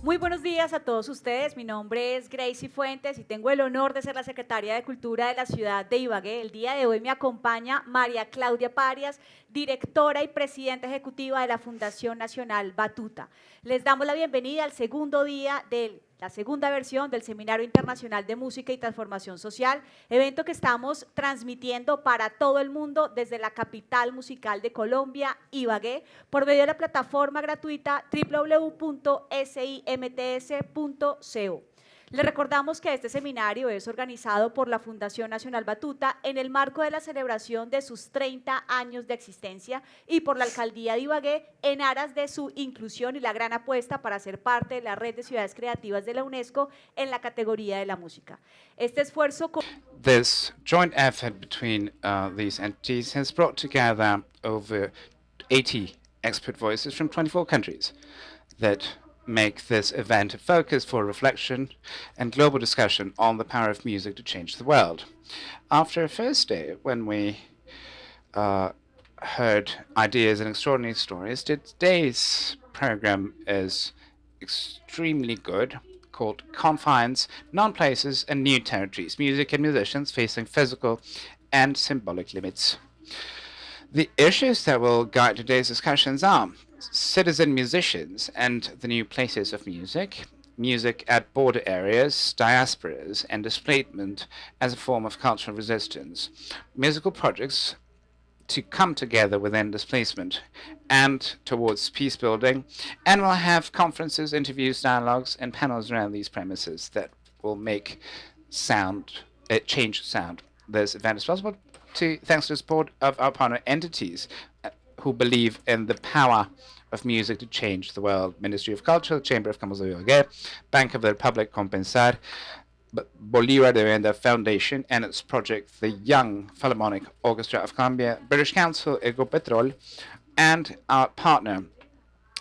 Muy buenos días a todos ustedes. Mi nombre es Gracie Fuentes y tengo el honor de ser la secretaria de Cultura de la ciudad de Ibagué. El día de hoy me acompaña María Claudia Parias, directora y presidenta ejecutiva de la Fundación Nacional Batuta. Les damos la bienvenida al segundo día de la segunda versión del Seminario Internacional de Música y Transformación Social, evento que estamos transmitiendo para todo el mundo desde la capital musical de Colombia, Ibagué, por medio de la plataforma gratuita www.simts.co. Les recordamos que este seminario es organizado por la Fundación Nacional Batuta en el marco de la celebración de sus 30 años de existencia y por la Alcaldía de Ibagué en aras de su inclusión y la gran apuesta para ser parte de la red de ciudades creativas de la UNESCO en la categoría de la música. Este esfuerzo... This joint effort between these entities has brought together over 80 expert voices from 24 countries that make this event a focus for reflection and global discussion on the power of music to change the world. After a first day, when we heard ideas and extraordinary stories, today's program is extremely good, called Confines, Non-Places and New Territories, Music and Musicians Facing Physical and Symbolic Limits. The issues that will guide today's discussions are citizen musicians and the new places of music, music at border areas, diasporas, and displacement as a form of cultural resistance, musical projects to come together within displacement and towards peace building, and we'll have conferences, interviews, dialogues, and panels around these premises that will make change sound. This event is possible thanks to the support of our partner entities who believe in the power of music to change the world. Ministry of Culture, the Chamber of Commerce of Ibagué, Bank of the Republic Compensar, Bolívar de Venda Foundation and its project, the Young Philharmonic Orchestra of Colombia, British Council, Ecopetrol, and our partner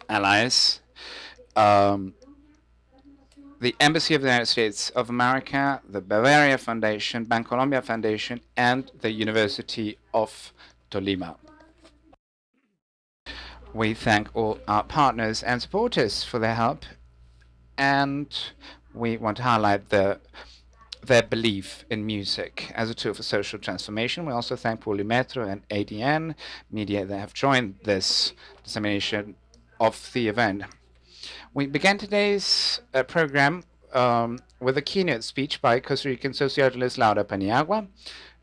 allies, the Embassy of the United States of America, the Bavaria Foundation, Bancolombia Foundation, and the University of Tolima. We thank all our partners and supporters for their help, and we want to highlight their belief in music as a tool for social transformation. We also thank Polimetro and ADN Media that have joined this dissemination of the event. We began today's program with a keynote speech by Costa Rican sociologist Laura Paniagua.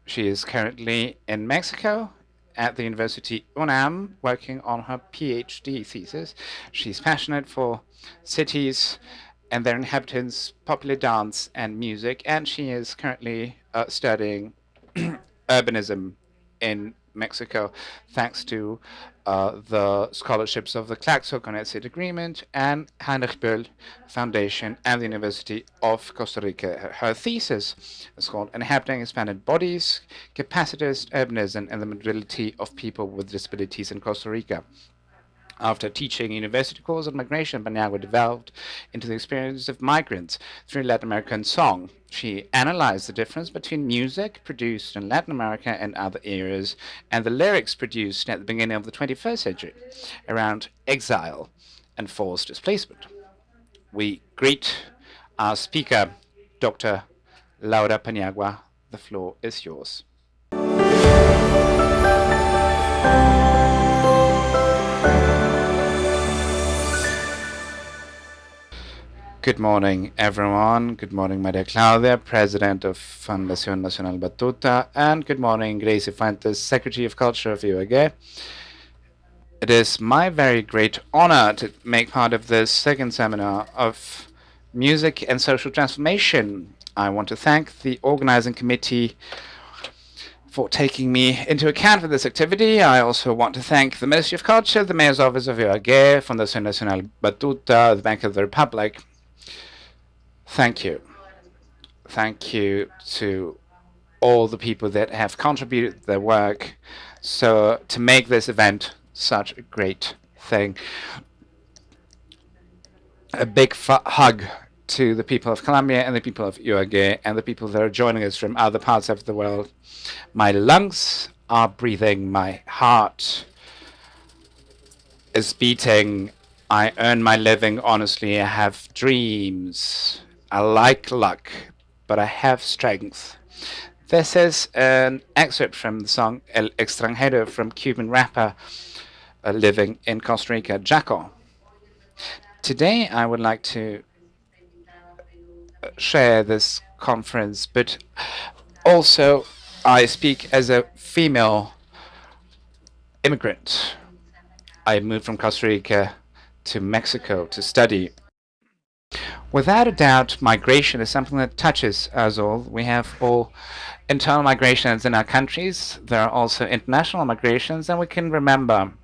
She is currently in Mexico at the University UNAM working on her PhD thesis. She's passionate for cities and their inhabitants, popular dance and music, and she is currently studying urbanism in Mexico, thanks to the scholarships of the Claxo-Connecticut Agreement and Heinrich Böll Foundation and the University of Costa Rica. Her thesis is called Inhabiting Expanded Bodies, Capacitist Urbanism and the Mobility of People with Disabilities in Costa Rica. After teaching a university course on migration, Paniagua developed into the experience of migrants through Latin American song. She analyzed the difference between music produced in Latin America and other areas and the lyrics produced at the beginning of the 21st century around exile and forced displacement. We greet our speaker, Dr. Laura Paniagua. The floor is yours. Good morning, everyone. Good morning, Maria Claudia, President of Fundación Nacional Batuta, and good morning, Gracie Fuentes, Secretary of Culture of Ibagué. It is my very great honor to make part of this second seminar of music and social transformation. I want to thank the organizing committee for taking me into account for this activity. I also want to thank the Ministry of Culture, the Mayor's Office of Ibagué, Fundación Nacional Batuta, the Bank of the Republic. Thank you. Thank you to all the people that have contributed their work to make this event such a great thing. A big hug to the people of Colombia and the people of Ibagué and the people that are joining us from other parts of the world. My lungs are breathing, my heart is beating. I earn my living honestly. I have dreams. I like luck, but I have strength. This is an excerpt from the song El Extranjero from Cuban rapper living in Costa Rica, Jaco. Today I would like to share this conference, but also I speak as a female immigrant. I moved from Costa Rica to Mexico to study. Without a doubt, migration is something that touches us all. We have all internal migrations in our countries. There are also international migrations, and we can remember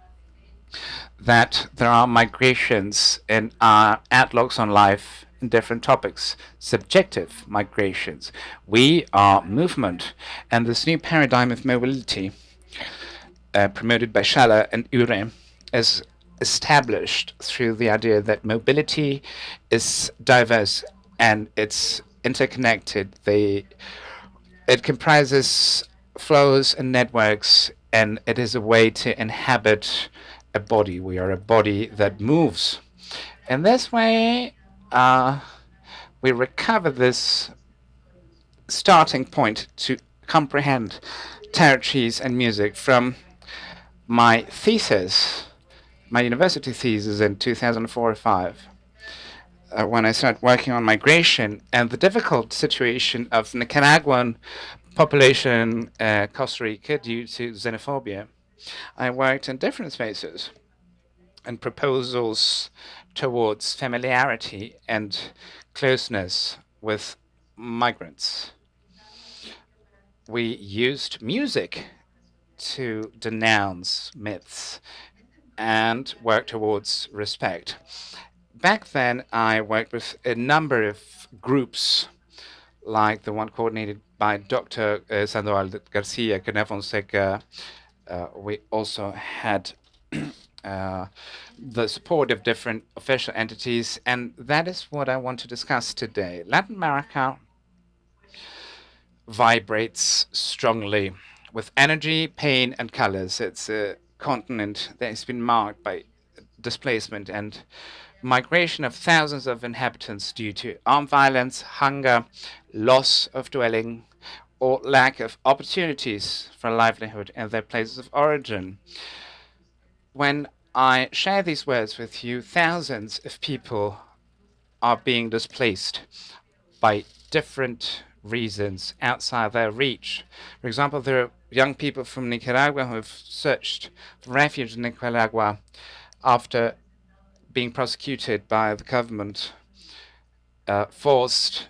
that there are migrations in our outlooks on life in different topics. Subjective migrations. We are movement, and this new paradigm of mobility promoted by Schaller and Ure is established through the idea that mobility is diverse and it's interconnected. It comprises flows and networks, and it is a way to inhabit a body. We are a body that moves. In this way, we recover this starting point to comprehend territories and music from my thesis, my university thesis in 2004 or 5, when I started working on migration and the difficult situation of Nicaraguan population in Costa Rica due to xenophobia. I worked in different spaces and proposals towards familiarity and closeness with migrants. We used music to denounce myths and work towards respect. Back then, I worked with a number of groups, like the one coordinated by Dr. Sandoval Garcia Canet Fonseca. We also had the support of different official entities, and that is what I want to discuss today. Latin America vibrates strongly with energy, pain, and colors. It's a continent that has been marked by displacement and migration of thousands of inhabitants due to armed violence, hunger, loss of dwelling, or lack of opportunities for livelihood in their places of origin. When I share these words with you, thousands of people are being displaced by different reasons outside their reach. For example, there are young people from Nicaragua who have searched for refuge in Nicaragua after being prosecuted by the government, forced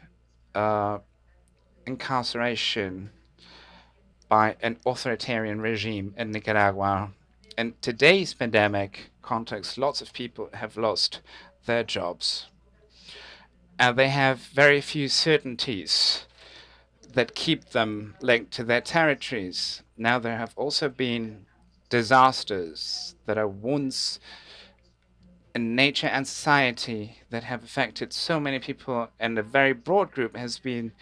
incarceration by an authoritarian regime in Nicaragua. In today's pandemic context, lots of people have lost their jobs, and they have very few certainties that keep them linked to their territories. Now there have also been disasters that are wounds in nature and society that have affected so many people, and a very broad group has been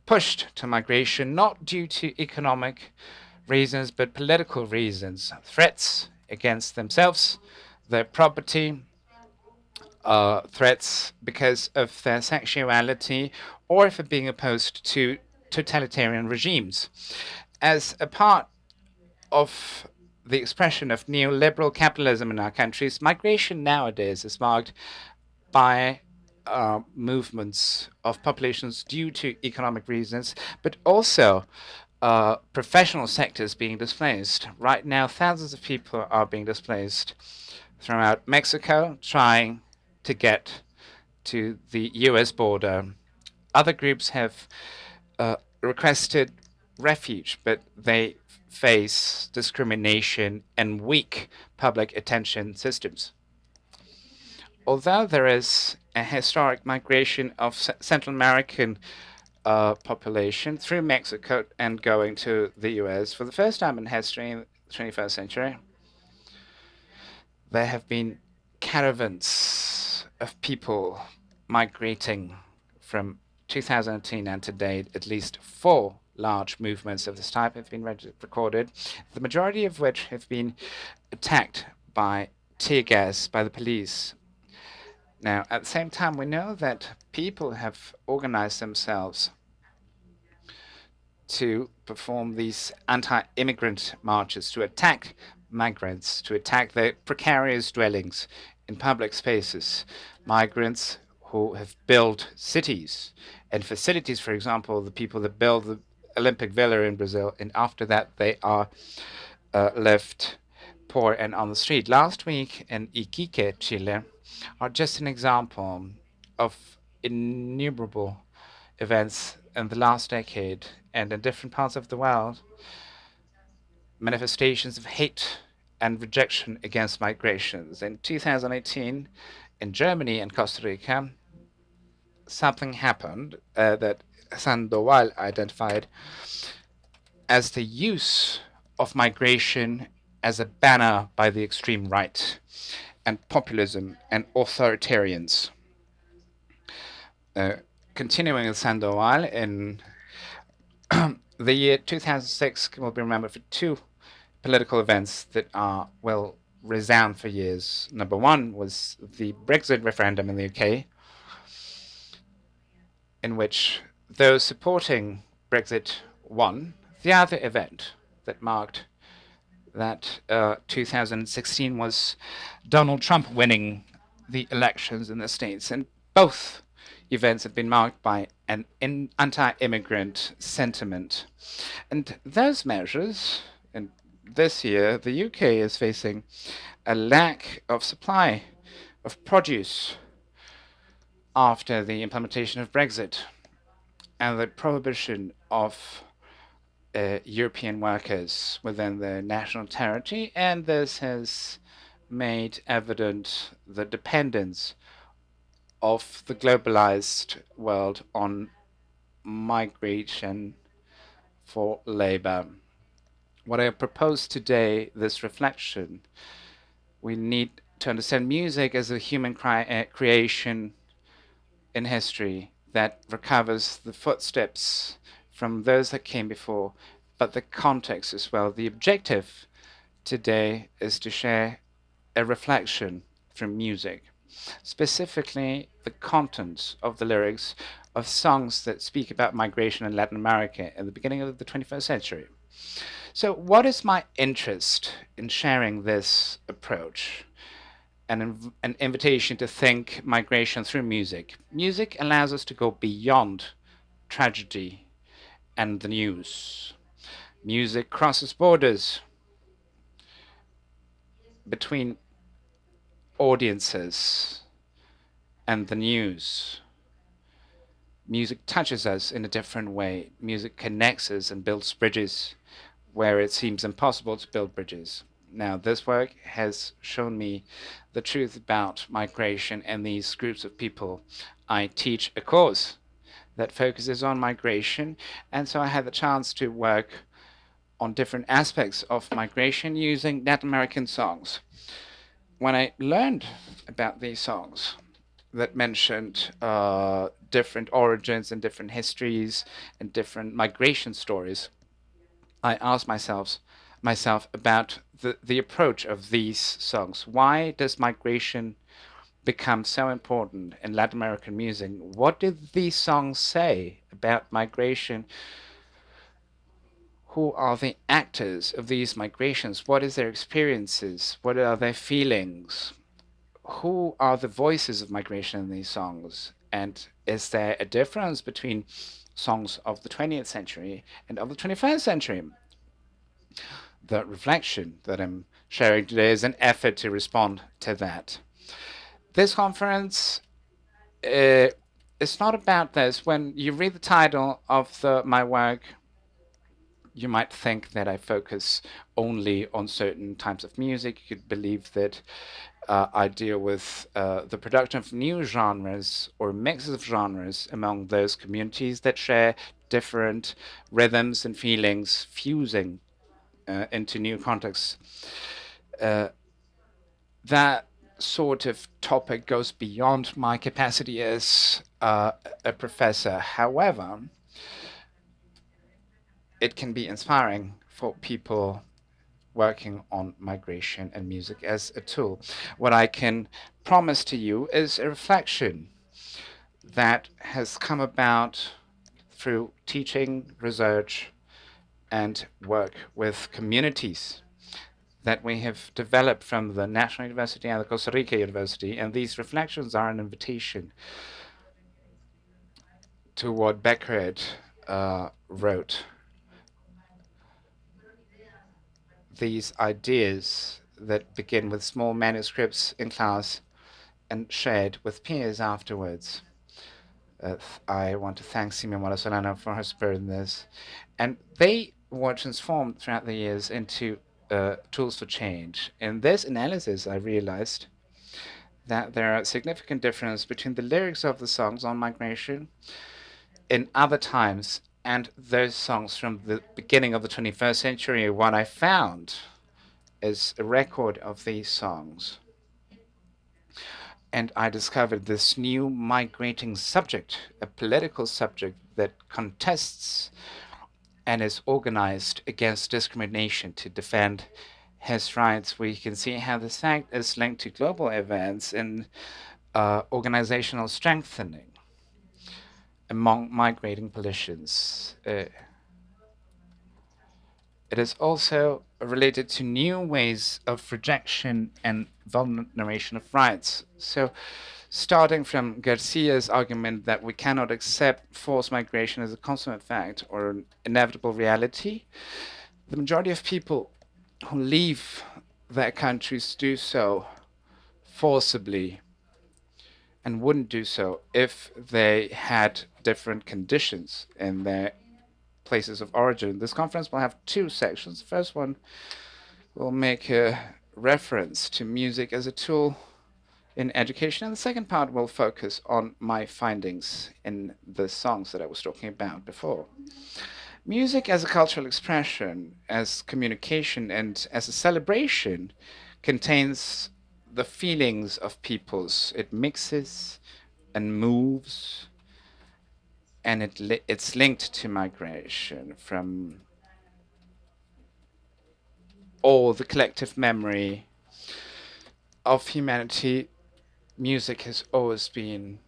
pushed to migration, not due to economic reasons, but political reasons, threats against themselves, their property, threats because of their sexuality, or for being opposed to totalitarian regimes. As a part of the expression of neoliberal capitalism in our countries, migration nowadays is marked by movements of populations due to economic reasons, but also professional sectors being displaced. Right now, thousands of people are being displaced throughout Mexico, trying to get to the US border. Other groups have requested refuge, but they face discrimination and weak public attention systems. Although there is a historic migration of Central American population through Mexico and going to the US for the first time in history in the 21st century, there have been caravans of people migrating from 2010 and to date. At least 4 large movements of this type have been recorded, the majority of which have been attacked by tear gas by the police. Now, at the same time, we know that people have organized themselves to perform these anti-immigrant marches, to attack migrants, to attack their precarious dwellings in public spaces. Migrants who have built cities and facilities, for example, the people that build the Olympic Villa in Brazil, and after that they are left poor and on the street. Last week in Iquique, Chile, are just an example of innumerable events in the last decade and in different parts of the world, manifestations of hate and rejection against migrations. In 2018, in Germany and Costa Rica, something happened that Sandoval identified as the use of migration as a banner by the extreme right and populism and authoritarians. Continuing with Sandoval, in the year 2006 will be remembered for two political events that will resound for years. Number one was the Brexit referendum in the UK, in which those supporting Brexit won. The other event that marked that 2016 was Donald Trump winning the elections in the States. And both events have been marked by an anti-immigrant sentiment. And those measures, and this year, the UK is facing a lack of supply of produce after the implementation of Brexit and the prohibition of European workers within the national territory, and this has made evident the dependence of the globalized world on migration for labor. What I propose today, this reflection, we need to understand music as a human creation in history that recovers the footsteps from those that came before, but the context as well. The objective today is to share a reflection from music, specifically the content of the lyrics of songs that speak about migration in Latin America at the beginning of the 21st century. So, what is my interest in sharing this approach? An invitation to think migration through music. Music allows us to go beyond tragedy and the news. Music crosses borders between audiences and the news. Music touches us in a different way. Music connects us and builds bridges where it seems impossible to build bridges. Now, this work has shown me the truth about migration and these groups of people. I teach a course that focuses on migration, and so I had the chance to work on different aspects of migration using Latin American songs. When I learned about these songs that mentioned different origins and different histories and different migration stories, I asked myself about the approach of these songs. Why does migration become so important in Latin American music? What did these songs say about migration? Who are the actors of these migrations? What is their experiences? What are their feelings? Who are the voices of migration in these songs? And is there a difference between songs of the 20th century and of the 21st century? The reflection that I'm sharing today is an effort to respond to that. This conference is not about this. When you read the title of my work, you might think that I focus only on certain types of music. You could believe that I deal with the production of new genres or mixes of genres among those communities that share different rhythms and feelings, fusing into new contexts. That sort of topic goes beyond my capacity as a professor. However, it can be inspiring for people working on migration and music as a tool. What I can promise to you is a reflection that has come about through teaching, research, and work with communities that we have developed from the National University and the Costa Rica University. And these reflections are an invitation to what Beckett wrote. These ideas that begin with small manuscripts in class and shared with peers afterwards. I want to thank Simon Solana for her spirit in this. And they were transformed throughout the years into tools for change. In this analysis, I realized that there are significant differences between the lyrics of the songs on migration in other times and those songs from the beginning of the 21st century. What I found is a record of these songs. And I discovered this new migrating subject, a political subject that contests and is organized against discrimination to defend his rights. We can see how this fact is linked to global events and organizational strengthening among migrating politicians. It is also related to new ways of rejection and vulneration of rights. So, starting from Garcia's argument that we cannot accept forced migration as a consummate fact or an inevitable reality, the majority of people who leave their countries do so forcibly and wouldn't do so if they had different conditions in their places of origin. This conference will have two sections. The first one will make a reference to music as a tool in education, and the second part will focus on my findings in the songs that I was talking about before. Music as a cultural expression, as communication, and as a celebration contains the feelings of peoples. It mixes and moves, and it's linked to migration from all the collective memory of humanity. Music has always been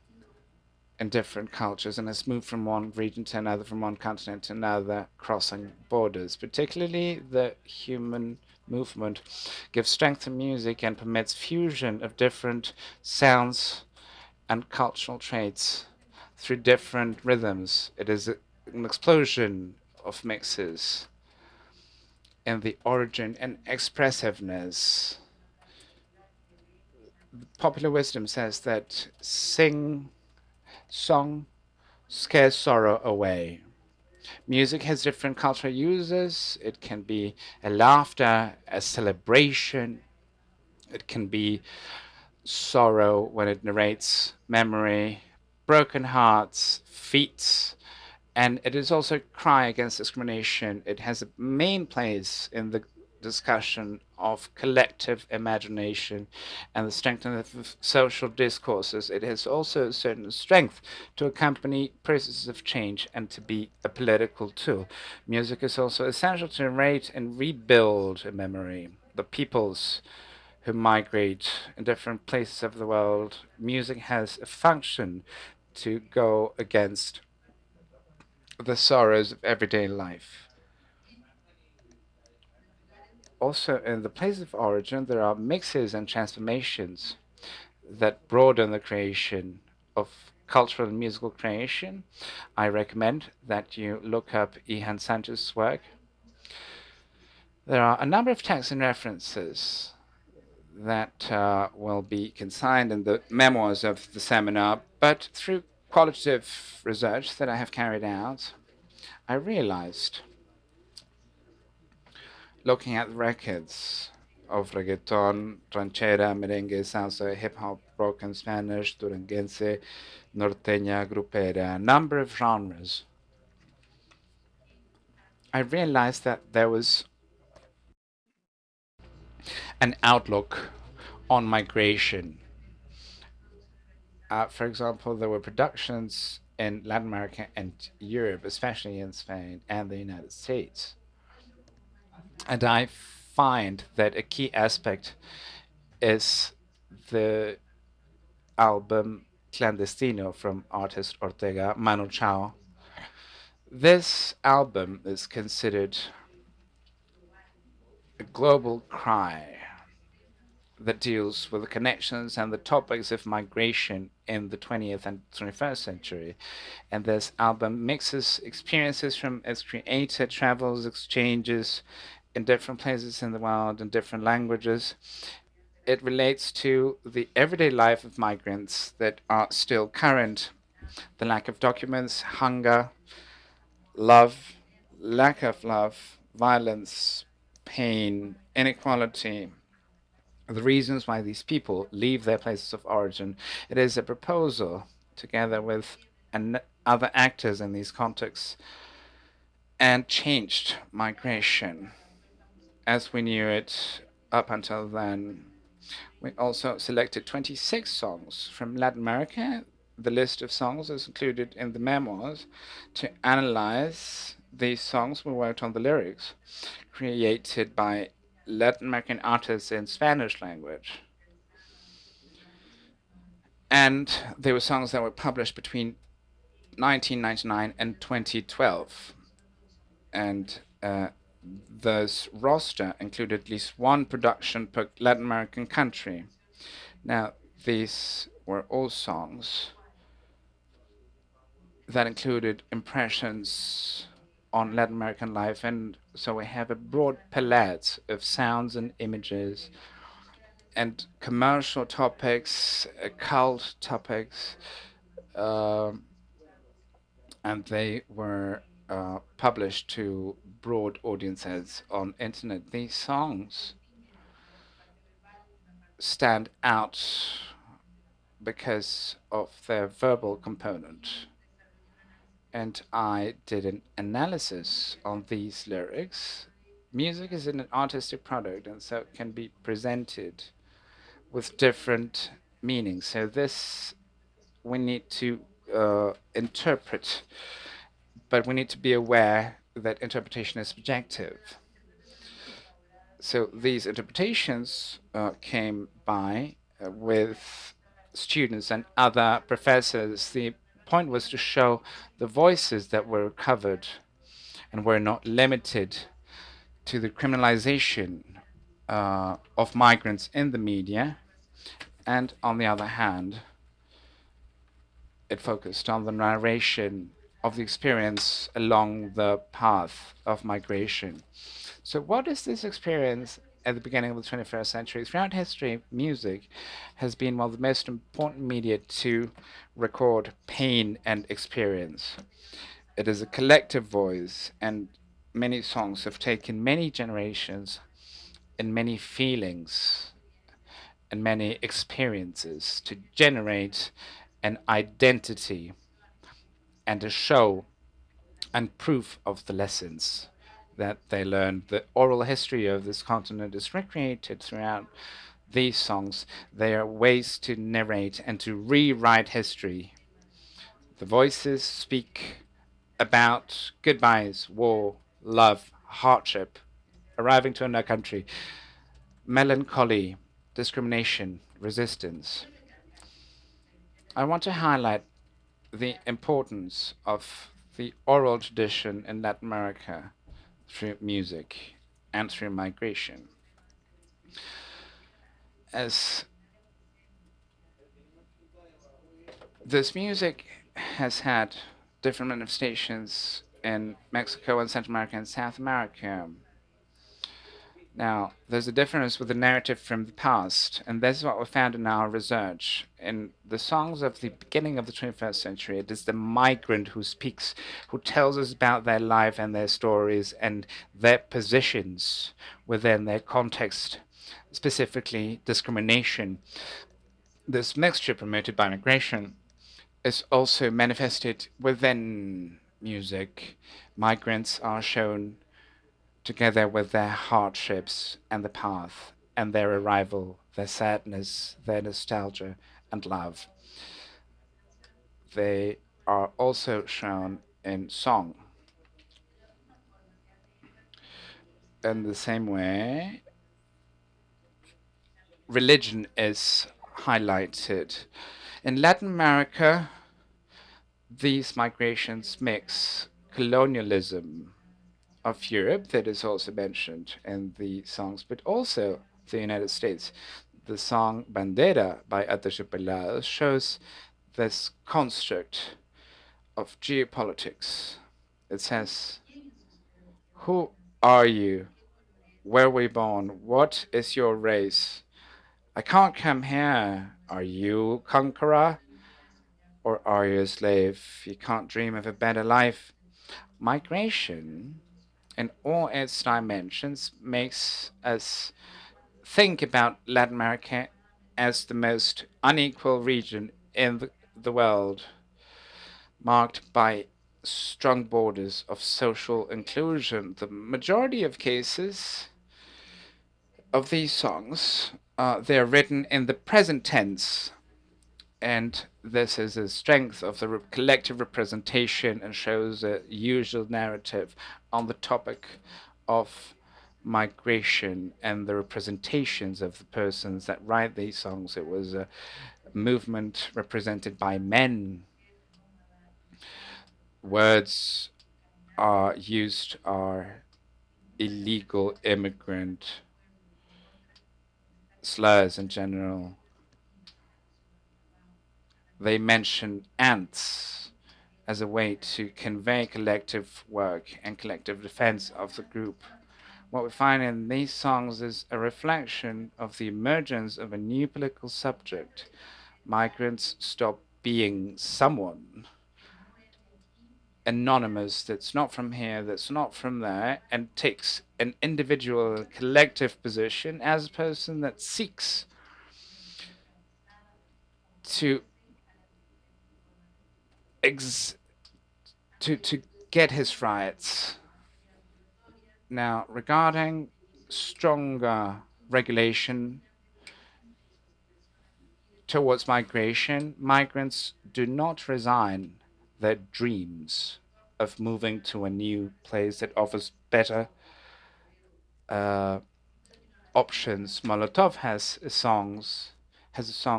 in different cultures and has moved from one region to another, from one continent to another, crossing borders. Particularly the human movement gives strength to music and permits fusion of different sounds and cultural traits through different rhythms. It is an explosion of mixes in the origin and expressiveness. Popular wisdom says that song scares sorrow away. Music has different cultural uses. It can be a laughter, a celebration. It can be sorrow when it narrates memory, broken hearts, feats, and it is also a cry against discrimination. It has a main place in the discussion of collective imagination and the strengthening of social discourses. It has also a certain strength to accompany processes of change and to be a political tool. Music is also essential to narrate and rebuild a memory. The peoples who migrate in different places of the world, music has a function to go against the sorrows of everyday life. Also, in the place of origin, there are mixes and transformations that broaden the creation of cultural and musical creation. I recommend that you look up Ihan Sanchez's work. There are a number of texts and references that will be consigned in the memoirs of the seminar, but through qualitative research that I have carried out, I realized, looking at the records of reggaeton, ranchera, merengue, salsa, hip hop, broken Spanish, duranguense, norteña, grupera, a number of genres, I realized that there was an outlook on migration. For example, there were productions in Latin America and Europe, especially in Spain and the United States. And I find that a key aspect is the album Clandestino from artist Ortega Manu Chao. This album is considered a global cry that deals with the connections and the topics of migration in the 20th and 21st century. And this album mixes experiences from its creator, travels, exchanges in different places in the world, in different languages. It relates to the everyday life of migrants that are still current, the lack of documents, hunger, love, lack of love, violence, pain, inequality, the reasons why these people leave their places of origin. It is a proposal, together with other actors in these contexts, and changed migration as we knew it up until then. We also selected 26 songs from Latin America. The list of songs is included in the memoirs. To analyze these songs, we worked on the lyrics created by Latin American artists in Spanish language. And they were songs that were published between 1999 and 2012. And this roster included at least one production per Latin American country. Now, these were all songs that included impressions on Latin American life, and so we have a broad palette of sounds and images and commercial topics, cult topics, and they were published to broad audiences on internet. These songs stand out because of their verbal component. And I did an analysis on these lyrics. Music is an artistic product, and so it can be presented with different meanings. So this we need to interpret, but we need to be aware that interpretation is subjective. So these interpretations came by with students and other professors. The point was to show the voices that were covered and were not limited to the criminalization of migrants in the media. And on the other hand, it focused on the narration of the experience along the path of migration. So, what is this experience at the beginning of the 21st century? Throughout history, music has been one of the most important media to record pain and experience. It is a collective voice, and many songs have taken many generations and many feelings and many experiences to generate an identity and a show and proof of the lessons that they learned. The oral history of this continent is recreated throughout these songs. They are ways to narrate and to rewrite history. The voices speak about goodbyes, war, love, hardship, arriving to another country, melancholy, discrimination, resistance. I want to highlight the importance of the oral tradition in Latin America through music and through migration. As this music has had different manifestations in Mexico and Central America and South America. Now, there's a difference with the narrative from the past, and this is what we found in our research. In the songs of the beginning of the 21st century, it is the migrant who speaks, who tells us about their life and their stories and their positions within their context, specifically discrimination. This mixture promoted by migration is also manifested within music. Migrants are shown together with their hardships and the path and their arrival, their sadness, their nostalgia and love. They are also shown in song. In the same way, religion is highlighted. In Latin America, these migrations mix colonialism of Europe, that is also mentioned in the songs, but also the United States. The song Bandera by Aterciopelados shows this construct of geopolitics. It says, who are you? Where were you born? What is your race? I can't come here. Are you conqueror? Or are you a slave? You can't dream of a better life. Migration, in all its dimensions, makes us think about Latin America as the most unequal region in the world, marked by strong borders of social inclusion. The majority of cases of these songs, they're written in the present tense, and this is a strength of the collective representation and shows a usual narrative on the topic of migration and the representations of the persons that write these songs. It was a movement represented by men. Words are used are illegal immigrant, slurs in general. They mention ants as a way to convey collective work and collective defense of the group. What we find in these songs is a reflection of the emergence of a new political subject. Migrants stop being someone anonymous that's not from here, that's not from there, and takes an individual collective position as a person that seeks to to get his rights. Now, regarding stronger regulation towards migration, migrants do not resign their dreams of moving to a new place that offers better options. Molotov has a song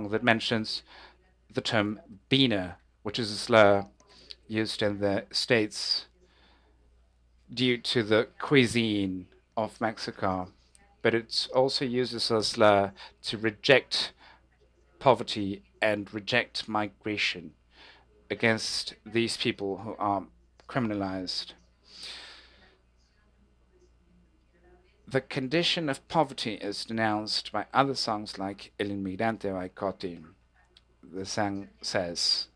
that mentions the term beaner, which is a slur used in the States due to the cuisine of Mexico, but it's also used as a slur to reject poverty and reject migration against these people who are criminalized. The condition of poverty is denounced by other songs like El Inmigrante by Coti. The song says,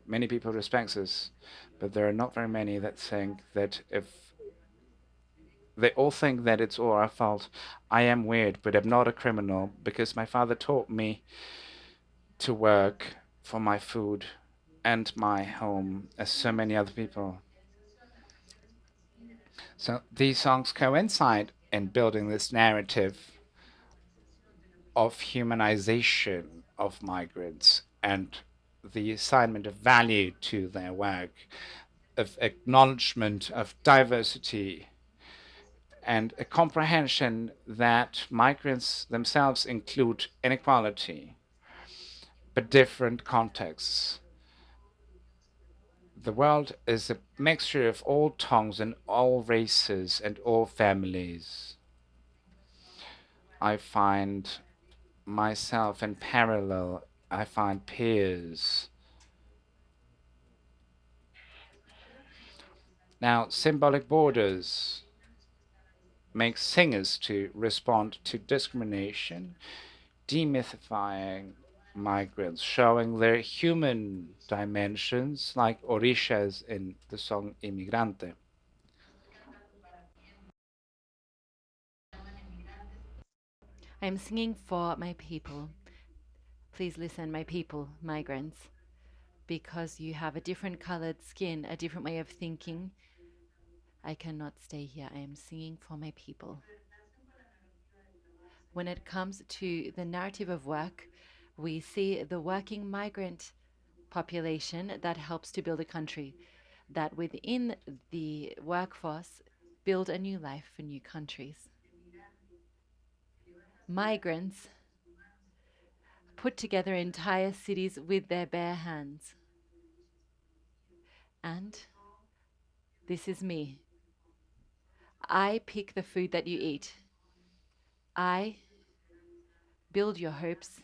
many people respect us, but there are not very many that think that if they all think that it's all our fault. I am weird, but I'm not a criminal because my father taught me to work for my food and my home as so many other people. So these songs coincide in building this narrative of humanization of migrants and the assignment of value to their work, of acknowledgement of diversity, and a comprehension that migrants themselves include inequality, but different contexts. The world is a mixture of all tongues and all races and all families. I find myself in parallel, I find peers. Now, symbolic borders make singers to respond to discrimination, demythifying migrants, showing their human dimensions, like orishas in the song Inmigrante. I'm singing for my people. Please listen, my people, migrants, because you have a different colored skin, a different way of thinking. I cannot stay here. I am singing for my people. When it comes to the narrative of work, we see the working migrant population that helps to build a country, that within the workforce build a new life for new countries. Migrants put together entire cities with their bare hands. And this is me. I pick the food that you eat. I build your hopes.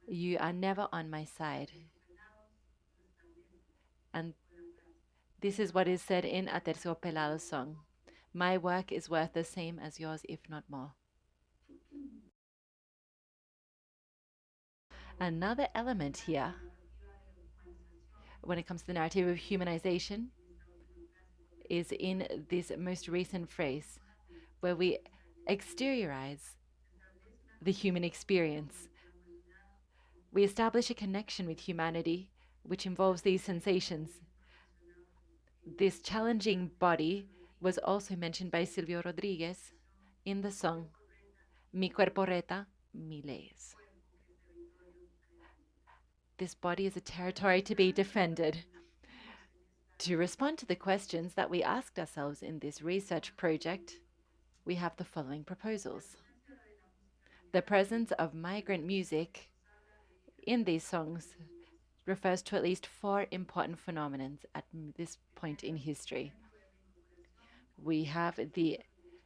You are never on my side. And this is what is said in Aterciopelado's song. My work is worth the same as yours, if not more. Another element here, when it comes to the narrative of humanization, is in this most recent phrase, where we exteriorize the human experience. We establish a connection with humanity, which involves these sensations. This challenging body was also mentioned by Silvio Rodriguez in the song Mi cuerpo reta, mi leyes. This body is a territory to be defended. To respond to the questions that we asked ourselves in this research project, we have the following proposals. The presence of migrant music in these songs refers to at least 4 important phenomena at this point in history. We have the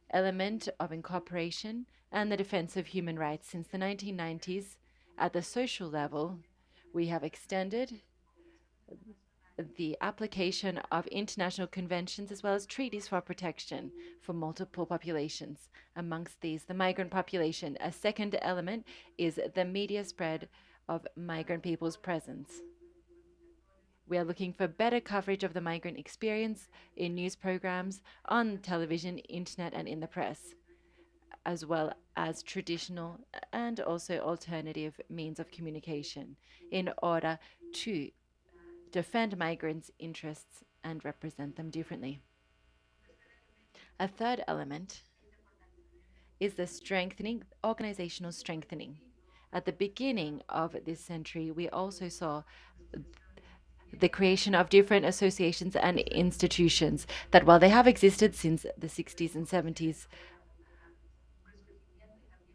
element of incorporation and the defense of human rights. Since the 1990s, at the social level, we have extended the application of international conventions as well as treaties for protection for multiple populations. Amongst these, the migrant population. A second element is the media spread of migrant people's presence. We are looking for better coverage of the migrant experience in news programs, on television, internet, and in the press, as well as traditional and also alternative means of communication in order to defend migrants' interests and represent them differently. A third element is the strengthening, organizational strengthening. At the beginning of this century, we also saw the creation of different associations and institutions that, while they have existed since the 60s and 70s,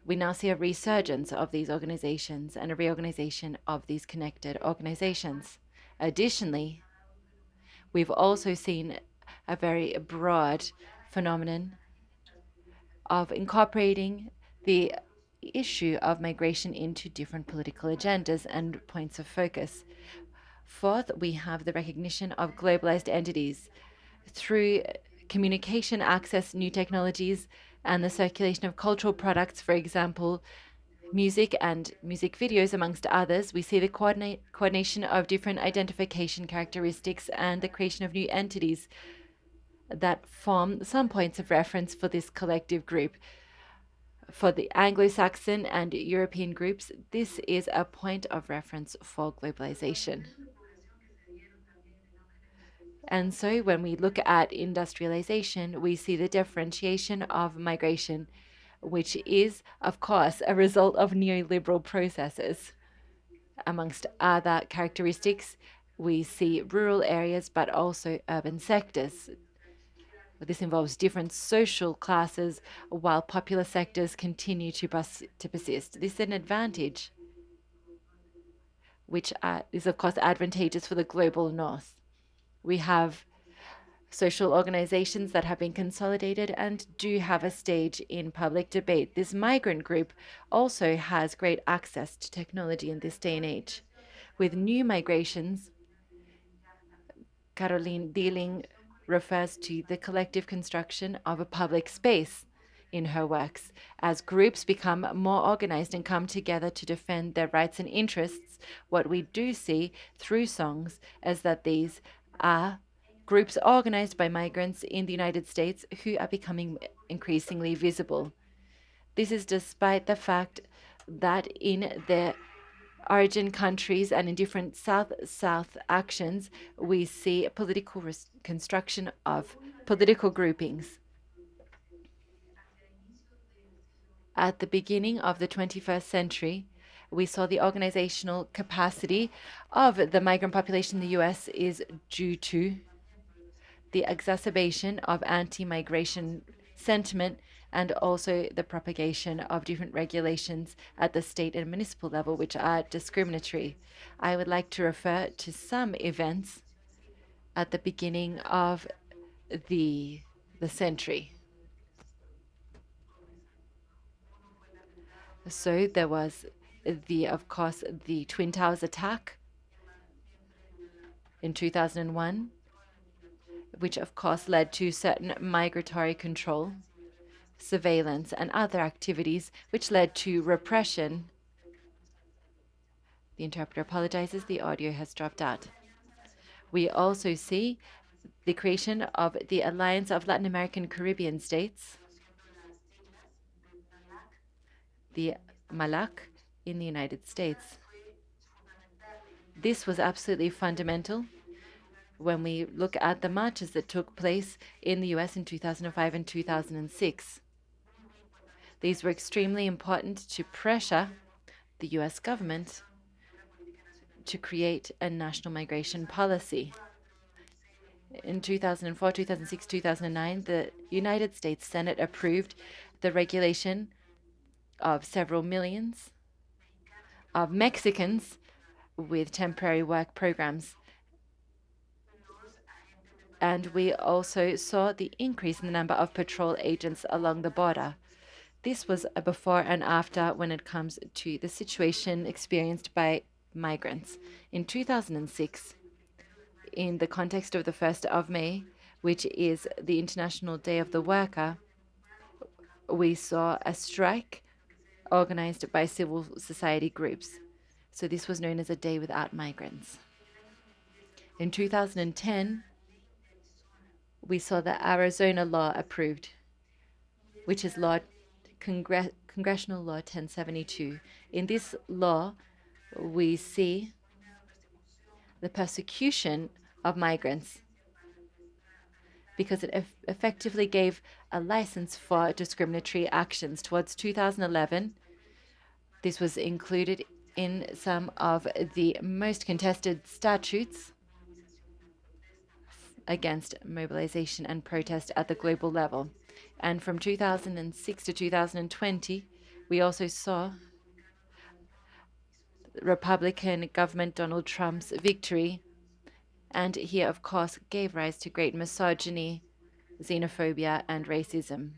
we now see a resurgence of these organizations and a reorganization of these connected organizations. Additionally, we've also seen a very broad phenomenon of incorporating the issue of migration into different political agendas and points of focus. Fourth, we have the recognition of globalized entities through communication access, new technologies, and the circulation of cultural products, for example, music and music videos, amongst others. We see the coordination of different identification characteristics and the creation of new entities that form some points of reference for this collective group. For the Anglo-Saxon and European groups, this is a point of reference for globalization. And so when we look at industrialization, we see the differentiation of migration, which is, of course, a result of neoliberal processes. Amongst other characteristics, we see rural areas, but also urban sectors. This involves different social classes, while popular sectors continue to persist. This is an advantage, which is, of course, advantageous for the global north. We have social organizations that have been consolidated and do have a stage in public debate. This migrant group also has great access to technology in this day and age. With new migrations, Caroline Dealing refers to the collective construction of a public space in her works. As groups become more organized and come together to defend their rights and interests, what we do see through songs is that these are groups organized by migrants in the United States who are becoming increasingly visible. This is despite the fact that in the origin countries and in different South-South actions, we see political construction of political groupings. At the beginning of the 21st century, we saw the organizational capacity of the migrant population in the US is due to the exacerbation of anti-migration sentiment and also the propagation of different regulations at the state and municipal level, which are discriminatory. I would like to refer to some events at the beginning of the century. So there was of course, the Twin Towers attack in 2001, which of course led to certain migratory control, surveillance, and other activities, which led to repression. The interpreter apologizes, the audio has dropped out. We also see the creation of the Alliance of Latin American Caribbean States, the MALAC, in the United States. This was absolutely fundamental when we look at the marches that took place in the US in 2005 and 2006. These were extremely important to pressure the US government to create a national migration policy. In 2004, 2006, 2009, the United States Senate approved the regulation of several millions of Mexicans with temporary work programs. And we also saw the increase in the number of patrol agents along the border. This was a before and after when it comes to the situation experienced by migrants. In 2006, in the context of the 1st of May, which is the International Day of the Worker, we saw a strike organized by civil society groups. So this was known as a day without migrants. In 2010, we saw the Arizona law approved, which is Congressional Law 1072. In this law, we see the persecution of migrants because it effectively gave a license for discriminatory actions. Towards 2011, this was included in some of the most contested statutes against mobilization and protest at the global level. And from 2006 to 2020, we also saw Republican government Donald Trump's victory, and he, of course, gave rise to great misogyny, xenophobia, and racism.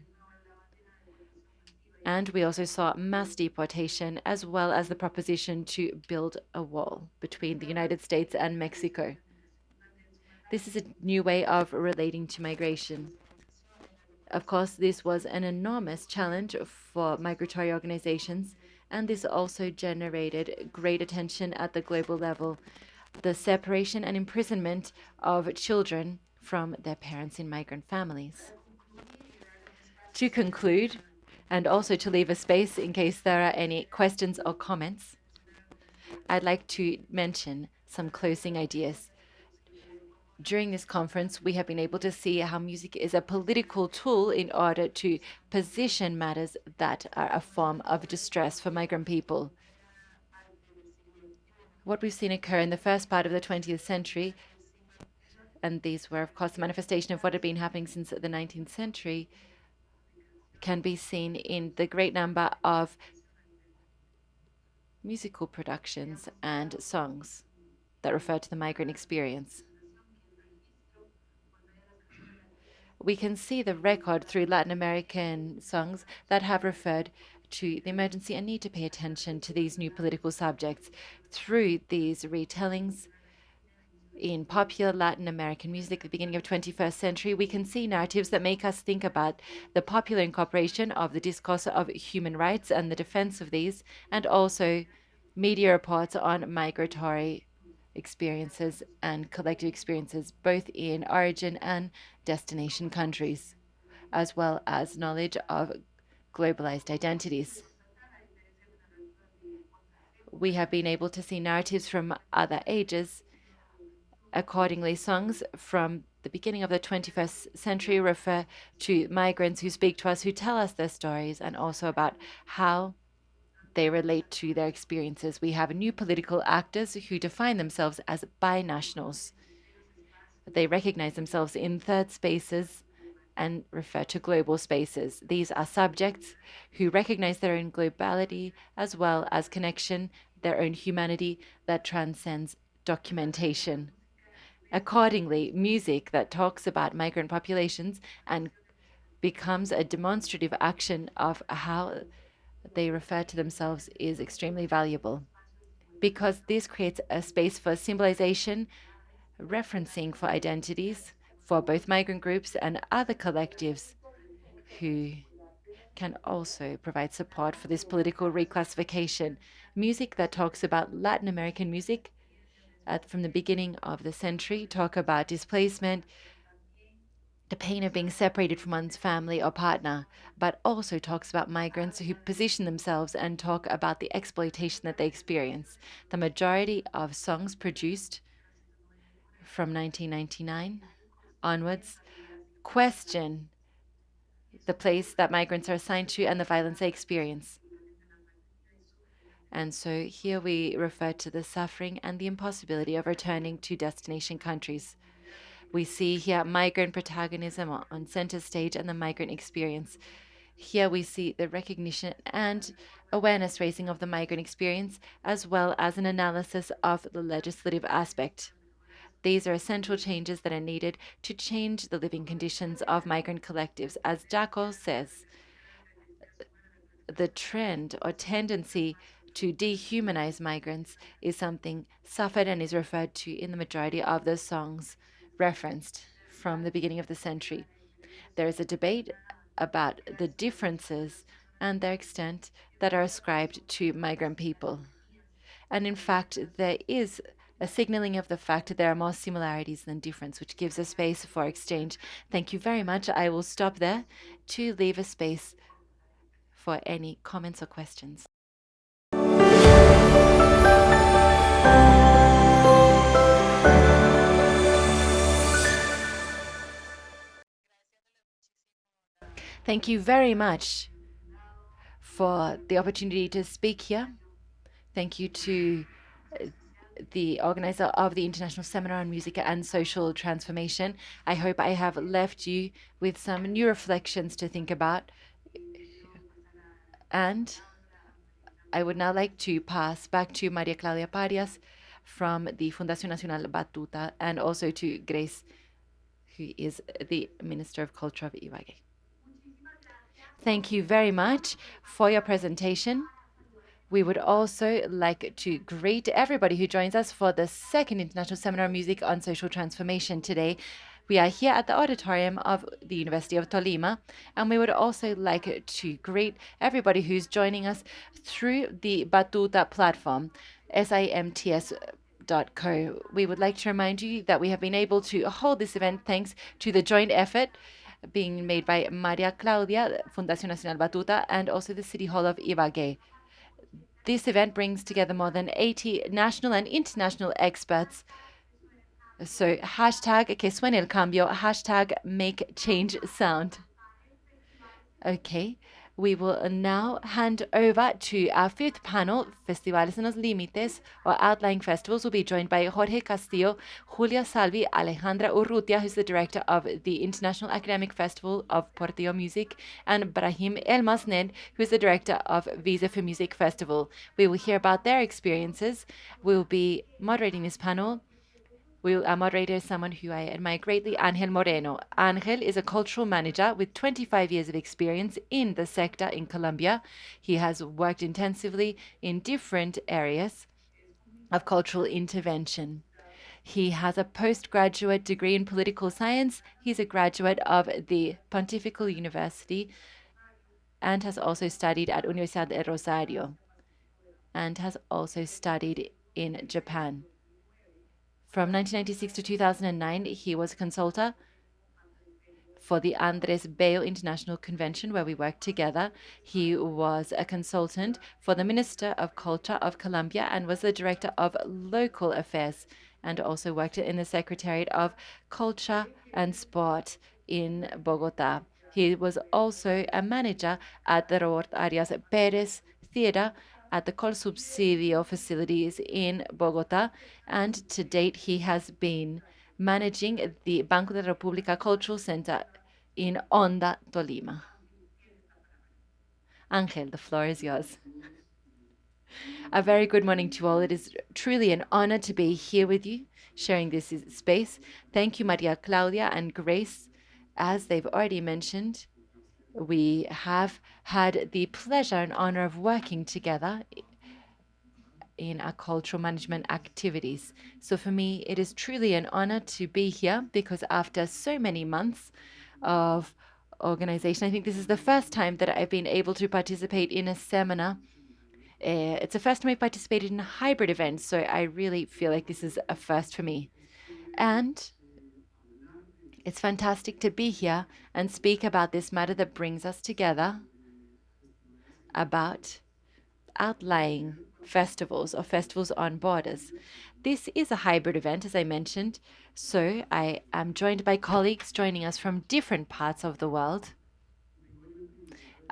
And we also saw mass deportation, as well as the proposition to build a wall between the United States and Mexico. This is a new way of relating to migration. Of course, this was an enormous challenge for migratory organizations, and this also generated great attention at the global level. The separation and imprisonment of children from their parents in migrant families. To conclude, and also to leave a space in case there are any questions or comments, I'd like to mention some closing ideas. During this conference, we have been able to see how music is a political tool in order to position matters that are a form of distress for migrant people. What we've seen occur in the first part of the 20th century, and these were, of course, the manifestation of what had been happening since the 19th century, can be seen in the great number of musical productions and songs that refer to the migrant experience. We can see the record through Latin American songs that have referred to the emergency and need to pay attention to these new political subjects. Through these retellings in popular Latin American music at the beginning of 21st century, we can see narratives that make us think about the popular incorporation of the discourse of human rights and the defense of these, and also media reports on migratory experiences and collective experiences, both in origin and destination countries, as well as knowledge of globalized identities. We have been able to see narratives from other ages. Accordingly, songs from the beginning of the 21st century refer to migrants who speak to us, who tell us their stories, and also about how they relate to their experiences. We have new political actors who define themselves as binationals. They recognize themselves in third spaces and refer to global spaces. These are subjects who recognize their own globality as well as connection, their own humanity that transcends documentation. Accordingly, music that talks about migrant populations and becomes a demonstrative action of how they refer to themselves is extremely valuable because this creates a space for symbolization, referencing for identities for both migrant groups and other collectives who can also provide support for this political reclassification. Music that talks about Latin American music from the beginning of the century talk about displacement, the pain of being separated from one's family or partner, but also talks about migrants who position themselves and talk about the exploitation that they experience. The majority of songs produced from 1999 onwards question the place that migrants are assigned to and the violence they experience. And so here we refer to the suffering and the impossibility of returning to destination countries. We see here migrant protagonism on center stage and the migrant experience. Here we see the recognition and awareness raising of the migrant experience, as well as an analysis of the legislative aspect. These are essential changes that are needed to change the living conditions of migrant collectives. As Jaco says, the trend or tendency to dehumanize migrants is something suffered and is referred to in the majority of the songs referenced from the beginning of the century. There is a debate about the differences and their extent that are ascribed to migrant people. And in fact, there is a signaling of the fact that there are more similarities than difference, which gives a space for exchange. Thank you very much. I will stop there to leave a space for any comments or questions. Thank you very much for the opportunity to speak here. Thank you to the organizer of the International Seminar on Música and Social Transformation. I hope I have left you with some new reflections to think about. And I would now like to pass back to Maria Claudia Parias from the Fundación Nacional Batuta, and also to Grace, who is the Minister of Culture of Ibagué. Thank you very much for your presentation. We would also like to greet everybody who joins us for the second International Seminar on Music on Social Transformation today. We are here at the auditorium of the University of Tolima, and we would also like to greet everybody who's joining us through the Batuta platform, simts.co. We would like to remind you that we have been able to hold this event thanks to the joint effort being made by Maria Claudia, Fundación Nacional Batuta, and also the City Hall of Ibagué. This event brings together more than 80 national and international experts. So hashtag que suene el cambio, hashtag make change sound. Okay, we will now hand over to our fifth panel, Festivales en los Límites, or Outlying Festivals. Will be joined by Jorge Castillo, Julia Salvi, Alejandra Urrutia, who's the director of the International Academic Festival of Portillo Music, and Brahim Elmasned, who's the director of Visa for Music Festival. We will hear about their experiences. We'll be moderating this panel. Our moderator is someone who I admire greatly, Angel Moreno. Angel is a cultural manager with 25 years of experience in the sector in Colombia. He has worked intensively in different areas of cultural intervention. He has a postgraduate degree in political science. He's a graduate of the Pontifical University and has also studied at Universidad de Rosario and has also studied in Japan. From 1996 to 2009, he was a consultant for the Andrés Bello International Convention, where we worked together. He was a consultant for the Minister of Culture of Colombia and was the Director of Local Affairs, and also worked in the Secretariat of Culture and Sport in Bogota. He was also a manager at the Robert Arias Pérez Theater at the Colsubsidio facilities in Bogota, and to date he has been managing the Banco de la República Cultural Center in Honda, Tolima. Angel, the floor is yours. A very good morning to all. It is truly an honor to be here with you, sharing this space. Thank you, Maria Claudia and Grace. As they've already mentioned, we have had the pleasure and honor of working together in our cultural management activities. So for me, it is truly an honor to be here because after so many months of organization, I think this is the first time that I've been able to participate in a seminar. It's the first time I participated in a hybrid event, so I really feel like this is a first for me. And it's fantastic to be here and speak about this matter that brings us together about outlying festivals or festivals on borders. This is a hybrid event, as I mentioned, so I am joined by colleagues joining us from different parts of the world.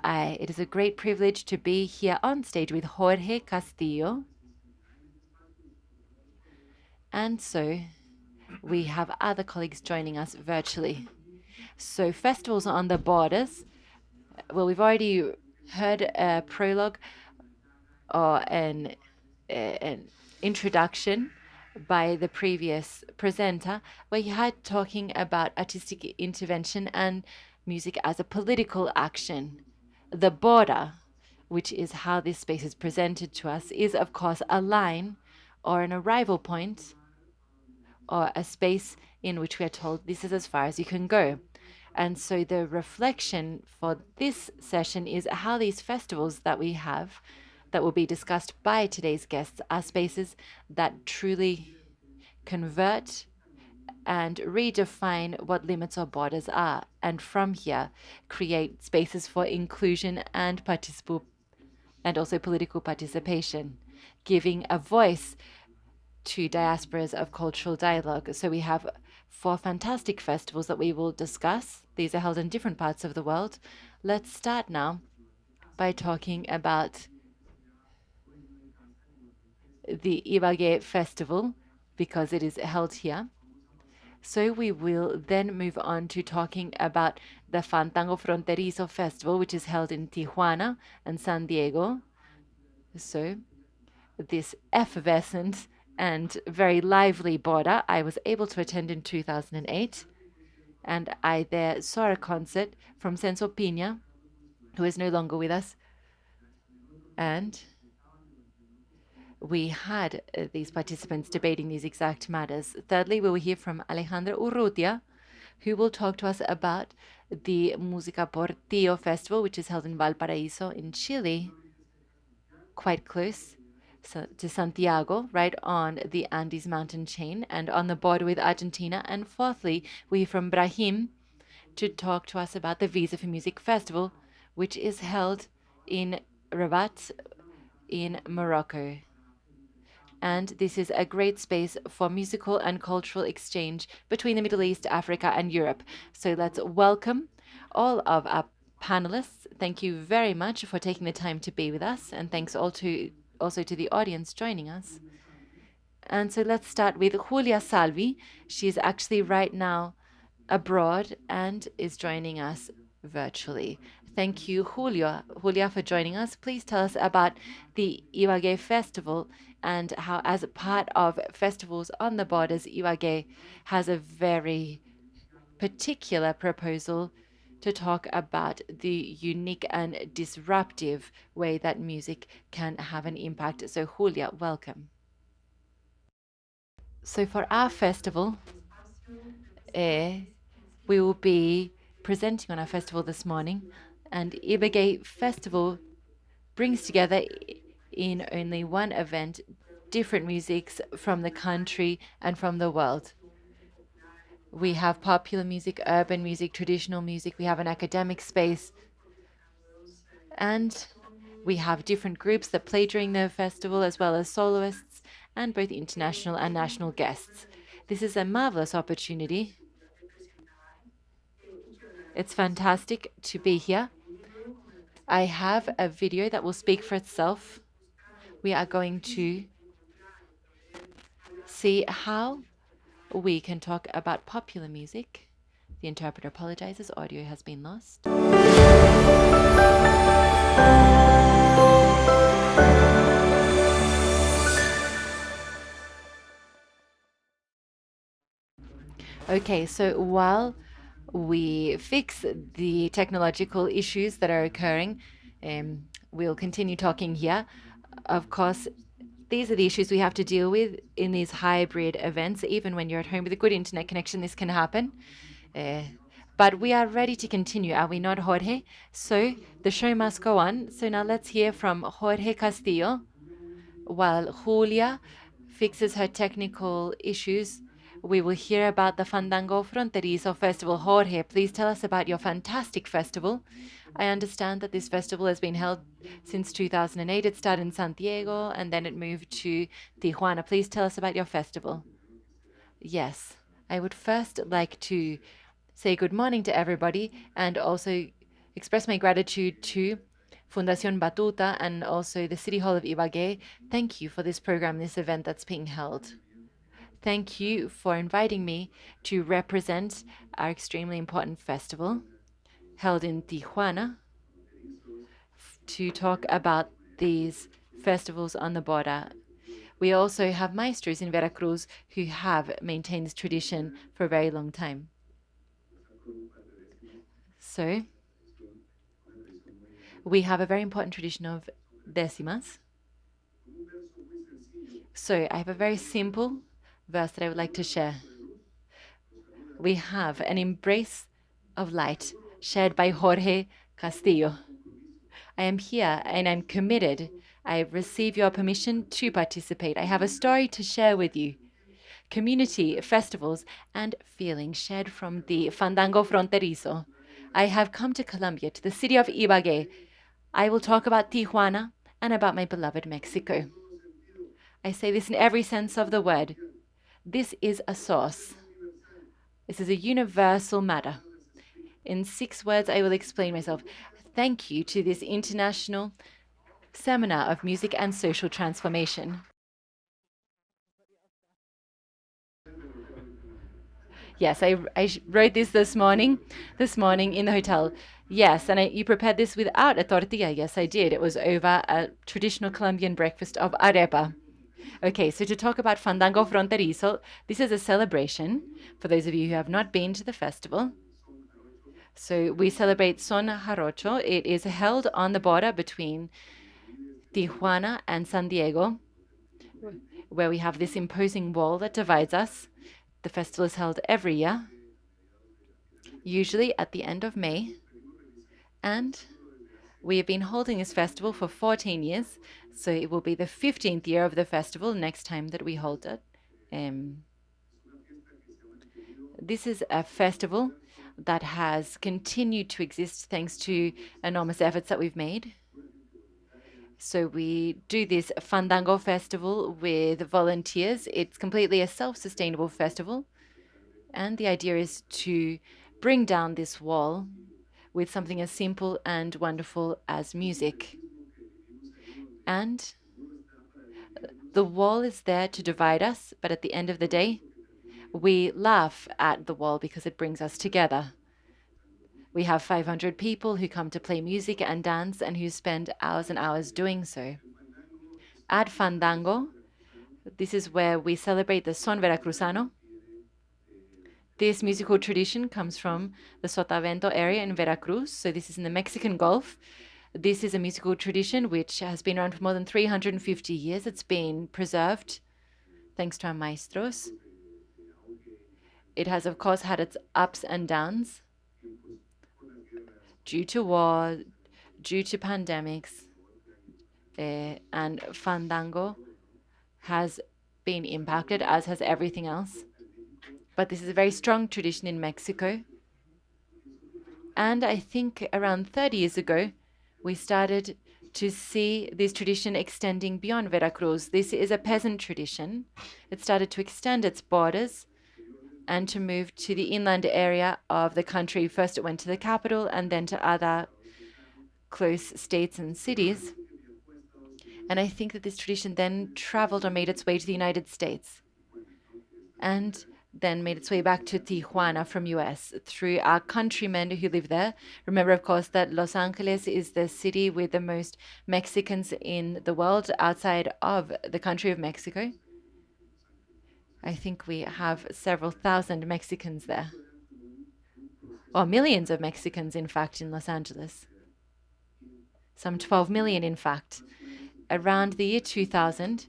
It is a great privilege to be here on stage with Jorge Castillo. And so we have other colleagues joining us virtually. So festivals on the borders. Well, we've already heard a prologue or an introduction by the previous presenter, where he had talking about artistic intervention and music as a political action. The border, which is how this space is presented to us, is of course a line or an arrival point or a space in which we are told this is as far as you can go. And so the reflection for this session is how these festivals that we have, that will be discussed by today's guests, are spaces that truly convert and redefine what limits or borders are, and from here create spaces for inclusion and also political participation, giving a voice to diasporas of cultural dialogue. So we have 4 fantastic festivals that we will discuss. These are held in different parts of the world. Let's start now by talking about the Ibagué Festival, because it is held here. So we will then move on to talking about the Fandango Fronterizo Festival, which is held in Tijuana and San Diego. So this effervescent and very lively border I was able to attend in 2008. And I there saw a concert from Censo Pina, who is no longer with us. And we had these participants debating these exact matters. Thirdly, we will hear from Alejandra Urrutia, who will talk to us about the Música por Tío Festival, which is held in Valparaíso in Chile, quite close to Santiago, right on the Andes mountain chain and on the border with Argentina. And fourthly, we hear from Brahim to talk to us about the Visa for Music Festival, which is held in Rabat in Morocco. And this is a great space for musical and cultural exchange between the Middle East, Africa, and Europe. So let's welcome all of our panelists. Thank you very much for taking the time to be with us, and thanks also to the audience joining us. And so let's start with Julia Salvi. She's actually right now abroad and is joining us virtually. Thank you, Julia, for joining us. Please tell us about the Ibagué Festival and how, as a part of festivals on the borders, Ibagué has a very particular proposal to talk about the unique and disruptive way that music can have an impact. So, Julia, welcome. So for our festival, we will be presenting on our festival this morning, and Ibagué Festival brings together in only one event different musics from the country and from the world. We have popular music, urban music, traditional music. We have an academic space. And we have different groups that play during the festival, as well as soloists and both international and national guests. This is a marvelous opportunity. It's fantastic to be here. I have a video that will speak for itself. We are going to see how we can talk about popular music The interpreter apologizes. Audio has been lost. Okay, so while we fix the technological issues that are occurring, we'll continue talking here. Of course, these are the issues we have to deal with in these hybrid events. Even when you're at home with a good internet connection, this can happen. But we are ready to continue, are we not, Jorge? So the show must go on. So now let's hear from Jorge Castillo. While Julia fixes her technical issues, we will hear about the Fandango Fronterizo Festival. Jorge, please tell us about your fantastic festival. I understand that this festival has been held since 2008. It started in Santiago and then it moved to Tijuana. Please tell us about your festival. Yes, I would first like to say good morning to everybody and also express my gratitude to Fundación Batuta and also the City Hall of Ibagué. Thank you for this program, this event that's being held. Thank you for inviting me to represent our extremely important festival held in Tijuana to talk about these festivals on the border. We also have maestros in Veracruz who have maintained this tradition for a very long time. So we have a very important tradition of décimas. So I have a very simple verse that I would like to share. We have an embrace of light shared by Jorge Castillo. I am here and I'm committed. I receive your permission to participate. I have a story to share with you. Community, festivals, and feelings shared from the Fandango Fronterizo. I have come to Colombia, to the city of Ibagué. I will talk about Tijuana and about my beloved Mexico. I say this in every sense of the word. This is a source. This is a universal matter. In 6 words, I will explain myself. Thank you to this International Seminar of Music and Social Transformation. Yes, I wrote this morning in the hotel. Yes, and you prepared this without a tortilla. Yes, I did. It was over a traditional Colombian breakfast of arepa. Okay, so to talk about Fandango Fronterizo, this is a celebration for those of you who have not been to the festival. So we celebrate Son Jarocho. It is held on the border between Tijuana and San Diego, where we have this imposing wall that divides us. The festival is held every year, usually at the end of May. And we have been holding this festival for 14 years, so it will be the 15th year of the festival next time that we hold it. This is a festival that has continued to exist thanks to enormous efforts that we've made. So we do this Fandango festival with volunteers. It's completely a self-sustainable festival. And the idea is to bring down this wall with something as simple and wonderful as music. And the wall is there to divide us, but at the end of the day, we laugh at the wall because it brings us together. We have 500 people who come to play music and dance and who spend hours and hours doing so. At Fandango, this is where we celebrate the Son Veracruzano. This musical tradition comes from the Sotavento area in Veracruz. So this is in the Mexican Gulf. This is a musical tradition which has been around for more than 350 years. It's been preserved thanks to our maestros. It has, of course, had its ups and downs due to war, due to pandemics, and Fandango has been impacted, as has everything else. But this is a very strong tradition in Mexico. And I think around 30 years ago, we started to see this tradition extending beyond Veracruz. This is a peasant tradition. It started to extend its borders and to move to the inland area of the country. First it went to the capital and then to other close states and cities. And I think that this tradition then traveled or made its way to the United States. And then made its way back to Tijuana from US through our countrymen who live there. Remember, of course, that Los Angeles is the city with the most Mexicans in the world outside of the country of Mexico. I think we have several thousand Mexicans there, or millions of Mexicans, in fact, in Los Angeles. Some 12 million, in fact. Around the year 2000,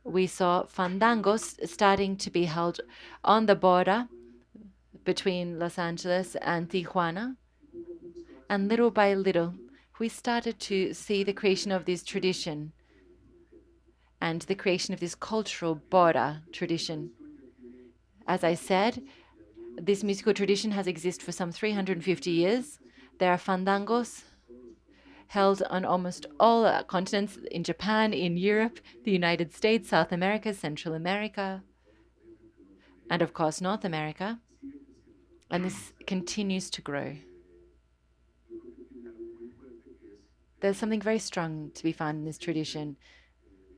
we saw fandangos starting to be held on the border between Los Angeles and Tijuana. And little by little, we started to see the creation of this tradition and the creation of this cultural border tradition. As I said, this musical tradition has existed for some 350 years. There are fandangos held on almost all continents, in Japan, in Europe, the United States, South America, Central America, and of course North America. And this continues to grow. There's something very strong to be found in this tradition.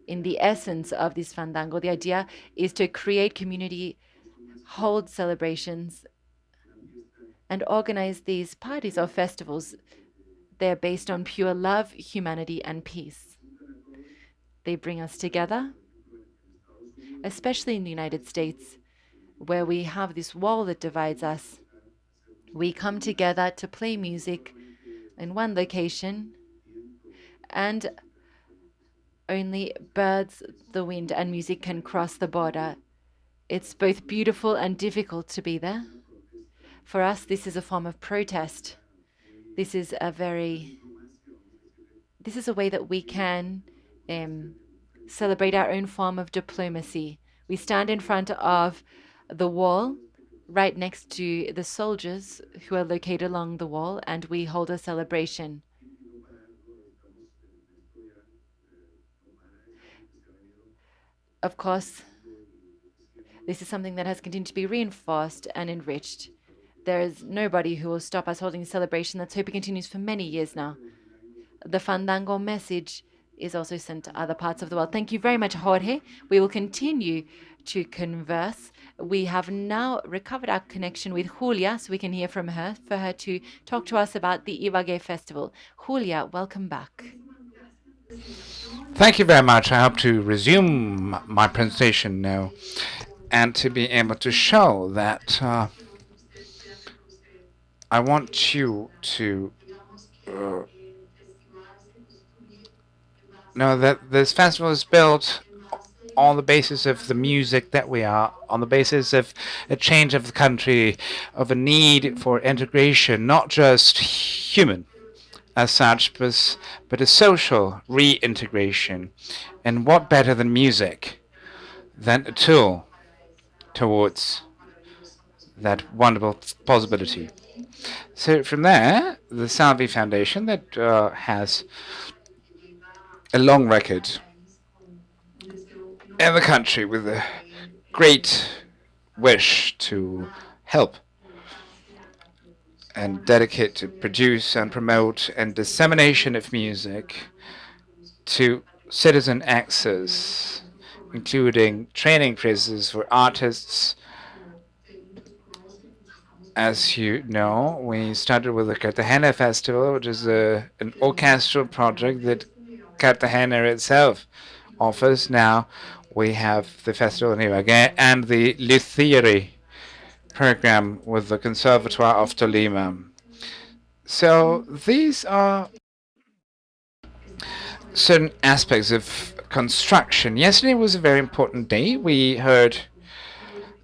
In the essence of this fandango, the idea is to create community, hold celebrations, and organize these parties or festivals. They're based on pure love, humanity, and peace. They bring us together, especially in the United States, where we have this wall that divides us. We come together to play music in one location, and only birds, the wind, and music can cross the border. It's both beautiful and difficult to be there. For us, this is a form of protest. This is a way that we can celebrate our own form of diplomacy. We stand in front of the wall, right next to the soldiers who are located along the wall, and we hold a celebration. Of course, this is something that has continued to be reinforced and enriched. There is nobody who will stop us holding a celebration. Let's hope it continues for many years now. The fandango message is also sent to other parts of the world. Thank you very much, Jorge. We will continue to converse. We have now recovered our connection with Julia, so we can hear from her, for her to talk to us about the Ibagué Festival. Julia, welcome back. Thank you very much. I hope to resume my presentation now and to be able to show that I want you to know that this festival is built on the basis of the music that we are, on the basis of a change of the country, of a need for integration, not just human as such, but a social reintegration. And what better than music, than a tool towards that wonderful possibility. So from there, the Salvi Foundation, that has a long record in the country with a great wish to help and dedicate to produce and promote and dissemination of music to citizen access, including training courses for artists. As you know, we started with the Cartagena Festival, which is an orchestral project that Cartagena itself offers. Now we have the festival in Ibagué and the Luthiery program with the Conservatoire of Tolima. So these are certain aspects of construction. Yesterday was a very important day. We heard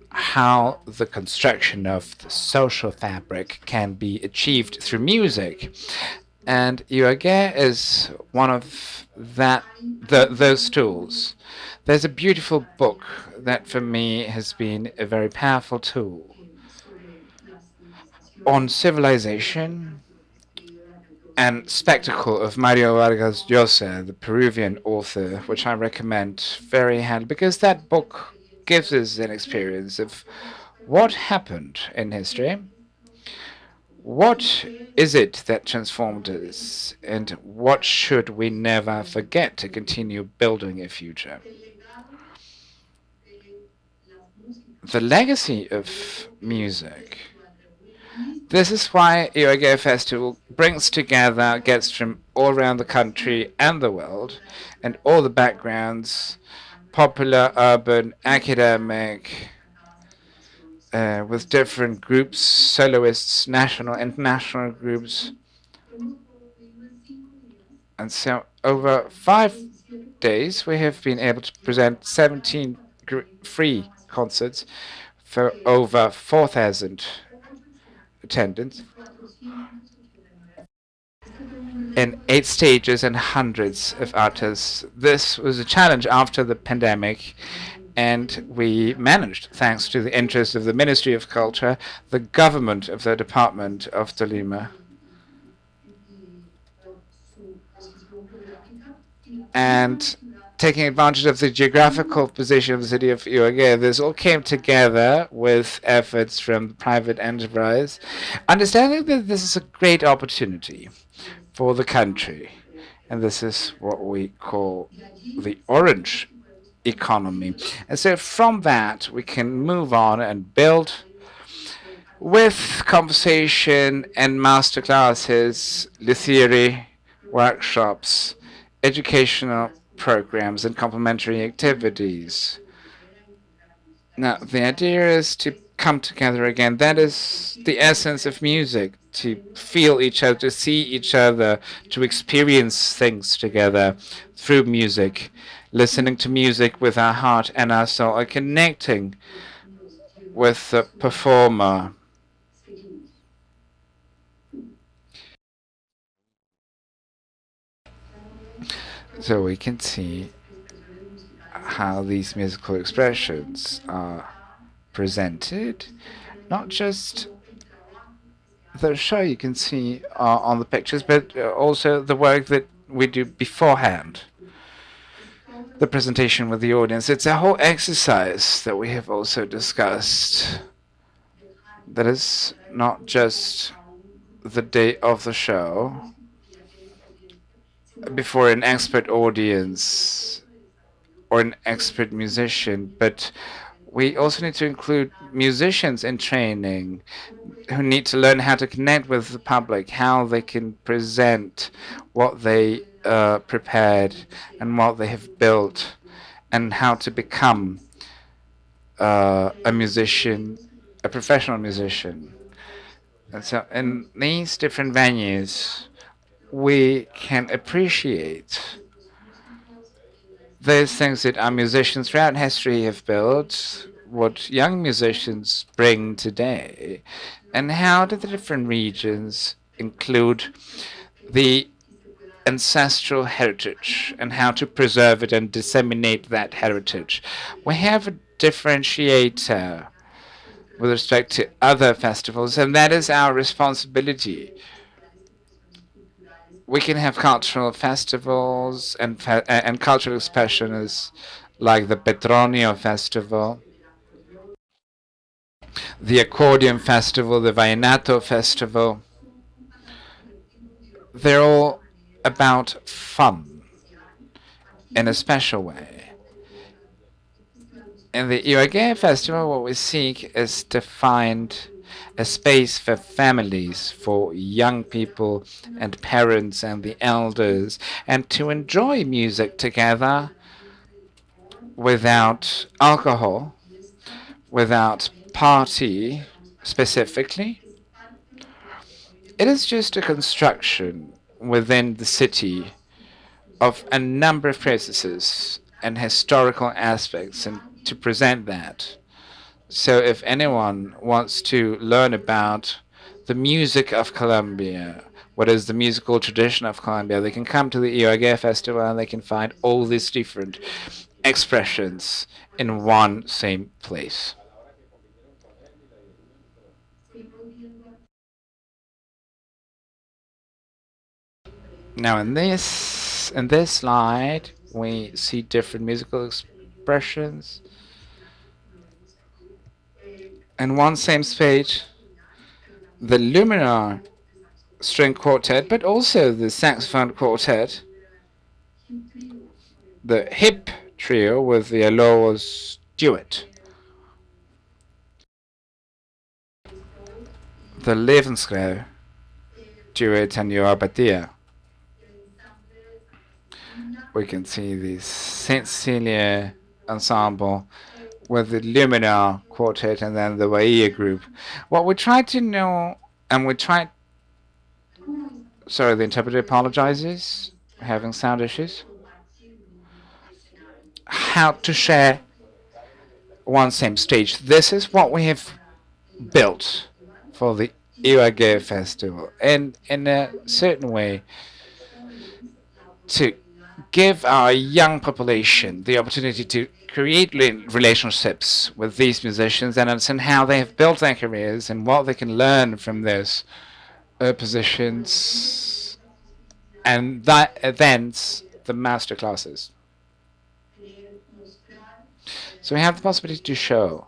how the construction of the social fabric can be achieved through music. And Ibagué is one of those tools. There's a beautiful book that for me has been a very powerful tool on civilization and spectacle of Mario Vargas Llosa, the Peruvian author, which I recommend very highly, because that book gives us an experience of what happened in history, what is it that transformed us, and what should we never forget to continue building a future. the legacy of music. This is why EOG Festival brings together guests from all around the country and the world, and all the backgrounds, popular, urban, academic, with different groups, soloists, national, international groups. And so over 5 days, we have been able to present 17 free concerts for over 4,000 attendants in 8 stages and hundreds of artists. This was a challenge after the pandemic, and we managed, thanks to the interest of the Ministry of Culture, the government of the Department of Tolima, and taking advantage of the geographical position of the city of Ibagué. This all came together with efforts from the private enterprise, understanding that this is a great opportunity for the country. And this is what we call the orange economy. And so from that, we can move on and build with conversation and master classes, the theory, workshops, educational programs, and complementary activities. Now, the idea is to come together again. That is the essence of music, to feel each other, to see each other, to experience things together through music, listening to music with our heart and our soul, and connecting with the performer. So we can see how these musical expressions are presented, not just the show you can see on the pictures, but also the work that we do beforehand, the presentation with the audience. It's a whole exercise that we have also discussed. That is not just the day of the show, before an expert audience or an expert musician, but we also need to include musicians in training who need to learn how to connect with the public, how they can present what they prepared and what they have built, and how to become a musician, a professional musician. And so in these different venues, we can appreciate those things that our musicians throughout history have built, what young musicians bring today, and how do the different regions include the ancestral heritage and how to preserve it and disseminate that heritage. We have a differentiator with respect to other festivals, and that is our responsibility. We can have cultural festivals and cultural expressions like the Petronio Festival, the Accordion Festival, the Vallenato Festival. They're all about fun in a special way. In the Ibagué Festival, what we seek is to find a space for families, for young people and parents and the elders, and to enjoy music together without alcohol, without party specifically. It is just a construction within the city of a number of processes and historical aspects, and to present that. So if anyone wants to learn about the music of Colombia, what is the musical tradition of Colombia, they can come to the Ibagué Festival and they can find all these different expressions in one same place. Now in this slide, we see different musical expressions. In one same space, the luminar string quartet, but also the saxophone quartet, the hip trio with the Aloes duet. the Levensgrau duet and Yoabadia. We can see the Saint Cecilia ensemble with the Luminar quartet and then the Bahia group. What we tried to know, and we tried, sorry, the interpreter apologizes, we're having sound issues, how to share one same stage. This is what we have built for the Iwage Festival, and in a certain way to give our young population the opportunity to create relationships with these musicians and understand how they have built their careers and what they can learn from those positions, and that events, the master classes. So we have the possibility to show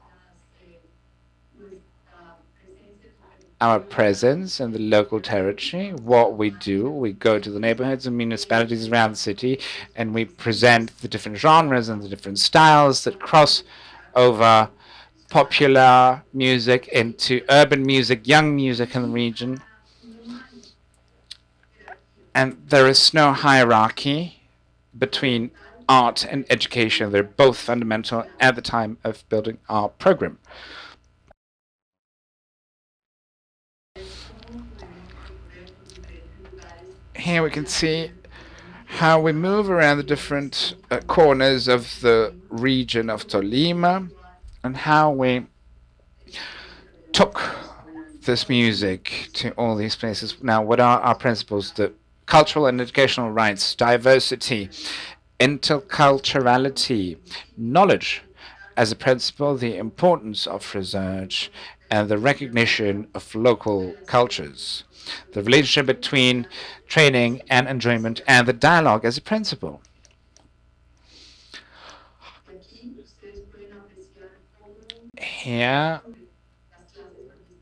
our presence in the local territory, what we do. We go to the neighborhoods and municipalities around the city and we present the different genres and the different styles that cross over popular music into urban music, young music in the region. And there is no hierarchy between art and education. They're both fundamental at the time of building our program. Here we can see how we move around the different corners of the region of Tolima and how we took this music to all these places. Now, what are our principles? The cultural and educational rights, diversity, interculturality, knowledge as a principle, the importance of research, and the recognition of local cultures, the relationship between training and enjoyment, and the dialogue as a principle. Here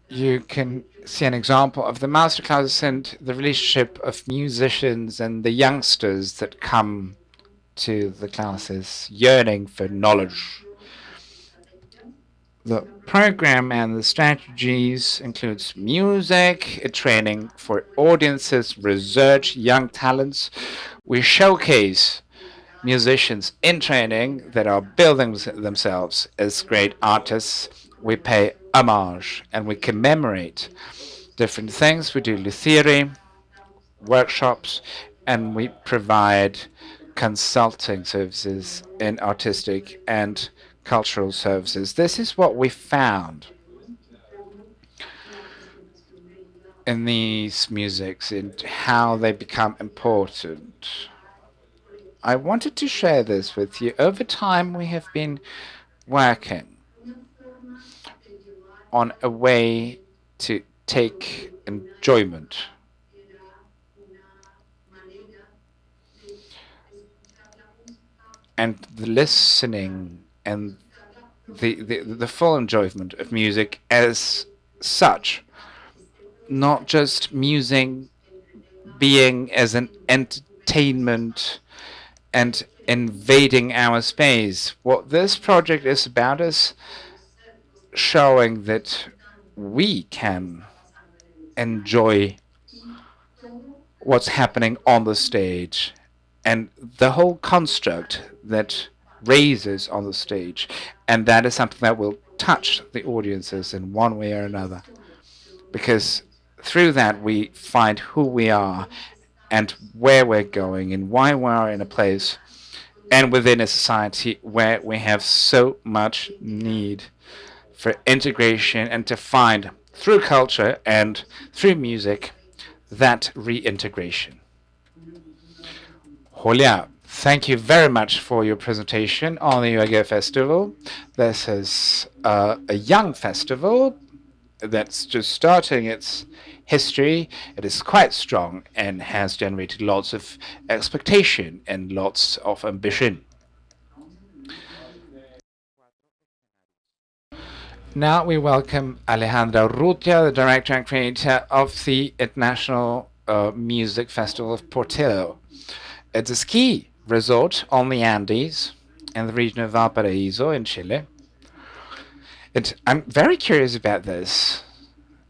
you can see an example of the masterclasses and the relationship of musicians and the youngsters that come to the classes yearning for knowledge. The program and the strategies includes music, training for audiences, research, young talents. We showcase musicians in training that are building themselves as great artists. We pay homage and we commemorate different things. We do theory, workshops, and we provide consulting services in artistic and cultural services. This is what we found in these musics and how they become important. I wanted to share this with you. Over time, we have been working on a way to take enjoyment and the listening and the full enjoyment of music as such, not just music being as an entertainment and invading our space. What this project is about is showing that we can enjoy what's happening on the stage and the whole construct that raises on the stage, and that is something that will touch the audiences in one way or another, because through that we find who we are and where we're going and why we are in a place and within a society where we have so much need for integration and to find through culture and through music that reintegration. Julia, thank you very much for your presentation on the UAG Festival. This is a young festival that's just starting its history. It is quite strong and has generated lots of expectation and lots of ambition. Now we welcome Alejandra Urrutia, the director and creator of the International Music Festival of Portillo. It's a ski resort on the Andes in the region of Valparaiso in Chile. And I'm very curious about this.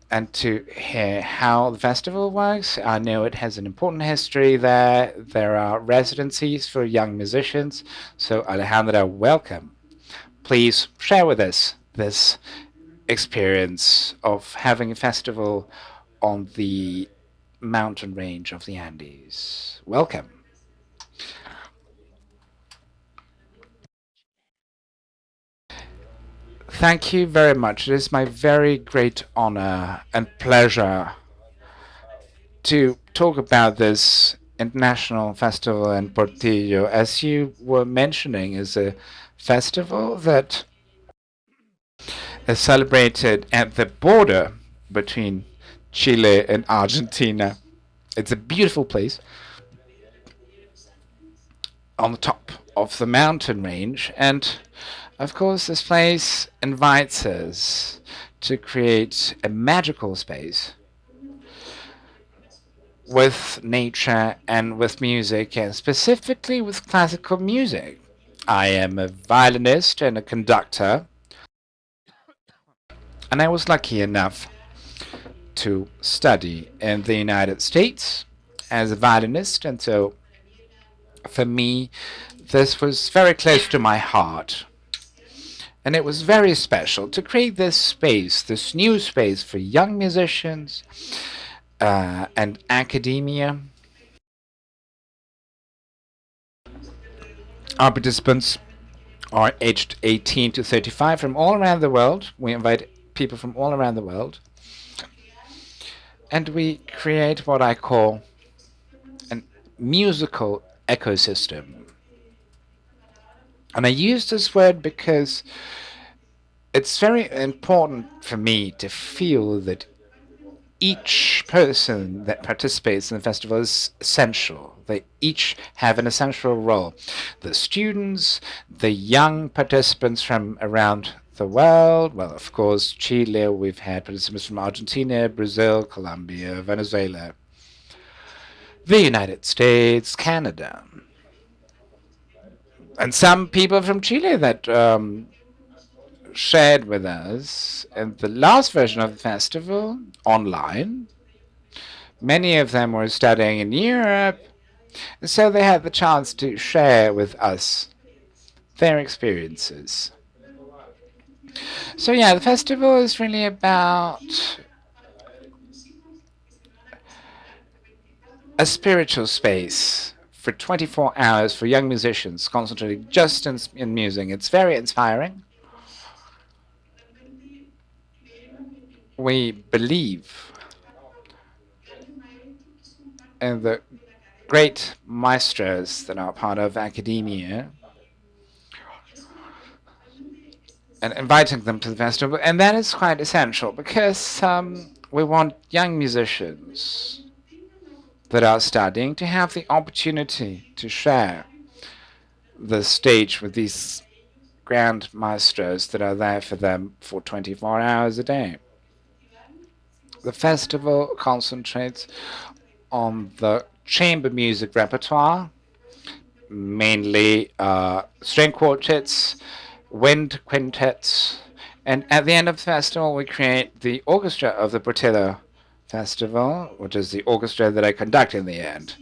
and to hear how the festival works. I know it has an important history there. There are residencies for young musicians. So Alejandra, welcome. Please share with us this experience of having a festival on the mountain range of the Andes. Welcome. Thank you very much. It is my very great honor and pleasure to talk about this international festival in Portillo. As you were mentioning, is a festival that is celebrated at the border between Chile and Argentina. It's a beautiful place on the top of the mountain range, and of course this place invites us to create a magical space with nature and with music, and specifically with classical music. I am a violinist and a conductor, and I was lucky enough to study in the United States as a violinist, and so for me this was very close to my heart. And it was very special to create this space, this new space for young musicians and academia. Our participants are aged 18 to 35 from all around the world. We invite people from all around the world. And we create what I call a musical ecosystem. And I use this word because it's very important for me to feel that each person that participates in the festival is essential. They each have an essential role. The students, the young participants from around the world, well, of course, Chile, we've had participants from Argentina, Brazil, Colombia, Venezuela, the United States, Canada, and some people from Chile that shared with us in the last version of the festival online. Many of them were studying in Europe, and so they had the chance to share with us their experiences. So yeah, the festival is really about a spiritual space for 24 hours for young musicians concentrating just in music. It's very inspiring. We believe in the great maestros that are part of academia and inviting them to the festival. And that is quite essential because we want young musicians that are studying to have the opportunity to share the stage with these grand maestros that are there for them for 24 hours a day. The festival concentrates on the chamber music repertoire, mainly string quartets, wind quintets, and at the end of the festival we create the orchestra of the Portillo Festival, which is the orchestra that I conduct in the end.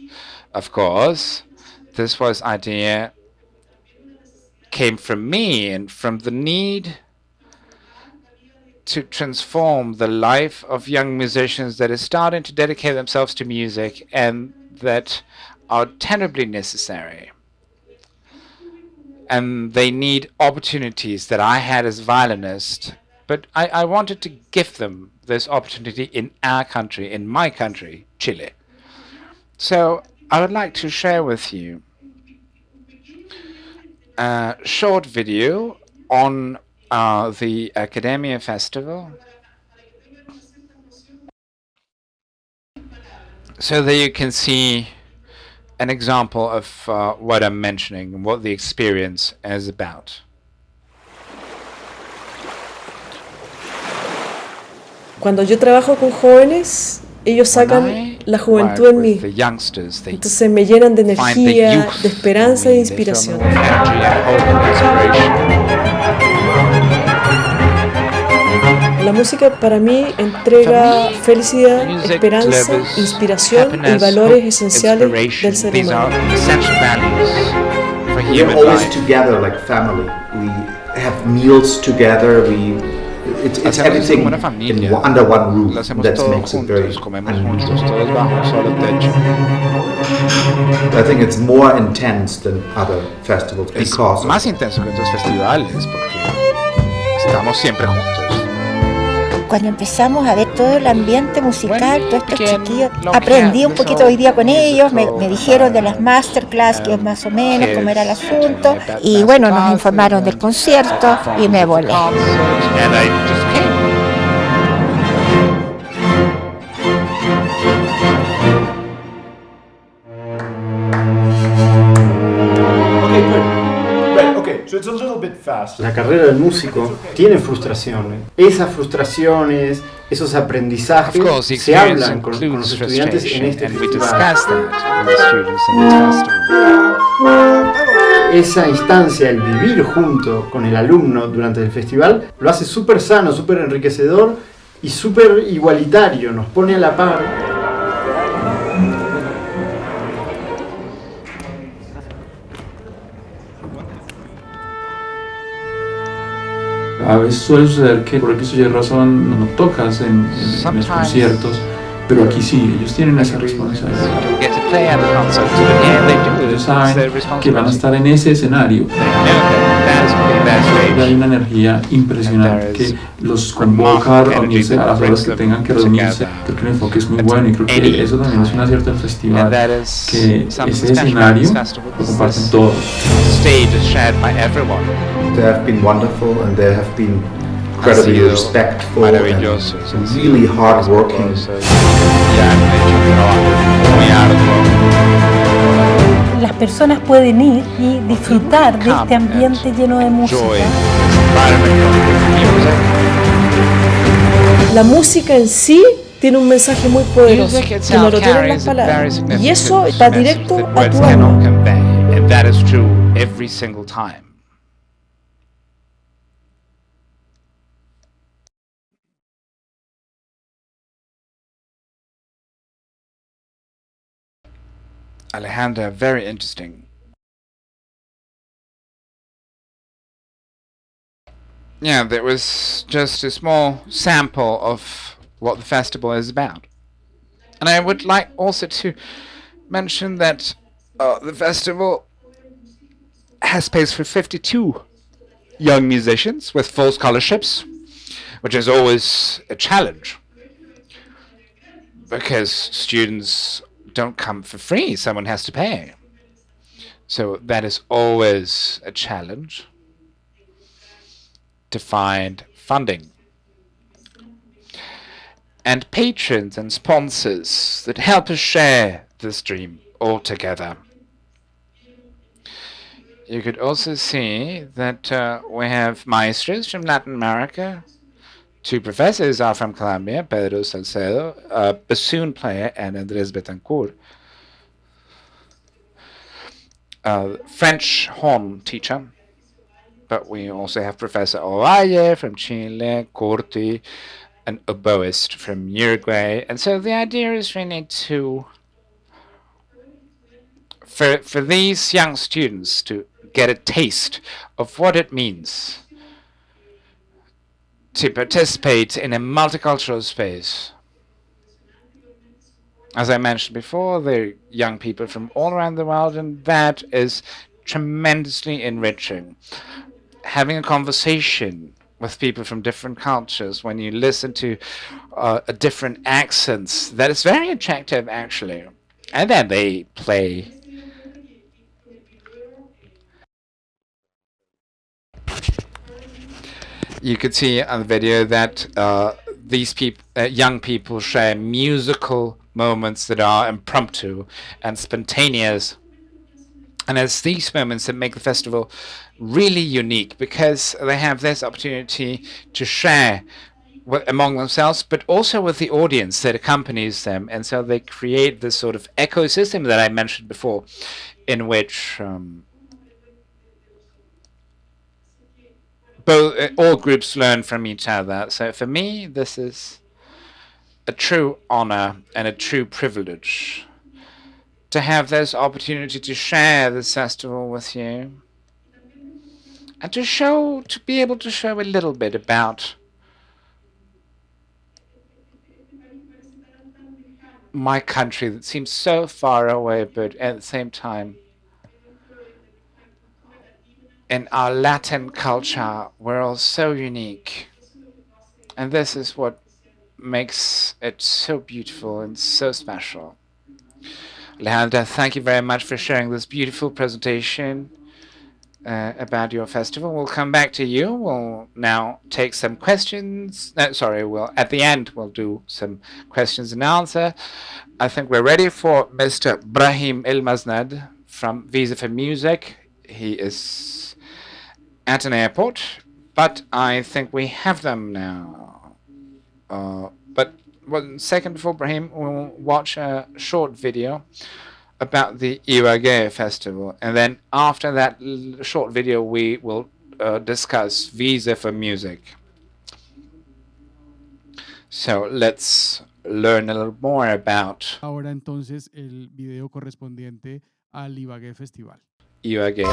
Of course, this idea came from me and from the need to transform the life of young musicians that is starting to dedicate themselves to music and that are terribly necessary. And they need opportunities that I had as violinist, but I wanted to give them this opportunity in our country, in my country, Chile. So I would like to share with you a short video on the Academia Festival, so that you can see an example of what I'm mentioning and what the experience is about. Cuando yo trabajo con jóvenes, ellos sacan la juventud en mí. Entonces me llenan de energía, de esperanza e de inspiración. La música para mí entrega felicidad, esperanza, inspiración y valores esenciales del ser humano. We're always together like family. We have meals together. It's everything under one roof. That makes it very unusual. I think it's more intense than other festivals because es más intenso que otros festivales porque estamos siempre juntos. Cuando empezamos a ver todo el ambiente musical, todos estos chiquillos, aprendí un poquito hoy día con ellos, me dijeron de las masterclass, que es más o menos cómo era el asunto, y bueno, nos informaron del concierto y me volé. La carrera del músico tiene frustraciones. Esas frustraciones, esos aprendizajes se hablan con los estudiantes en este festival. Esa instancia, el vivir junto con el alumno durante el festival, lo hace súper sano, súper enriquecedor y súper igualitario, nos pone a la par. A veces suele suceder que por X o Y razón no tocas en los conciertos, pero aquí sí, ellos tienen esa responsabilidad. Ellos saben que van a estar en ese escenario. Hay una energía impresionante que los convoca a reunirse a las horas que tengan que reunirse. Creo que el enfoque es muy bueno y creo que eso también es un acierto del festival, que ese escenario lo comparten todos. They have been wonderful and they have been incredibly respectful and really hard-working. Las personas pueden ir y disfrutar de este ambiente lleno de música. La música en sí tiene un mensaje muy poderoso que no lo tienen las palabras, y eso va directo a tu alma. Alejandra, very interesting. Yeah, that was just a small sample of what the festival is about. And I would like also to mention that the festival has space for 52 young musicians with full scholarships, which is always a challenge because students don't come for free, someone has to pay. So that is always a challenge to find funding. And patrons and sponsors that help us share this dream all together. You could also see that we have maestros from Latin America. 2 professors are from Colombia, Pedro Salcedo, a bassoon player, and Andrés Betancourt, a French horn teacher. But we also have Professor Ovalle from Chile, Corti, an oboist from Uruguay. And so the idea is really to, for these young students to get a taste of what it means to participate in a multicultural space. As I mentioned before, they're young people from all around the world, and that is tremendously enriching. Having a conversation with people from different cultures, when you listen to different accents, that is very attractive, actually. And then they play. You could see on the video that these young people share musical moments that are impromptu and spontaneous. And it's these moments that make the festival really unique, because they have this opportunity to share among themselves, but also with the audience that accompanies them. And so they create this sort of ecosystem that I mentioned before, in which all groups learn from each other. So for me, this is a true honor and a true privilege to have this opportunity to share this festival with you and to be able to show a little bit about my country that seems so far away, but at the same time, in our Latin culture, we're all so unique. And this is what makes it so beautiful and so special. Alejandra, thank you very much for sharing this beautiful presentation about your festival. We'll come back to you. We'll now take some questions. At the end, we'll do some questions and answer. I think we're ready for Mr. Brahim Elmaznad from Visa for Music. He is at an airport, but I think we have them now. But 1 second before Brahim, we'll watch a short video about the Ibagué festival, and then after that short video we will discuss Visa for Music. So let's learn a little more about Ahora entonces el video correspondiente al Ibagué Festival. Ibagué.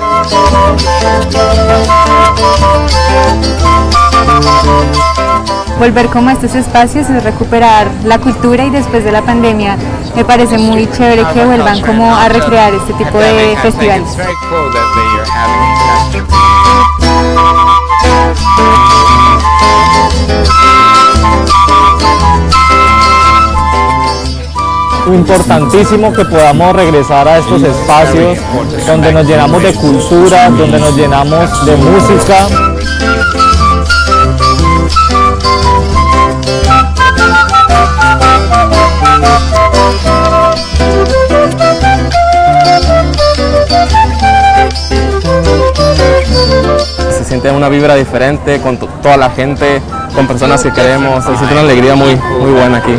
Volver como a estos espacios es recuperar la cultura, y después de la pandemia me parece muy chévere que vuelvan como a recrear este tipo de festivales. Importantísimo que podamos regresar a estos espacios donde nos llenamos de cultura, donde nos llenamos de música. Se siente una vibra diferente con toda la gente, con personas que queremos. Se siente una alegría muy buena aquí.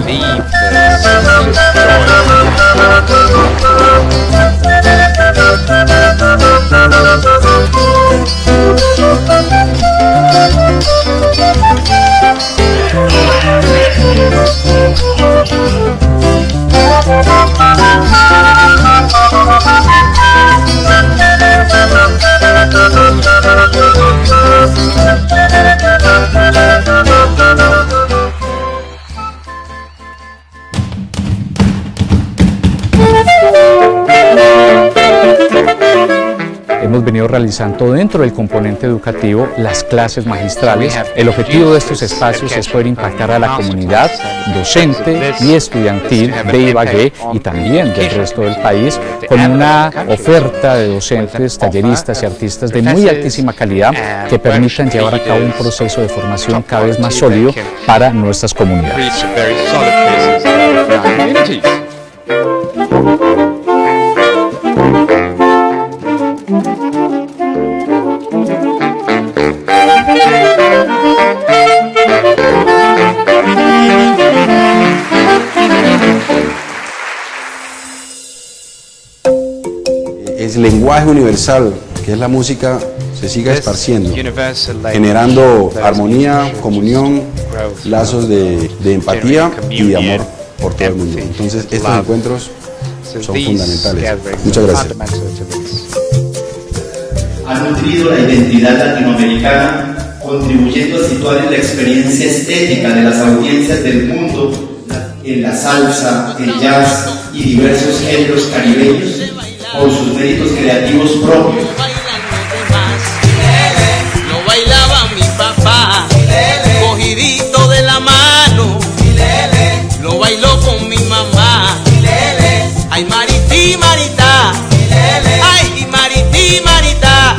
Hemos venido realizando dentro del componente educativo las clases magistrales. El objetivo de estos espacios es poder impactar a la comunidad docente y estudiantil de Ibagué y también del resto del país con una oferta de docentes, talleristas y artistas de muy altísima calidad que permitan llevar a cabo un proceso de formación cada vez más sólido para nuestras comunidades. El lenguaje universal, que es la música, se siga esparciendo, generando armonía, comunión, lazos de empatía y de amor por todo el mundo. Entonces, estos encuentros son fundamentales. Muchas gracias. Ha nutrido la identidad latinoamericana, contribuyendo a situar en la experiencia estética de las audiencias del mundo en la salsa, el jazz y diversos géneros caribeños por sus méritos creativos propios. Lo bailaba mi papá, cogidito de la mano, lo bailó con mi mamá. Ay, Marití, Marita, ay, Marití, Marita.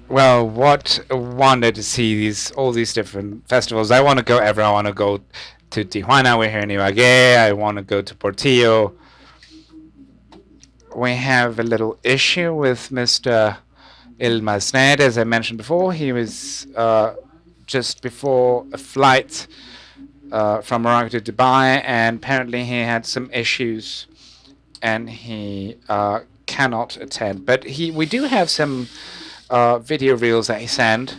Well, what a wonder to see all these different festivals. I want to go everywhere. I want to go to Tijuana. We're here in Ibagué. I want to go to Portillo. We have a little issue with Mr. Elmaznad. As I mentioned before, he was just before a flight from Morocco to Dubai, and apparently he had some issues and he cannot attend. But we do have some video reels that he sent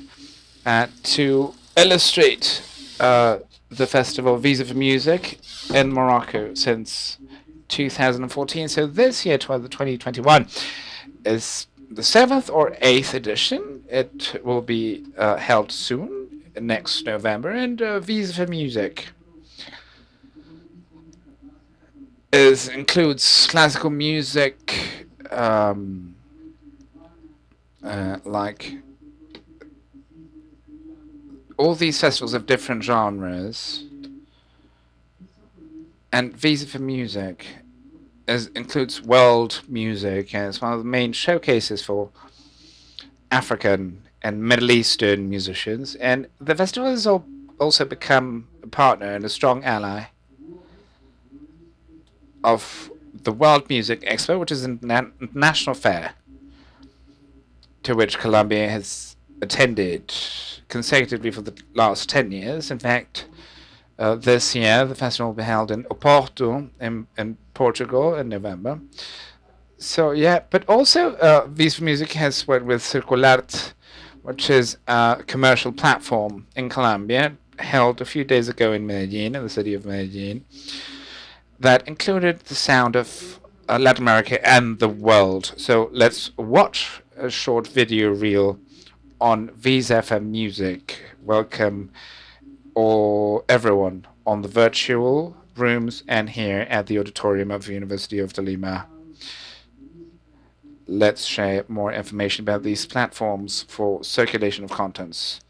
to illustrate the festival Visa for Music in Morocco since 2014. So this year, 2021, is the 7th or 8th edition. It will be held soon, next November, and Visa for Music includes classical music, like all these festivals have different genres, and Visa for Music includes world music, and it's one of the main showcases for African and Middle Eastern musicians. And the festival has also become a partner and a strong ally of the World Music Expo, which is an international fair to which Colombia has attended consecutively for the last 10 years. In fact, this year the festival will be held in Oporto in Portugal in November. So yeah, but also Visa for Music has worked with Circulart, which is a commercial platform in Colombia, held a few days ago in Medellin, in the city of Medellin, that included the sound of Latin America and the world. So let's watch a short video reel on Visa for Music. Welcome everyone on the virtual rooms and here at the auditorium of the University of Lima. Let's share more information about these platforms for circulation of contents.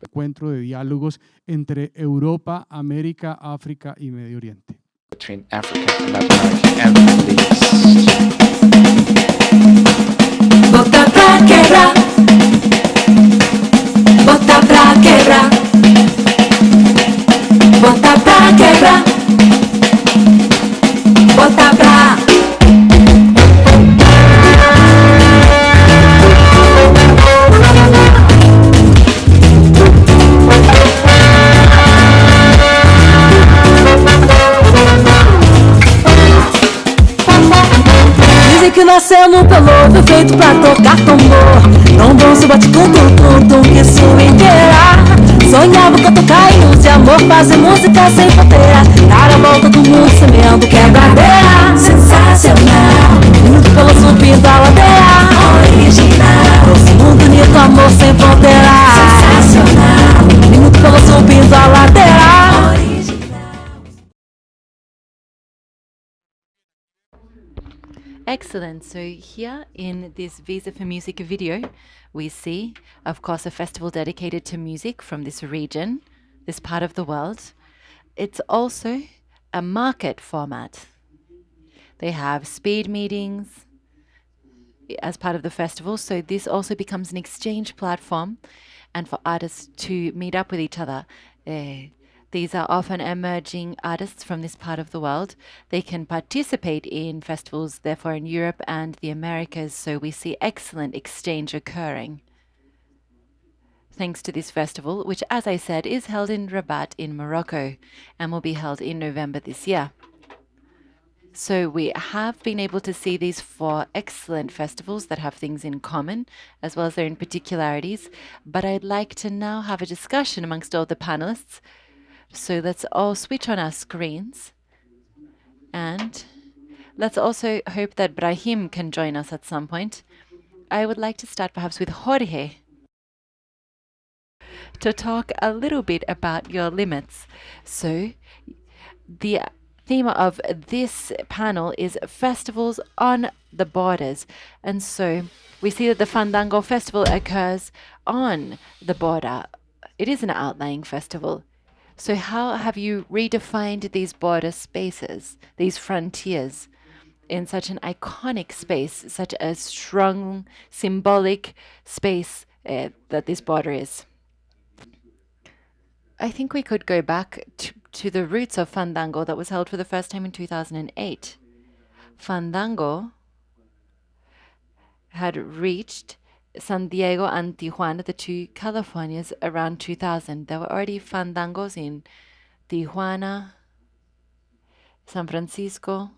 Encuentro de diálogos entre Europa, América, África y Medio Oriente. Between Africa and Latin America and the Middle East. Bota pra quebrar, bota pra quebrar, bota pra quebrar, bota pra. Que nasceu no pelouro, feito pra tocar tambor. Não danço, bate tum, que sua inteira. Sonhava com tocar de amor, fazer música sem fronteira. Dar a volta do mundo, semeando quebradeira. Sensacional, minuto pelo subindo a ladeira. Original, esse mundo bonito, amor sem fronteira. Sensacional, minuto pelo subindo a ladeira. Excellent. So here in this Visa for Music video, we see, of course, a festival dedicated to music from this region, this part of the world. It's also a market format. They have speed meetings as part of the festival, so this also becomes an exchange platform and for artists to meet up with each other. These are often emerging artists from this part of the world. They can participate in festivals, therefore, in Europe and the Americas, so we see excellent exchange occurring. Thanks to this festival, which, as I said, is held in Rabat in Morocco and will be held in November this year. So we have been able to see these 4 excellent festivals that have things in common, as well as their own particularities. But I'd like to now have a discussion amongst all the panelists. So let's all switch on our screens. And let's also hope that Brahim can join us at some point. I would like to start perhaps with Jorge to talk a little bit about your limits. So the theme of this panel is festivals on the borders. And so we see that the Fandango Festival occurs on the border. It is an outlying festival. So how have you redefined these border spaces, these frontiers, in such an iconic space, such a strong, symbolic space that this border is? I think we could go back to the roots of Fandango that was held for the first time in 2008. Fandango had reached San Diego and Tijuana, the two Californias, around 2000. There were already fandangos in Tijuana, San Francisco,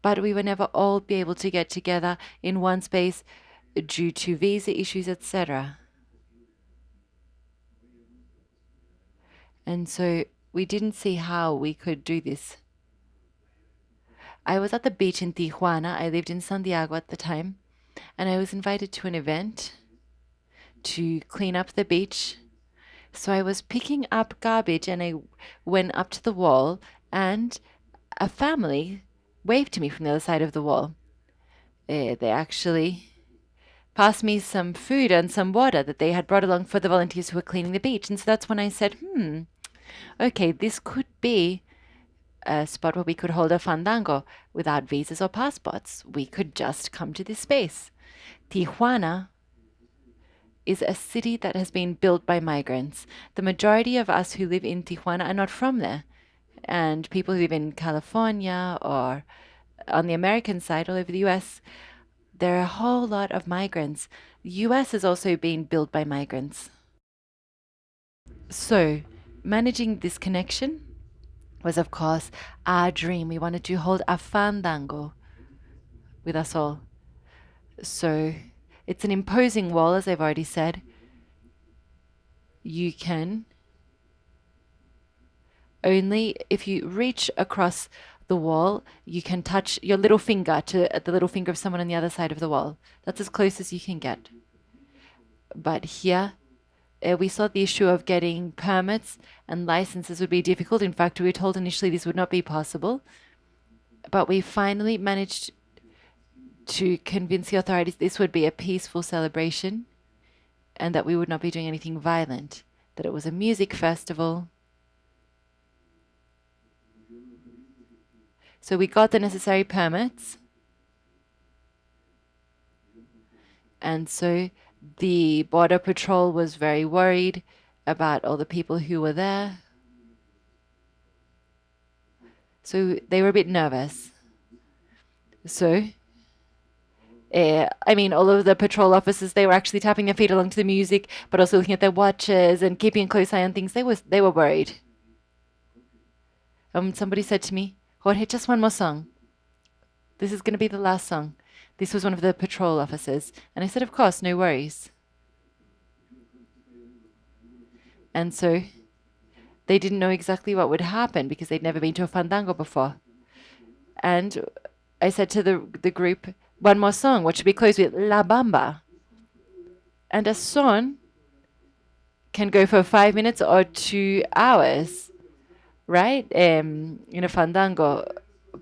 but we would never all be able to get together in one space due to visa issues, etc. And so we didn't see how we could do this. I was at the beach in Tijuana. I lived in San Diego at the time, and I was invited to an event to clean up the beach. So I was picking up garbage, and I went up to the wall, and a family waved to me from the other side of the wall. They actually passed me some food and some water that they had brought along for the volunteers who were cleaning the beach. And so that's when I said, okay, this could be a spot where we could hold a fandango without visas or passports. We could just come to this space. Tijuana is a city that has been built by migrants. The majority of us who live in Tijuana are not from there. And people who live in California or on the American side, all over the US, there are a whole lot of migrants. The US has also been built by migrants. So, managing this connection was, of course, our dream. We wanted to hold a fandango with us all. So, it's an imposing wall, as I've already said. You can only, if you reach across the wall, you can touch your little finger to the little finger of someone on the other side of the wall. That's as close as you can get. But here, we saw the issue of getting permits and licenses would be difficult. In fact, we were told initially this would not be possible. But we finally managed to convince the authorities this would be a peaceful celebration and that we would not be doing anything violent, that it was a music festival. So we got the necessary permits. And so the Border Patrol was very worried about all the people who were there. So they were a bit nervous. So, all of the patrol officers, they were actually tapping their feet along to the music, but also looking at their watches and keeping a close eye on things. They were worried. Somebody said to me, Jorge, just one more song. This is going to be the last song. This was one of the patrol officers. And I said, of course, no worries. And so they didn't know exactly what would happen because they'd never been to a fandango before. And I said to the group, one more song. What should we close with? La Bamba. And a song can go for 5 minutes or 2 hours, right? In a fandango.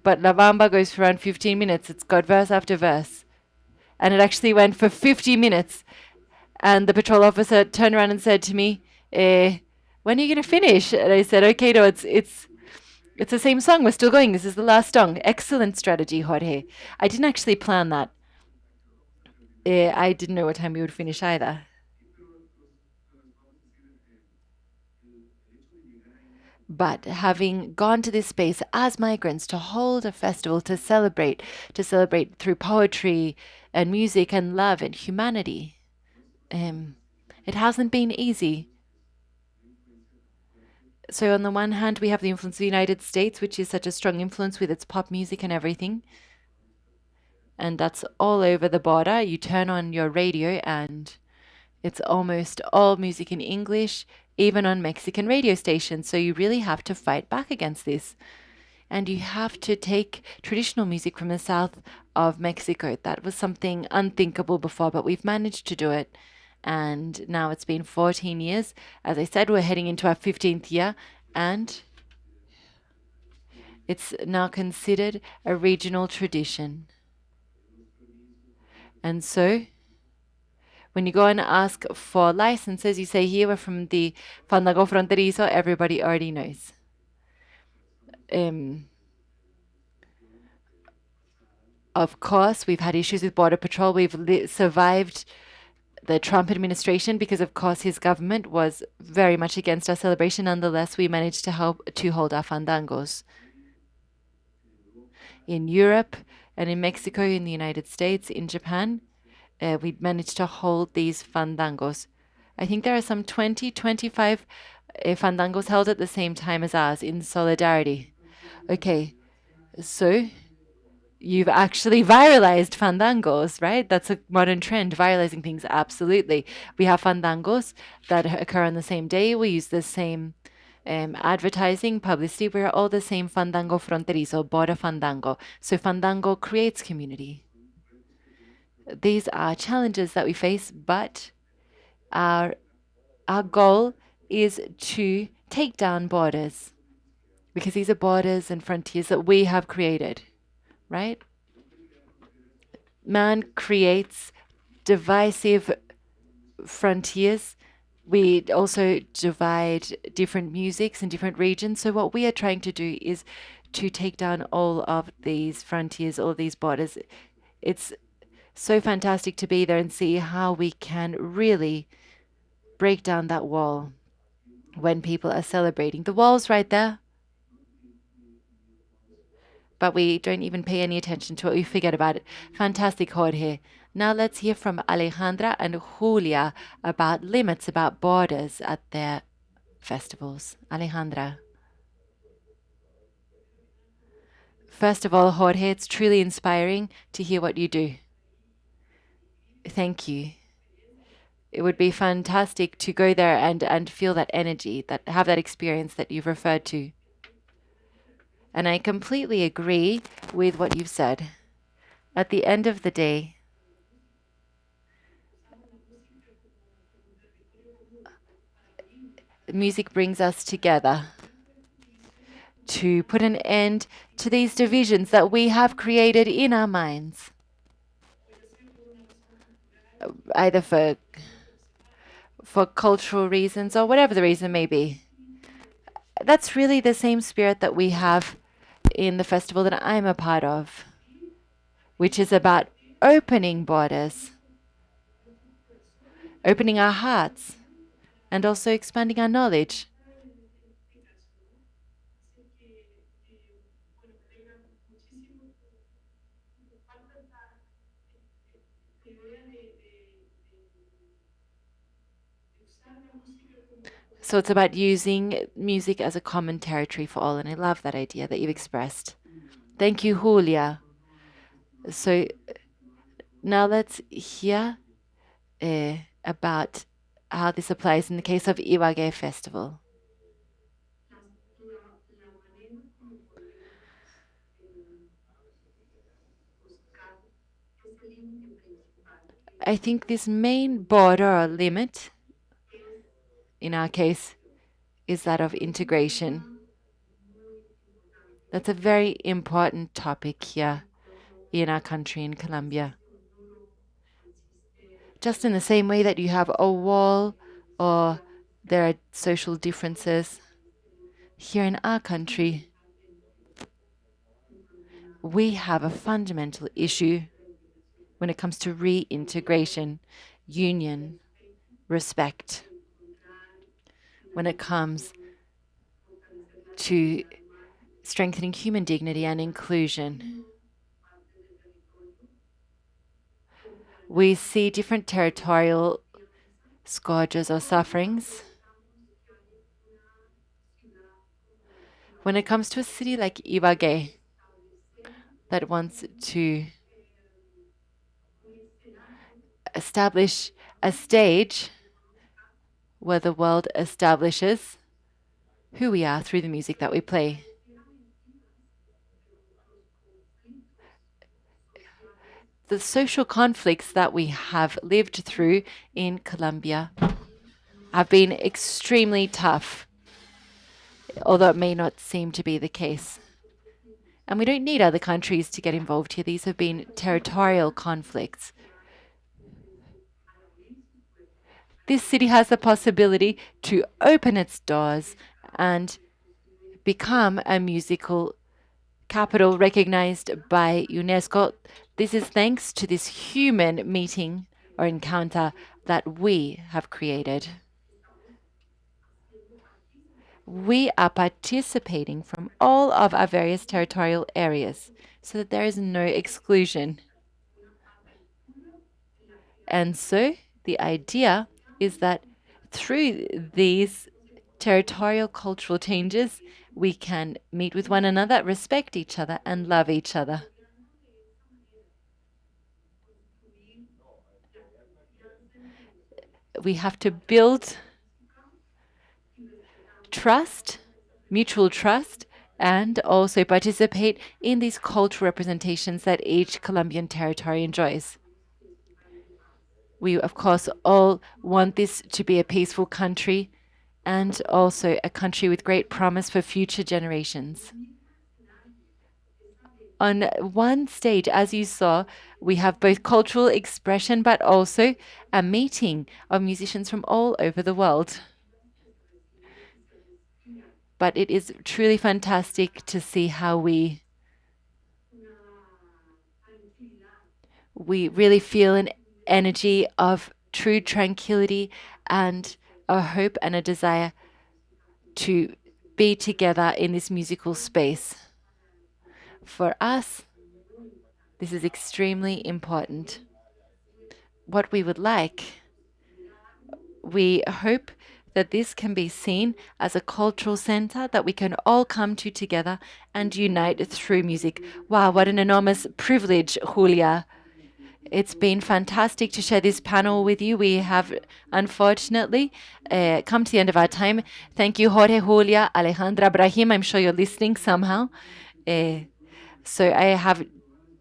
But La Bamba goes for around 15 minutes. It's got verse after verse. And it actually went for 50 minutes. And the patrol officer turned around and said to me, when are you going to finish? And I said, okay, no, it's the same song. We're still going. This is the last song. Excellent strategy, Jorge. I didn't actually plan that. I didn't know what time we would finish either. But having gone to this space as migrants to hold a festival, to celebrate through poetry and music and love and humanity, it hasn't been easy. So on the one hand, we have the influence of the United States, which is such a strong influence with its pop music and everything. And that's all over the border. You turn on your radio and it's almost all music in English, even on Mexican radio stations. So you really have to fight back against this. And you have to take traditional music from the south of Mexico. That was something unthinkable before, but we've managed to do it. And now it's been 14 years. As I said, we're heading into our 15th year, and it's now considered a regional tradition. And so, when you go and ask for licenses, you say, here we're from the Fandango Fronterizo, everybody already knows. Of course, we've had issues with Border Patrol. We've survived the Trump administration because, of course, his government was very much against our celebration. Nonetheless, we managed to help to hold our fandangos. In Europe, And in Mexico, in the United States, in Japan, we managed to hold these fandangos. I think there are some 20, 25 fandangos held at the same time as ours in solidarity. Okay, so you've actually viralized fandangos, right? That's a modern trend, viralizing things, absolutely. We have fandangos that occur on the same day. We use the same advertising, publicity. We're all the same fandango fronterizo, border fandango. So fandango creates community. These are challenges that we face, but our goal is to take down borders, because these are borders and frontiers that we have created, right? Man creates divisive frontiers. We also divide different musics in different regions. So what we are trying to do is to take down all of these frontiers, all of these borders. It's so fantastic to be there and see how we can really break down that wall when people are celebrating. The wall's right there, but we don't even pay any attention to it. We forget about it. Fantastic, Jorge. Now let's hear from Alejandra and Julia about limits, about borders at their festivals. Alejandra. First of all, Jorge, it's truly inspiring to hear what you do. Thank you. It would be fantastic to go there and feel that energy, that have that experience that you've referred to. And I completely agree with what you've said. At the end of the day, music brings us together to put an end to these divisions that we have created in our minds, either for cultural reasons or whatever the reason may be. That's really the same spirit that we have in the festival that I'm a part of, which is about opening borders, opening our hearts, and also expanding our knowledge. So it's about using music as a common territory for all, and I love that idea that you've expressed. Thank you, Julia. So now let's hear about how this applies in the case of Ibagué Festival. I think this main border or limit, in our case, is that of integration. That's a very important topic here in our country, in Colombia. Just in the same way that you have a wall or there are social differences, here in our country, we have a fundamental issue when it comes to reintegration, union, respect. When it comes to strengthening human dignity and inclusion. We see different territorial scourges or sufferings. When it comes to a city like Ibagué that wants to establish a stage where the world establishes who we are through the music that we play. The social conflicts that we have lived through in Colombia have been extremely tough, although it may not seem to be the case. And we don't need other countries to get involved here. These have been territorial conflicts. This city has the possibility to open its doors and become a musical capital recognized by UNESCO. This is thanks to this human meeting or encounter that we have created. we are participating from all of our various territorial areas so that there is no exclusion. And so the idea is that through these territorial cultural changes, we can meet with one another, respect each other, and love each other. We have to build trust, mutual trust, and also participate in these cultural representations that each Colombian territory enjoys. We, of course, all want this to be a peaceful country and also a country with great promise for future generations. On one stage, as you saw, we have both cultural expression but also a meeting of musicians from all over the world. But it is truly fantastic to see how we really feel an energy of true tranquility and a hope and a desire to be together in this musical space. For us, this is extremely important. What we would like, we hope that this can be seen as a cultural center that we can all come to together and unite through music. Wow, what an enormous privilege, Julia. It's been fantastic to share this panel with you. We have, unfortunately, come to the end of our time. Thank you, Jorge, Julia, Alejandra, Brahim. I'm sure you're listening somehow. So I have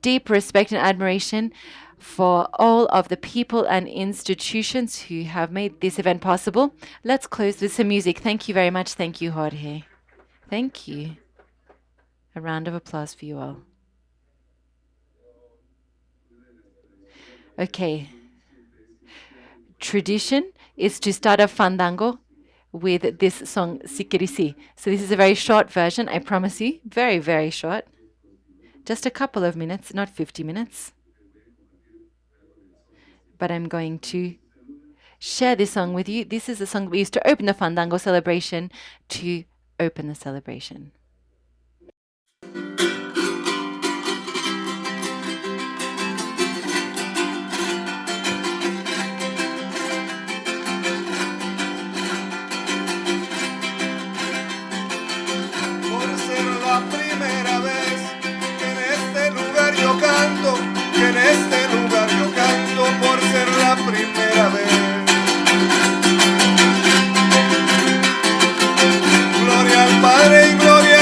deep respect and admiration for all of the people and institutions who have made this event possible. Let's close with some music. Thank you very much. Thank you, Jorge. Thank you. A round of applause for you all. Okay. Tradition is to start a fandango with this song, Sikirisi. So this is a very short version, I promise you. Very, very short. Just a couple of minutes, not 50 minutes. But I'm going to share this song with you. This is the song we used to open the fandango celebration to open the celebration. Que en este lugar yo canto por ser la primera vez. Gloria al Padre y gloria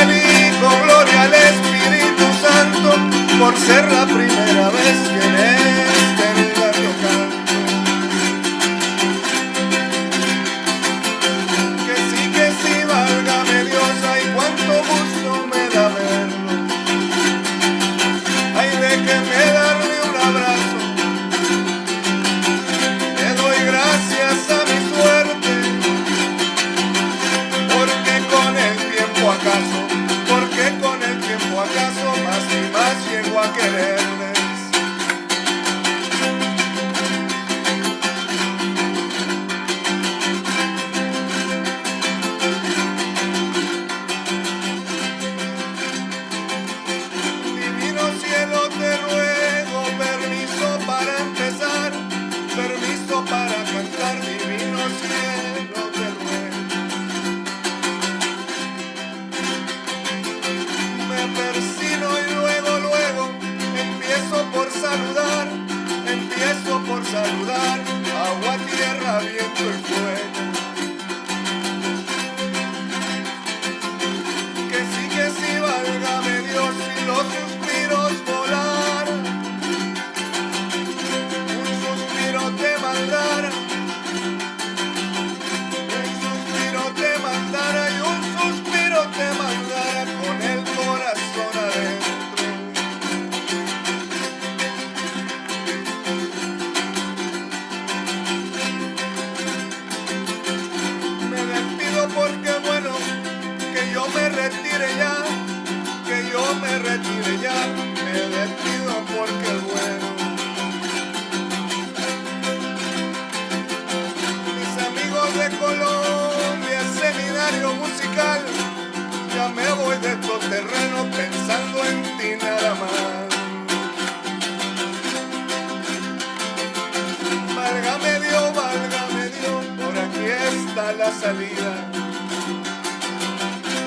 la salida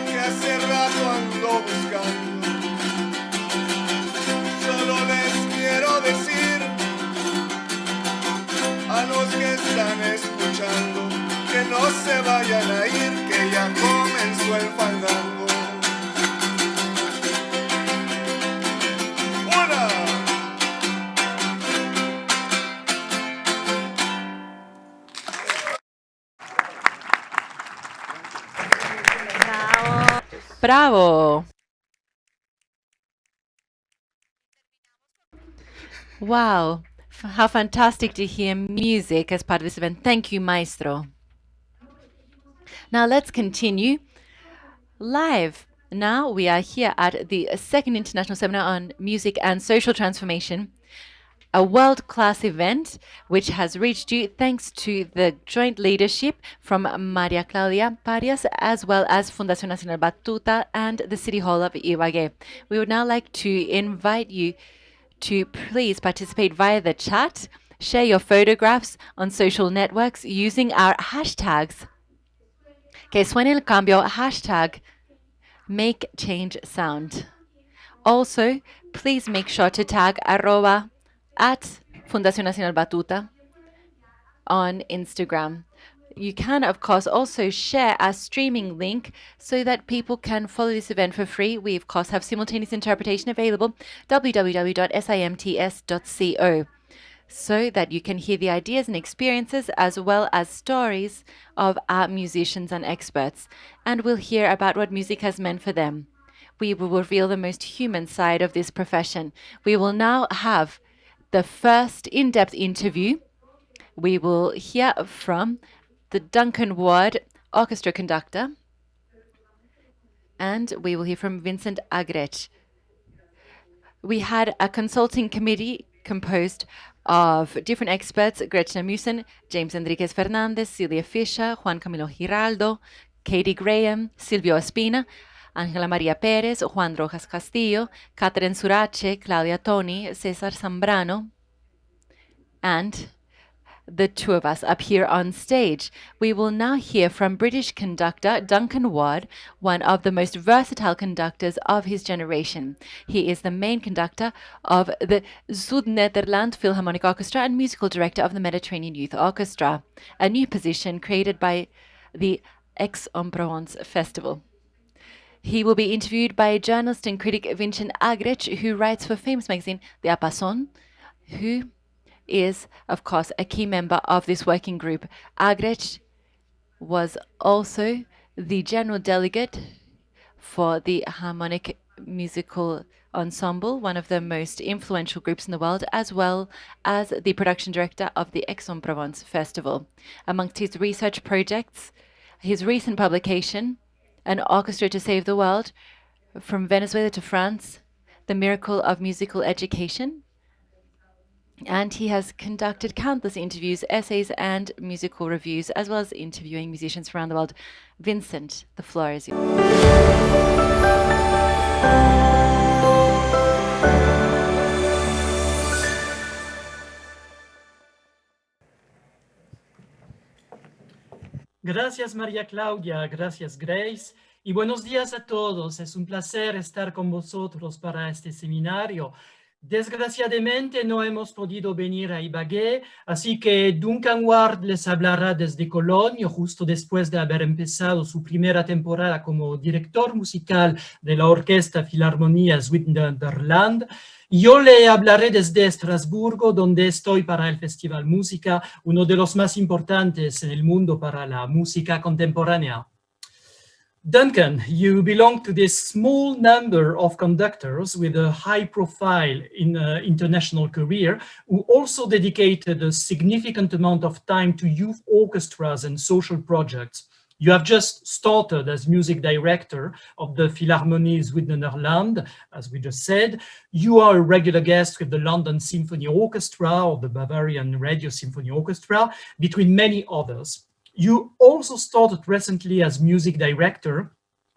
que hace rato ando buscando. Solo les quiero decir a los que están escuchando que no se vayan a ir, que ya comenzó el fandango. ¡Hola! Bravo! Wow, how fantastic to hear music as part of this event. Thank you, Maestro. Now let's continue live. Now we are here at the second International Seminar on Music and Social Transformation, a world-class event which has reached you thanks to the joint leadership from María Claudia Parias, as well as Fundación Nacional Batuta and the City Hall of Ibagué. We would now like to invite you to please participate via the chat, share your photographs on social networks using our hashtags. Que suene el cambio, hashtag make change sound. Also, please make sure to tag @ Fundación Nacional Batuta on Instagram. You can, of course, also share our streaming link so that people can follow this event for free. We, of course, have simultaneous interpretation available, www.simts.co, so that you can hear the ideas and experiences as well as stories of our musicians and experts. And we'll hear about what music has meant for them. We will reveal the most human side of this profession. We will now have the first in-depth interview. We will hear from the Duncan Ward orchestra conductor, and we will hear from Vincent Agrech. We had a consulting committee composed of different experts: Gretchen Musen, James Enriquez Fernandez, Celia Fisher, Juan Camilo Giraldo, Katie Graham, Silvio Espina, Ángela María Pérez, Juan Rojas Castillo, Catherine Surace, Claudia Toni, César Zambrano, and the two of us up here on stage. We will now hear from British conductor Duncan Ward, one of the most versatile conductors of his generation. He is the main conductor of the Zuid-Nederland Philharmonic Orchestra and musical director of the Mediterranean Youth Orchestra, a new position created by the Aix-en-Provence Festival. He will be interviewed by journalist and critic Vincent Agrech, who writes for famous magazine The Apasson, who is, of course, a key member of this working group. Agrech was also the general delegate for the Harmonic Musical Ensemble, one of the most influential groups in the world, as well as the production director of the Aix-en-Provence Festival. Amongst his research projects, his recent publication, An Orchestra to Save the World, From Venezuela to France, The Miracle of Musical Education, and he has conducted countless interviews, essays, and musical reviews, as well as interviewing musicians around the world. Vincent, the floor is yours. Gracias María Claudia, gracias Grace, y buenos días a todos. Es un placer estar con vosotros para este seminario. Desgraciadamente no hemos podido venir a Ibagué, así que Duncan Ward les hablará desde Colonia, justo después de haber empezado su primera temporada como director musical de la Orquesta Filarmonía Zuid-Nederland. Yo le hablaré desde Estrasburgo, donde estoy para el Festival Música, uno de los más importantes en el mundo para la música contemporánea. Duncan, you belong to this small number of conductors with a high profile in international career who also dedicated a significant amount of time to youth orchestras and social projects. You have just started as music director of the Philharmonie Zuid-Nederland, as we just said. You are a regular guest with the London Symphony Orchestra or the Bavarian Radio Symphony Orchestra, between many others. You also started recently as music director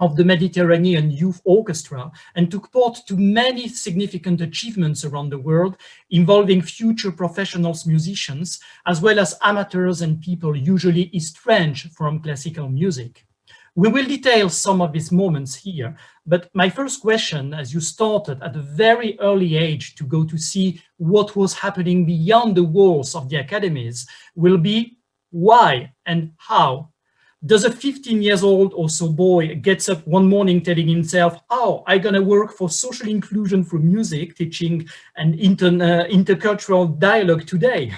of the Mediterranean Youth Orchestra and took part to many significant achievements around the world involving future professionals musicians, as well as amateurs and people usually estranged from classical music. We will detail some of these moments here, but my first question, as you started at a very early age to go to see what was happening beyond the walls of the academies, will be why and how? Does a 15-year-old or so boy gets up one morning telling himself, oh, I'm gonna work for social inclusion through music, teaching and intercultural dialogue today?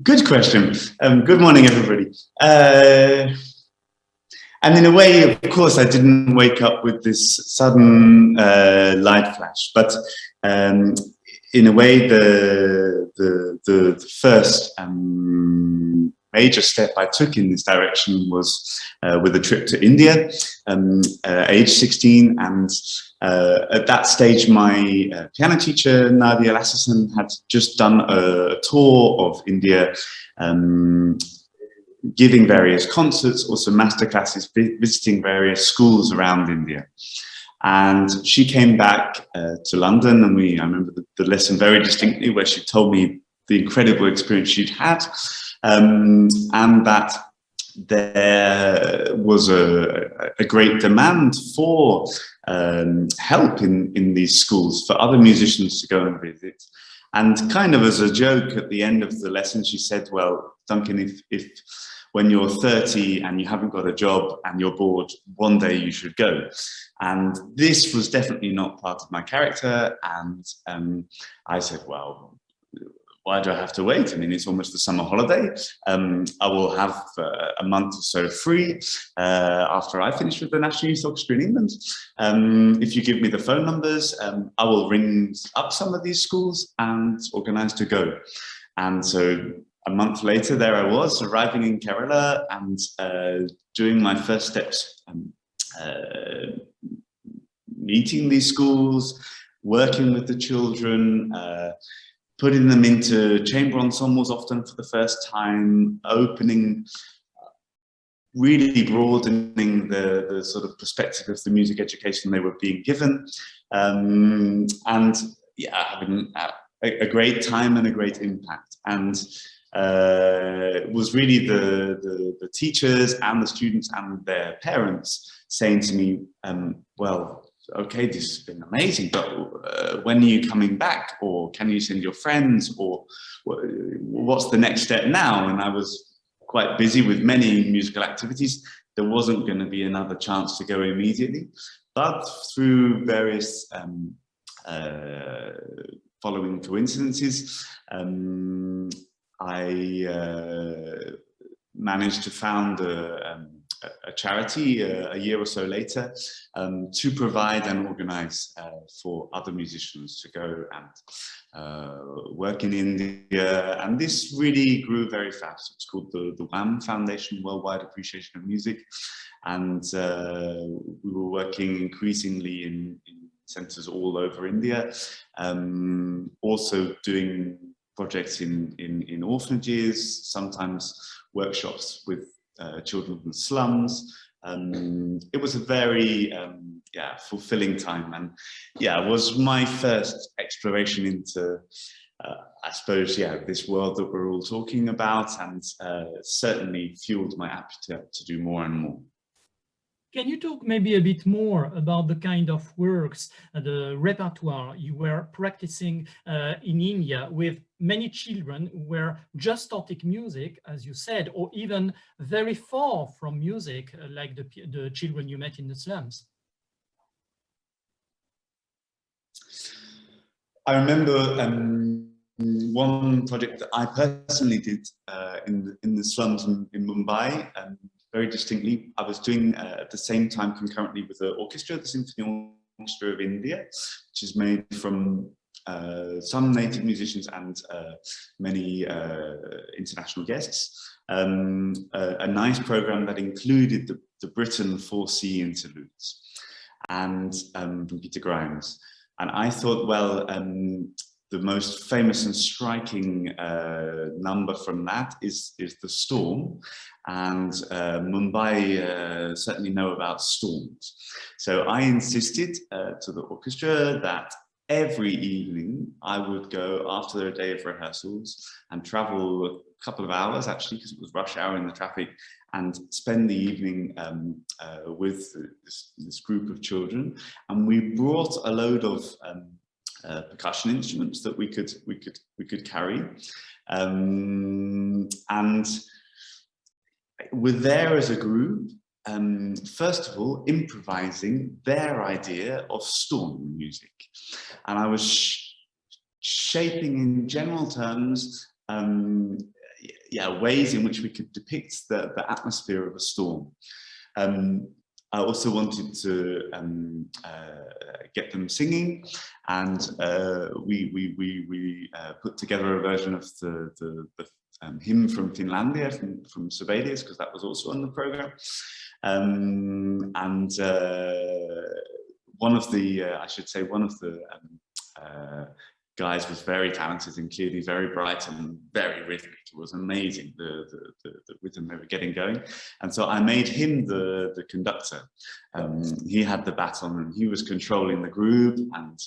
Good question. Good morning, everybody. And in a way, of course, I didn't wake up with this sudden light flash, but in a way, the first major step I took in this direction was with a trip to India, age 16, and at that stage, my piano teacher, Nadia Lassason, had just done a tour of India, giving various concerts, also masterclasses, visiting various schools around India. And she came back to London, and I remember the lesson very distinctly, where she told me the incredible experience she'd had, and that there was a great demand for help in these schools for other musicians to go and visit. And kind of as a joke at the end of the lesson, she said, well, Duncan, if when you're 30 and you haven't got a job and you're bored, one day you should go. And this was definitely not part of my character. And I said, well, why do I have to wait? I mean, it's almost the summer holiday. I will have a month or so free after I finish with the National Youth Orchestra in England. If you give me the phone numbers, I will ring up some of these schools and organize to go. And so a month later, there I was, arriving in Kerala and doing my first steps, meeting these schools, working with the children, putting them into chamber ensembles often for the first time, really broadening the sort of perspective of the music education they were being given, and yeah, having a great time and a great impact. And it was really the teachers and the students and their parents saying to me, well, okay, this has been amazing, but when are you coming back? Or can you send your friends? Or what's the next step now? And I was quite busy with many musical activities. There wasn't going to be another chance to go immediately. But through various following coincidences, I managed to found a charity a year or so later to provide and organize for other musicians to go and work in India. And this really grew very fast. It's called the WAM Foundation, Worldwide Appreciation of Music. And we were working increasingly in centers all over India, also doing projects in orphanages, sometimes workshops with children from slums. It was a very fulfilling time, and it was my first exploration into I suppose this world that we're all talking about, and certainly fueled my appetite to do more and more. Can you talk maybe a bit more about the kind of works, the repertoire you were practicing in India with many children who were just starting music, as you said, or even very far from music, like the children you met in the slums? I remember one project that I personally did in the slums in Mumbai. Very distinctly, I was doing at the same time concurrently with the orchestra, the Symphony Orchestra of India, which is made from some native musicians and many international guests. A nice program that included the Britain 4C interludes and from Peter Grimes. And I thought, well, the most famous and striking number from that is the storm. And Mumbai certainly know about storms. So I insisted to the orchestra that every evening I would go after a day of rehearsals and travel a couple of hours, actually, because it was rush hour in the traffic, and spend the evening with this group of children. And we brought a load of percussion instruments that we could carry, and we're there as a group, first of all, improvising their idea of storm music. And I was shaping in general terms, ways in which we could depict the atmosphere of a storm. I also wanted to get them singing, and we put together a version of the hymn from Finlandia, from Sibelius, because that was also on the program. One of the, I should say, one of the guys was very talented and clearly very bright and very rhythmic. It was amazing, the rhythm they were getting going. And so I made him the conductor. He had the baton and he was controlling the group and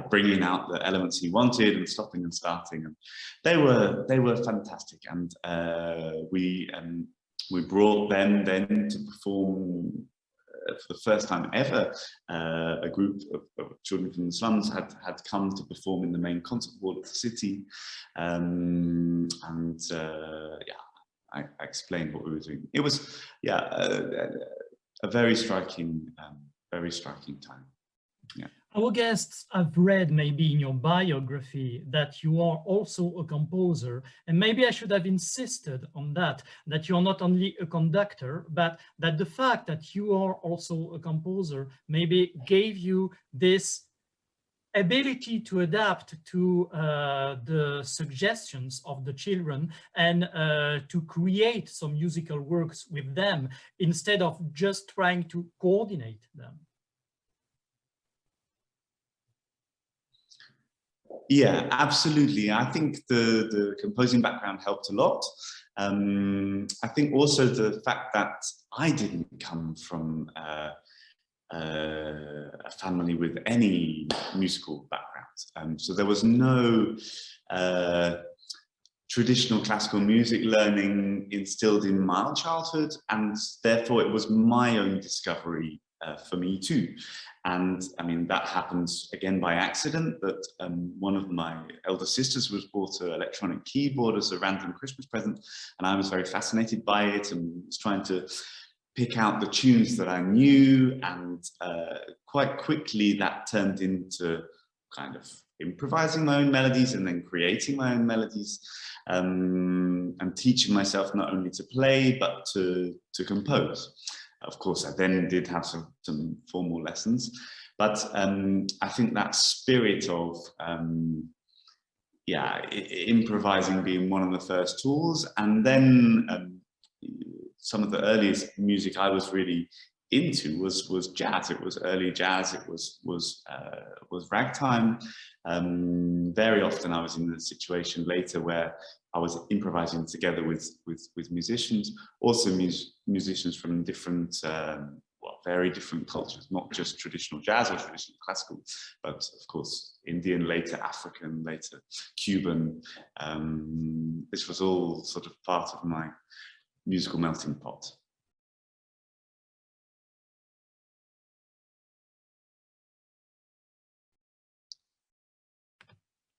bringing out the elements he wanted and stopping and starting. And they were fantastic. And we brought them then to perform. For the first time ever, a group of children from the slums had come to perform in the main concert hall of the city, I explained what we were doing. It was a very striking time. Yeah. Our guests have read maybe in your biography that you are also a composer, and maybe I should have insisted on that you're not only a conductor, but that the fact that you are also a composer maybe gave you this ability to adapt to the suggestions of the children and to create some musical works with them instead of just trying to coordinate them. Yeah, absolutely. I think the composing background helped a lot. I think also the fact that I didn't come from a family with any musical background. So there was no traditional classical music learning instilled in my childhood, and therefore it was my own discovery for me too. And I mean, that happens again by accident, that one of my elder sisters was bought an electronic keyboard as a random Christmas present, and I was very fascinated by it and was trying to pick out the tunes that I knew, and quite quickly that turned into kind of improvising my own melodies and then creating my own melodies, and teaching myself not only to play but to compose. Of course, I then did have some formal lessons, but I think that spirit of improvising being one of the first tools, and then some of the earliest music I was really into was jazz. It was early jazz. It was ragtime. Very often I was in the situation later where I was improvising together with musicians, also musicians from different, very different cultures, not just traditional jazz or traditional classical, but of course Indian, later African, later Cuban. This was all sort of part of my musical melting pot.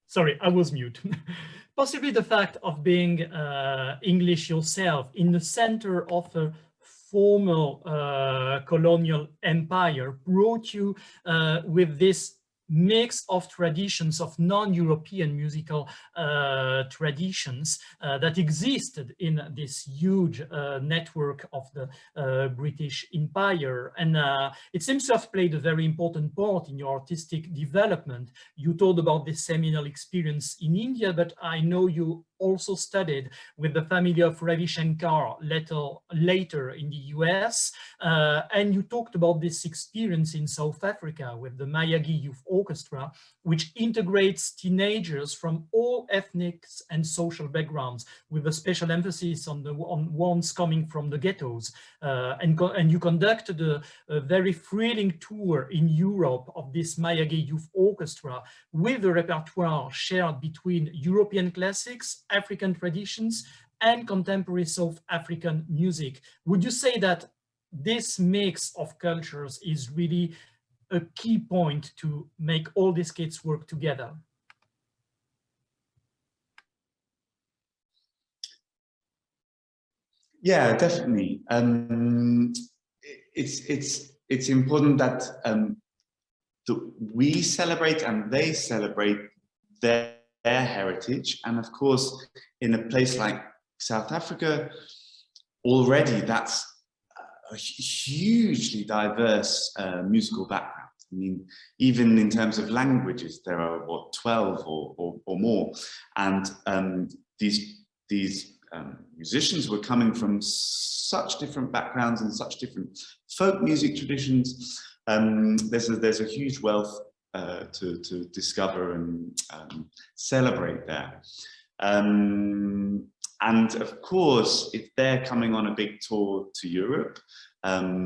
Sorry, I was mute. Possibly the fact of being English yourself in the center of a former colonial empire brought you with this mix of traditions, of non-European musical traditions that existed in this huge network of the British Empire. And it seems to have played a very important part in your artistic development. You told about this seminal experience in India, but I know you also studied with the family of Ravi Shankar later in the US. And you talked about this experience in South Africa with the Mayagi Youth Orchestra, which integrates teenagers from all ethnic and social backgrounds, with a special emphasis on ones coming from the ghettos. And you conducted a very thrilling tour in Europe of this Mayagi Youth Orchestra with a repertoire shared between European classics, African traditions, and contemporary South African music. Would you say that this mix of cultures is really a key point to make all these kids work together? Yeah, definitely. It's important that we celebrate and they celebrate their heritage. And of course, in a place like South Africa, already that's a hugely diverse musical background. I mean, even in terms of languages, there are, what, 12 or more. And these musicians were coming from such different backgrounds and such different folk music traditions. There's a huge wealth to discover and celebrate there. And of course, if they're coming on a big tour to Europe,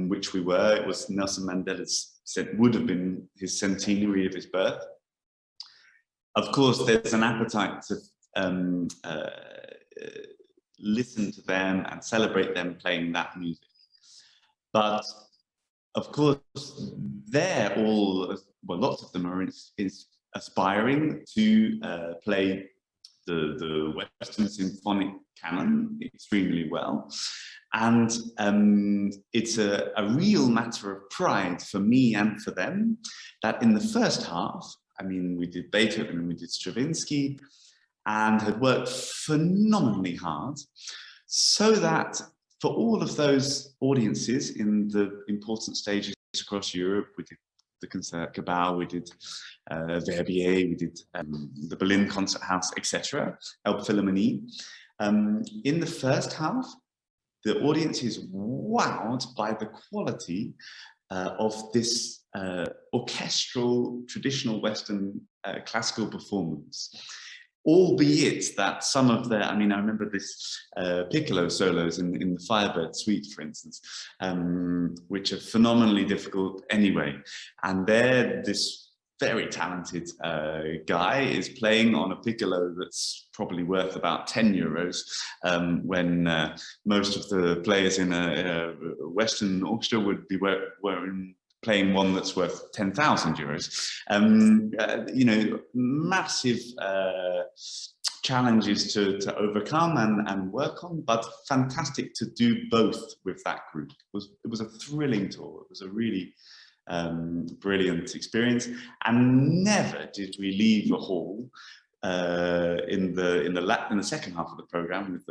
which we were, it was Nelson Mandela's, would have been his centenary of his birth. Of course, there's an appetite to listen to them and celebrate them playing that music. But of course, they're all, well, lots of them are is aspiring to play the Western symphonic canon extremely well. And it's a real matter of pride for me and for them that in the first half, I mean, we did Beethoven and we did Stravinsky and had worked phenomenally hard so that for all of those audiences in the important stages across Europe, we did the Concertgebouw, we did Verbier, we did the Berlin Concert House, etc., Elbphilharmonie. In the first half, the audience is wowed by the quality of this orchestral, traditional Western classical performance. Albeit that some of their, I mean, I remember this piccolo solos in the Firebird Suite, for instance, which are phenomenally difficult anyway. And there, this very talented guy is playing on a piccolo that's probably worth about 10 euros, when most of the players in a Western orchestra would be playing one that's worth 10,000 euros. You know, massive challenges to overcome and work on, but fantastic to do both with that group. It was a thrilling tour. It was a really brilliant experience, and never did we leave the hall in the second half of the program with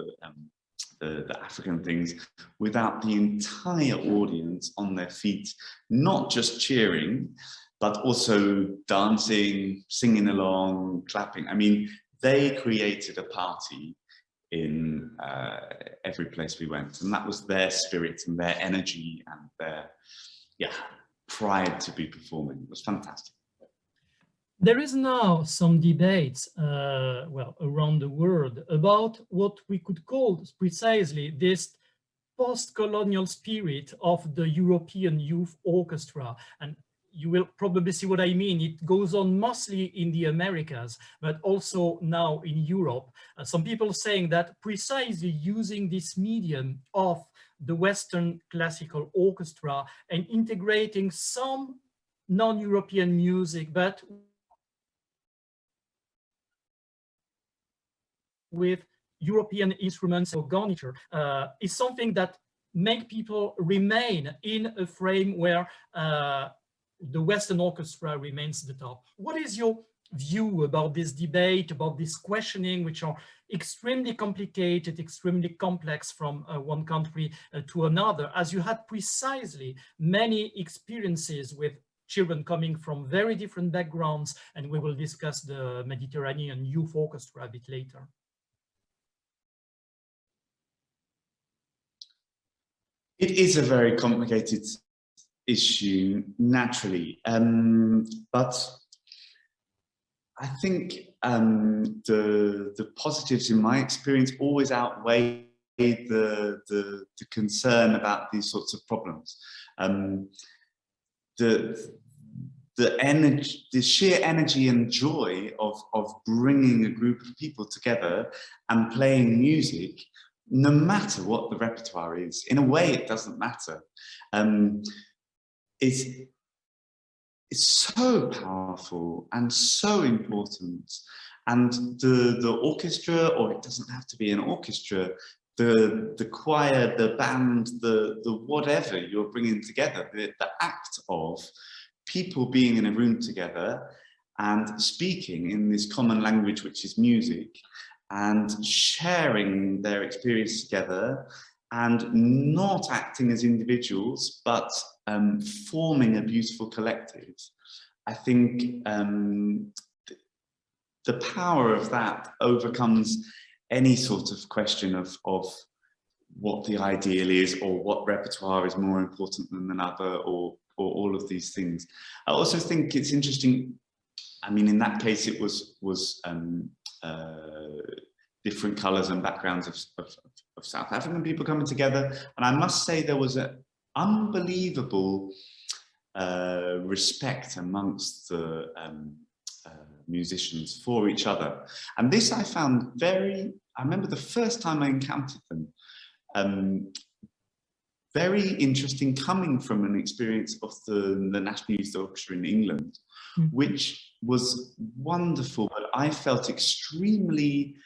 the African things without the entire audience on their feet, not just cheering, but also dancing, singing along, clapping. I mean, they created a party in every place we went, and that was their spirit and their energy and their, yeah, pride to be performing. It was fantastic. There is now some debates, well, around the world about what we could call precisely this post-colonial spirit of the European Youth Orchestra. And you will probably see what I mean. It goes on mostly in the Americas, but also now in Europe. Some people saying that precisely using this medium of the Western classical orchestra and integrating some non-European music, but with European instruments or garniture, is something that make people remain in a frame where the Western orchestra remains the top. What is your view about this debate, about this questioning, which are extremely complicated, extremely complex from one country to another, as you had precisely many experiences with children coming from very different backgrounds, and we will discuss the Mediterranean Youth Orchestra a bit later. It is a very complicated issue, naturally, but I think the positives in my experience always outweigh the concern about these sorts of problems. The energy, the sheer energy and joy of bringing a group of people together and playing music, no matter what the repertoire is, in a way it doesn't matter. It's so powerful and so important. And the orchestra, or it doesn't have to be an orchestra, the choir, the band, the whatever you're bringing together, the act of people being in a room together and speaking in this common language, which is music, and sharing their experience together and not acting as individuals, but forming a beautiful collective. I think the power of that overcomes any sort of question of what the ideal is, or what repertoire is more important than another, or all of these things. I also think it's interesting, I mean, in that case, it was different colours and backgrounds of South African people coming together. And I must say there was an unbelievable respect amongst the musicians for each other. And this I found I remember the first time I encountered them, very interesting, coming from an experience of the National Youth Orchestra in England, which was wonderful, but I felt extremely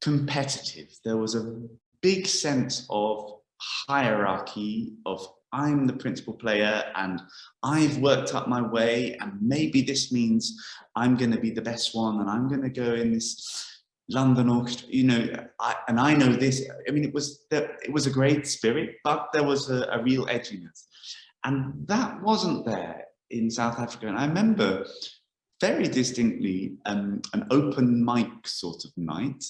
competitive. There was a big sense of hierarchy, of I'm the principal player and I've worked up my way, and maybe this means I'm going to be the best one and I'm going to go in this London orchestra, you know, and I know this. I mean, it was a great spirit, but there was a real edginess, and that wasn't there in South Africa. And I remember very distinctly an open mic sort of night,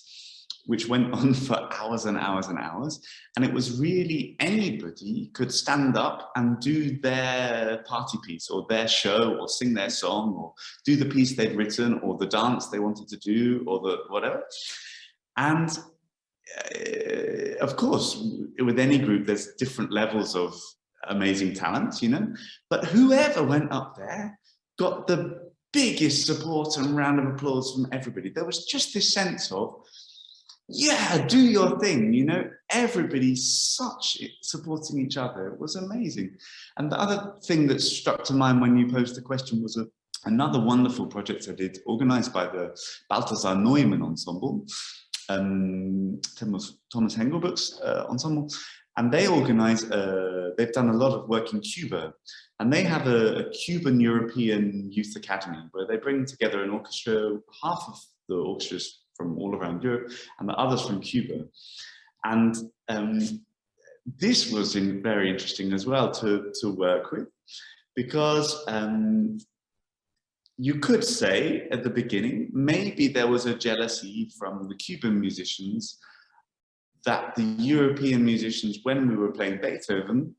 which went on for hours and hours and hours, and it was really anybody could stand up and do their party piece or their show or sing their song or do the piece they'd written or the dance they wanted to do or the whatever. And of course, with any group, there's different levels of amazing talent, you know, but whoever went up there got the biggest support and round of applause from everybody. There was just this sense of, yeah, do your thing, you know, everybody's supporting each other. It was amazing. And the other thing that struck to mind when you posed the question was another wonderful project I did, organized by the Balthasar Neumann Ensemble, Thomas Hengelbuch's ensemble. And they organize, they've done a lot of work in Cuba, and they have a Cuban European Youth Academy where they bring together an orchestra, half of the orchestras from all around Europe and the others from Cuba. And this was very interesting as well to work with, because you could say at the beginning, maybe there was a jealousy from the Cuban musicians that the European musicians, when we were playing Beethoven,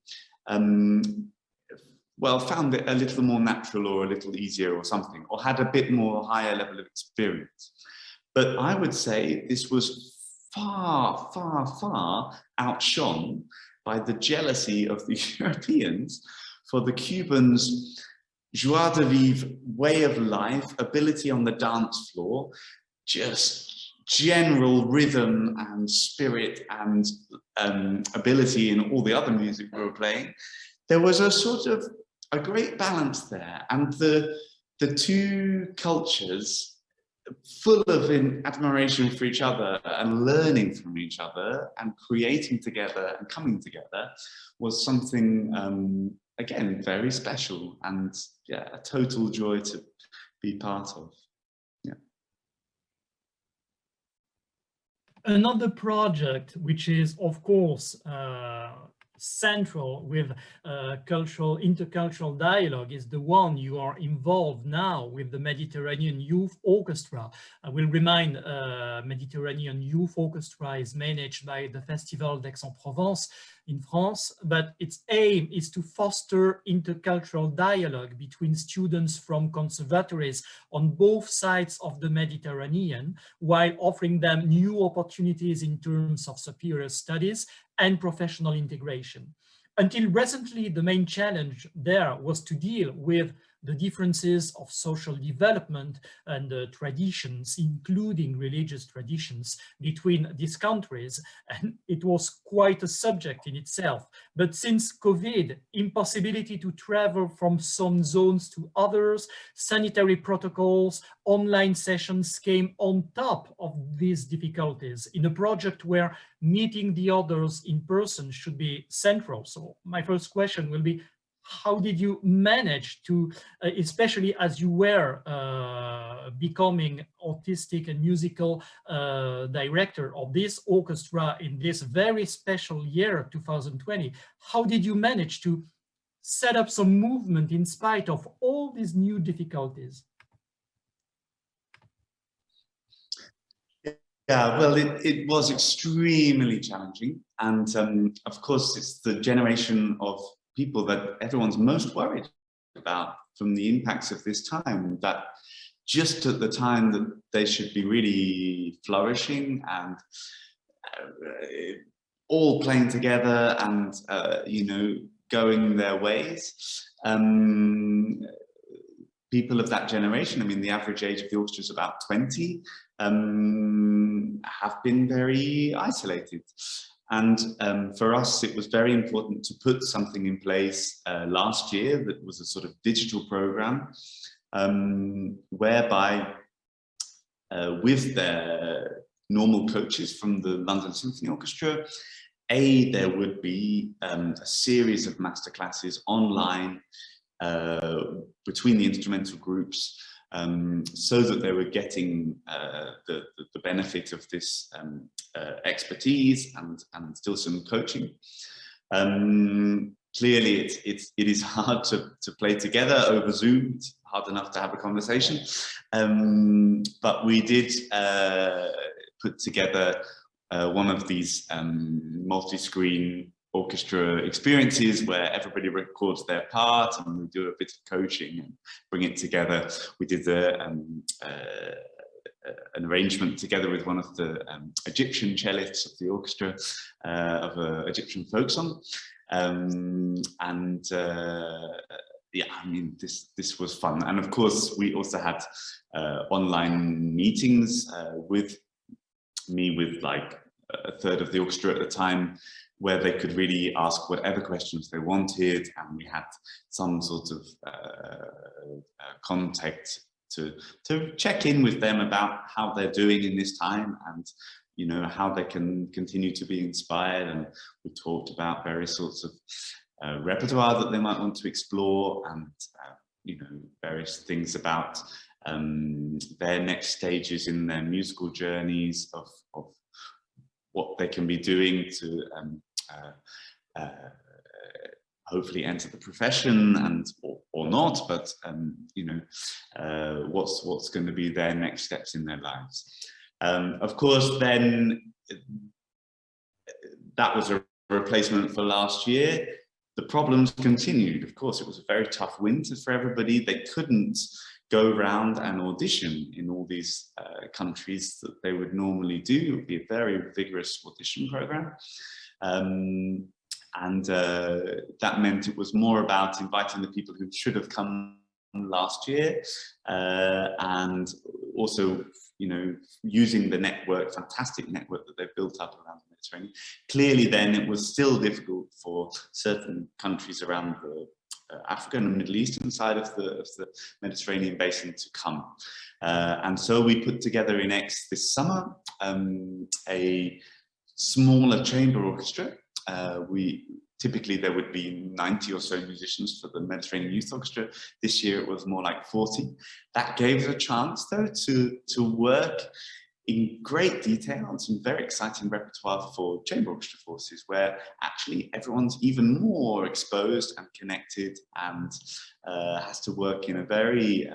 well, found it a little more natural or a little easier or something, or had a bit more higher level of experience. But I would say this was far, far, far outshone by the jealousy of the Europeans for the Cubans' joie de vivre, way of life, ability on the dance floor, just general rhythm and spirit and ability in all the other music we were playing. There was a sort of a great balance there, and the two cultures, full of admiration for each other and learning from each other and creating together and coming together, was something again very special, and yeah, a total joy to be part of. Another project, which is of course central with intercultural dialogue, is the one you are involved now with the Mediterranean Youth Orchestra. I will remind Mediterranean Youth Orchestra is managed by the Festival d'Aix-en-Provence, in France, but its aim is to foster intercultural dialogue between students from conservatories on both sides of the Mediterranean, while offering them new opportunities in terms of superior studies and professional integration. Until recently, the main challenge there was to deal with the differences of social development and traditions, including religious traditions, between these countries, and it was quite a subject in itself. But since COVID, impossibility to travel from some zones to others, sanitary protocols, online sessions came on top of these difficulties in a project where meeting the others in person should be central. So my first question will be, how did you manage to, especially as you were becoming artistic and musical director of this orchestra in this very special year, 2020, how did you manage to set up some movement in spite of all these new difficulties? Yeah, well, it was extremely challenging. And of course, it's the generation of people that everyone's most worried about from the impacts of this time, that just at the time that they should be really flourishing and all playing together and, you know, going their ways. People of that generation, I mean, the average age of the orchestra is about 20, have been very isolated. And for us, it was very important to put something in place last year that was a sort of digital program, whereby with their normal coaches from the London Symphony Orchestra, there would be a series of masterclasses online between the instrumental groups, so that they were getting the benefit of this expertise and still some coaching. Clearly, it is hard to play together over Zoom. It's hard enough to have a conversation, but we did put together one of these multi-screen orchestra experiences where everybody records their part and we do a bit of coaching and bring it together. We did an arrangement together with one of the Egyptian cellists of the orchestra of an Egyptian folk song. Yeah, I mean, this was fun. And of course, we also had online meetings with like a third of the orchestra at the time, where they could really ask whatever questions they wanted, and we had some sort of contact to check in with them about how they're doing in this time, and you know, how they can continue to be inspired. And we talked about various sorts of repertoire that they might want to explore, and you know, various things about their next stages in their musical journeys, of what they can be doing to hopefully enter the profession, and or not, but you know, what's going to be their next steps in their lives. Of course, then that was a replacement for last year. The problems continued. Of course, it was a very tough winter for everybody. They couldn't go around and audition in all these countries that they would normally do. It would be a very vigorous audition program. That meant it was more about inviting the people who should have come last year, and also, you know, using the network, fantastic network that they've built up around the Mediterranean. Clearly then it was still difficult for certain countries around the African and Middle Eastern side of the Mediterranean basin to come. And so we put together in Aix this summer a smaller chamber orchestra. Typically there would be 90 or so musicians for the Mediterranean Youth Orchestra. This year it was more like 40. That gave us a chance though to work in great detail on some very exciting repertoire for chamber orchestra forces, where actually everyone's even more exposed and connected, and has to work in a very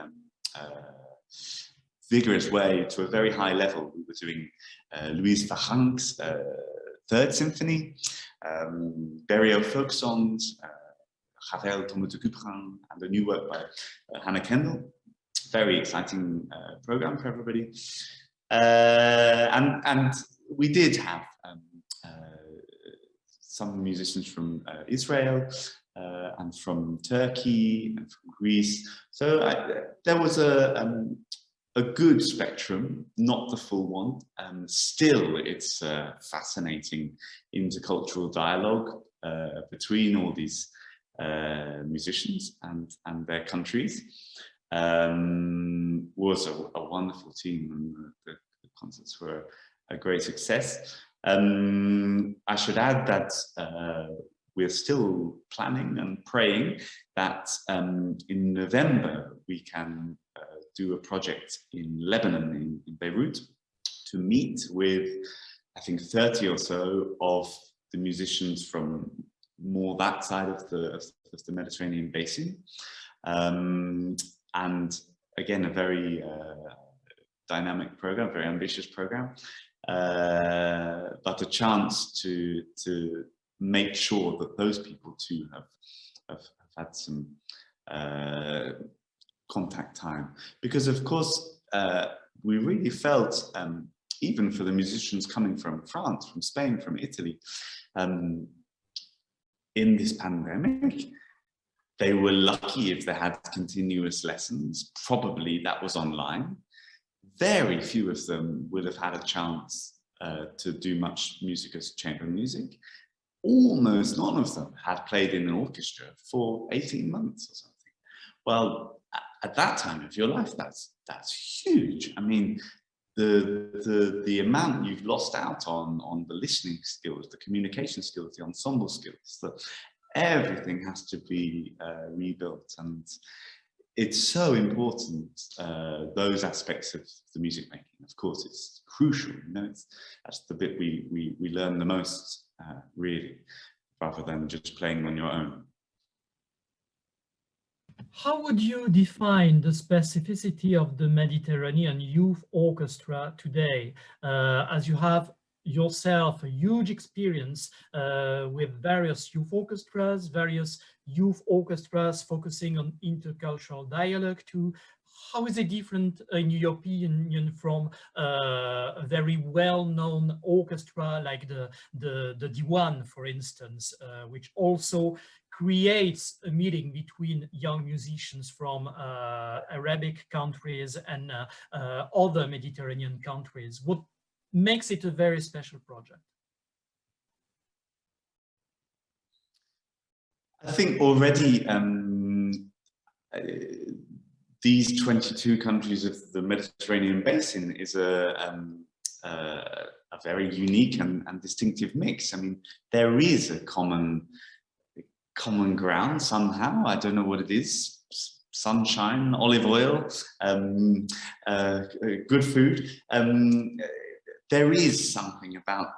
vigorous way to a very high level. We were doing Louise Farranc's Third Symphony, Berrio folk songs, Ravel, Thomas de Couperin, and a new work by Hannah Kendall. Very exciting program for everybody. And we did have some musicians from Israel and from Turkey and from Greece. So there was a good spectrum, not the full one. Still, it's fascinating intercultural dialogue between all these musicians and their countries. Was a wonderful team, and the concerts were a great success. I should add that we're still planning and praying that in November we can do a project in Lebanon, in Beirut, to meet with, I think, 30 or so of the musicians from more that side of the Mediterranean basin. And again, a very dynamic program, very ambitious program, but a chance to make sure that those people too have had some contact time. Because of course, we really felt, even for the musicians coming from France, from Spain, from Italy, in this pandemic, they were lucky if they had continuous lessons. Probably that was online. Very few of them would have had a chance to do much music as chamber music. Almost none of them had played in an orchestra for 18 months or something. Well, at that time of your life, that's huge. I mean, the amount you've lost out on the listening skills, the communication skills, the ensemble skills, everything has to be rebuilt, and it's so important, those aspects of the music making. Of course, it's crucial, you know, that's the bit we learn the most, really, rather than just playing on your own. How would you define the specificity of the Mediterranean youth orchestra today, as you have yourself a huge experience with various youth orchestras focusing on intercultural dialogue too? How is it different in European Union from a very well-known orchestra like the Diwan, for instance, which also creates a meeting between young musicians from Arabic countries and other Mediterranean countries? What makes it a very special project? I think already these 22 countries of the Mediterranean basin is a very unique and distinctive mix. I mean, there is a common ground somehow. I don't know what it is. Sunshine, olive oil, good food. There is something about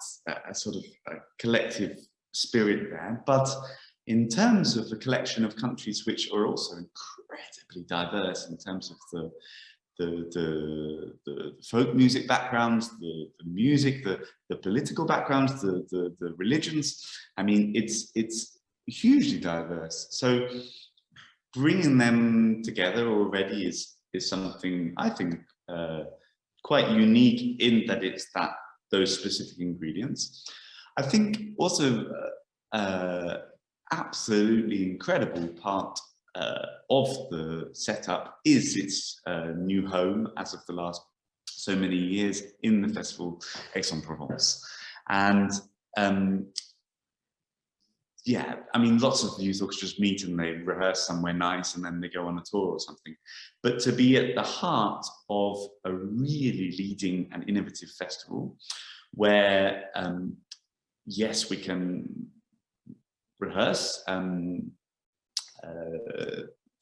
a sort of a collective spirit there, but in terms of the collection of countries which are also incredibly diverse in terms of the folk music backgrounds, the music, the political backgrounds, the religions, I mean, it's hugely diverse. So bringing them together already is something I think quite unique in that it's those specific ingredients. I think also absolutely incredible part of the setup is its new home as of the last so many years in the festival Aix-en-Provence. And yeah, I mean, lots of youth orchestras meet and they rehearse somewhere nice and then they go on a tour or something. But to be at the heart of a really leading and innovative festival where, yes, we can rehearse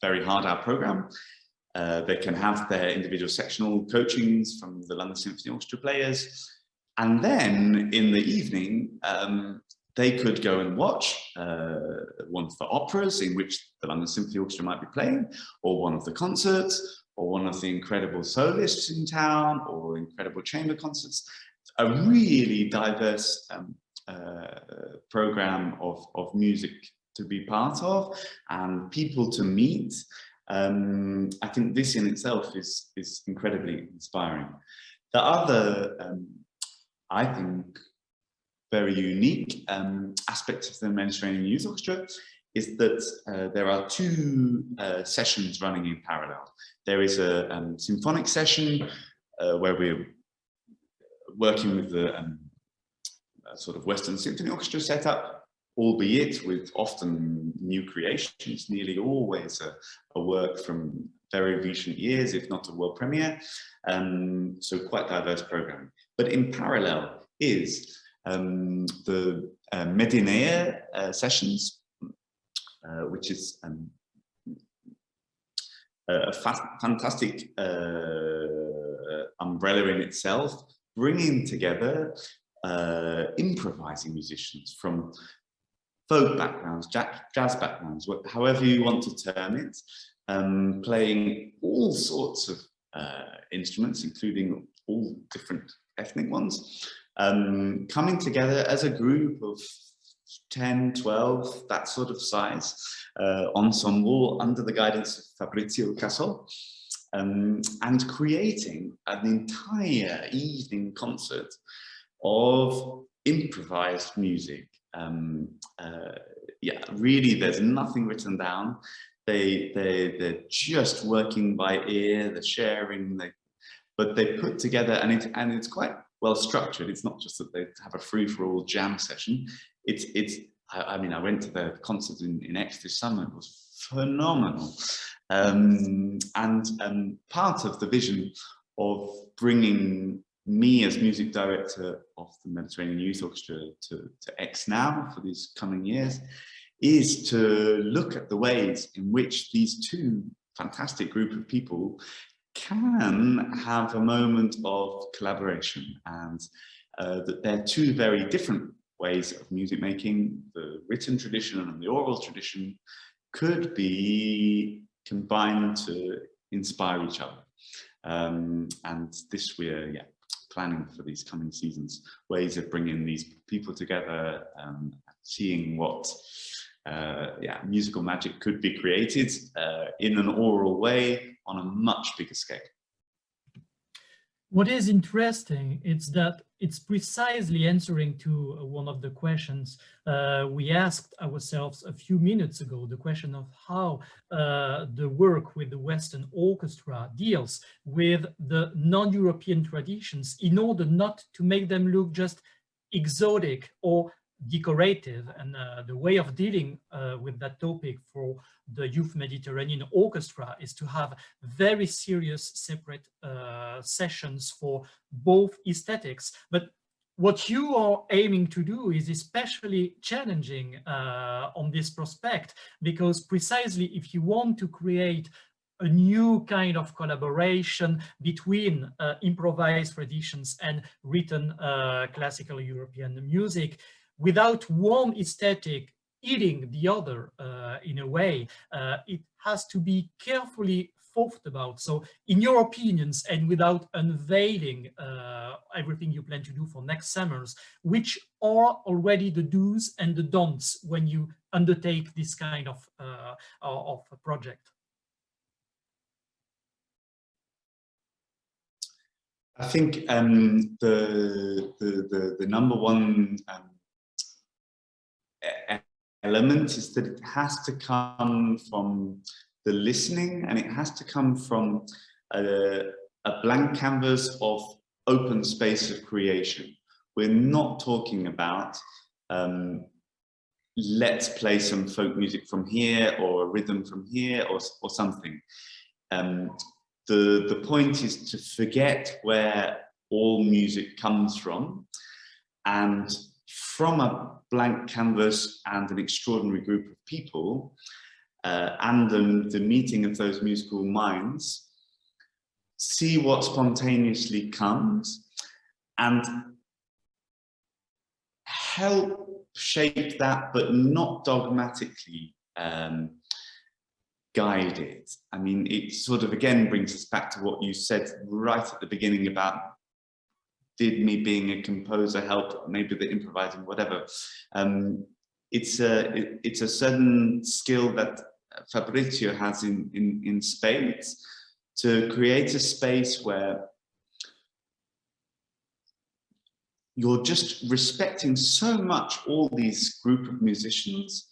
very hard our program. They can have their individual sectional coachings from the London Symphony Orchestra players. And then in the evening, they could go and watch one of the operas in which the London Symphony Orchestra might be playing, or one of the concerts, or one of the incredible solists in town, or incredible chamber concerts. A really diverse program of music to be part of and people to meet. I think this in itself is incredibly inspiring. The other, I think, very unique aspect of the Mediterranean Youth Orchestra is that there are two sessions running in parallel. There is a symphonic session where we're working with the sort of Western Symphony Orchestra setup, albeit with often new creations, nearly always a work from very recent years, if not a world premiere. So quite diverse programming. But in parallel is the Medinea sessions, which is a fantastic umbrella in itself, bringing together improvising musicians from folk backgrounds, jazz backgrounds, however you want to term it, playing all sorts of instruments, including all different ethnic ones, coming together as a group of 10, 12, that sort of size, ensemble under the guidance of Fabrizio Cassol, and creating an entire evening concert of improvised music. Yeah, really, there's nothing written down. They're just working by ear, they're sharing, but they put together, and it's quite well structured. It's not just that they have a free-for-all jam session. I mean, I went to the concert in Aix this summer. It was phenomenal. And part of the vision of bringing me as music director of the Mediterranean Youth Orchestra to Aix now for these coming years is to look at the ways in which these two fantastic group of people can have a moment of collaboration, and that they're two very different ways of music making. The written tradition and the oral tradition could be combined to inspire each other. And this we're planning for these coming seasons, ways of bringing these people together, seeing what musical magic could be created in an oral way on a much bigger scale. What is interesting is that it's precisely answering to one of the questions we asked ourselves a few minutes ago, the question of how the work with the Western orchestra deals with the non-European traditions in order not to make them look just exotic or decorative. And the way of dealing with that topic for the Youth Mediterranean Orchestra is to have very serious separate sessions for both aesthetics. But what you are aiming to do is especially challenging on this prospect, because precisely if you want to create a new kind of collaboration between improvised traditions and written classical European music, without one aesthetic eating the other in a way, it has to be carefully thought about. So in your opinions, and without unveiling everything you plan to do for next summers, which are already the do's and the don'ts when you undertake this kind of a project? I think the number one element is that it has to come from the listening, and it has to come from a blank canvas of open space of creation. We're not talking about let's play some folk music from here or a rhythm from here or something. The point is to forget where all music comes from, and from a blank canvas and an extraordinary group of people and the meeting of those musical minds, see what spontaneously comes and help shape that, but not dogmatically guide it. I mean, it sort of again brings us back to what you said right at the beginning about did me being a composer help? Maybe the improvising, whatever. It's a certain skill that Fabrizio has in spades, to create a space where you're just respecting so much all these group of musicians,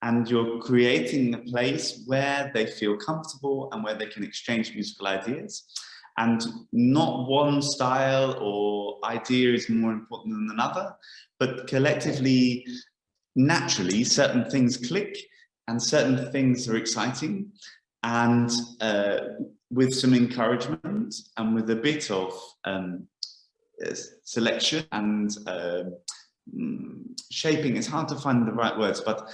and you're creating a place where they feel comfortable and where they can exchange musical ideas. And not one style or idea is more important than another, but collectively, naturally, certain things click and certain things are exciting. And with some encouragement and with a bit of selection and shaping, it's hard to find the right words, but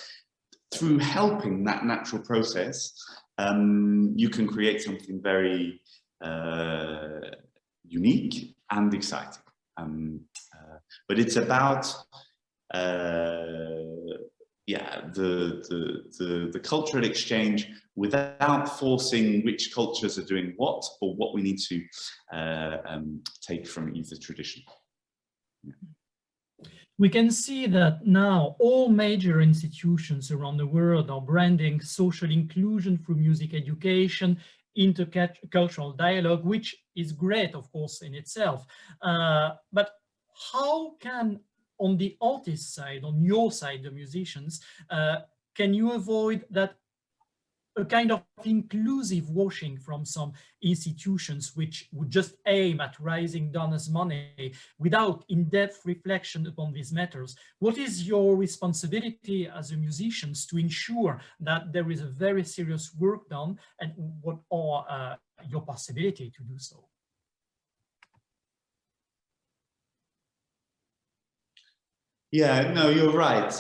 through helping that natural process, you can create something very unique and exciting. But it's about the cultural exchange without forcing which cultures are doing what, or what we need to take from either tradition. Yeah. We can see that now all major institutions around the world are branding social inclusion through music education, intercultural dialogue, which is great, of course, in itself. But how can, on the artist side, on your side, the musicians, can you avoid that a kind of inclusive washing from some institutions which would just aim at raising donors' money without in-depth reflection upon these matters? What is your responsibility as a musicians to ensure that there is a very serious work done, and what are your possibility to do so? Yeah, no, you're right.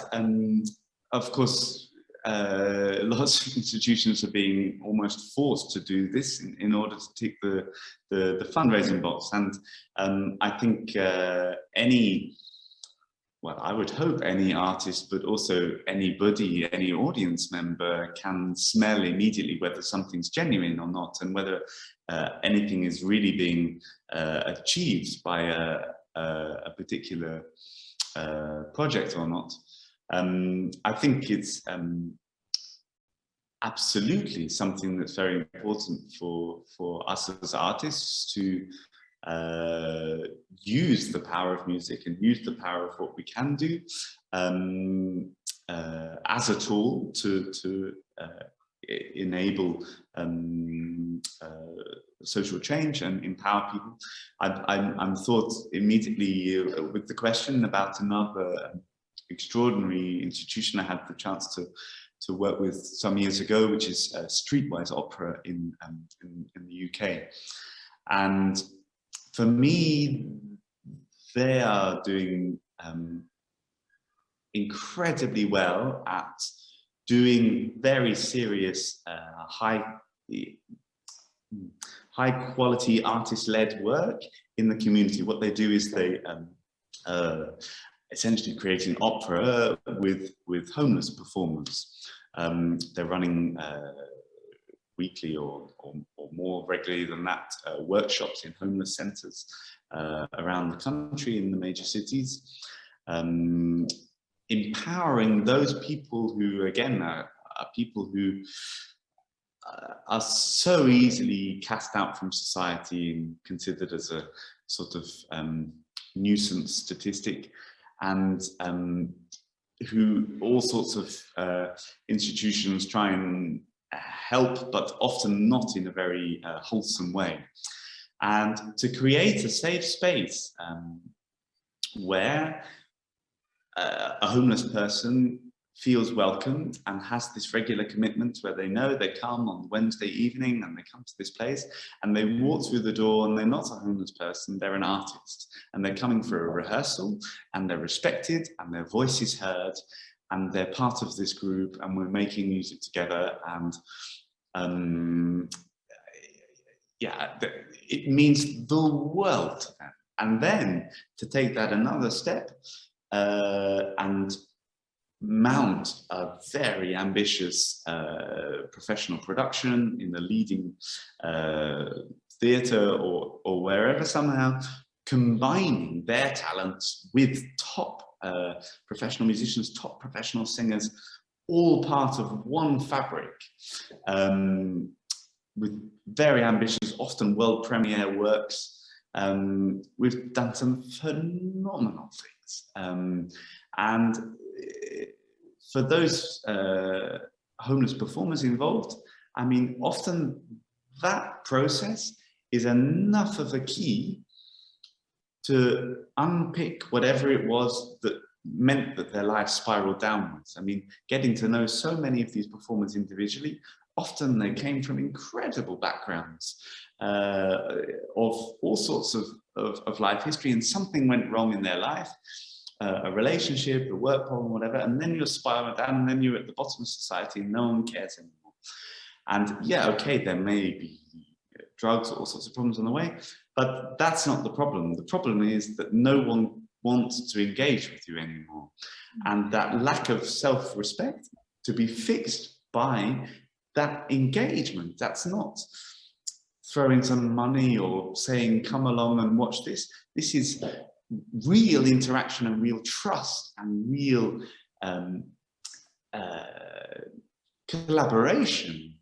Of course, lots of institutions are being almost forced to do this in order to tick the fundraising box. And I think I would hope any artist, but also anybody, any audience member can smell immediately whether something's genuine or not, and whether anything is really being achieved by a particular project or not. I think it's absolutely something that's very important for us as artists to use the power of music and use the power of what we can do as a tool to enable social change and empower people. I'm thought immedately with the question about another extraordinary institution I had the chance to work with some years ago, which is Streetwise Opera in the UK. And for me, they are doing incredibly well at doing very serious, high quality artist-led work in the community. What they do is they essentially create an opera with homeless performers. They're running weekly or more regularly than that workshops in homeless centres around the country in the major cities, empowering those people who, again, are people who are so easily cast out from society and considered as a sort of nuisance statistic, and who all sorts of institutions try and help, but often not in a very wholesome way. And to create a safe space where a homeless person feels welcomed and has this regular commitment where they know they come on Wednesday evening and they come to this place and they walk through the door and they're not a homeless person, they're an artist, and they're coming for a rehearsal and they're respected and their voice is heard and they're part of this group and we're making music together. And it means the world to them. And then to take that another step and mount a very ambitious professional production in the leading theatre or wherever, somehow combining their talents with top professional musicians, top professional singers, all part of one fabric, with very ambitious, often world premiere works. We've done some phenomenal things. And for those homeless performers involved, I mean, often that process is enough of a key to unpick whatever it was that meant that their lives spiraled downwards. I mean, getting to know so many of these performers individually, often they came from incredible backgrounds of all sorts of life history, and something went wrong in their life, a relationship, a work problem, whatever, and then you're spiraling down, and then you're at the bottom of society and no one cares anymore. And yeah, okay, there may be drugs, all sorts of problems on the way, but that's not the problem. The problem is that no one wants to engage with you anymore. And that lack of self-respect to be fixed by that engagement. That's not throwing some money or saying, come along and watch this. This is real interaction and real trust and real collaboration.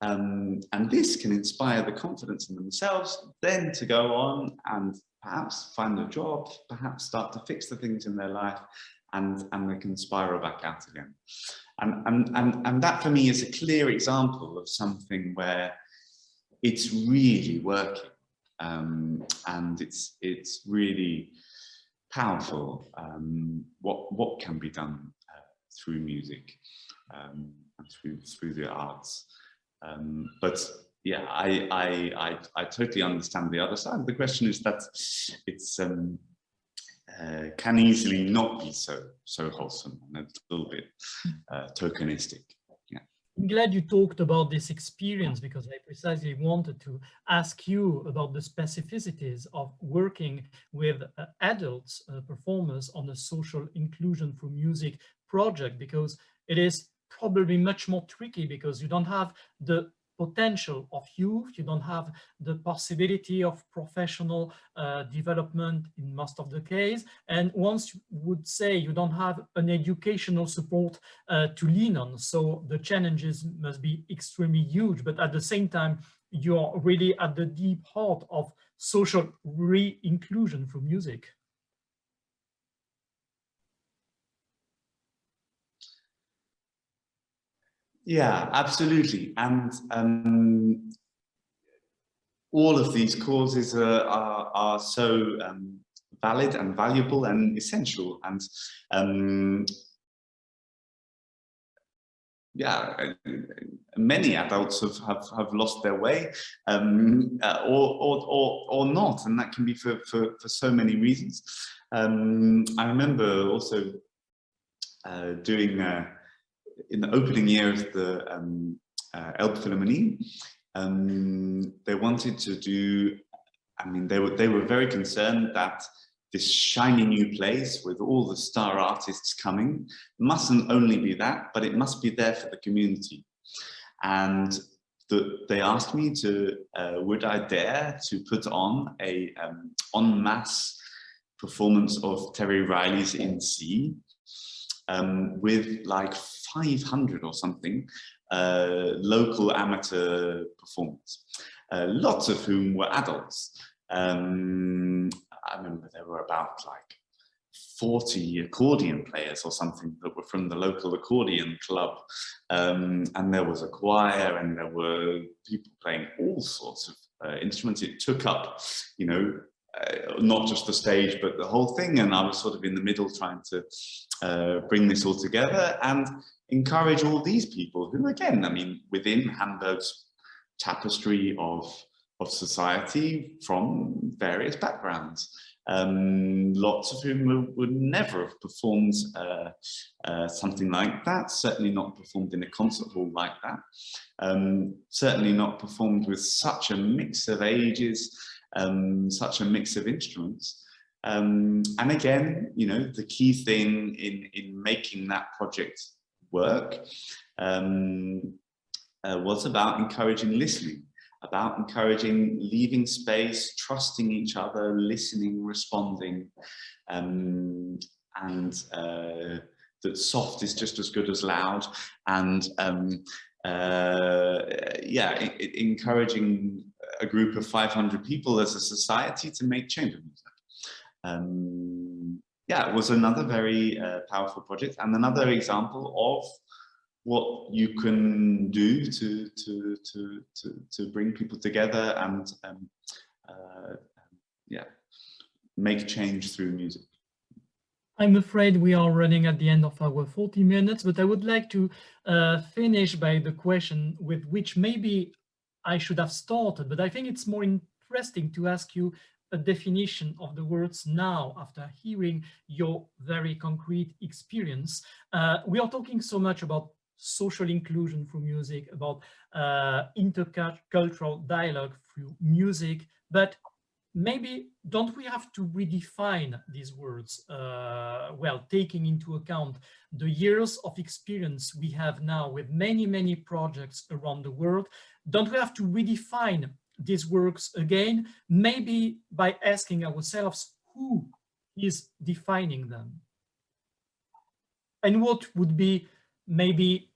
And this can inspire the confidence in themselves, then to go on and perhaps find a job, perhaps start to fix the things in their life, and they can spiral back out again. And that for me is a clear example of something where it's really working, and it's really powerful what can be done through music and through the arts. But yeah, I totally understand the other side. The question is that it's can easily not be so wholesome and a little bit tokenistic. Yeah. I'm glad you talked about this experience, because I precisely wanted to ask you about the specificities of working with adults performers on a social inclusion through music project, because it is probably much more tricky, because you don't have the potential of youth, you don't have the possibility of professional development in most of the case, and once you would say you don't have an educational support to lean on, so the challenges must be extremely huge, but at the same time you're really at the deep heart of social re-inclusion through music. Yeah, absolutely. And all of these causes are so valid and valuable and essential. And yeah, many adults have lost their way, or not, and that can be for so many reasons. I remember also doing in the opening year of the Elbphilharmonie, they wanted to do, I mean, they were very concerned that this shiny new place with all the star artists coming mustn't only be that, but it must be there for the community. And they asked me to, would I dare to put on a en masse performance of Terry Riley's In C, with like 500 or something local amateur performers, lots of whom were adults. I remember there were about like 40 accordion players or something that were from the local accordion club, and there was a choir, and there were people playing all sorts of instruments. It took up, you know, not just the stage but the whole thing, and I was sort of in the middle trying to bring this all together and encourage all these people who, again, I mean, within Hamburg's tapestry of society from various backgrounds, lots of whom would never have performed something like that, certainly not performed in a concert hall like that, certainly not performed with such a mix of ages, such a mix of instruments. And again, you know, the key thing in making that project work was about encouraging listening. about encouraging, leaving space, trusting each other, listening, responding, and that soft is just as good as loud, and encouraging a group of 500 people as a society to make change in music. It was another very powerful project, and another example of what you can do to bring people together and make change through music. I'm afraid we are running at the end of our 40 minutes, but I would like to finish by the question with which maybe I should have started, but I think it's more interesting to ask you a definition of the words now after hearing your very concrete experience. We are talking so much about social inclusion through music, about intercultural dialogue through music, but maybe don't we have to redefine these words, taking into account the years of experience we have now with many, many projects around the world? Don't we have to redefine these works again, maybe by asking ourselves who is defining them? And what would be maybe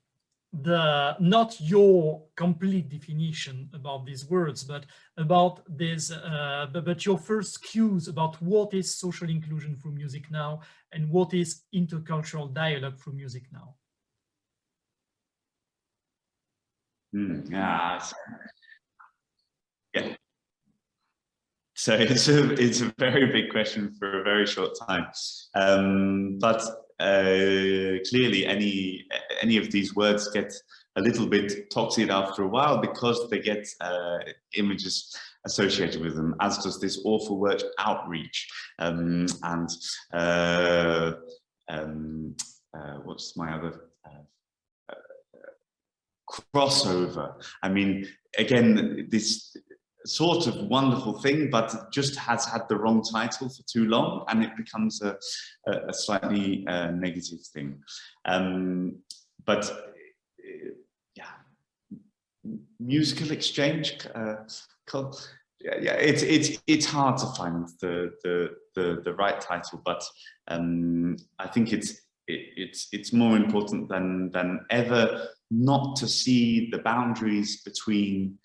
not your complete definition about these words, but about this, but your first cues about what is social inclusion through music now and what is intercultural dialogue through music now? So it's a very big question for a very short time, but clearly any of these words get a little bit toxic after a while because they get images associated with them, as does this awful word outreach, and what's my other crossover. I mean, again, this sort of wonderful thing, but just has had the wrong title for too long, and it becomes a slightly negative thing. But musical exchange, it's hard to find the right title, but I think it's more important than ever not to see the boundaries between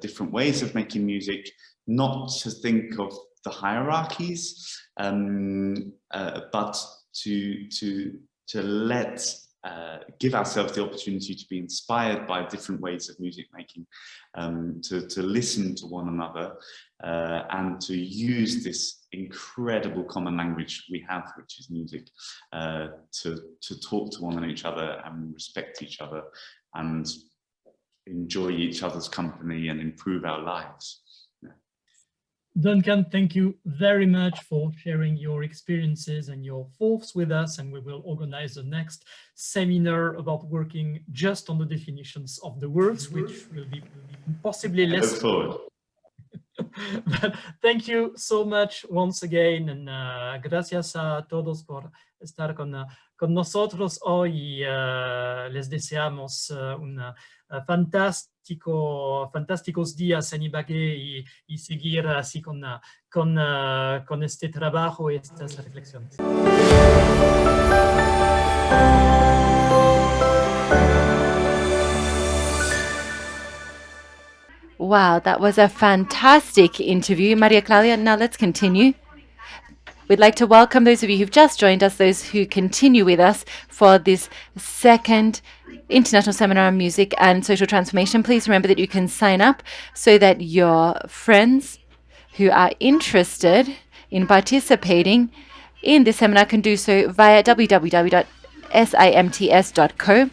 different ways of making music, not to think of the hierarchies, but to give ourselves the opportunity to be inspired by different ways of music making, to listen to one another, and to use this incredible common language we have, which is music, to talk to one another and respect each other and enjoy each other's company and improve our lives. Duncan, thank you very much for sharing your experiences and your thoughts with us, and we will organize the next seminar about working just on the definitions of the words, which will be possibly less. I look forward. But thank you so much once again, and gracias a todos por estar con nosotros hoy. Les deseamos fantásticos días en Ibagué y seguir así con este trabajo y estas reflexiones. Wow, that was a fantastic interview, Maria Claudia. Now let's continue. We'd like to welcome those of you who've just joined us, those who continue with us for this second International Seminar on Music and Social Transformation. Please remember that you can sign up so that your friends who are interested in participating in this seminar can do so via www.simts.co.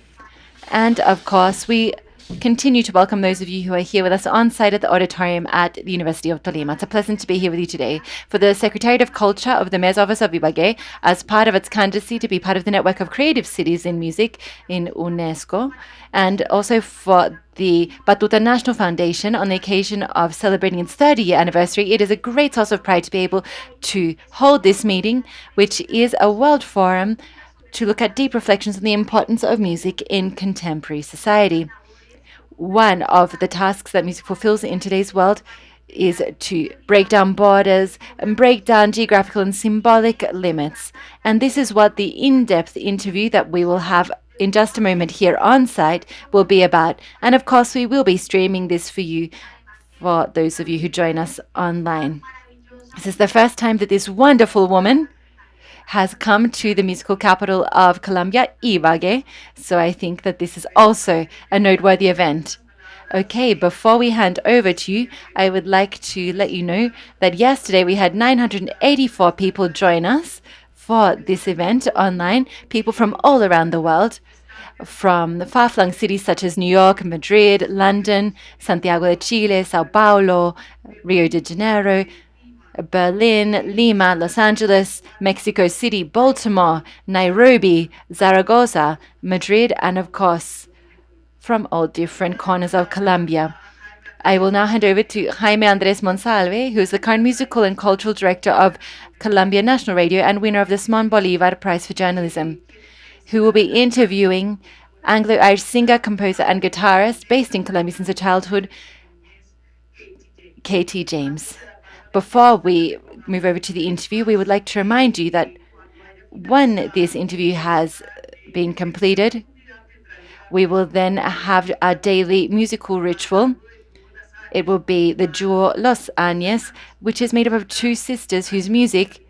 And of course, we continue to welcome those of you who are here with us on site at the auditorium at the University of Tolima. It's a pleasure to be here with you today. For the Secretariat of Culture of the Mayor's Office of Ibagué, as part of its candidacy to be part of the network of creative cities in music in UNESCO, and also for the Batuta National Foundation on the occasion of celebrating its 30-year anniversary, it is a great source of pride to be able to hold this meeting, which is a world forum to look at deep reflections on the importance of music in contemporary society. one of the tasks that music fulfills in today's world is to break down borders and break down geographical and symbolic limits. And this is what the in-depth interview that we will have in just a moment here on site will be about. And of course, we will be streaming this for you, for those of you who join us online. This is the first time that this wonderful woman has come to the musical capital of Colombia, Ibagué. So I think that this is also a noteworthy event. Okay, before we hand over to you, I would like to let you know that yesterday we had 984 people join us for this event online, people from all around the world, from the far-flung cities such as New York, Madrid, London, Santiago de Chile, Sao Paulo, Rio de Janeiro, Berlin, Lima, Los Angeles, Mexico City, Baltimore, Nairobi, Zaragoza, Madrid, and of course, from all different corners of Colombia. I will now hand over to Jaime Andrés Monsalve, who is the current musical and cultural director of Colombia National Radio and winner of the Simón Bolívar Prize for Journalism, who will be interviewing Anglo-Irish singer, composer, and guitarist based in Colombia since her childhood, Katie James. Before we move over to the interview, we would like to remind you that when this interview has been completed, we will then have our daily musical ritual. It will be the duo Los Años, which is made up of two sisters whose music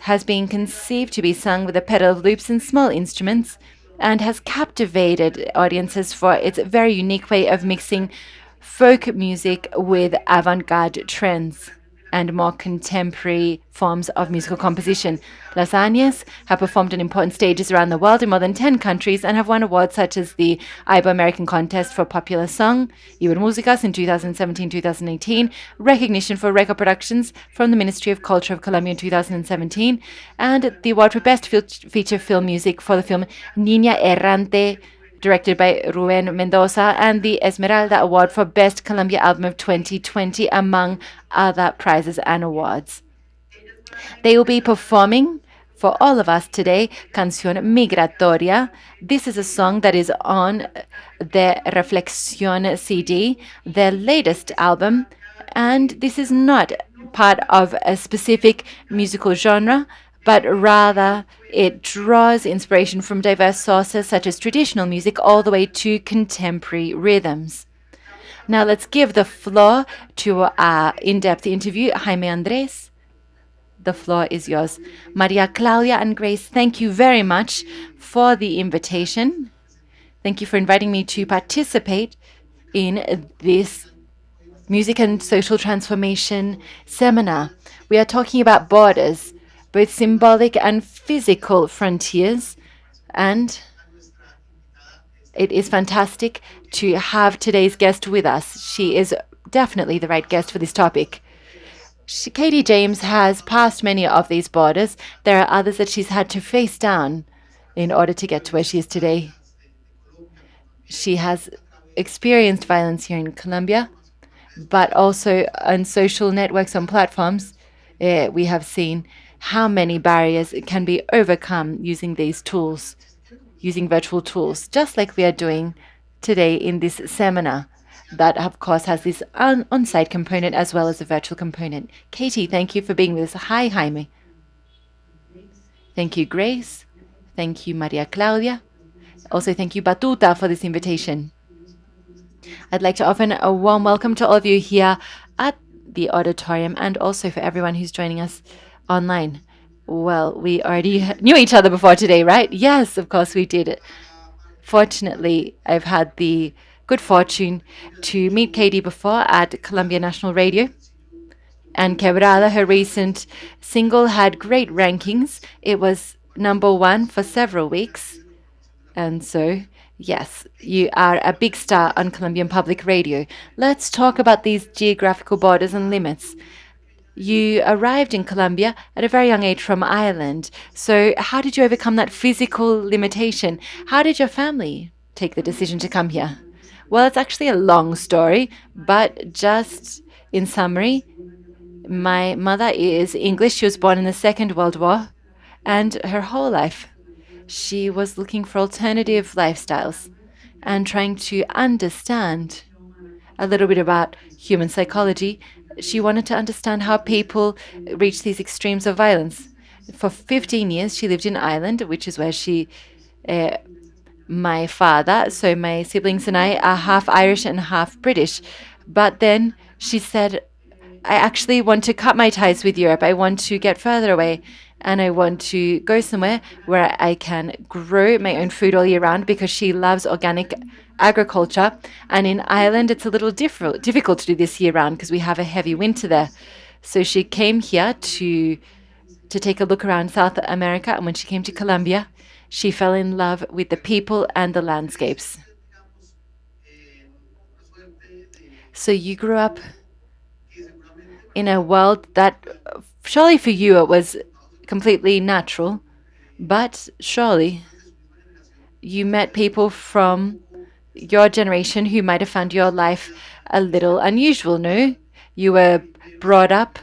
has been conceived to be sung with a pedal loops and small instruments and has captivated audiences for its very unique way of mixing folk music with avant-garde trends and more contemporary forms of musical composition. Los Años have performed on important stages around the world in more than 10 countries and have won awards such as the Iberoamerican Contest for Popular Song, Música in 2017-2018, recognition for record productions from the Ministry of Culture of Colombia in 2017, and the award for Best Feature Film Music for the film Niña Errante, directed by Rubén Mendoza, and the Esmeralda Award for Best Colombia Album of 2020, among other prizes and awards. They will be performing for all of us today Canción Migratoria. This is a song that is on the Reflexión CD, their latest album, and this is not part of a specific musical genre, but rather it draws inspiration from diverse sources such as traditional music all the way to contemporary rhythms. Now let's give the floor to our in-depth interview, Jaime Andrés. The floor is yours. Maria Claudia and Grace, thank you very much for the invitation. Thank you for inviting me to participate in this Music and Social Transformation seminar. We are talking about borders, both symbolic and physical frontiers, and it is fantastic to have today's guest with us. She is definitely the right guest for this topic. Katie James has passed many of these borders. There are others that she's had to face down in order to get to where she is today. She has experienced violence here in Colombia, but also on social networks, on platforms, we have seen how many barriers can be overcome using these tools, using virtual tools, just like we are doing today in this seminar that, of course, has this on-site component as well as a virtual component. Katie, thank you for being with us. Hi, Jaime. Thank you, Grace. Thank you, Maria Claudia. Also, thank you, Batuta, for this invitation. I'd like to offer a warm welcome to all of you here at the auditorium and also for everyone who's joining us online. Well, we already knew each other before today, right? Yes, of course we did. Fortunately, I've had the good fortune to meet Katie before at Colombia National Radio. And Quebrada, her recent single, had great rankings. It was #1 for several weeks. And so, yes, you are a big star on Colombian Public Radio. Let's talk about these geographical borders and limits. You arrived in Colombia at a very young age from Ireland. So how did you overcome that physical limitation? How did your family take the decision to come here? Well, it's actually a long story, but just in summary, my mother is English. She was born in the Second World War, and her whole life she was looking for alternative lifestyles. and trying to understand a little bit about human psychology. She wanted to understand how people reach these extremes of violence. For 15 years, she lived in Ireland, which is where my father, so my siblings and I are half Irish and half British. But then she said, I actually want to cut my ties with Europe. I want to get further away, and I want to go somewhere where I can grow my own food all year round, because she loves organic agriculture. And in Ireland, it's a little difficult to do this year round because we have a heavy winter there. So she came here to take a look around South America. And when she came to Colombia, she fell in love with the people and the landscapes. So you grew up in a world that, surely for you, it was completely natural, but surely you met people from your generation who might have found your life a little unusual, no? You were brought up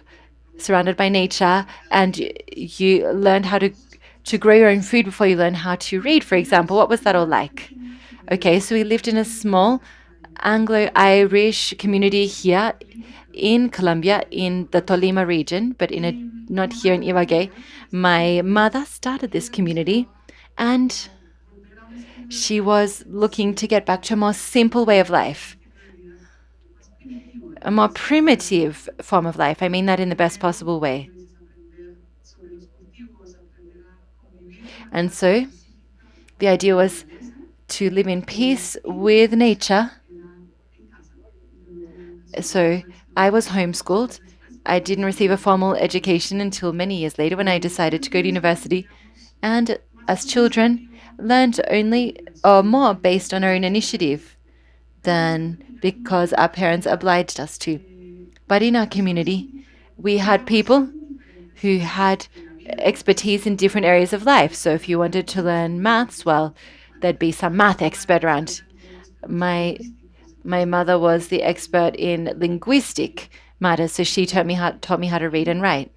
surrounded by nature, and you learned how to grow your own food before you learned how to read, for example. What was that all like? Okay, so we lived in a small Anglo-Irish community here in Colombia, in the Tolima region, but not here in Ibagué. My mother started this community, and she was looking to get back to a more simple way of life, a more primitive form of life. I mean that in the best possible way. And so the idea was to live in peace with nature. So I was homeschooled. I didn't receive a formal education until many years later, when I decided to go to university. And as children, learned only or more based on our own initiative than because our parents obliged us to. But in our community, we had people who had expertise in different areas of life. So if you wanted to learn maths, well, there'd be some math expert around. My mother was the expert in linguistic matters, so she taught me how to read and write.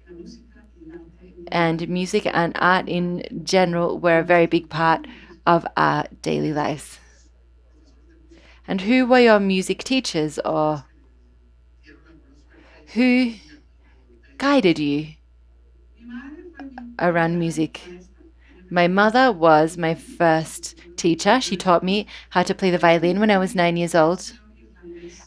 And music and art in general were a very big part of our daily lives. And who were your music teachers, or who guided you around music? My mother was my first teacher. She taught me how to play the violin when I was 9 years old.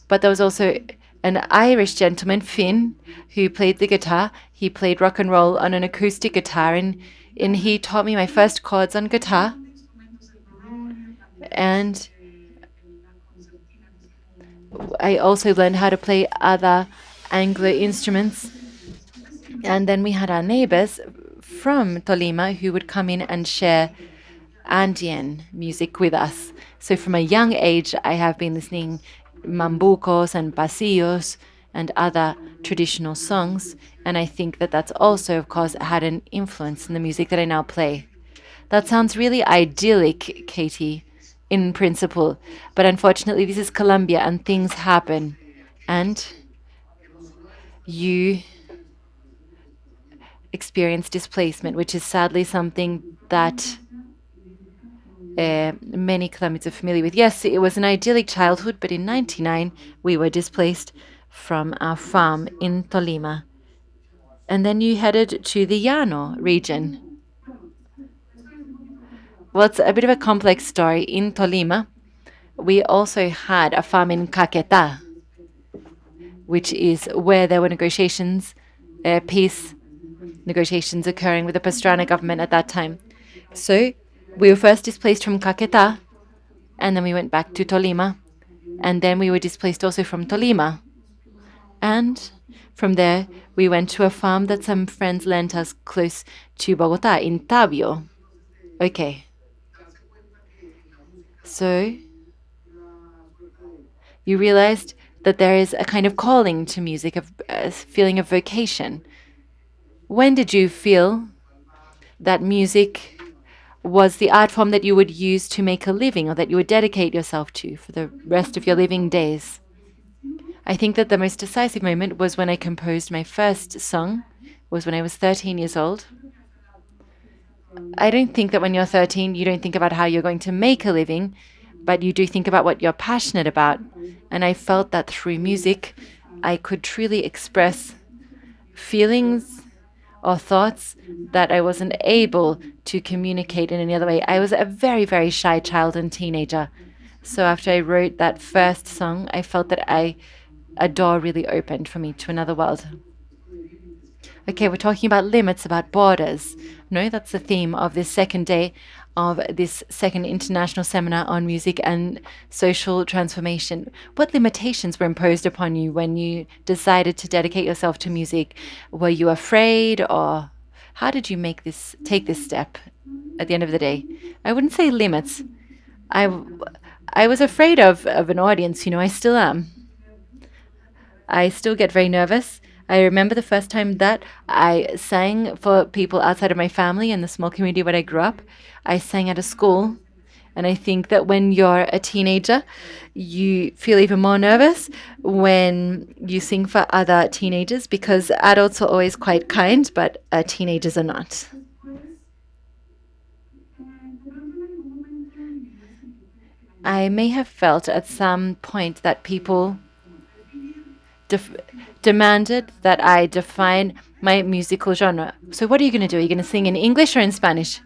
But there was also an Irish gentleman, Finn, who played the guitar. He played rock and roll on an acoustic guitar, and he taught me my first chords on guitar. And I also learned how to play other Anglo instruments. And then we had our neighbors from Tolima who would come in and share Andean music with us. So from a young age, I have been listening mambucos and pasillos and other traditional songs. And I think that that's also, of course, had an influence in the music that I now play. That sounds really idyllic, Katie, in principle. But unfortunately, this is Colombia and things happen. And you experience displacement, which is sadly something that many Colombians are familiar with. Yes, it was an idyllic childhood, but in 1999, we were displaced from our farm in Tolima. And then you headed to the Llano region. Well, it's a bit of a complex story. In Tolima, we also had a farm in Caquetá, which is where there were negotiations, peace negotiations occurring with the Pastrana government at that time. So we were first displaced from Caquetá, and then we went back to Tolima, and then we were displaced also from Tolima. And from there, we went to a farm that some friends lent us close to Bogotá, in Tabio. Okay. So you realized that there is a kind of calling to music, a feeling of vocation. When did you feel that music was the art form that you would use to make a living, or that you would dedicate yourself to for the rest of your living days? I think that the most decisive moment was when I composed my first song, was when I was 13 years old. I don't think that when you're 13, you don't think about how you're going to make a living, but you do think about what you're passionate about. And I felt that through music, I could truly express feelings or thoughts that I wasn't able to communicate in any other way. I was a very, very shy child and teenager. So after I wrote that first song, I felt that a door really opened for me to another world. Okay, we're talking about limits, about borders. No, that's the theme of this second day of this second international seminar on music and social transformation. What limitations were imposed upon you when you decided to dedicate yourself to music? Were you afraid, or how did you take this step at the end of the day? I wouldn't say limits. I was afraid of an audience, I still am. I still get very nervous. I remember the first time that I sang for people outside of my family in the small community where I grew up. I sang at a school. And I think that when you're a teenager, you feel even more nervous when you sing for other teenagers, because adults are always quite kind, but teenagers are not. I may have felt at some point that people demanded that I define my musical genre. So what are you going to do? Are you going to sing in English or in Spanish?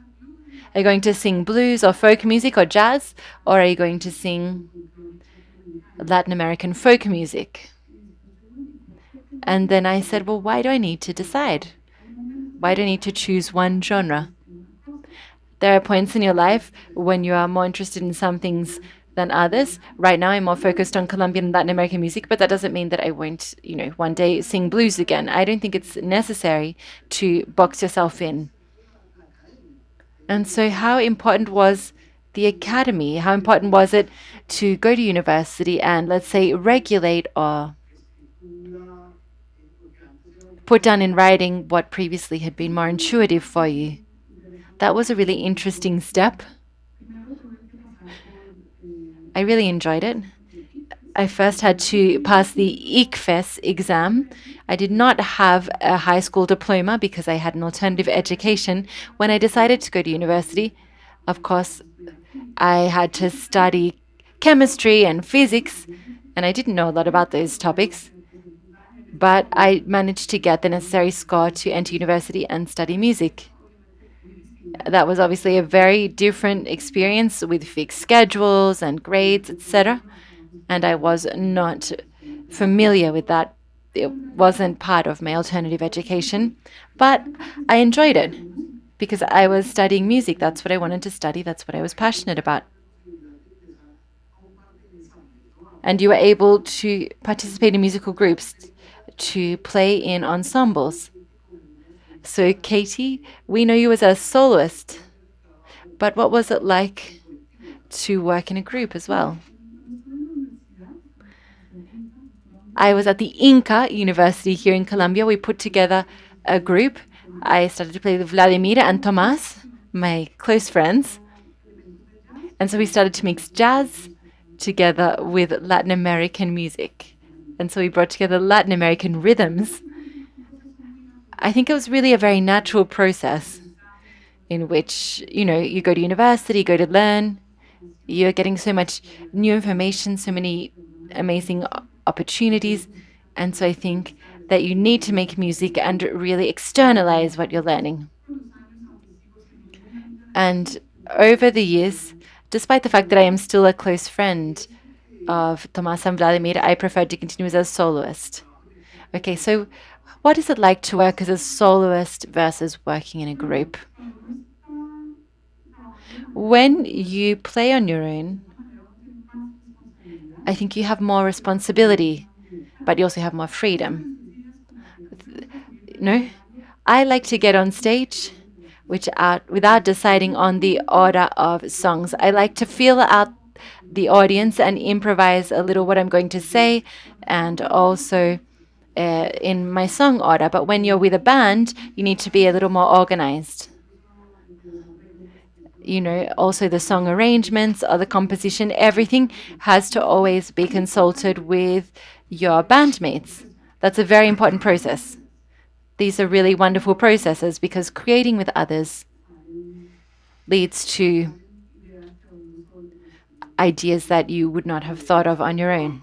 Are you going to sing blues or folk music or jazz? Or are you going to sing Latin American folk music? And then I said, well, why do I need to decide? Why do I need to choose one genre? There are points in your life when you are more interested in some things than others. Right now, I'm more focused on Colombian and Latin American music, but that doesn't mean that I won't, one day sing blues again. I don't think it's necessary to box yourself in. And so how important was the academy? How important was it to go to university and, let's say, regulate or put down in writing what previously had been more intuitive for you? That was a really interesting step. I really enjoyed it. I first had to pass the ICFES exam. I did not have a high school diploma because I had an alternative education. When I decided to go to university, of course, I had to study chemistry and physics, and I didn't know a lot about those topics. But I managed to get the necessary score to enter university and study music. That was obviously a very different experience with fixed schedules and grades, etc. And I was not familiar with that. It wasn't part of my alternative education, but I enjoyed it because I was studying music. That's what I wanted to study. That's what I was passionate about. And you were able to participate in musical groups, to play in ensembles. So, Katie, we know you as a soloist, but what was it like to work in a group as well? I was at the Inca University here in Colombia. We put together a group. I started to play with Vladimir and Tomás, my close friends. And so we started to mix jazz together with Latin American music. And so we brought together Latin American rhythms. I think it was really a very natural process in which, you go to university, you go to learn, you're getting so much new information, so many amazing opportunities. And so I think that you need to make music and really externalize what you're learning. And over the years, despite the fact that I am still a close friend of Tomás and Vladimir, I preferred to continue as a soloist. Okay, so what is it like to work as a soloist versus working in a group? When you play on your own, I think you have more responsibility, but you also have more freedom. I like to get on stage without deciding on the order of songs. I like to feel out the audience and improvise a little what I'm going to say, and also in my song order. But when you're with a band, you need to be a little more organized. Also the song arrangements or the composition, everything has to always be consulted with your bandmates. That's a very important process. These are really wonderful processes because creating with others leads to ideas that you would not have thought of on your own.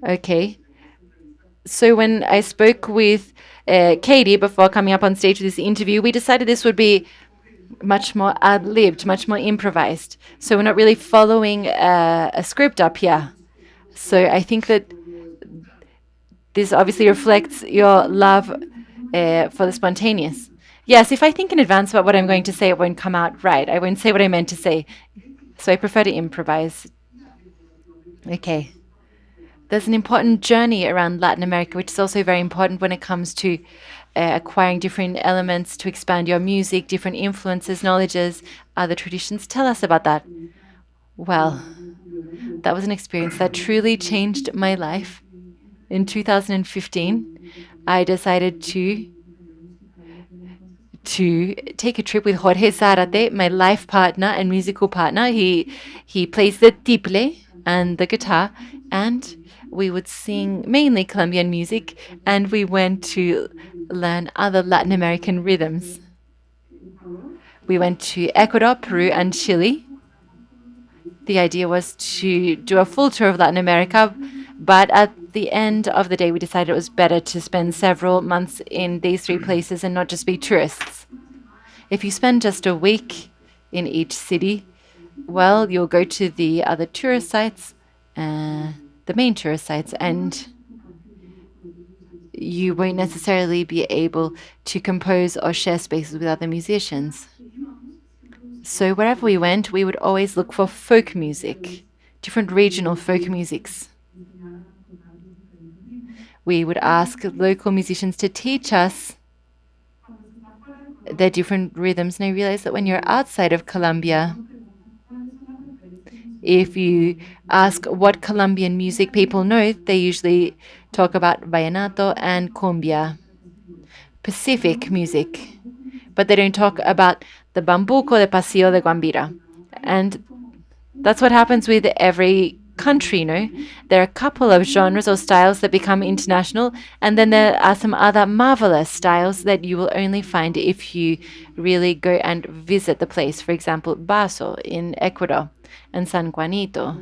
Okay. So when I spoke with Katie before coming up on stage with this interview, we decided this would be much more ad-libbed, much more improvised. So we're not really following a script up here. So I think that this obviously reflects your love for the spontaneous. Yes, if I think in advance about what I'm going to say, it won't come out right. I won't say what I meant to say. So I prefer to improvise. Okay. There's an important journey around Latin America, which is also very important when it comes to acquiring different elements to expand your music, different influences, knowledges, other traditions. Tell us about that. Well, that was an experience that truly changed my life. In 2015, I decided to take a trip with Jorge Zárate, my life partner and musical partner. He plays the tiple and the guitar, and we would sing mainly Colombian music, and we went to learn other Latin American rhythms. We went to Ecuador, Peru, and Chile. The idea was to do a full tour of Latin America, but at the end of the day, we decided it was better to spend several months in these 3 places and not just be tourists. If you spend just a week in each city, well, you'll go to the other tourist sites, the main tourist sites, and you won't necessarily be able to compose or share spaces with other musicians. So wherever we went, we would always look for folk music, different regional folk musics. We would ask local musicians to teach us their different rhythms, and I realized that when you're outside of Colombia, if you ask what Colombian music people know, they usually talk about vallenato and cumbia, Pacific music, but they don't talk about the bambuco, the pasillo, the guambira. And that's what happens with every country, no? There are a couple of genres or styles that become international, and then there are some other marvelous styles that you will only find if you really go and visit the place. For example, Baso in Ecuador and San Juanito.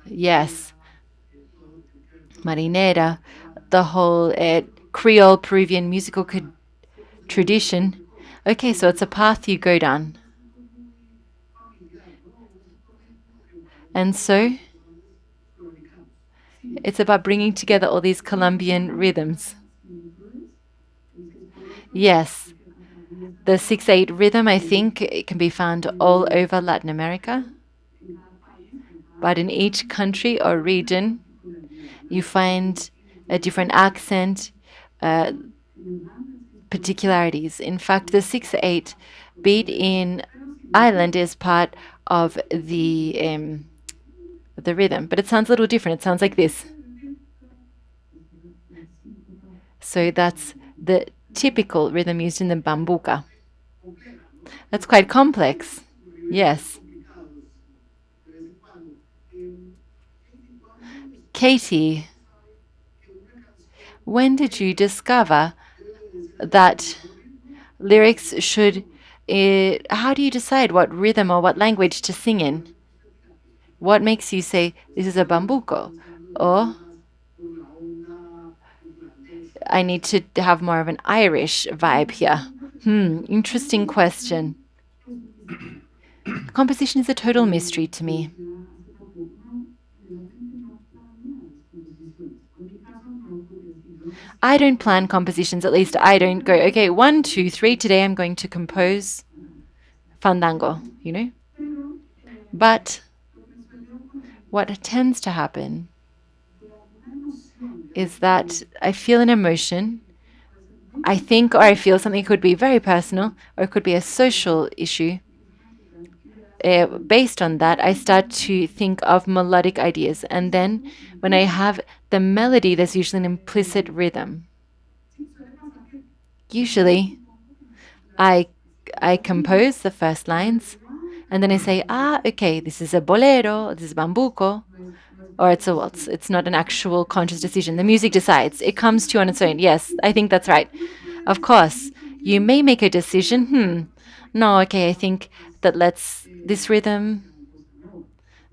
Yes. Marinera, the whole Creole Peruvian musical tradition. Okay, so it's a path you go down. And so it's about bringing together all these Colombian rhythms. Yes, the 6/8 rhythm, I think, it can be found all over Latin America. But in each country or region, you find a different accent, particularities. In fact, the 6/8 beat in Ireland is part of the rhythm, but it sounds a little different. It sounds like this. So that's the typical rhythm used in the bambuca. That's quite complex. Yes. Katie, when did you discover that lyrics should... how do you decide what rhythm or what language to sing in? What makes you say, this is a bambuco? Or I need to have more of an Irish vibe here. Interesting question. Composition is a total mystery to me. I don't plan compositions, at least I don't go, okay, 1, 2, 3, today I'm going to compose fandango, you know? But what tends to happen is that I feel an emotion, I think or I feel something could be very personal or it could be a social issue. Based on that, I start to think of melodic ideas. And then when I have the melody, there's usually an implicit rhythm. Usually, I compose the first lines, and then I say, okay, this is a bolero, this is bambuco, or it's a waltz. It's not an actual conscious decision. The music decides. It comes to you on its own. Yes, I think that's right. Of course, you may make a decision. No, okay, I think that this rhythm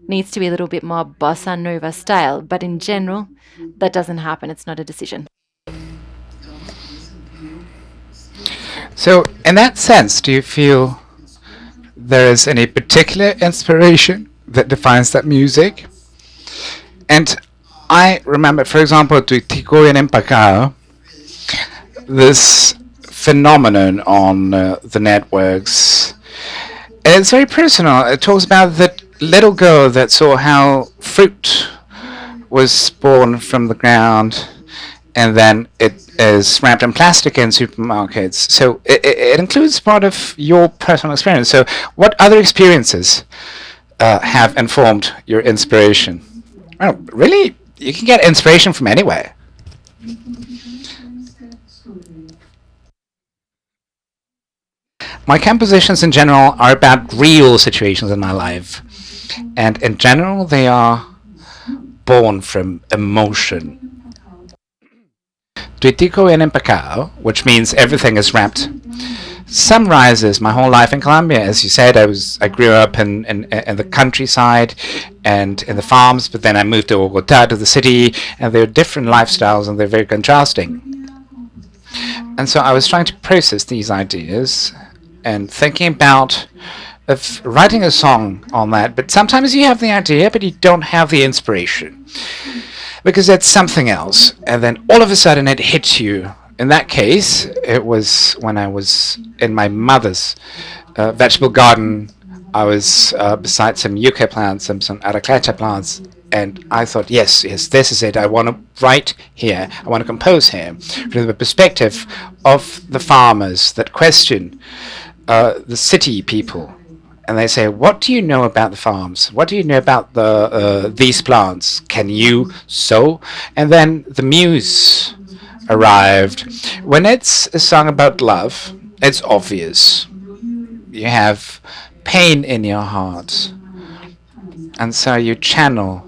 needs to be a little bit more bossa nova style, but in general, that doesn't happen. It's not a decision. So, in that sense, do you feel there is any particular inspiration that defines that music? And I remember, for example, Tuitico en Empacao, this phenomenon on the networks. And it's very personal. It talks about that little girl that saw how fruit was born from the ground, and then it is wrapped in plastic in supermarkets. So it includes part of your personal experience. So what other experiences have informed your inspiration? Oh, really? You can get inspiration from anywhere. My compositions in general are about real situations in my life. And in general, they are born from emotion. Tuitico en Empacao, which means everything is wrapped, summarizes my whole life in Colombia. As you said, I grew up in the countryside and in the farms, but then I moved to Bogota, to the city, and there are different lifestyles and they're very contrasting. And so I was trying to process these ideas and thinking about writing a song on that. But sometimes you have the idea, but you don't have the inspiration, because that's something else. And then all of a sudden it hits you. In that case, it was when I was in my mother's vegetable garden. I was beside some yucca plants, some aracleta plants, and I thought, yes, this is it. I want to write here. I want to compose here from the perspective of the farmers that question the city people. And they say, what do you know about the farms? What do you know about these plants? Can you sow? And then the muse arrived. When it's a song about love, it's obvious. You have pain in your heart. And so you channel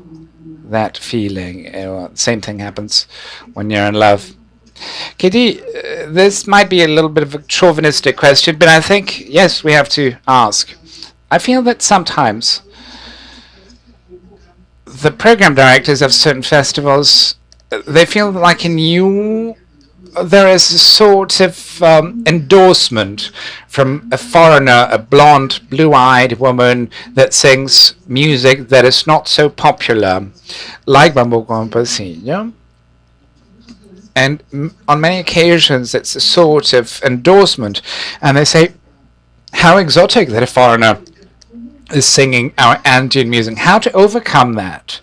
that feeling. Same thing happens when you're in love. Katie, this might be a little bit of a chauvinistic question, but I think, yes, we have to ask. I feel that sometimes the program directors of certain festivals, they feel like in you there is a sort of endorsement from a foreigner, a blonde, blue-eyed woman that sings music that is not so popular, like Bambuco and Pasillo. And on many occasions it's a sort of endorsement, and they say, how exotic that a foreigner is singing our Andean music. How to overcome that?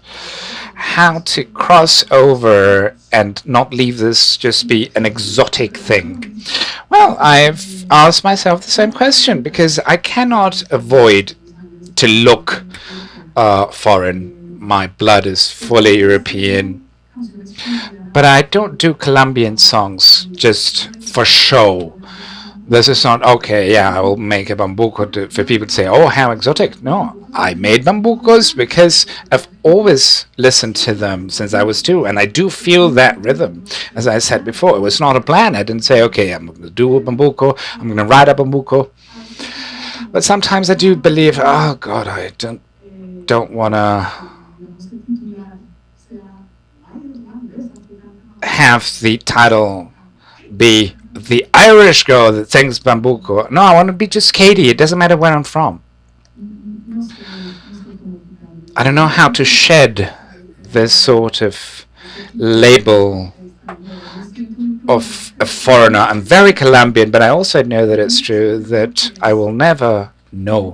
How to cross over and not leave this just be an exotic thing? Well, I've asked myself the same question, because I cannot avoid to look foreign. My blood is fully European. But I don't do Colombian songs just for show. This is not, okay, yeah, I will make a bambuco for people to say, oh, how exotic. No, I made bambucos because I've always listened to them since I was 2, and I do feel that rhythm. As I said before, it was not a plan. I didn't say, okay, I'm going to do a bambuco, I'm going to write a bambuco. But sometimes I do believe, oh, God, I don't want to have the title be the Irish girl that sings bambuco. No, I want to be just Katie. It doesn't matter where I'm from. I don't know how to shed this sort of label of a foreigner. I'm very Colombian, but I also know that it's true that I will never know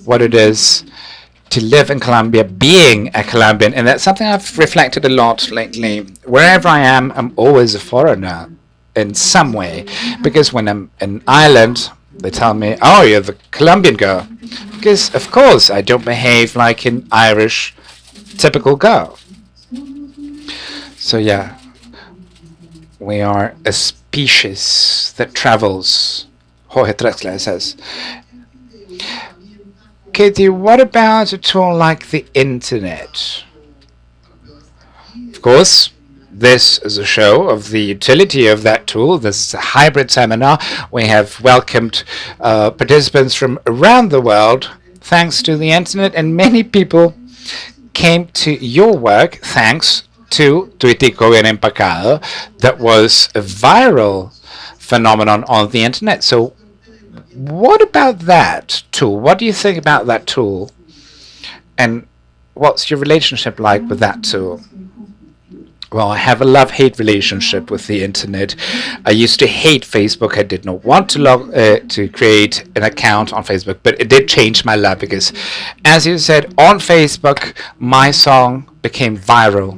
what it is to live in Colombia, being a Colombian. And that's something I've reflected a lot lately. Wherever I am, I'm always a foreigner in some way, because when I'm in Ireland, they tell me, oh, you're the Colombian girl, because of course I don't behave like an Irish typical girl. So yeah, we are a species that travels, Jorge Drexler says. Katie, what about a tool like the internet? Of course, this is a show of the utility of that tool. This is a hybrid seminar. We have welcomed participants from around the world thanks to the internet, and many people came to your work thanks to Tuitico Bien Empacado. That was a viral phenomenon on the internet. So what about that tool? What do you think about that tool? And what's your relationship like with that tool? Well, I have a love-hate relationship with the internet. I used to hate Facebook. I did not want to create an account on Facebook, but it did change my life because, as you said, on Facebook, my song became viral.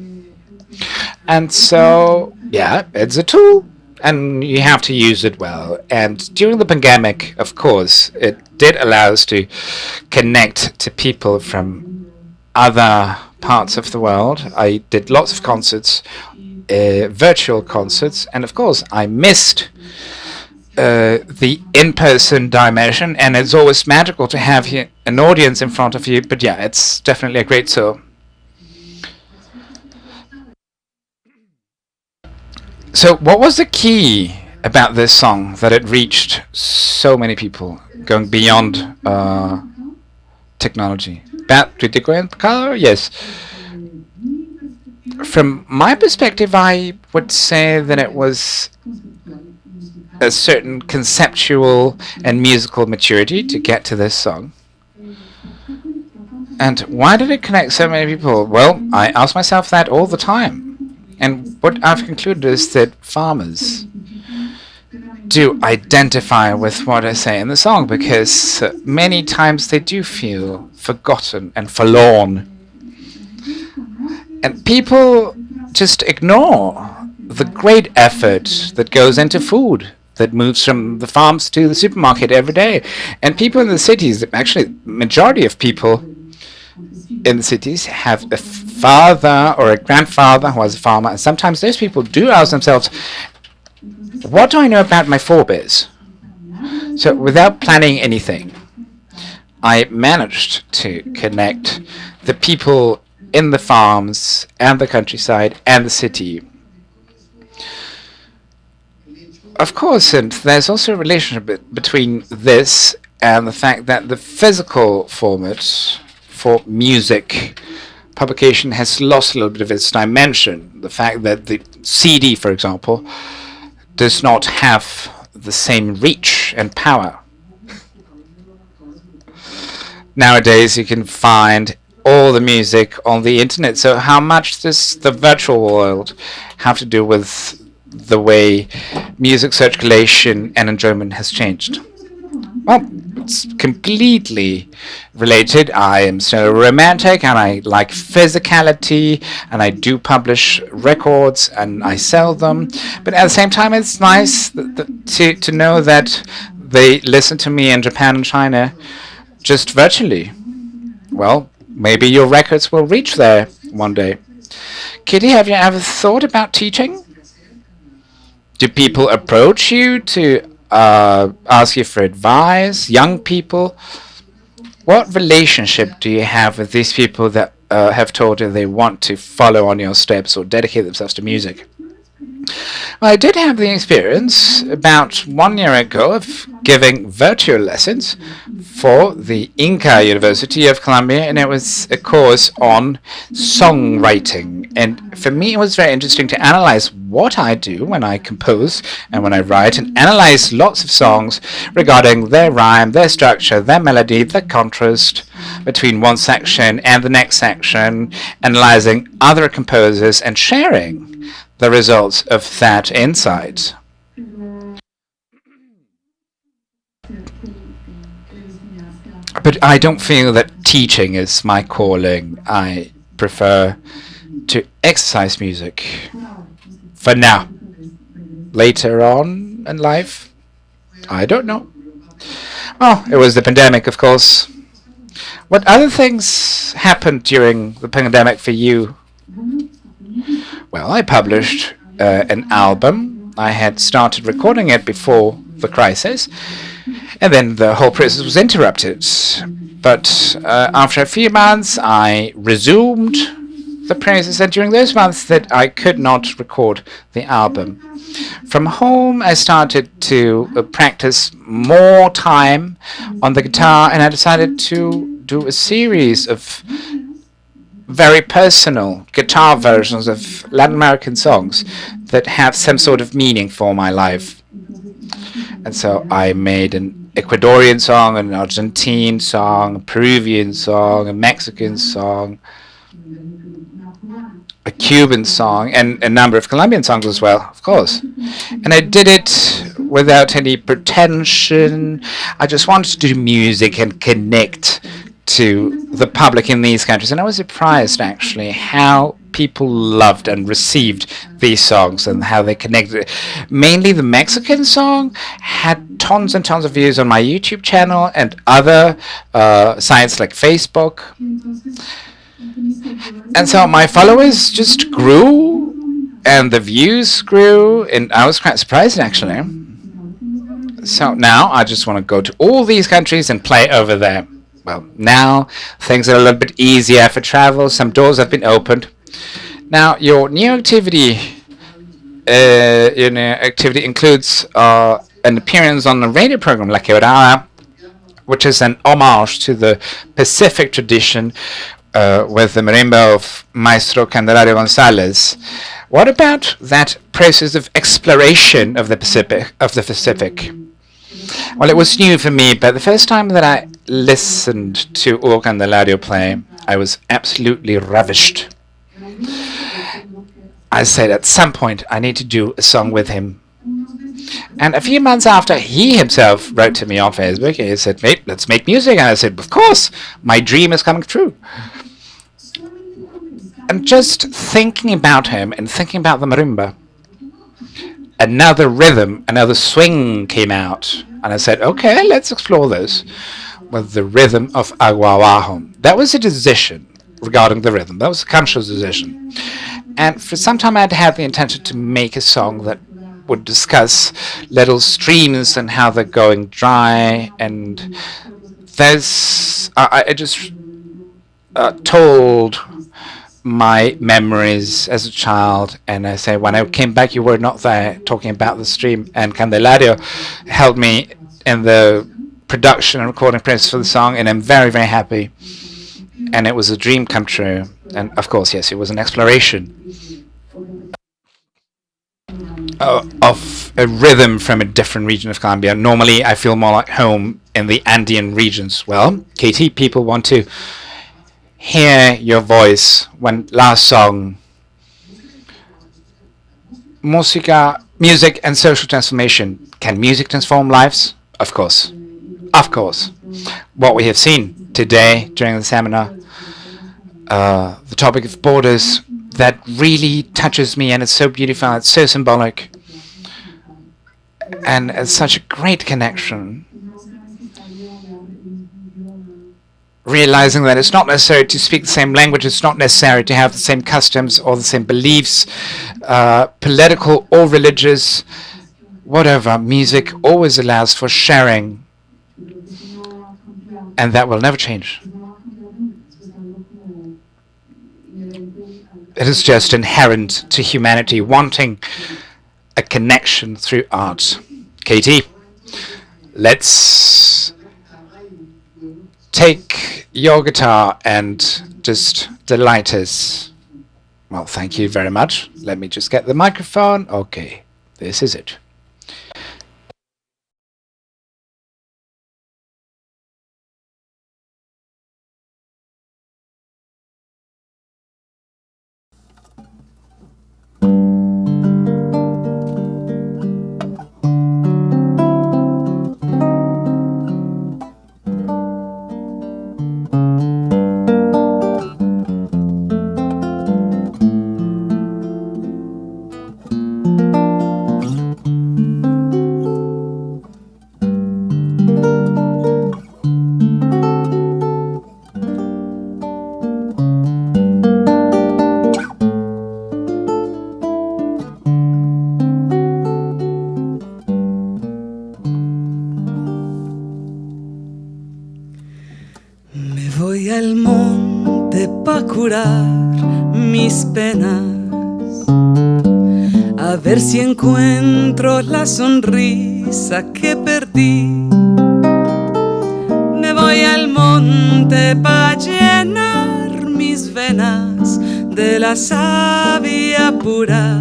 And so, yeah, it's a tool, and you have to use it well. And during the pandemic, of course, it did allow us to connect to people from other parts of the world. I did lots of concerts, virtual concerts, and of course I missed the in-person dimension, and it's always magical to have an audience in front of you. But yeah, it's definitely a great tool. So what was the key about this song that it reached so many people, going beyond technology? About Tuitico Bien Empacado? Yes. From my perspective, I would say that it was a certain conceptual and musical maturity to get to this song. And why did it connect so many people? Well, I ask myself that all the time. And what I've concluded is that farmers do identify with what I say in the song, because many times they do feel forgotten and forlorn. And people just ignore the great effort that goes into food that moves from the farms to the supermarket every day. And people in the cities, actually, majority of people in the cities have a father or a grandfather who was a farmer, and sometimes those people do ask themselves, what do I know about my forebears? So without planning anything, I managed to connect the people in the farms and the countryside and the city. Of course, and there's also a relationship between this and the fact that the physical format for music publication has lost a little bit of its dimension. The fact that the CD, for example, does not have the same reach and power. Nowadays you can find all the music on the internet. So how much does the virtual world have to do with the way music circulation and enjoyment has changed? Well, it's completely related. I am still a romantic, and I like physicality, and I do publish records and I sell them. But at the same time, it's nice to know that they listen to me in Japan and China just virtually. Well, maybe your records will reach there one day. Kitty, have you ever thought about teaching? Do people approach you to ask you for advice? Young people? What relationship do you have with these people that have told you they want to follow on your steps or dedicate themselves to music? Well, I did have the experience about 1 year ago of giving virtual lessons for the Inca University of Colombia, and it was a course on songwriting. And for me, it was very interesting to analyze what I do when I compose and when I write, and analyze lots of songs regarding their rhyme, their structure, their melody, the contrast between one section and the next section, analyzing other composers and sharing the results of that insight. But I don't feel that teaching is my calling. I prefer to exercise music for now. Later on in life, I don't know. Oh, it was the pandemic, of course. What other things happened during the pandemic for you? Well, I published an album. I had started recording it before the crisis, and then the whole process was interrupted. But after a few months, I resumed the praises, and during those months that I could not record the album, from home I started to practice more time on the guitar, and I decided to do a series of very personal guitar versions of Latin American songs that have some sort of meaning for my life. And so I made an Ecuadorian song, an Argentine song, a Peruvian song, a Mexican song, a Cuban song, and a number of Colombian songs as well, of course. And I did it without any pretension. I just wanted to do music and connect to the public in these countries. And I was surprised, actually, how people loved and received these songs and how they connected. Mainly the Mexican song had tons and tons of views on my YouTube channel and other sites like Facebook. And so my followers just grew and the views grew, and I was quite surprised, actually. So now I just want to go to all these countries and play over there. Well, now things are a little bit easier for travel. Some doors have been opened. Now, your new activity includes an appearance on the radio program La Quebrada, which is an homage to the Pacific tradition with the marimba of Maestro Candelario González. What about that process of exploration of the Pacific? Well, it was new for me, but the first time that I listened to Hugo Candelario play, I was absolutely ravished. I said at some point I need to do a song with him. And a few months after, he himself wrote to me on Facebook and he said, "Mate, let's make music." And I said, "Of course, my dream is coming true." And just thinking about him and thinking about the marimba, another rhythm, another swing came out. And I said, okay, let's explore this with the rhythm of Agua Abajo. That was a decision regarding the rhythm. That was a conscious decision. And for some time I'd had the intention to make a song that would discuss little streams and how they're going dry. And I just told my memories as a child, and I say, when I came back, you were not there, talking about the stream, and Candelario held me in the production and recording process for the song, and I'm very, very happy. And it was a dream come true. And of course, yes, it was an exploration of a rhythm from a different region of Colombia. Normally, I feel more like home in the Andean regions. Well, KT, people want to hear your voice. When last song, Música, music and social transformation. Can music transform lives? Of course. Of course. What we have seen today during the seminar, the topic of borders, that really touches me, and it's so beautiful, it's so symbolic, and it's such a great connection. Realizing that it's not necessary to speak the same language, it's not necessary to have the same customs or the same beliefs, political or religious, whatever. Music always allows for sharing, and that will never change. It is just inherent to humanity, wanting a connection through art. KT, let's take your guitar and just delight us. Well, thank you very much. Let me just get the microphone. Okay, this is it. mis penas, a ver si encuentro la sonrisa que perdí. Me voy al monte para llenar mis venas de la savia pura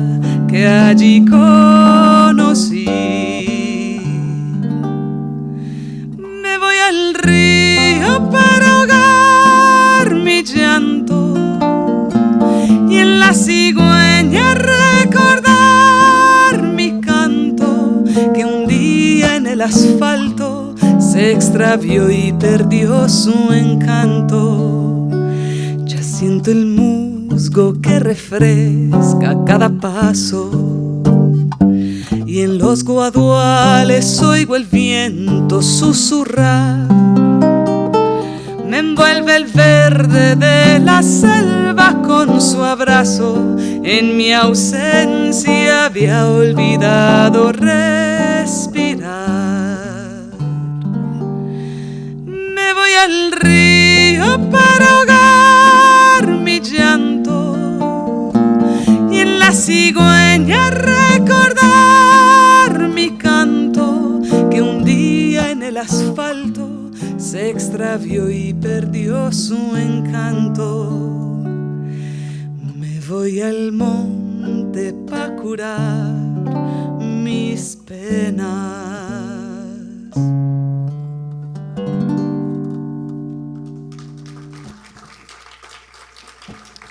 que allí conocí. Me voy al río para ahogar mi llanto y en la cigüeña recordar mi canto que un día en el asfalto se extravió y perdió su encanto. Ya siento el musgo que refresca cada paso y en los guaduales oigo el viento susurrar. Me envuelve el verde de la selva con su abrazo. En mi ausencia había olvidado respirar. Me voy al río para ahogar mi llanto y en la cigüeña recordar mi canto que un día en el asfalto se extravió y perdió su encanto. Me voy al monte pa' curar mis penas.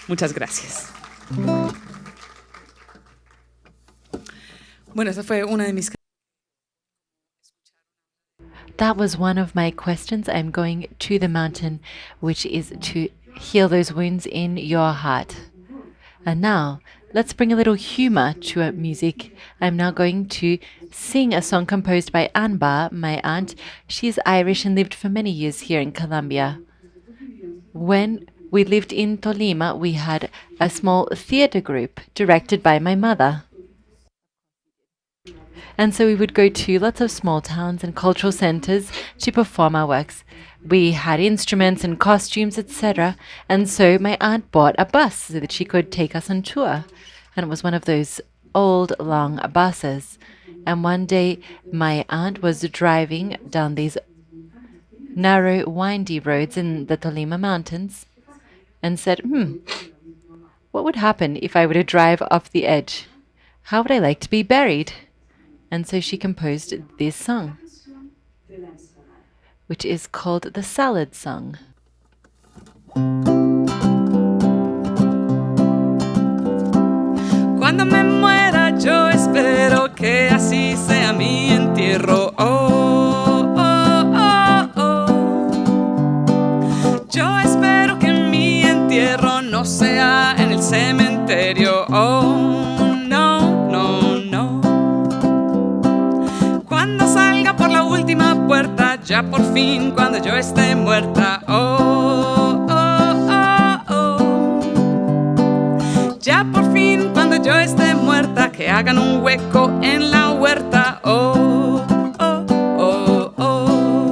Muchas gracias. Bueno, esa fue una de mis. That was one of my questions. I'm going to the mountain, which is to heal those wounds in your heart. And now, let's bring a little humor to our music. I'm now going to sing a song composed by Anba, my aunt. She's Irish and lived for many years here in Colombia. When we lived in Tolima, we had a small theater group directed by my mother. And so we would go to lots of small towns and cultural centers to perform our works. We had instruments and costumes, etc. And so my aunt bought a bus so that she could take us on tour. And it was one of those old, long buses. And one day my aunt was driving down these narrow, windy roads in the Tolima mountains and said, what would happen if I were to drive off the edge? How would I like to be buried? And so she composed this song, which is called the Salad Song. Cuando me muera yo espero que así sea mi entierro. Oh, oh, oh, oh. Yo espero que mi entierro no sea en el cementerio. Oh, no, no, no. Cuando salga por la última puerta, ya por fin cuando yo esté muerta. Oh, oh, oh, oh. Ya por fin cuando yo esté muerta, que hagan un hueco en la huerta. Oh, oh, oh, oh.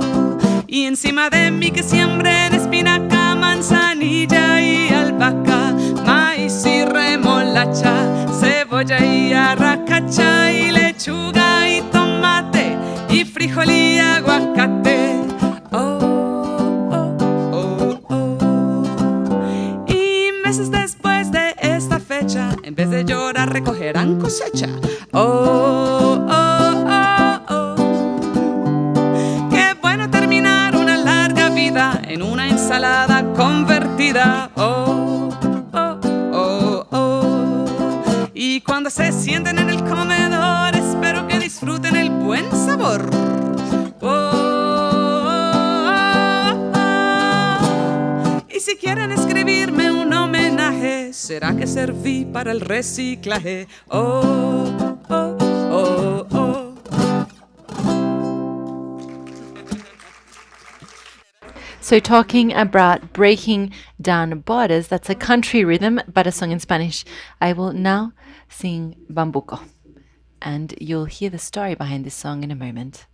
Y encima de mí que siembren espinaca, manzanilla y albahaca, maíz y remolacha, cebolla y arracacha, y lechuga y tomate, y frijol y aguacate. Oh, oh, oh, oh. Y meses después de esta fecha, en vez de llorar recogerán cosecha. Oh, oh, oh, oh. Qué bueno terminar una larga vida en una ensalada convertida. Oh, oh, oh, oh. Y cuando se sienten en el comedor, espero que disfruten el buen sabor. Oh, oh, oh. Y si quieren escribirme un homenaje, será que serví para el reciclaje. Oh, oh, oh, oh. So talking about breaking down borders, that's a country rhythm, but a song in Spanish. I will now sing Bambuco, and you'll hear the story behind this song in a moment.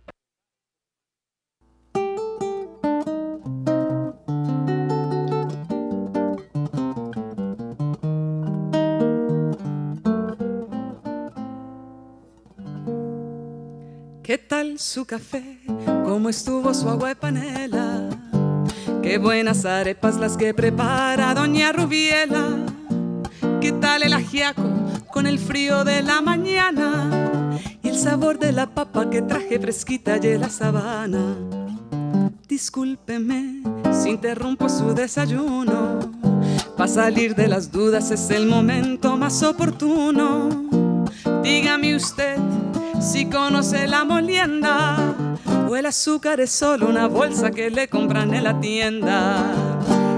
tal su café? ¿Cómo estuvo su agua de panela? Qué buenas arepas las que prepara doña Rubiela. ¿Qué tal el ajiaco con el frío de la mañana? Y el sabor de la papa que traje fresquita y en la sabana. Discúlpeme si interrumpo su desayuno. Para salir de las dudas es el momento más oportuno. Dígame usted si conoce la molienda o el azúcar es solo una bolsa que le compran en la tienda.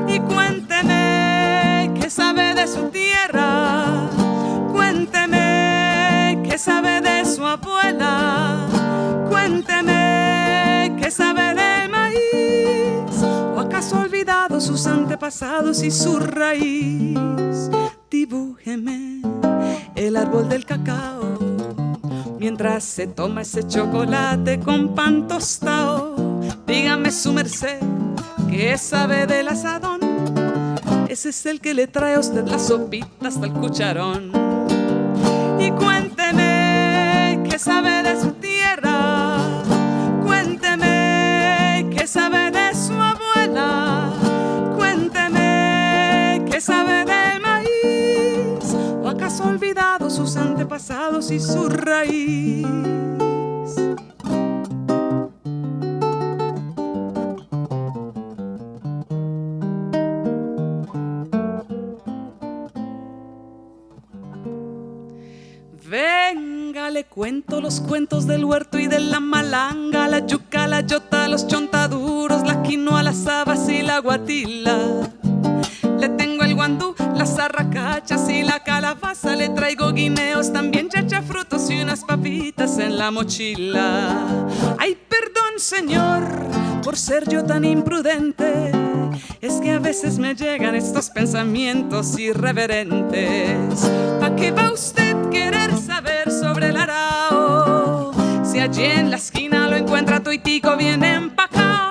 Y cuénteme qué sabe de su tierra, cuénteme qué sabe de su abuela, cuénteme qué sabe del maíz, o acaso ha olvidado sus antepasados y su raíz. Dibújeme el árbol del cacao mientras se toma ese chocolate con pan tostado. Dígame su merced, ¿qué sabe del asadón? Ese es el que le trae a usted la sopita hasta el cucharón. Y cuénteme qué sabe de su tierra, cuénteme qué sabe de su abuela, cuénteme qué sabe del maíz, o acaso ha olvidado sus antepasados y su raíz. Venga, le cuento los cuentos del huerto y de la malanga, la yuca, la yota, los chontaduros, la quinoa, las habas y la guatila. Le tengo el guandú, las arracachas y la calabaza. Le traigo guineos, también chachafrutos y unas papitas en la mochila. Ay, perdón, señor, por ser yo tan imprudente. Es que a veces me llegan estos pensamientos irreverentes. ¿Pa' qué va usted a querer saber sobre el arao? Si allí en la esquina lo encuentra tuitico bien empacao.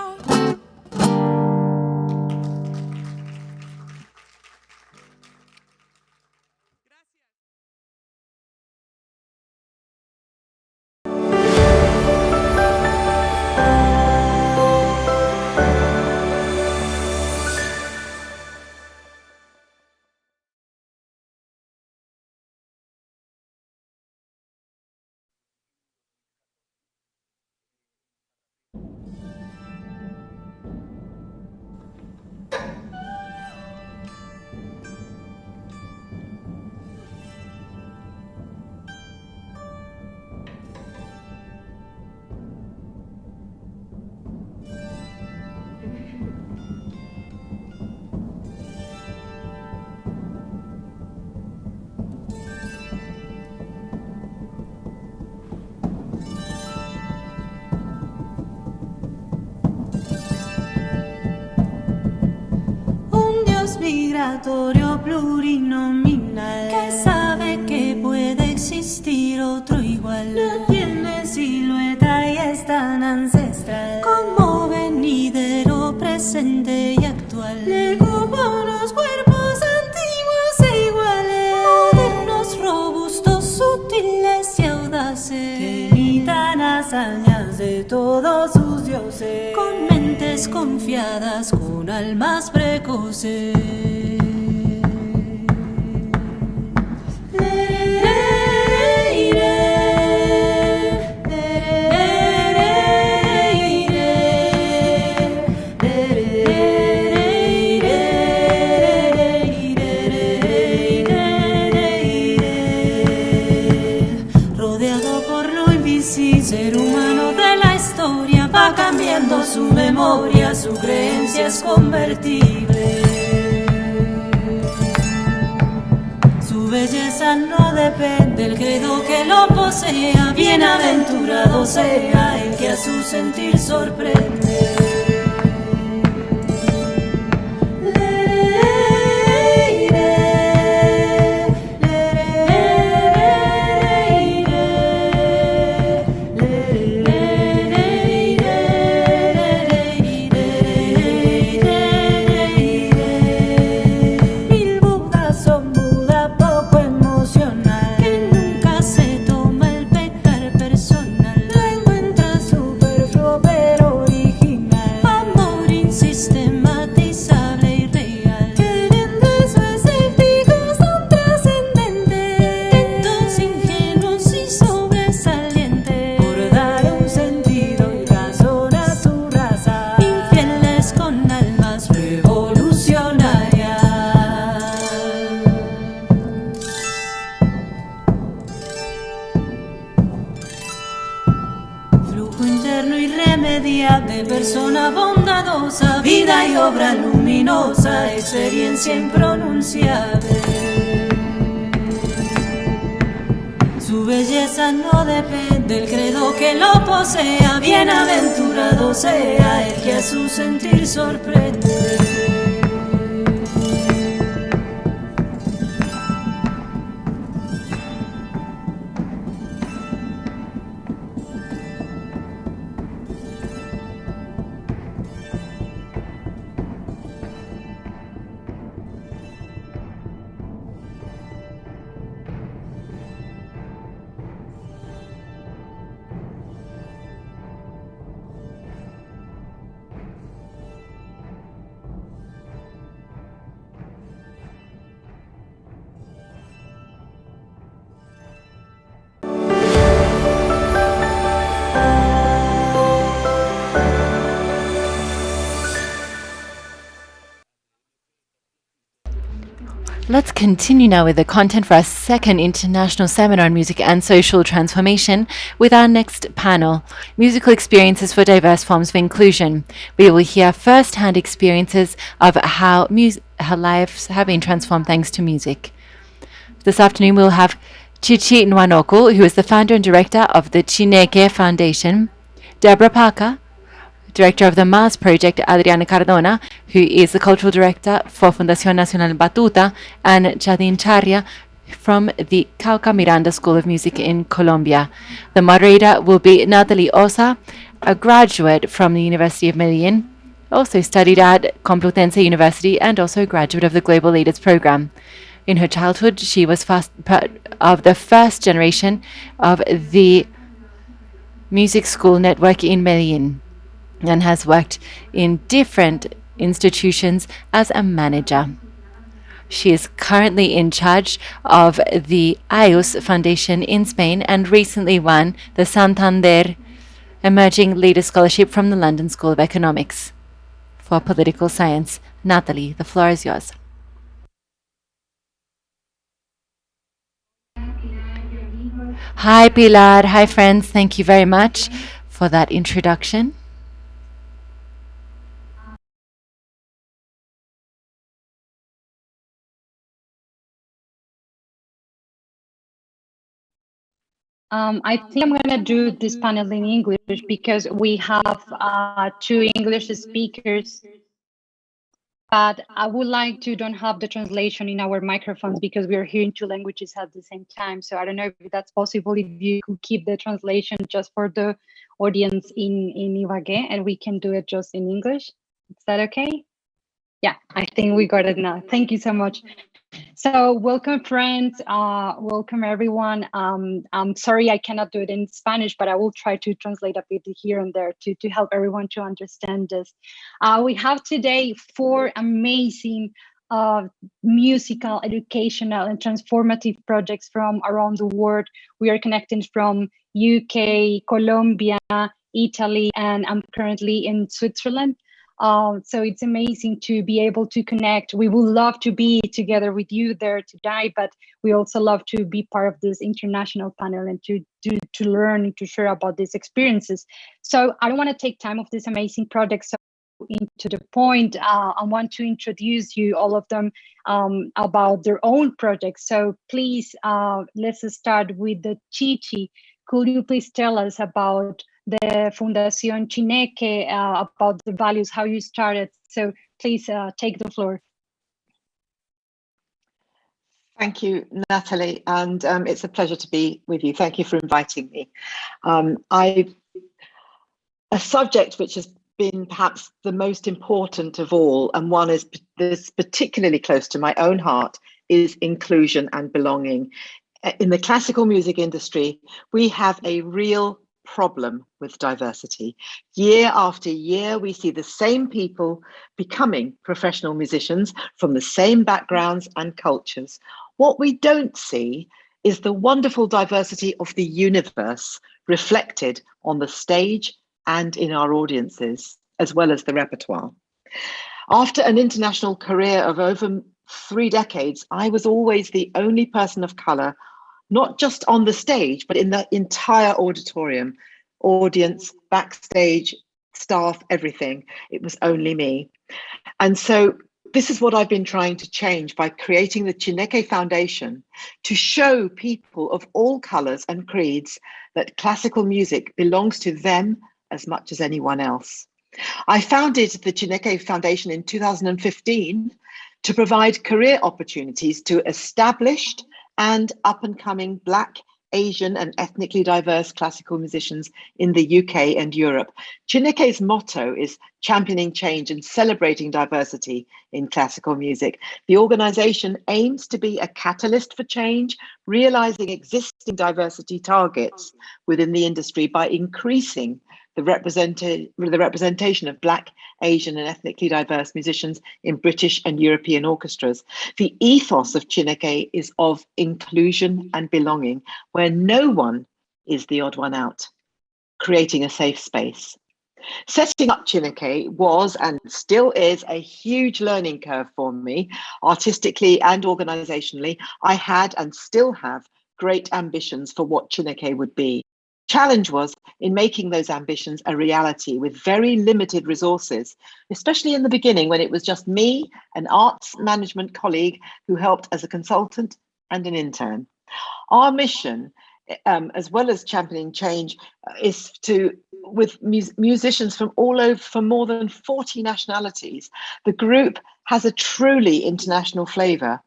Migratorio plurinominal que sabe que puede existir otro igual. No tiene silueta y es tan ancestral como venidero, presente y actual. Le ocupa unos cuerpos antiguos e iguales, modernos, robustos, sutiles y audaces, que imitan hazañas de todos sus dioses, con mentes confiadas, con almas precoces. Ser humano de la historia va cambiando su memoria, su creencia es convertible. Su belleza no depende del credo que lo posea, bienaventurado sea el que a su sentir sorprende. Personal, no encuentra su amable, persona bondadosa, vida y obra luminosa, experiencia impronunciable. Su belleza no depende del credo que lo posea, bienaventurado sea el que a su sentir sorprende. Let's continue now with the content for our second International Seminar on Music and Social Transformation with our next panel, Musical Experiences for Diverse Forms of Inclusion. We will hear first-hand experiences of how lives have been transformed thanks to music. This afternoon we'll have Chichi Nwanoko, who is the founder and director of the Chineke Foundation, Deborah Parker, Director of the Mars Project, Adriana Cardona, who is the Cultural Director for Fundación Nacional Batuta, and Jadin Charria from the Cauca Miranda School of Music in Colombia. The moderator will be Natalie Osa, a graduate from the University of Medellin, also studied at Complutense University and also a graduate of the Global Leaders Program. In her childhood, she was part of the first generation of the music school network in Medellin, and has worked in different institutions as a manager. She is currently in charge of the IUS Foundation in Spain and recently won the Santander Emerging Leader Scholarship from the London School of Economics for Political Science. Natalie, the floor is yours. Hi Pilar, hi friends, thank you very much for that introduction. I think I'm going to do this panel in English because we have two English speakers, but I would like to don't have the translation in our microphones because we are hearing two languages at the same time. So I don't know if that's possible, if you could keep the translation just for the audience in Ibagué and we can do it just in English. Is that okay? Yeah, I think we got it now. Thank you so much. So welcome friends, welcome everyone. I'm sorry I cannot do it in Spanish, but I will try to translate a bit here and there to help everyone to understand this. We have today 4 amazing musical, educational and transformative projects from around the world. We are connecting from UK, Colombia, Italy, and I'm currently in Switzerland. So it's amazing to be able to connect. We would love to be together with you there today, but we also love to be part of this international panel and to learn and to share about these experiences. So I don't want to take time of this amazing project. So into the point, I want to introduce you, all of them, about their own projects. So please, let's start with the Chichi. Could you please tell us about the Fundación Chineke, about the values, how you started? So please take the floor. Thank you, Natalie, and it's a pleasure to be with you. Thank you for inviting me. A subject which has been perhaps the most important of all, and one that's particularly close to my own heart, is inclusion and belonging. In the classical music industry, we have a real problem with diversity. Year after year, we see the same people becoming professional musicians from the same backgrounds and cultures. What we don't see is the wonderful diversity of the universe reflected on the stage and in our audiences, as well as the repertoire. After an international career of over 3 decades, I was always the only person of color, not just on the stage, but in the entire auditorium, audience, backstage, staff, everything. It was only me. And so this is what I've been trying to change by creating the Chineke Foundation, to show people of all colors and creeds that classical music belongs to them as much as anyone else. I founded the Chineke Foundation in 2015 to provide career opportunities to established and up-and-coming Black, Asian and ethnically diverse classical musicians in the UK and Europe. Chineke's motto is championing change and celebrating diversity in classical music. The organization aims to be a catalyst for change, realizing existing diversity targets within the industry by increasing the representation of Black, Asian and ethnically diverse musicians in British and European orchestras. The ethos of Chineke is of inclusion and belonging, where no one is the odd one out, creating a safe space. Setting up Chineke was and still is a huge learning curve for me, artistically and organizationally. I had and still have great ambitions for what Chineke would be. Challenge was in making those ambitions a reality with very limited resources, especially in the beginning when it was just me, an arts management colleague who helped as a consultant and an intern. Our mission, as well as championing change, is to, with musicians from all over, from more than 40 nationalities. The group has a truly international flavor.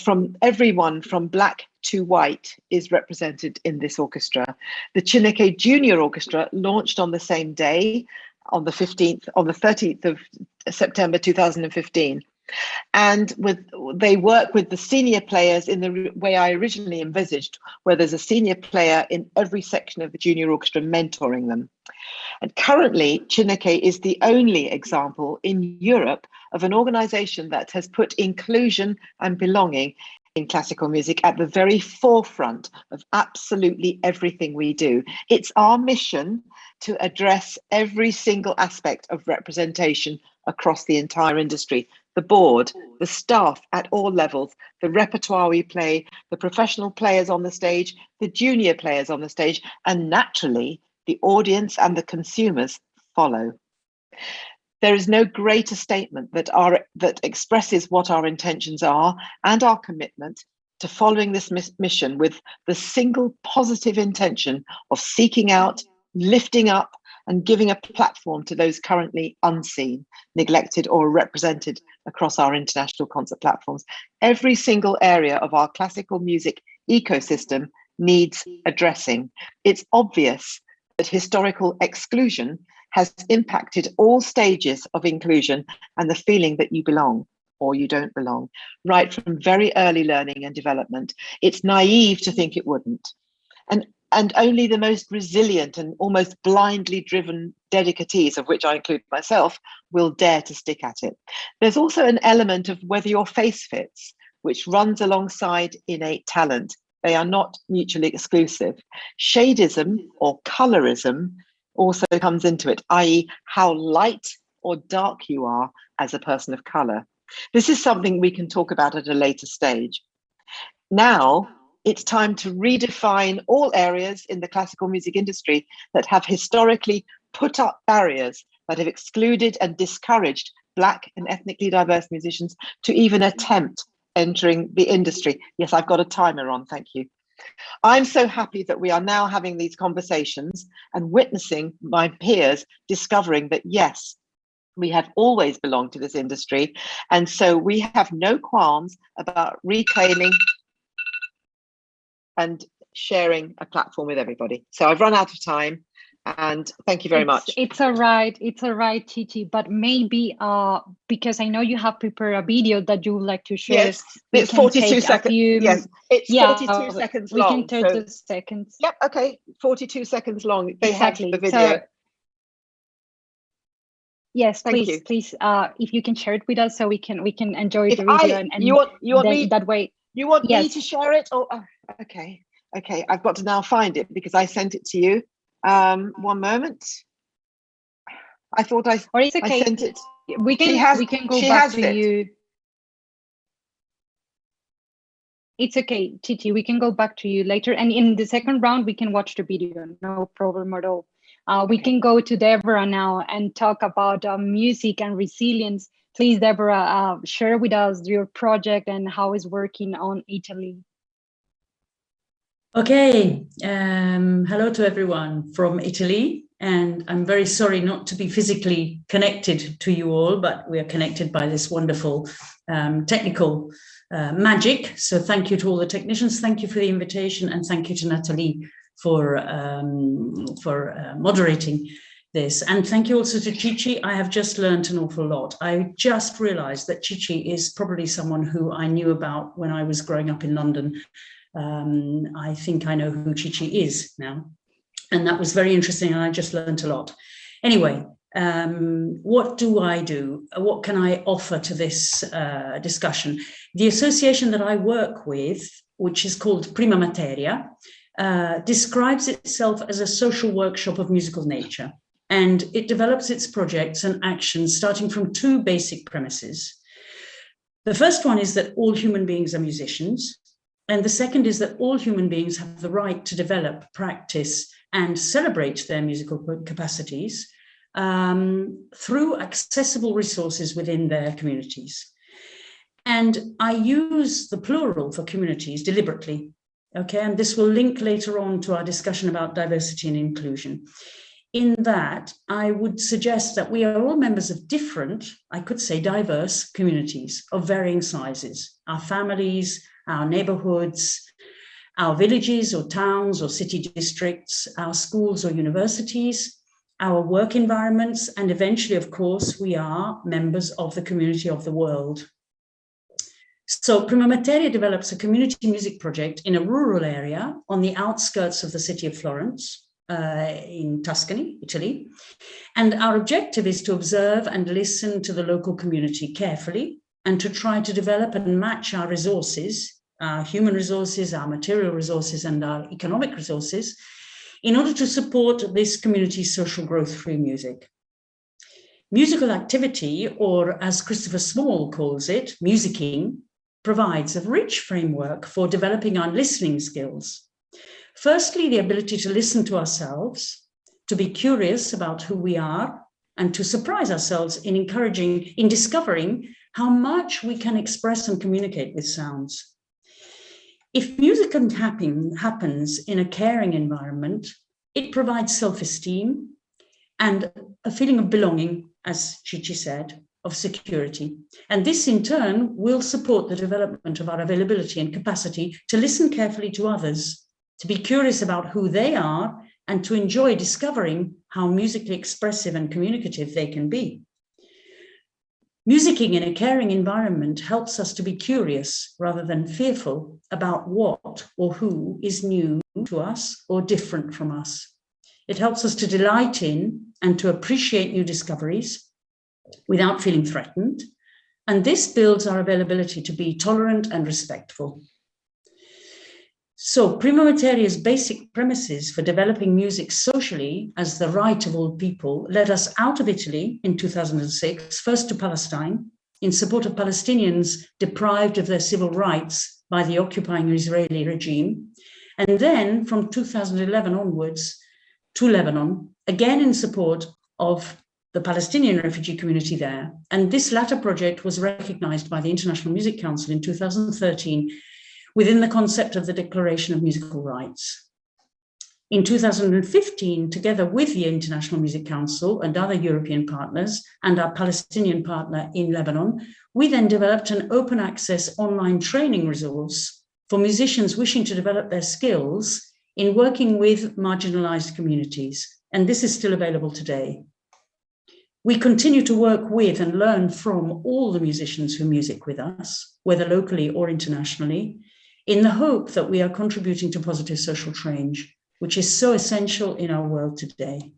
From everyone from Black to white is represented in this orchestra. The Chineke Junior Orchestra launched on the same day, on the 13th of September 2015. And they work with the senior players in the way I originally envisaged, where there's a senior player in every section of the junior orchestra mentoring them. And currently, Chineke is the only example in Europe of an organization that has put inclusion and belonging in classical music at the very forefront of absolutely everything we do. It's our mission to address every single aspect of representation across the entire industry. The board, the staff at all levels, the repertoire we play, the professional players on the stage, the junior players on the stage, and naturally, the audience and the consumers follow. There is no greater statement that expresses what our intentions are and our commitment to following this mission with the single positive intention of seeking out, lifting up, and giving a platform to those currently unseen, neglected, or represented across our international concert platforms. Every single area of our classical music ecosystem needs addressing. It's obvious that historical exclusion has impacted all stages of inclusion and the feeling that you belong or you don't belong, right from very early learning and development. It's naive to think it wouldn't. And only the most resilient and almost blindly driven dedicatees, of which I include myself, will dare to stick at it. There's also an element of whether your face fits, which runs alongside innate talent. They are not mutually exclusive. Shadism or colorism also comes into it, i.e. how light or dark you are as a person of color. This is something we can talk about at a later stage. Now, it's time to redefine all areas in the classical music industry that have historically put up barriers that have excluded and discouraged Black and ethnically diverse musicians to even attempt entering the industry. Yes, I've got a timer on, thank you. I'm so happy that we are now having these conversations and witnessing my peers discovering that, yes, we have always belonged to this industry. And so we have no qualms about reclaiming and sharing a platform with everybody. So I've run out of time and thank you very much. It's all right, Chichi, but maybe because I know you have prepared a video that you would like to share. Yes, it's 42 seconds. Yes, it's 42 seconds long. We can 30 seconds. Yep, okay, 42 seconds long. They exactly. have the video. So, yes, please, if you can share it with us so we can enjoy the video and you want me that way. You want me to share it? Oh, okay. I've got to now find it because I sent it to you. 1 moment. I thought I sent it. We can go back to you. It's okay, Chichi. We can go back to you later, and in the second round we can watch the video. No problem at all. We can go to Deborah now and talk about music and resilience. Please, Deborah, share with us your project and how it's working on Italy. Okay, hello to everyone from Italy, and I'm very sorry not to be physically connected to you all, but we are connected by this wonderful technical magic. So thank you to all the technicians, thank you for the invitation, and thank you to Nathalie for moderating this. And thank you also to Chichi. I have just learned an awful lot. I just realized that Chichi is probably someone who I knew about when I was growing up in London. I think I know who Chichi is now. And that was very interesting, and I just learned a lot. Anyway, what do I do? What can I offer to this discussion? The association that I work with, which is called Prima Materia, describes itself as a social workshop of musical nature. And it develops its projects and actions starting from two basic premises. The first one is that all human beings are musicians. And the second is that all human beings have the right to develop, practice, and celebrate their musical capacities through accessible resources within their communities. And I use the plural for communities deliberately, okay? And this will link later on to our discussion about diversity and inclusion. In that, I would suggest that we are all members of different, I could say diverse communities of varying sizes, our families, our neighborhoods, our villages or towns or city districts, our schools or universities, our work environments, and eventually, of course, we are members of the community of the world. So Prima Materia develops a community music project in a rural area on the outskirts of the city of Florence, in Tuscany, Italy. And our objective is to observe and listen to the local community carefully and to try to develop and match our resources, our human resources, our material resources, and our economic resources in order to support this community's social growth through music. Musical activity, or as Christopher Small calls it, musicking, provides a rich framework for developing our listening skills. Firstly, the ability to listen to ourselves, to be curious about who we are, and to surprise ourselves in discovering how much we can express and communicate with sounds. If music happens in a caring environment, it provides self-esteem and a feeling of belonging, as Chichi said, of security. And this in turn will support the development of our availability and capacity to listen carefully to others, to be curious about who they are, and to enjoy discovering how musically expressive and communicative they can be. Musicking in a caring environment helps us to be curious rather than fearful about what or who is new to us or different from us. It helps us to delight in and to appreciate new discoveries without feeling threatened. And this builds our availability to be tolerant and respectful. So Prima Materia's basic premises for developing music socially as the right of all people led us out of Italy in 2006, first to Palestine, in support of Palestinians deprived of their civil rights by the occupying Israeli regime, and then from 2011 onwards to Lebanon, again in support of the Palestinian refugee community there. And this latter project was recognized by the International Music Council in 2013 within the concept of the Declaration of Musical Rights. In 2015, together with the International Music Council and other European partners and our Palestinian partner in Lebanon, we then developed an open access online training resource for musicians wishing to develop their skills in working with marginalized communities. And this is still available today. We continue to work with and learn from all the musicians who music with us, whether locally or internationally, in the hope that we are contributing to positive social change, which is so essential in our world today.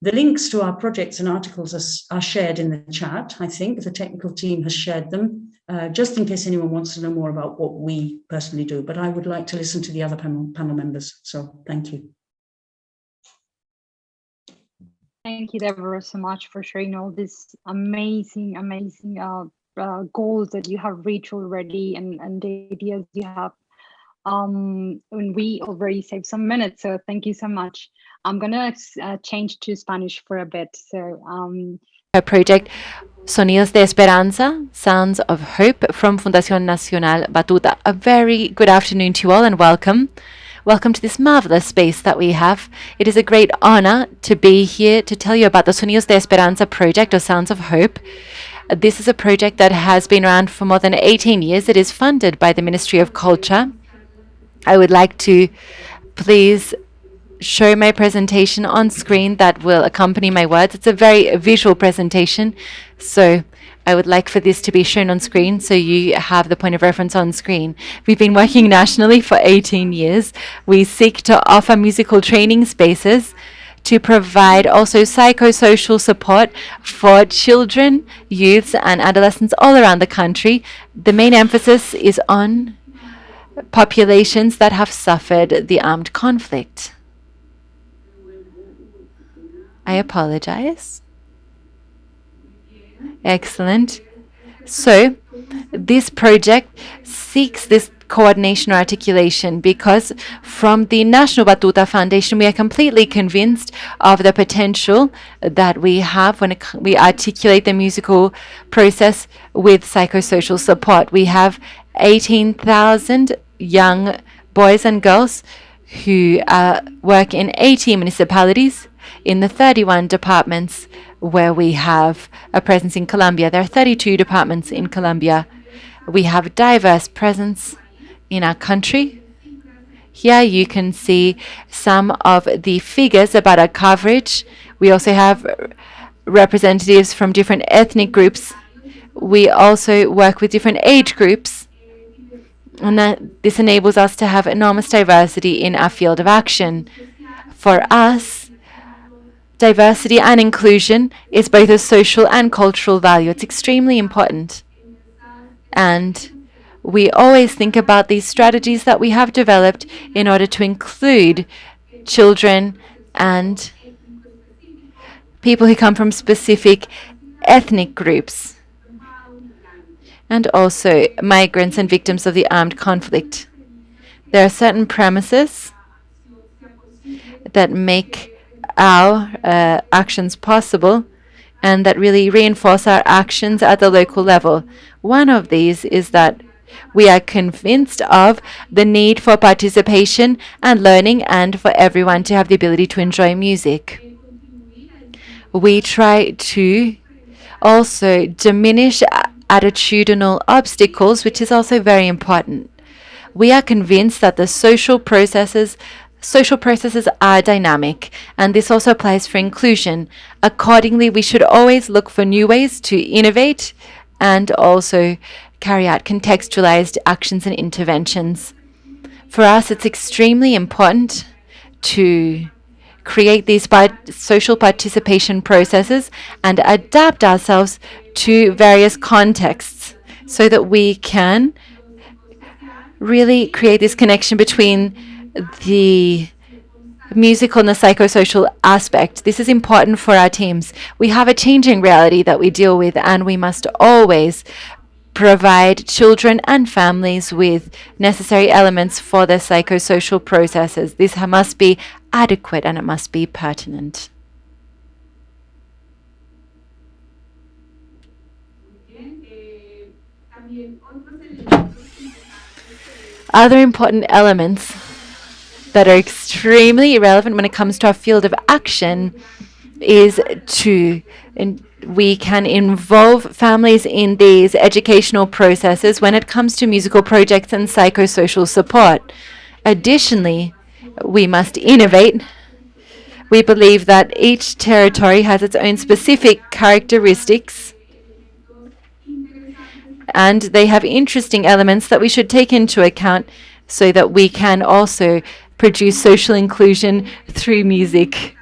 The links to our projects and articles are shared in the chat. I think the technical team has shared them, just in case anyone wants to know more about what we personally do. But I would like to listen to the other panel members. So thank you. Thank you, Deborah, so much for sharing all these amazing goals that you have reached already and the ideas you have And we already saved some minutes, so thank you so much. I'm gonna change to Spanish for a bit. So a project, Sonidos de Esperanza, Sounds of Hope, from Fundación Nacional Batuta. A very good afternoon to you all, and welcome. Welcome to this marvelous space that we have. It is a great honor to be here to tell you about the Sonidos de Esperanza project, or Sounds of Hope. This is a project that has been around for more than 18 years. It is funded by the Ministry of Culture. I would like to please show my presentation on screen that will accompany my words. It's a very visual presentation, so I would like for this to be shown on screen so you have the point of reference on screen. We've been working nationally for 18 years. We seek to offer musical training spaces to provide also psychosocial support for children, youths, and adolescents all around the country. The main emphasis is on populations that have suffered the armed conflict. I apologize. Excellent. So, this project seeks this coordination or articulation because from the National Batuta Foundation, we are completely convinced of the potential that we have when we articulate the musical process with psychosocial support. We have 18,000 young boys and girls who work in 80 municipalities in the 31 departments where we have a presence in Colombia. There are 32 departments in Colombia. We have diverse presence in our country. Here you can see some of the figures about our coverage. We also have representatives from different ethnic groups. We also work with different age groups, and this enables us to have enormous diversity in our field of action. For us, diversity and inclusion is both a social and cultural value. It's extremely important. And we always think about these strategies that we have developed in order to include children and people who come from specific ethnic groups, and also migrants and victims of the armed conflict. There are certain premises that make our actions possible and that really reinforce our actions at the local level. One of these is that we are convinced of the need for participation and learning and for everyone to have the ability to enjoy music. We try to also diminish attitudinal obstacles, which is also very important. We are convinced that the social processes are dynamic, and this also applies for inclusion. Accordingly, we should always look for new ways to innovate and also carry out contextualized actions and interventions. For us, it's extremely important to create these social participation processes and adapt ourselves to various contexts so that we can really create this connection between the musical and the psychosocial aspect. This is important for our teams. We have a changing reality that we deal with, and we must always provide children and families with necessary elements for their psychosocial processes. This must be adequate and it must be pertinent. Other important elements that are extremely relevant when it comes to our field of action is we can involve families in these educational processes when it comes to musical projects and psychosocial support. Additionally, we must innovate. We believe that each territory has its own specific characteristics, and they have interesting elements that we should take into account so that we can also produce social inclusion through music.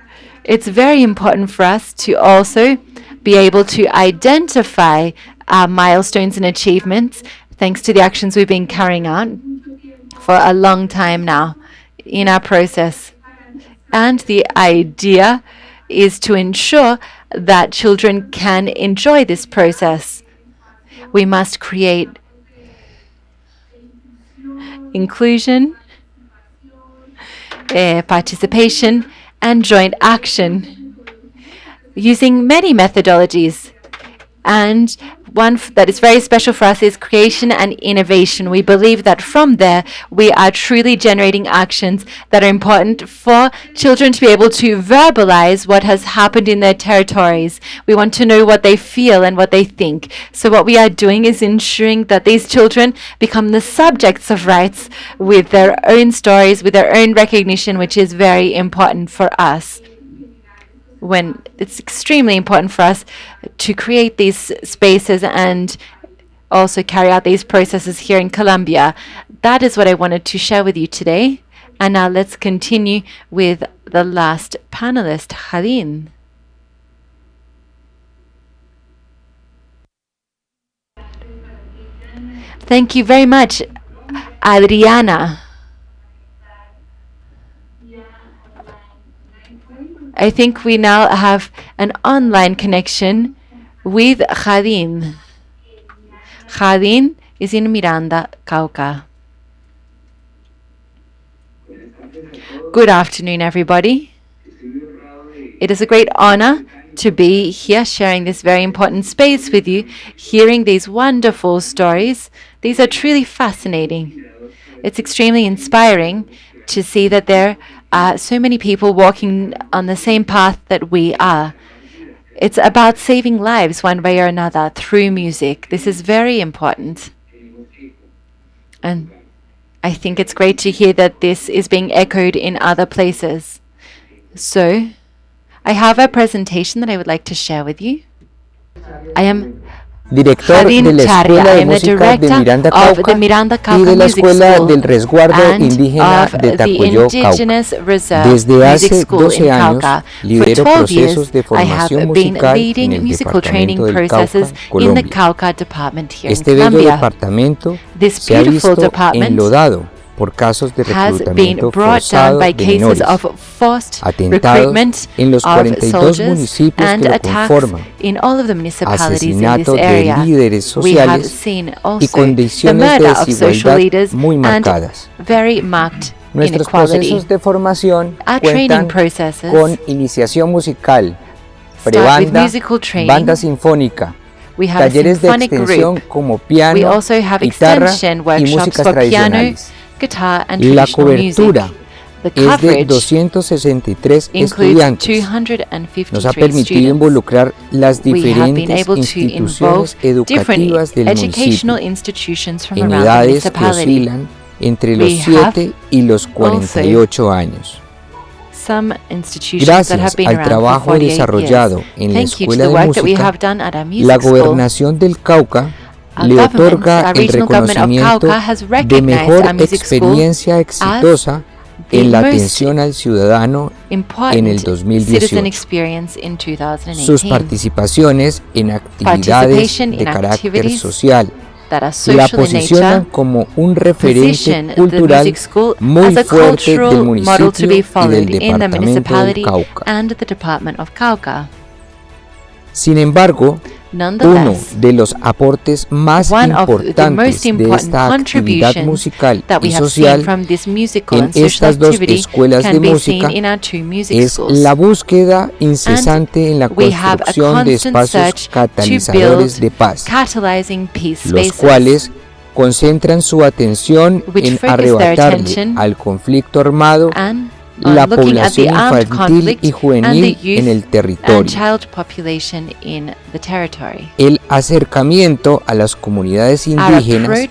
It's very important for us to also be able to identify our milestones and achievements thanks to the actions we've been carrying out for a long time now in our process. And the idea is to ensure that children can enjoy this process. We must create inclusion, participation, and joint action, using many methodologies. And one that is very special for us is creation and innovation. We believe that from there, we are truly generating actions that are important for children to be able to verbalize what has happened in their territories. We want to know what they feel and what they think. So what we are doing is ensuring that these children become the subjects of rights with their own stories, with their own recognition, which is very important for us. When it's extremely important for us to create these spaces and also carry out these processes here in Colombia. That is what I wanted to share with you today. And now let's continue with the last panelist, Jadín. Thank you very much, Adriana. I think we now have an online connection with Jadín. Jadín is in Miranda, Cauca. Good afternoon, everybody. It is a great honor to be here sharing this very important space with you, hearing these wonderful stories. These are truly fascinating. It's extremely inspiring to see that there are so many people walking on the same path that we are. It's about saving lives one way or another through music. This is very important. And I think it's great to hear that this is being echoed in other places. So, I have a presentation that I would like to share with you. I am director de la Escuela de Música de Miranda Cauca y de la Escuela del Resguardo Indígena de Tacoyó, Cauca. Desde hace 12 años lidero procesos de formación musical en el departamento del Cauca, Colombia. Este bello departamento se ha visto enlodado por casos de reclutamiento forzado de menores, atentados en los 42 municipios que lo conforman, asesinato de líderes sociales y condiciones de desigualdad muy marcadas. Nuestros procesos de formación cuentan con iniciación musical, prebanda, banda sinfónica, talleres de extensión como piano, guitarra y músicas tradicionales. La cobertura es de 263 estudiantes. Nos ha permitido involucrar las diferentes instituciones educativas del municipio en edades que oscilan entre los 7 y los 48 años. Gracias al trabajo desarrollado en la Escuela de Música, la Gobernación del Cauca le otorga el reconocimiento de mejor experiencia exitosa en la atención al ciudadano en el 2018. Sus participaciones en actividades de carácter social la posicionan como un referente cultural muy fuerte del municipio y del departamento del Cauca. Sin embargo, uno de los aportes más importantes de esta actividad musical y social en estas dos escuelas de música es la búsqueda incesante en la construcción de espacios catalizadores de paz, los cuales concentran su atención en arrebatarle al conflicto armado la población infantil y juvenil en el territorio. El acercamiento a las comunidades indígenas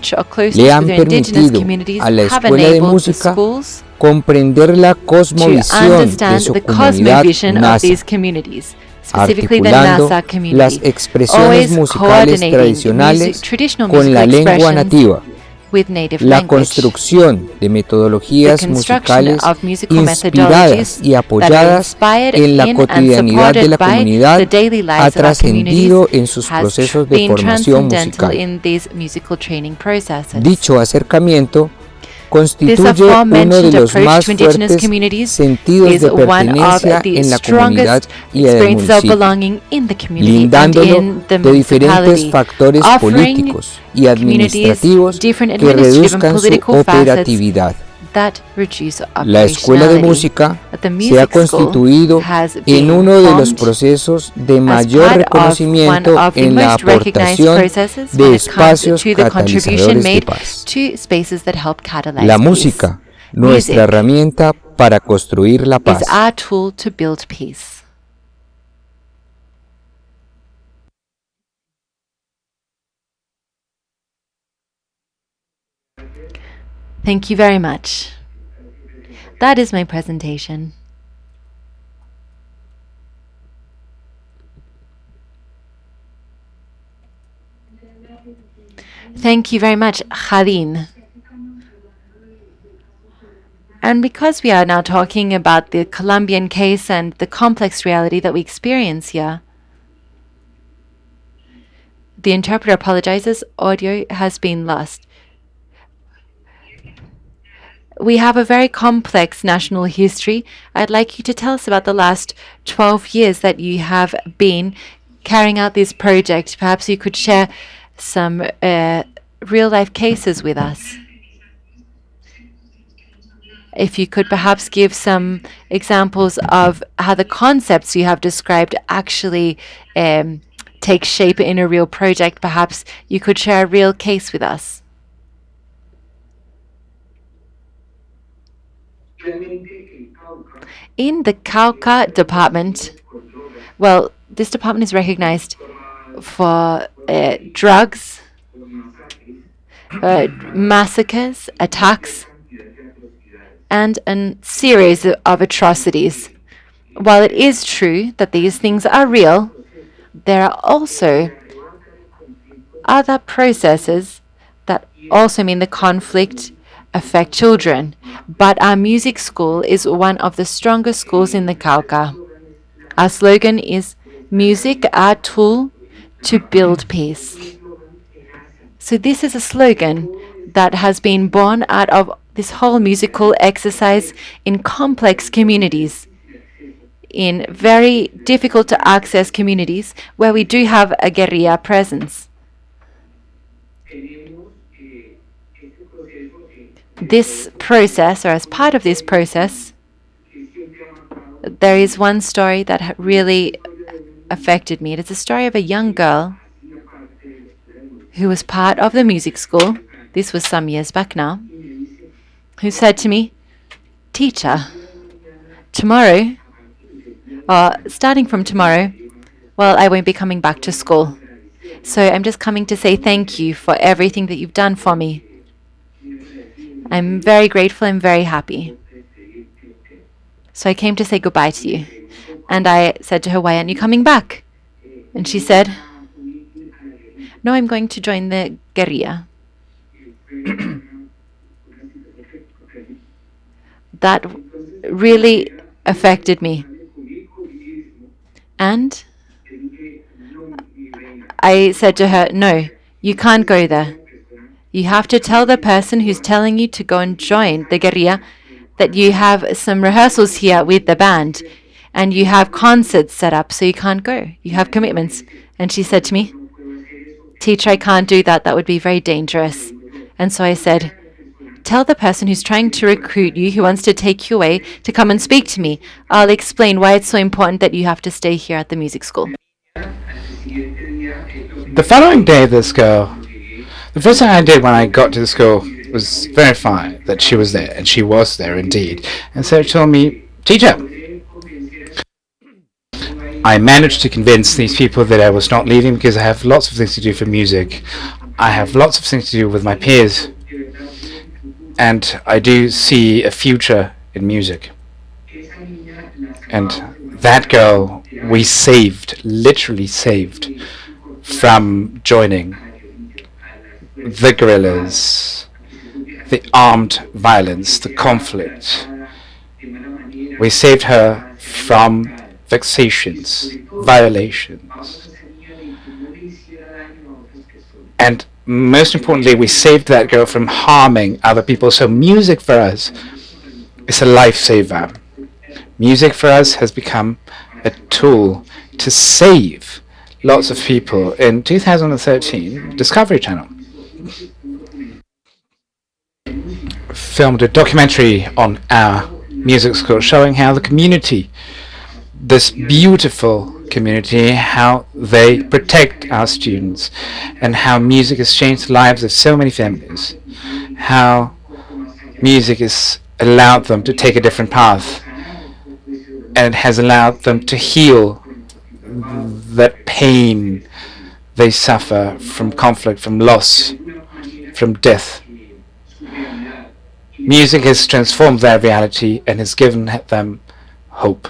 le han permitido a la Escuela de Música comprender la cosmovisión de su comunidad NASA, articulando las expresiones musicales tradicionales con la lengua nativa, la construcción de metodologías musicales inspiradas y apoyadas en la cotidianidad de la comunidad ha trascendido en sus procesos de formación musical. Dicho acercamiento constituye uno de los más fuertes sentidos de pertenencia en la comunidad y en el municipio, blindándolo de diferentes factores políticos y administrativos que reduzcan su operatividad. La escuela de música se ha constituido en uno de los procesos de mayor reconocimiento en la aportación de espacios catalizadores de paz. La música, nuestra herramienta para construir la paz. Thank you very much. That is my presentation. Thank you very much, Jadin. And because we are now talking about the Colombian case and the complex reality that we experience here, the interpreter apologizes, audio has been lost. We have a very complex national history. I'd like you to tell us about the last 12 years that you have been carrying out this project. Perhaps you could share some real-life cases with us. If you could perhaps give some examples of how the concepts you have described actually take shape in a real project, perhaps you could share a real case with us. In the Cauca department, well, this department is recognized for drugs, massacres, attacks, and a series of atrocities. While it is true that these things are real, there are also other processes that also mean the conflict affect children. But our music school is one of the strongest schools in the Cauca. Our slogan is music, our tool to build peace. So this is a slogan that has been born out of this whole musical exercise in complex communities, in very difficult to access communities where we do have a guerrilla presence. This process, or as part of this process, there is one story that really affected me. It is a story of a young girl who was part of the music school. This was some years back now, who said to me, "Teacher, tomorrow, or starting from tomorrow, well, I won't be coming back to school. So I'm just coming to say thank you for everything that you've done for me. I'm very grateful, I'm very happy. So I came to say goodbye to you." And I said to her, "Why aren't you coming back?" And she said, "No, I'm going to join the guerrilla." That really affected me. And I said to her, "No, you can't go there. You have to tell the person who's telling you to go and join the guerrilla that you have some rehearsals here with the band and you have concerts set up, so you can't go. You have commitments." And she said to me, "Teacher, I can't do that. That would be very dangerous." And so I said, "Tell the person who's trying to recruit you, who wants to take you away, to come and speak to me. I'll explain why it's so important that you have to stay here at the music school." The following day, this girl, the first thing I did when I got to the school was verify that she was there, and she was there indeed. And so she told me, "Teacher, I managed to convince these people that I was not leaving because I have lots of things to do for music. I have lots of things to do with my peers. And I do see a future in music." And that girl we saved, literally saved, from joining the guerrillas, the armed violence, the conflict. We saved her from vexations, violations. And most importantly, we saved that girl from harming other people. So music for us is a lifesaver. Music for us has become a tool to save lots of people. In 2013, Discovery Channel filmed a documentary on our music school showing how the community, this beautiful community, how they protect our students and how music has changed the lives of so many families, how music has allowed them to take a different path and it has allowed them to heal that pain they suffer from conflict, from loss, from death. Music has transformed their reality and has given them hope.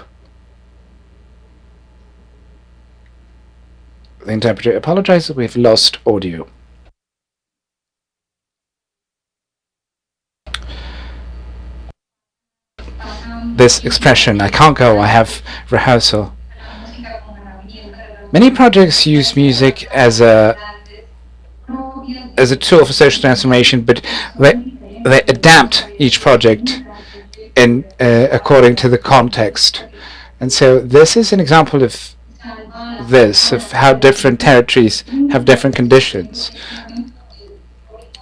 The interpreter apologizes, we've lost audio. This expression, I can't go, I have rehearsal. Many projects use music as a tool for social transformation, but they adapt each project in according to the context. And so this is an example of this, of how different territories have different conditions,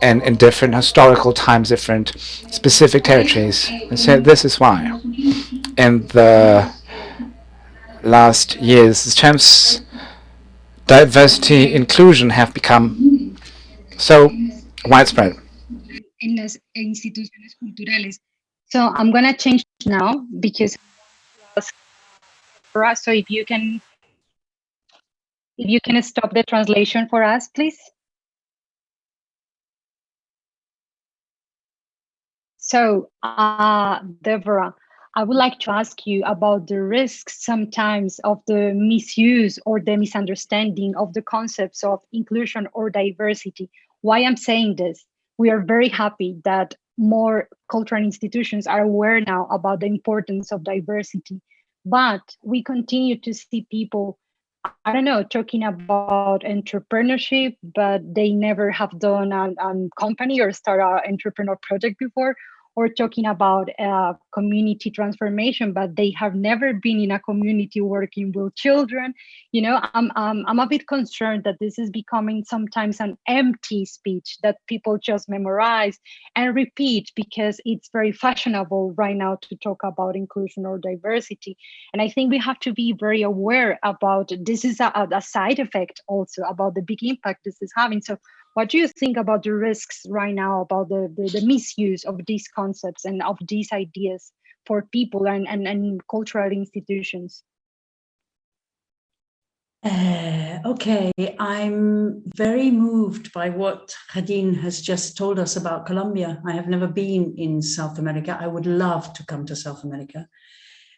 and in different historical times, different specific territories. And so this is why in the last years the terms diversity, inclusion have become so widespread. En las instituciones culturales. So I'm going to change now because for us, so if you can stop the translation for us, please. So, Deborah, I would like to ask you about the risks sometimes of the misuse or the misunderstanding of the concepts of inclusion or diversity. Why I'm saying this? We are very happy that more cultural institutions are aware now about the importance of diversity, but we continue to see people, I don't know, talking about entrepreneurship, but they never have done a company or start an entrepreneur project before, or talking about community transformation, but they have never been in a community working with children. You know, I'm a bit concerned that this is becoming sometimes an empty speech that people just memorize and repeat because it's very fashionable right now to talk about inclusion or diversity. And I think we have to be very aware about this is a side effect also about the big impact this is having. So what do you think about the risks right now about the misuse of these concepts and of these ideas for people and cultural institutions? Okay, I'm very moved by what Khadine has just told us about Colombia. I have never been in South America. I would love to come to South America.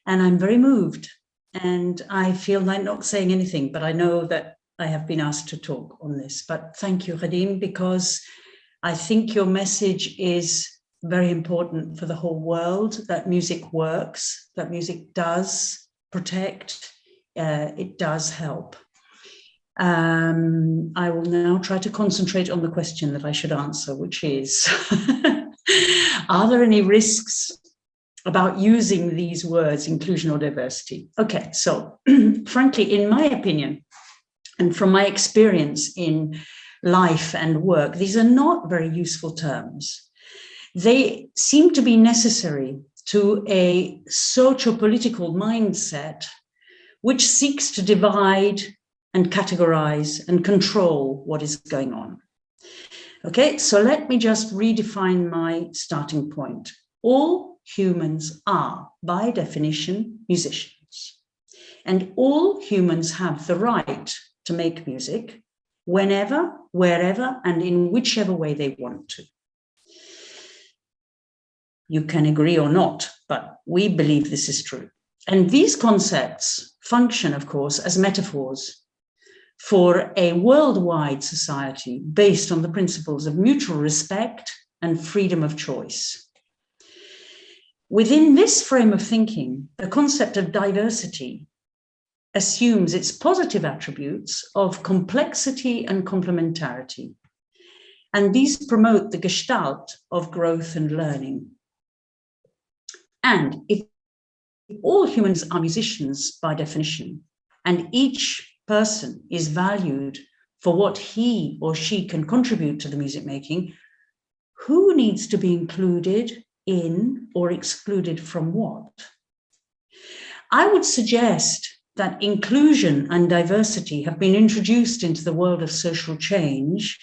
And I'm very moved. And I feel like not saying anything, but I know that I have been asked to talk on this. But thank you, Khadine, because I think your message is very important for the whole world, that music works, that music does protect, it does help. I will now try to concentrate on the question that I should answer, which is, are there any risks about using these words, inclusion or diversity? Okay, so frankly, in my opinion, and from my experience in life and work, these are not very useful terms. They seem to be necessary to a socio-political mindset which seeks to divide and categorize and control what is going on. Okay, so let me just redefine my starting point. All humans are, by definition, musicians. And all humans have the right to make music whenever, wherever, and in whichever way they want to. You can agree or not, but we believe this is true. And these concepts function, of course, as metaphors for a worldwide society based on the principles of mutual respect and freedom of choice. Within this frame of thinking, the concept of diversity assumes its positive attributes of complexity and complementarity. and these promote the gestalt of growth and learning. And if all humans are musicians by definition, and each person is valued for what he or she can contribute to the music making, who needs to be included in or excluded from what? I would suggest that inclusion and diversity have been introduced into the world of social change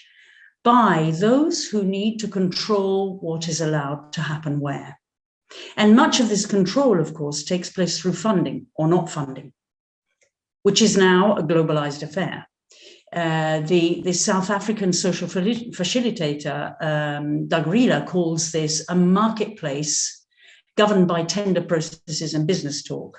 by those who need to control what is allowed to happen where. And much of this control, of course, takes place through funding or not funding, which is now a globalized affair. The South African social facilitator, Doug Reeler, calls this a marketplace governed by tender processes and business talk.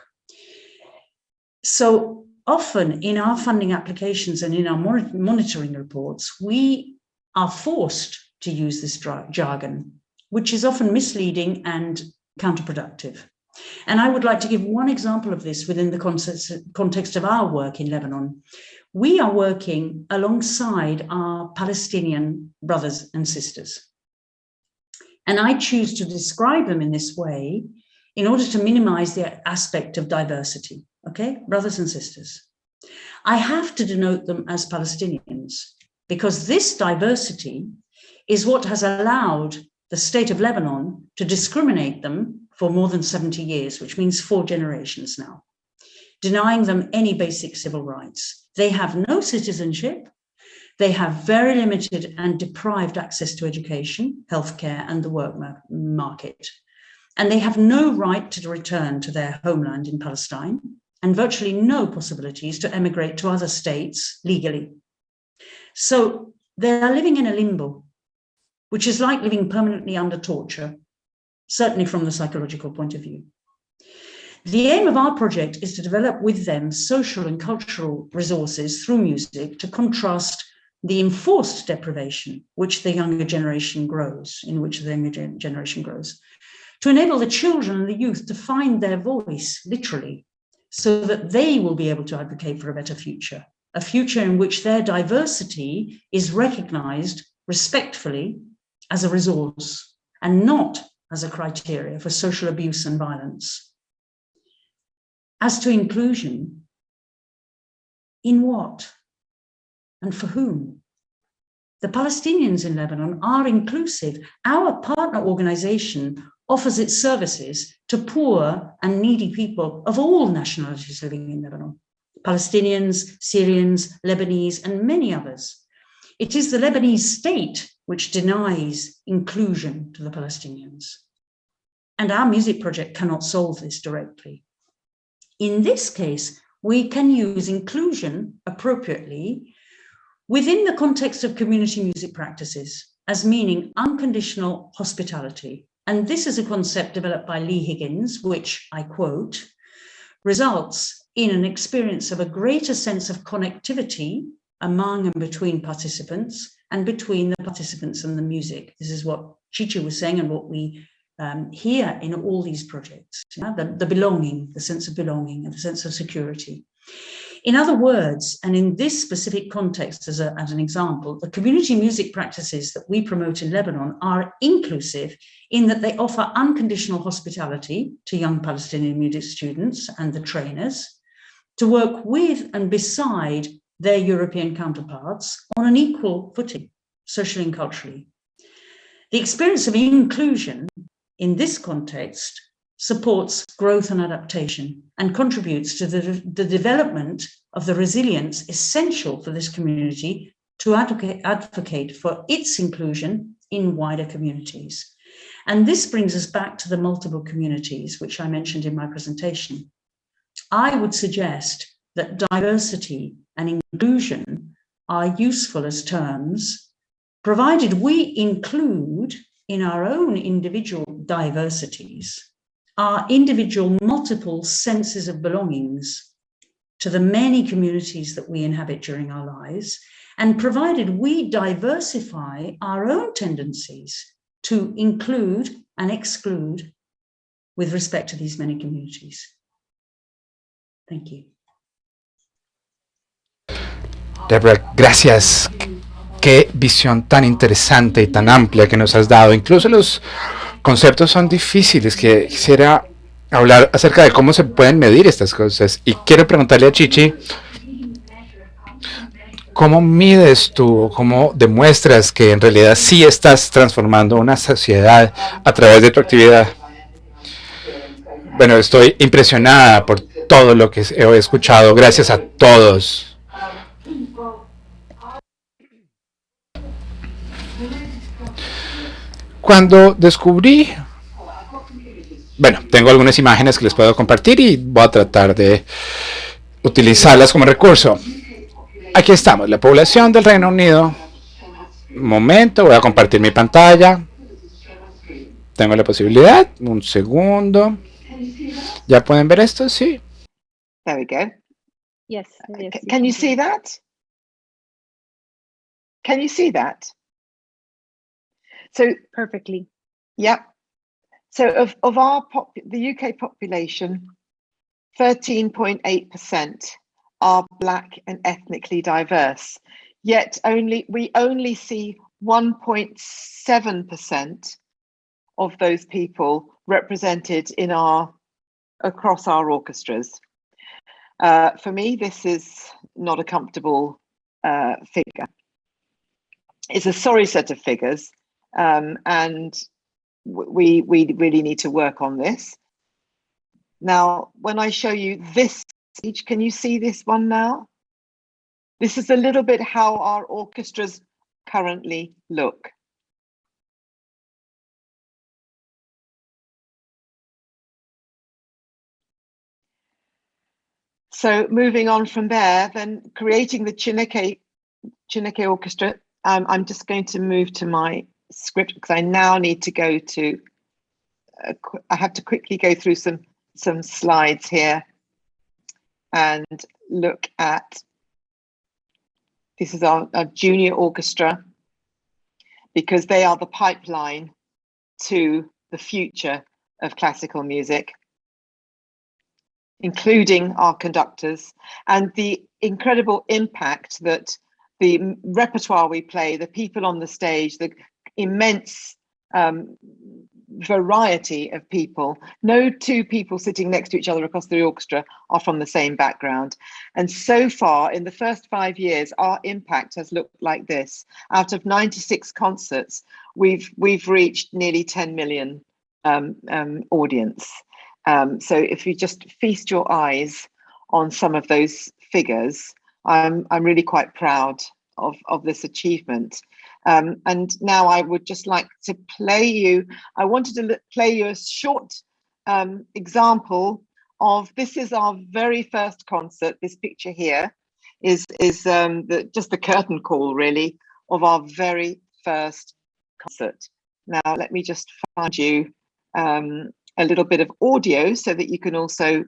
So often in our funding applications and in our monitoring reports, we are forced to use this jargon, which is often misleading and counterproductive. And I would like to give one example of this within the context of our work in Lebanon. We are working alongside our Palestinian brothers and sisters. And I choose to describe them in this way in order to minimize the aspect of diversity, okay? Brothers and sisters. I have to denote them as Palestinians because this diversity is what has allowed the state of Lebanon to discriminate them for more than 70 years, which means 4 generations now, denying them any basic civil rights. They have no citizenship. They have very limited and deprived access to education, healthcare, and the work market. And they have no right to return to their homeland in Palestine, and virtually no possibilities to emigrate to other states legally. So they are living in a limbo, which is like living permanently under torture, certainly from the psychological point of view. The aim of our project is to develop with them social and cultural resources through music to contrast the enforced deprivation which the younger generation grows, to enable the children and the youth to find their voice, literally, so that they will be able to advocate for a better future, a future in which their diversity is recognized respectfully as a resource and not as a criteria for social abuse and violence. As to inclusion, in what and for whom? The Palestinians in Lebanon are inclusive. Our partner organization offers its services to poor and needy people of all nationalities living in Lebanon, Palestinians, Syrians, Lebanese, and many others. It is the Lebanese state which denies inclusion to the Palestinians. And our music project cannot solve this directly. In this case, we can use inclusion appropriately within the context of community music practices as meaning unconditional hospitality. And this is a concept developed by Lee Higgins, which I quote, results in an experience of a greater sense of connectivity among and between participants and between the participants and the music. This is what Chichi was saying and what we hear in all these projects, the belonging, the sense of belonging and the sense of security. In other words, and in this specific context as an example, the community music practices that we promote in Lebanon are inclusive in that they offer unconditional hospitality to young Palestinian music students and the trainers to work with and beside their European counterparts on an equal footing, socially and culturally. The experience of inclusion in this context supports growth and adaptation and contributes to the development of the resilience essential for this community to advocate for its inclusion in wider communities. And this brings us back to the multiple communities, which I mentioned in my presentation. I would suggest that diversity and inclusion are useful as terms, provided we include in our own individual diversities our individual multiple senses of belongings to the many communities that we inhabit during our lives, and provided we diversify our own tendencies to include and exclude with respect to these many communities. Thank you. Deborah, gracias. Qué visión tan interesante y tan amplia que nos has dado. Incluso los conceptos son difíciles, que quisiera hablar acerca de cómo se pueden medir estas cosas. Y quiero preguntarle a Chichi, ¿cómo mides tú, cómo demuestras que en realidad sí estás transformando una sociedad a través de tu actividad? Bueno, estoy impresionada por todo lo que he escuchado. Gracias a todos. Cuando descubrí, bueno, tengo algunas imágenes que les puedo compartir y voy a tratar de utilizarlas como recurso. Aquí estamos, la población del Reino Unido. Un momento, voy a compartir mi pantalla. Tengo la posibilidad, un segundo. ¿Ya pueden ver esto? Sí. There we go. Yes. Can you see that? Can you see that? So perfectly. Yeah. So of our the UK population, 13.8% are Black and ethnically diverse. Yet we only see 1.7% of those people represented in across our orchestras. For me, this is not a comfortable figure. It's a sorry set of figures, and we really need to work on this. Now, when I show you this page, can you see this one now? This is a little bit how our orchestras currently look. So moving on from there, then creating the Chineke Orchestra. I'm just going to move to my script because I now need to go to, I have to quickly go through some slides here and look at, this is our junior orchestra, because they are the pipeline to the future of classical music, including our conductors, and the incredible impact that the repertoire we play, the people on the stage, the immense variety of people. No two people sitting next to each other across the orchestra are from the same background. And so far, in the first 5 years, our impact has looked like this. Out of 96 concerts, we've reached nearly 10 million audience. So if you just feast your eyes on some of those figures, I'm really quite proud of this achievement. And now I would just like to play you, I wanted to play you a short example of, this is our very first concert. This picture here is just the curtain call, really, of our very first concert. Now, let me just find you a little bit of audio so that you can also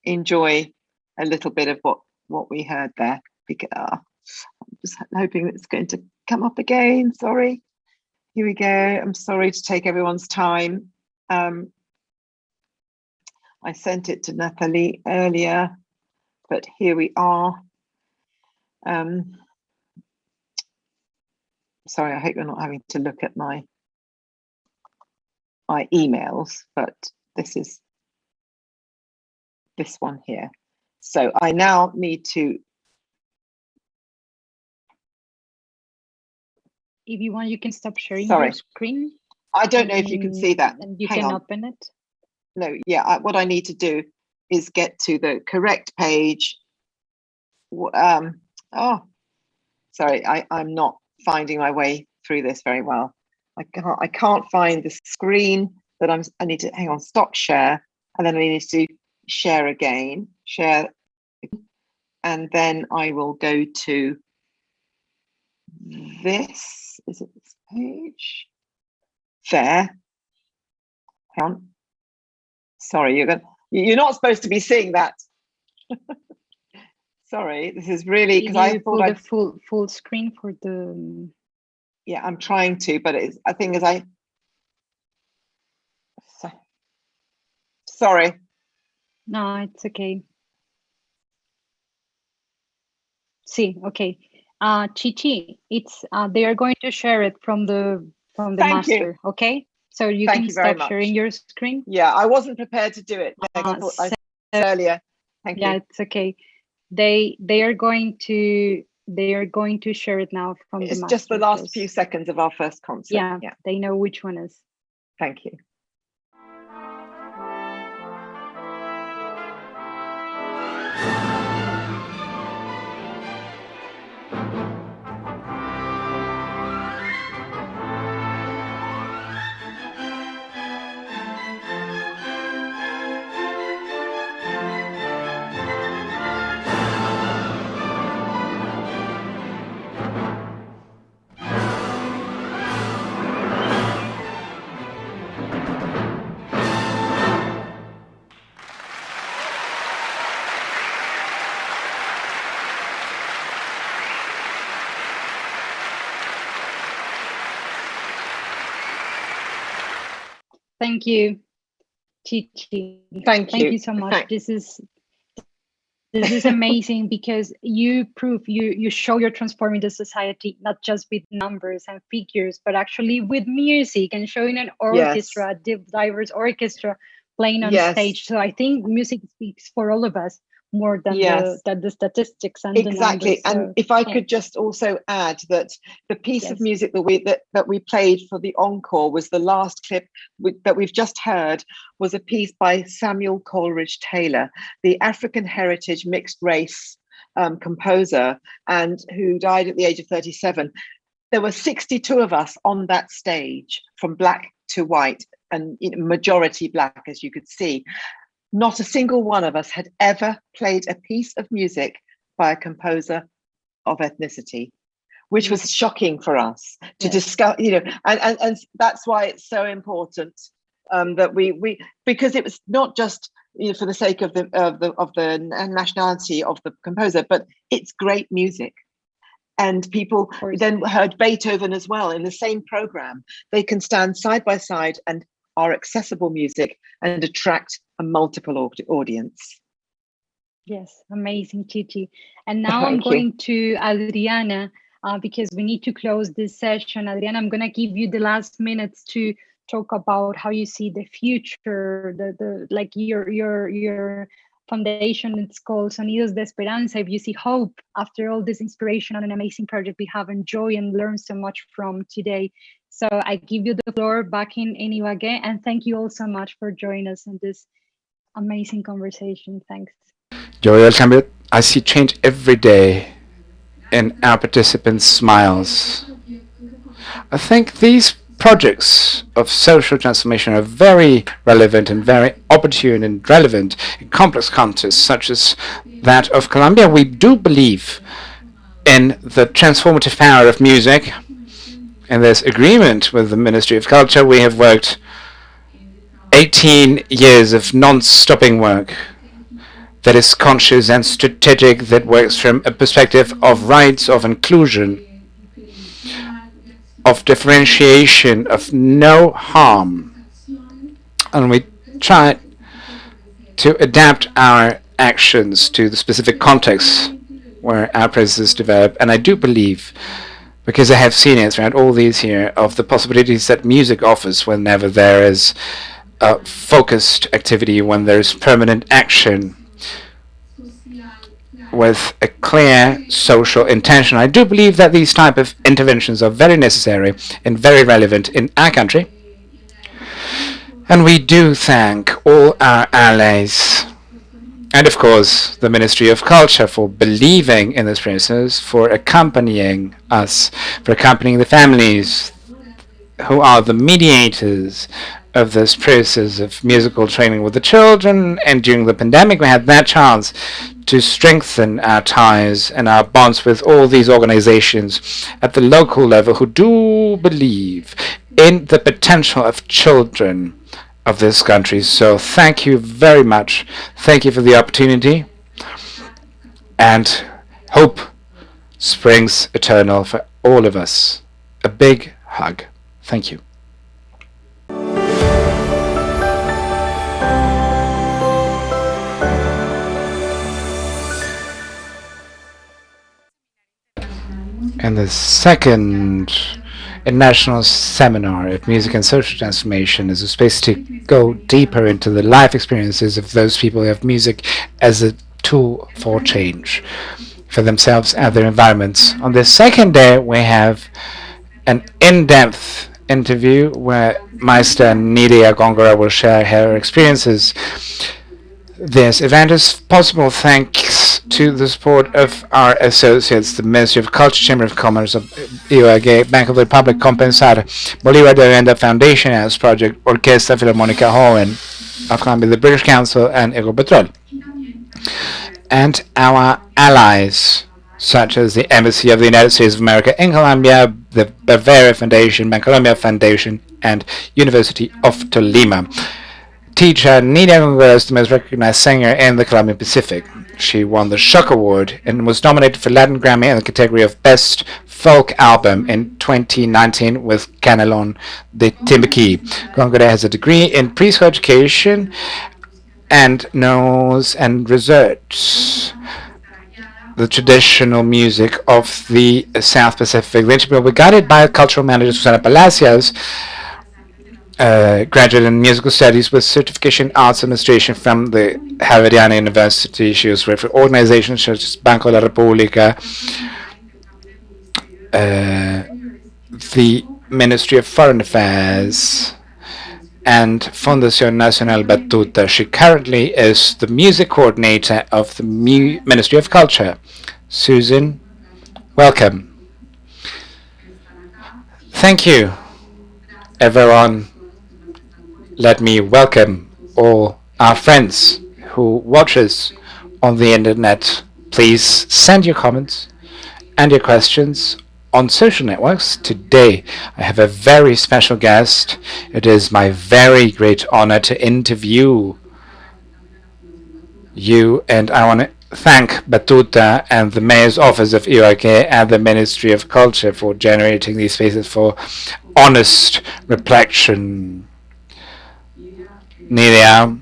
enjoy a little bit of what we heard there. I'm just hoping it's going to come up again. Sorry. Here we go. I'm sorry to take everyone's time. I sent it to Nathalie earlier, but here we are. Sorry, I hope you're not having to look at my emails, but this is this one here. So I now need to. If you want, you can stop sharing Sorry. your screen. I don't know if you can see that. And you Hang can on. open it. No, yeah, what I need to do is get to the correct page. Oh, sorry, I'm not finding my way through this very well. I can't find the screen that I need to, hang on, stop share, and then I need to share again, share, and then I will go to this, is it this page? There. Hang on. Sorry, you're not supposed to be seeing that. Sorry, this is really, because I thought I'd full screen for the. Yeah, I'm trying to, but I think as sorry. No, it's okay. Sí, okay. Chichi, it's they are going to share it from the master. Okay, so you can stop sharing your screen. Yeah, I wasn't prepared to do it. I thought I said earlier. Thank you. Yeah, it's okay. They are going to share it now from the master. It's just the last few seconds of our first concert. Yeah, they know which one is. Thank you. Thank you, Chichi. Thank you so much. This is amazing because you show you're transforming the society, not just with numbers and figures, but actually with music and showing an orchestra, diverse orchestra playing on stage. So I think music speaks for all of us more than the statistics and exactly. The numbers. And if I could just also add that the piece of music that we played for the encore was the last clip that we've just heard, was a piece by Samuel Coleridge Taylor, the African heritage mixed race composer, and who died at the age of 37. There were 62 of us on that stage, from black to white, and majority black, as you could see. Not a single one of us had ever played a piece of music by a composer of ethnicity, which was shocking for us to discuss, and that's why it's so important that we because it was not just for the sake of the nationality of the composer, but it's great music. And people then heard Beethoven as well in the same program. They can stand side by side and are accessible music and attract a multiple audience. Yes, amazing, Chichi. And now I'm going to Adriana because we need to close this session. Adriana, I'm going to give you the last minutes to talk about how you see the future, like your foundation. It's called Sonidos de Esperanza. If you see hope after all this inspiration on an amazing project we have enjoyed and learned so much from today. So I give you the floor back in Ibagué, and thank you all so much for joining us in this amazing conversation. Thanks. Yo veo el cambio. I see change every day in our participants' smiles. I think these projects of social transformation are very relevant and very opportune and relevant in complex contexts such as that of Colombia. We do believe in the transformative power of music, and there's agreement with the Ministry of Culture. We have worked 18 years of non-stopping work that is conscious and strategic, that works from a perspective of rights, of inclusion, of differentiation, of no harm. And we try to adapt our actions to the specific context where our processes develop. And I do believe, because I have seen it throughout all these years, of the possibilities that music offers whenever there is focused activity, when there's permanent action with a clear social intention. I do believe that these type of interventions are very necessary and very relevant in our country. And we do thank all our allies, and of course the Ministry of Culture, for believing in this process, for accompanying us, for accompanying the families who are the mediators of this process of musical training with the children. And during the pandemic we had that chance to strengthen our ties and our bonds with all these organizations at the local level who do believe in the potential of children of this country. So thank you very much. Thank you for the opportunity, and hope springs eternal for all of us. A big hug. Thank you. And the second International Seminar of Music and Social Transformation is a space to go deeper into the life experiences of those people who have music as a tool for change for themselves and their environments. On the second day, we have an in-depth interview where Meister Nidia Gongora will share her experiences. This event is possible thanks to the support of our associates, the Ministry of Culture, Chamber of Commerce of UAG, Bank of the Republic, Compensar, Bolívar de Venda Foundation House Project, Orquesta Filarmónica Hohen of Colombia, the British Council, and Ecopetrol. And our allies, such as the Embassy of the United States of America in Colombia, the Bavaria Foundation, Bancolombia Foundation, and University of Tolima. Teacher Nidia Gongora is the most recognized singer in the Colombian Pacific. She won the Shock Award and was nominated for Latin Grammy in the category of Best Folk Album in 2019 with Canelón de Timbiquí. Gongora has a degree in preschool education and knows and researches the traditional music of the South Pacific. The interview will be guided by cultural manager Susana Palacios, graduate in musical studies with certification in arts administration from the Javeriana University. She was worked for organizations such as Banco de la República, the Ministry of Foreign Affairs, and Fundación Nacional Batuta. She currently is the music coordinator of the Ministry of Culture. Susan, welcome. Thank you, everyone. Let me welcome all our friends who watch us on the internet. Please send your comments and your questions on social networks. Today, I have a very special guest. It is my very great honor to interview you, and I want to thank Batuta and the Mayor's Office of IOAG and the Ministry of Culture for generating these spaces for honest reflection. Nidia,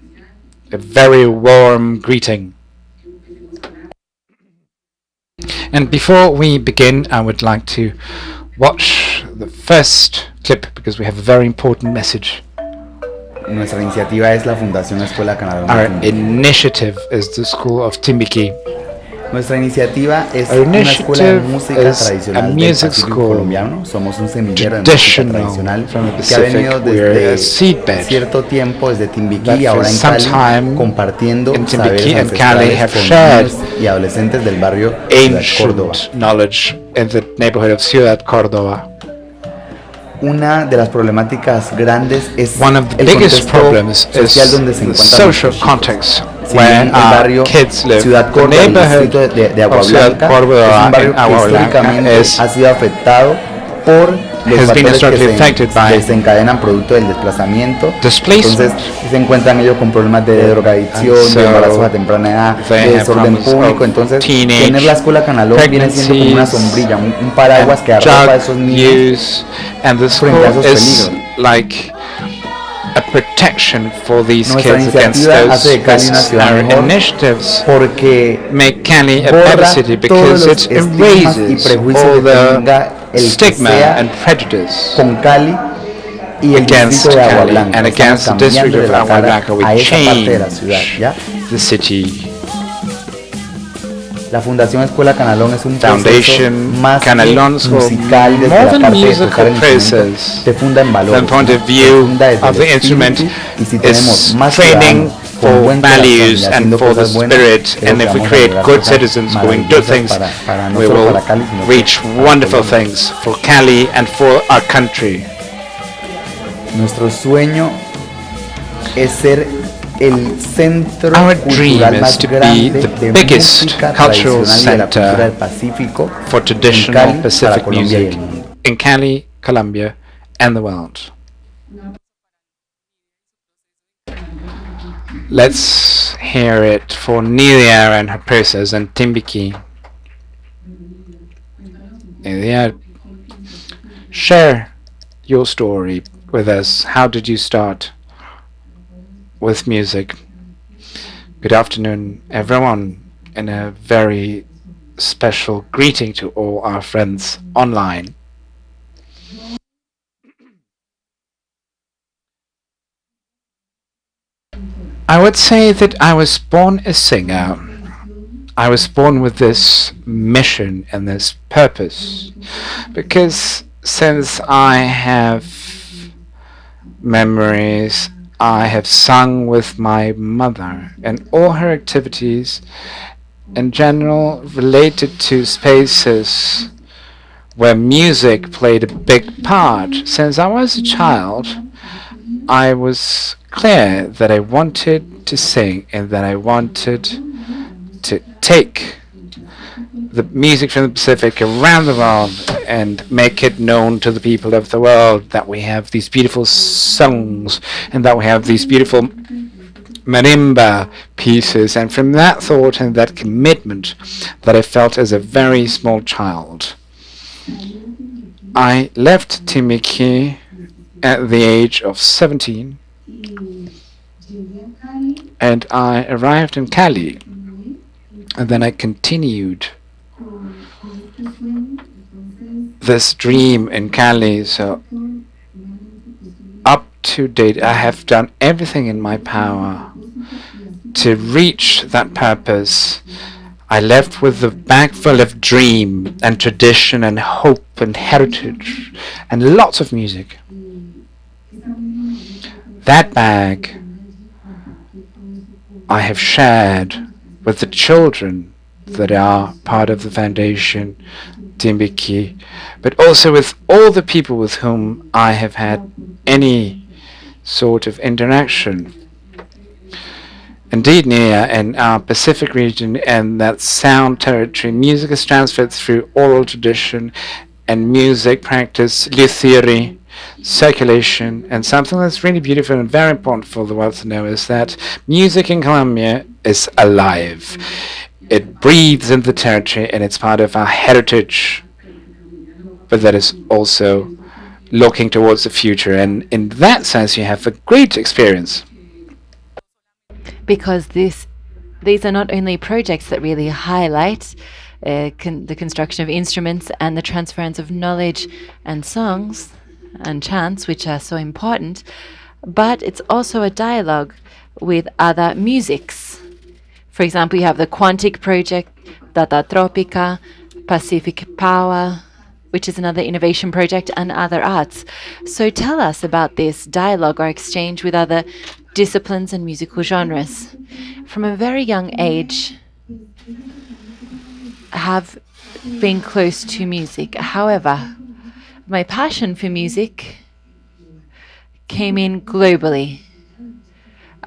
a very warm greeting. And before we begin, I would like to watch the first clip because we have a very important message. Nuestra iniciativa es la Fundación Escuela Canadá. Our initiative is the School of Timbiquí. Nuestra iniciativa es una escuela de música tradicional del Pacífico colombiano. Somos un semillero de música tradicional que ha venido desde cierto tiempo desde Timbiquí y ahora en Cali, compartiendo saberes ancestrales con niños y adolescentes del barrio de Córdoba. Knowledge in the neighborhood of Ciudad Córdoba. Una de las problemáticas grandes es One of the biggest problems is the social context where our kids live. Ciudad Córdoba, el distrito de Agua Blanca, es un barrio que históricamente ha sido afectado por los factores que se desencadenan producto del desplazamiento. Entonces se encuentran ellos con problemas de drogadicción, de embarazos a temprana edad, de desorden público. Entonces tener la escuela Canalón viene siendo como una sombrilla, un paraguas que arropa a esos niños frente a esos peligros. Like a protection for these Nuestra kids against hace de Cali una ciudad our mejor initiatives porque make Cali a better city because it erases all the stigma and prejudice con Cali y el against distrito de Agua Cali Blanca. and against the district of Agua Blanca. We change the city. La Fundación Escuela Canalón es un Foundation proceso más Canalón musical desde la parte de tocar el instrumento, se funda en valores, the point of view of the instrument is training for values and for the spirit, and if we create good citizens doing good things, we will reach wonderful things for Cali and for our country. Nuestro sueño es ser el centro Our dream cultural is más to be grande the de biggest música cultural tradicional y de la cultura del center Pacífico for en traditional Cali, para Pacific Colombia y music el mundo. in Cali, Colombia, and the world. Let's hear it for Nidia and her process and Timbiquí. Nidia, share your story with us. How did you start with music? Good afternoon, everyone, in a very special greeting to all our friends online. I would say that I was born a singer. I was born with this mission and this purpose, because since I have memories, I have sung with my mother, and all her activities in general related to spaces where music played a big part. Since I was a child, I was clear that I wanted to sing and that I wanted to take the music from the Pacific around the world and make it known to the people of the world that we have these beautiful songs and that we have these beautiful marimba pieces. And from that thought and that commitment that I felt as a very small child, I left Timbiquí at the age of 17 and I arrived in Cali, and then I continued this dream in Cali. So up to date, I have done everything in my power to reach that purpose. I left with a bag full of dream and tradition and hope and heritage and lots of music. That bag I have shared with the children that are part of the foundation Timbiquí, but also with all the people with whom I have had any sort of interaction. Indeed, Nia, in our Pacific region and that sound territory, music is transferred through oral tradition and music practice, theory, circulation, and something that's really beautiful and very important for the world to know is that music in Colombia is alive. It breathes in the territory and it's part of our heritage, but that is also looking towards the future. And in that sense, you have a great experience. Because these are not only projects that really highlight the construction of instruments and the transference of knowledge and songs and chants, which are so important, but it's also a dialogue with other musics. For example, you have the Quantic project, Data Tropica, Pacific Power, which is another innovation project, and other arts. So tell us about this dialogue or exchange with other disciplines and musical genres. From a very young age, I have been close to music. However, my passion for music came in globally.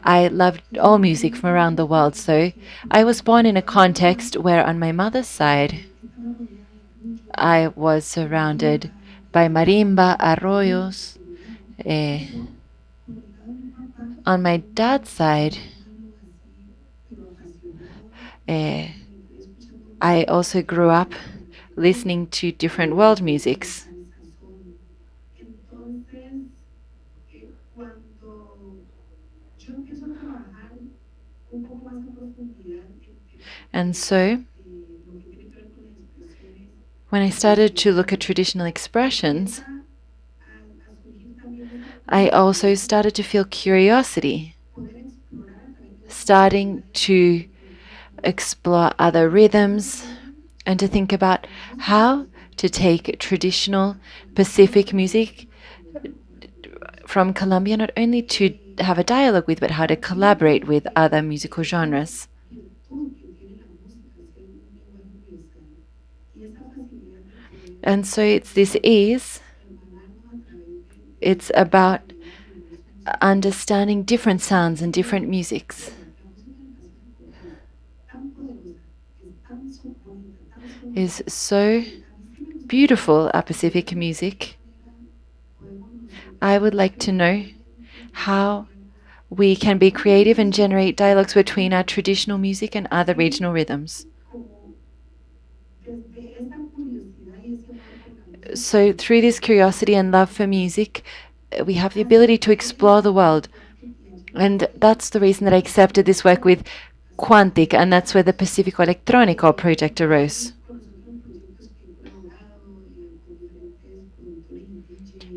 I loved all music from around the world, so I was born in a context where on my mother's side I was surrounded by marimba, arroyos. On my dad's side, I also grew up listening to different world musics. And so, when I started to look at traditional expressions, I also started to feel curiosity, starting to explore other rhythms and to think about how to take traditional Pacific music from Colombia, not only to have a dialogue with, but how to collaborate with other musical genres. And so it's this ease. It's about understanding different sounds and different musics. Is so beautiful, our Pacific music. I would like to know how we can be creative and generate dialogues between our traditional music and other regional rhythms. So through this curiosity and love for music, we have the ability to explore the world. And that's the reason that I accepted this work with Quantic, and that's where the Pacifico Electronico project arose.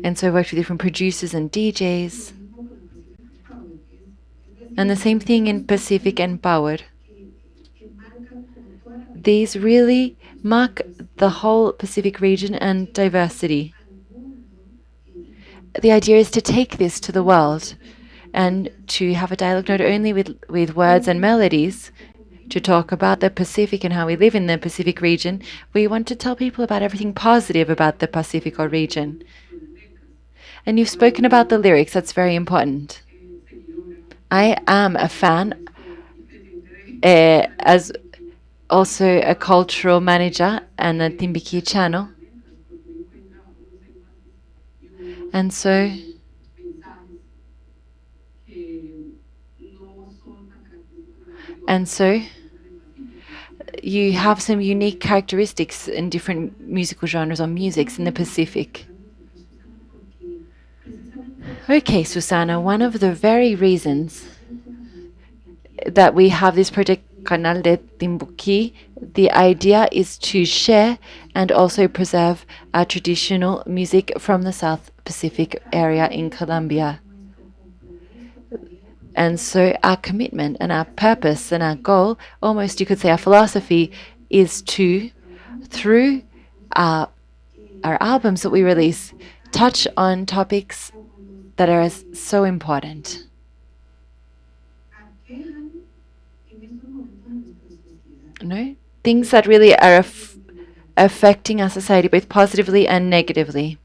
And so I worked with different producers and DJs. And the same thing in Pacific and Power. These really mark the whole Pacific region and diversity. The idea is to take this to the world and to have a dialogue not only with words and melodies, to talk about the Pacific and how we live in the Pacific region. We want to tell people about everything positive about the Pacific region. And you've spoken about the lyrics, that's very important. I am a fan, as also a cultural manager and a Timbiki channel. And so you have some unique characteristics in different musical genres or musics in the Pacific. Okay, Susana, one of the very reasons that we have this project Canal de Timbuquí, the idea is to share and also preserve our traditional music from the South Pacific area in Colombia. And so our commitment and our purpose and our goal, almost you could say our philosophy, is to, through our albums that we release, touch on topics that are so important. No? Things that really are affecting our society both positively and negatively.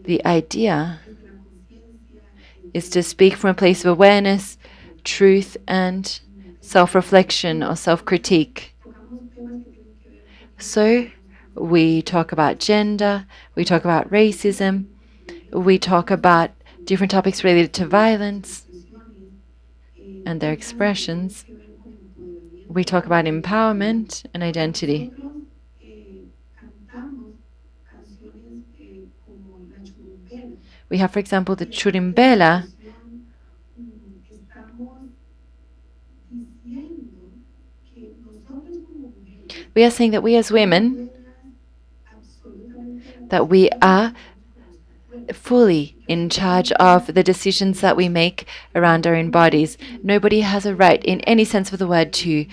The idea is to speak from a place of awareness, truth, and self-reflection or self-critique. So we talk about gender, we talk about racism, we talk about different topics related to violence and their expressions. We talk about empowerment and identity. We have, for example, the Churimbela. We are saying that we as women, that we are fully in charge of the decisions that we make around our own bodies. Nobody has a right, in any sense of the word, to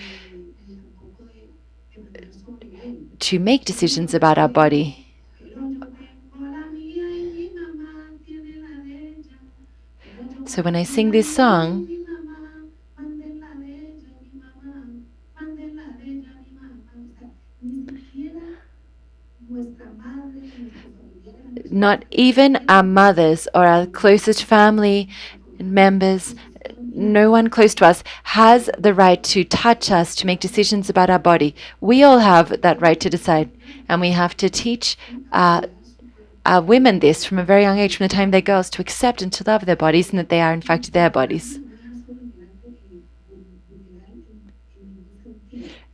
make decisions about our body. So when I sing this song, not even our mothers or our closest family members, no one close to us has the right to touch us, to make decisions about our body. We all have that right to decide, and we have to teach women this from a very young age, from the time they're girls, to accept and to love their bodies, and that they are in fact their bodies.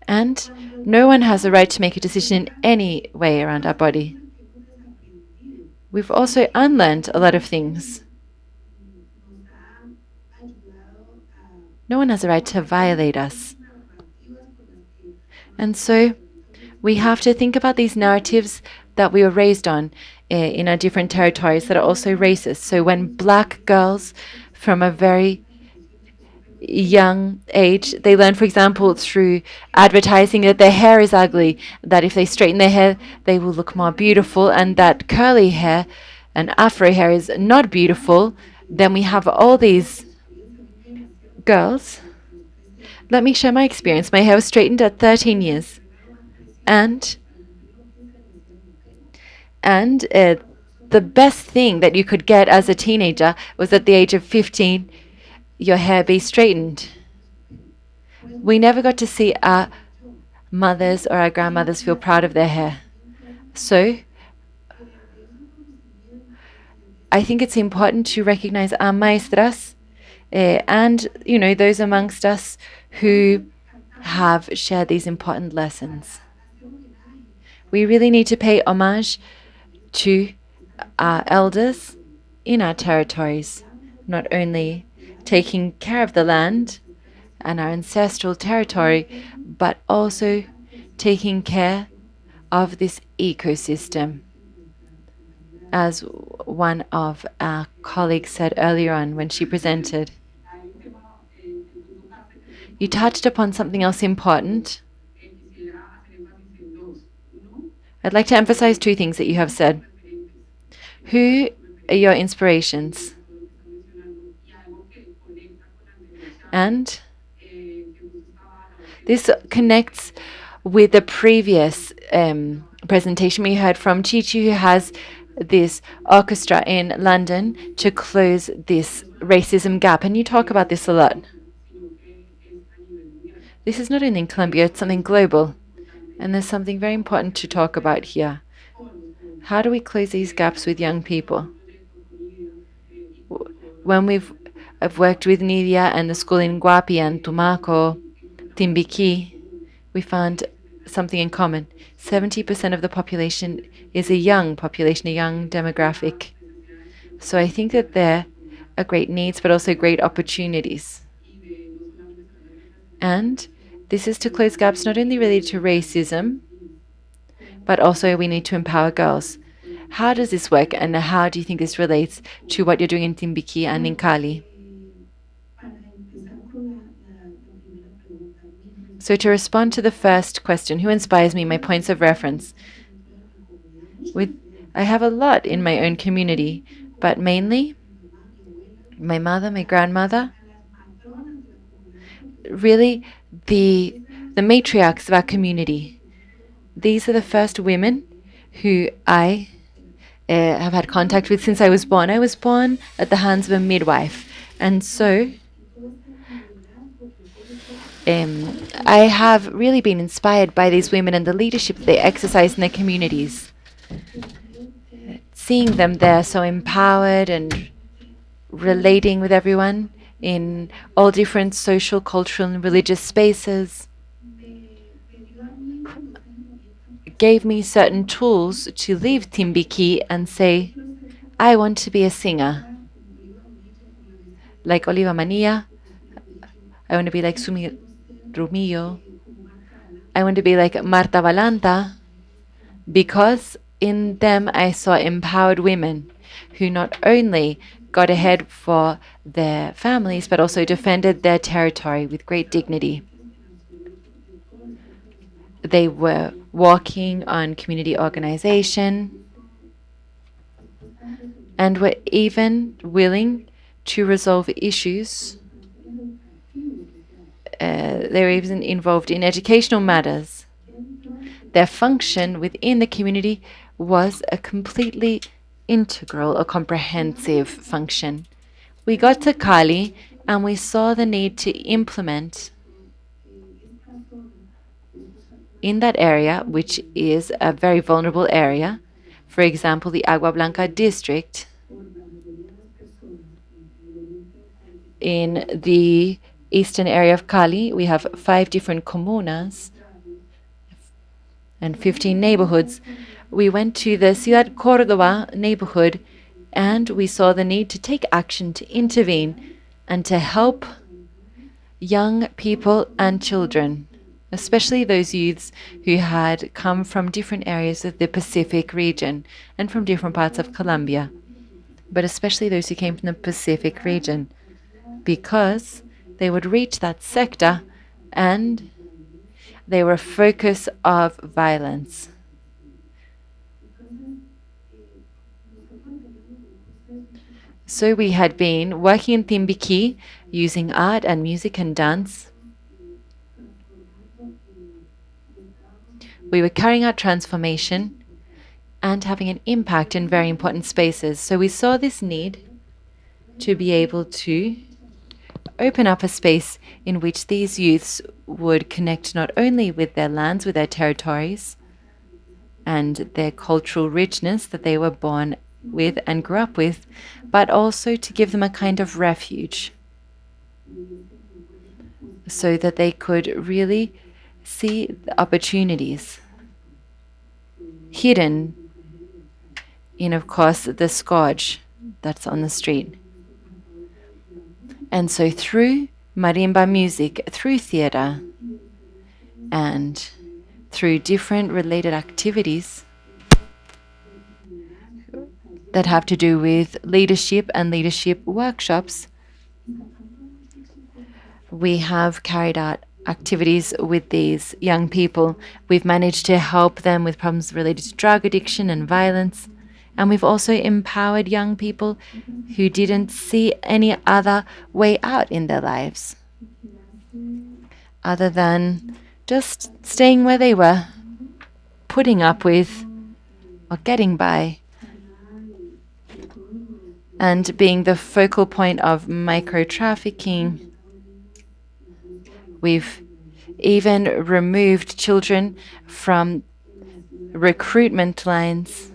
And no one has the right to make a decision in any way around our body. We've also unlearned a lot of things. No one has a right to violate us. And so we have to think about these narratives that we were raised on in our different territories that are also racist. So when black girls from a very young age, they learn, for example, through advertising that their hair is ugly, that if they straighten their hair, they will look more beautiful, and that curly hair and afro hair is not beautiful, then we have all these girls. Let me share my experience. My hair was straightened at 13 years. And the best thing that you could get as a teenager was at the age of 15, your hair be straightened. We never got to see our mothers or our grandmothers feel proud of their hair. So I think it's important to recognize our maestras and, you know, those amongst us who have shared these important lessons. We really need to pay homage to our elders in our territories, not only taking care of the land and our ancestral territory, but also taking care of this ecosystem. As one of our colleagues said earlier on when she presented, you touched upon something else important. I'd like to emphasize two things that you have said. Who are your inspirations? And this connects with the previous presentation we heard from Chichi, who has this orchestra in London to close this racism gap. And you talk about this a lot. This is not only in Colombia, it's something global. And there's something very important to talk about here. How do we close these gaps with young people? When I've worked with Nidia and the school in Guapi and Tumaco, Timbiquí, we found something in common. 70% of the population is a young population, a young demographic. So I think that there are great needs, but also great opportunities. And this is to close gaps not only related to racism, but also we need to empower girls. How does this work, and how do you think this relates to what you're doing in Timbiquí and in Cali? So to respond to the first question, who inspires me, my points of reference? I have a lot in my own community, but mainly my mother, my grandmother, really the matriarchs of our community. These are the first women who I have had contact with since I was born. I was born at the hands of a midwife, and so I have really been inspired by these women and the leadership that they exercise in their communities. Seeing them there so empowered and relating with everyone in all different social, cultural, and religious spaces gave me certain tools to leave Timbiquí and say, I want to be a singer. Like Oliva Mania, I want to be like Sumi Rumillo. I want to be like Marta Valanta, because in them I saw empowered women who not only got ahead for their families, but also defended their territory with great dignity. They were working on community organization and were even willing to resolve issues. They were even involved in educational matters. Their function within the community was a completely integral or comprehensive function. We got to Cali and we saw the need to implement in that area, which is a very vulnerable area, for example, the Agua Blanca district, in the eastern area of Cali, we have 5 different comunas and 15 neighborhoods. We went to the Ciudad Córdoba neighborhood and we saw the need to take action, to intervene, and to help young people and children, especially those youths who had come from different areas of the Pacific region and from different parts of Colombia, but especially those who came from the Pacific region, because they would reach that sector and they were a focus of violence. So we had been working in Timbiquí using art and music and dance. We were carrying out transformation and having an impact in very important spaces. So we saw this need to be able to open up a space in which these youths would connect not only with their lands, with their territories, and their cultural richness that they were born with and grew up with, but also to give them a kind of refuge so that they could really see the opportunities hidden in, of course, the scourge that's on the street. And so through marimba music, through theater, and through different related activities that have to do with leadership and leadership workshops. We have carried out activities with these young people. We've managed to help them with problems related to drug addiction and violence. And we've also empowered young people who didn't see any other way out in their lives other than just staying where they were, putting up with or getting by, and being the focal point of micro-trafficking. We've even removed children from recruitment lines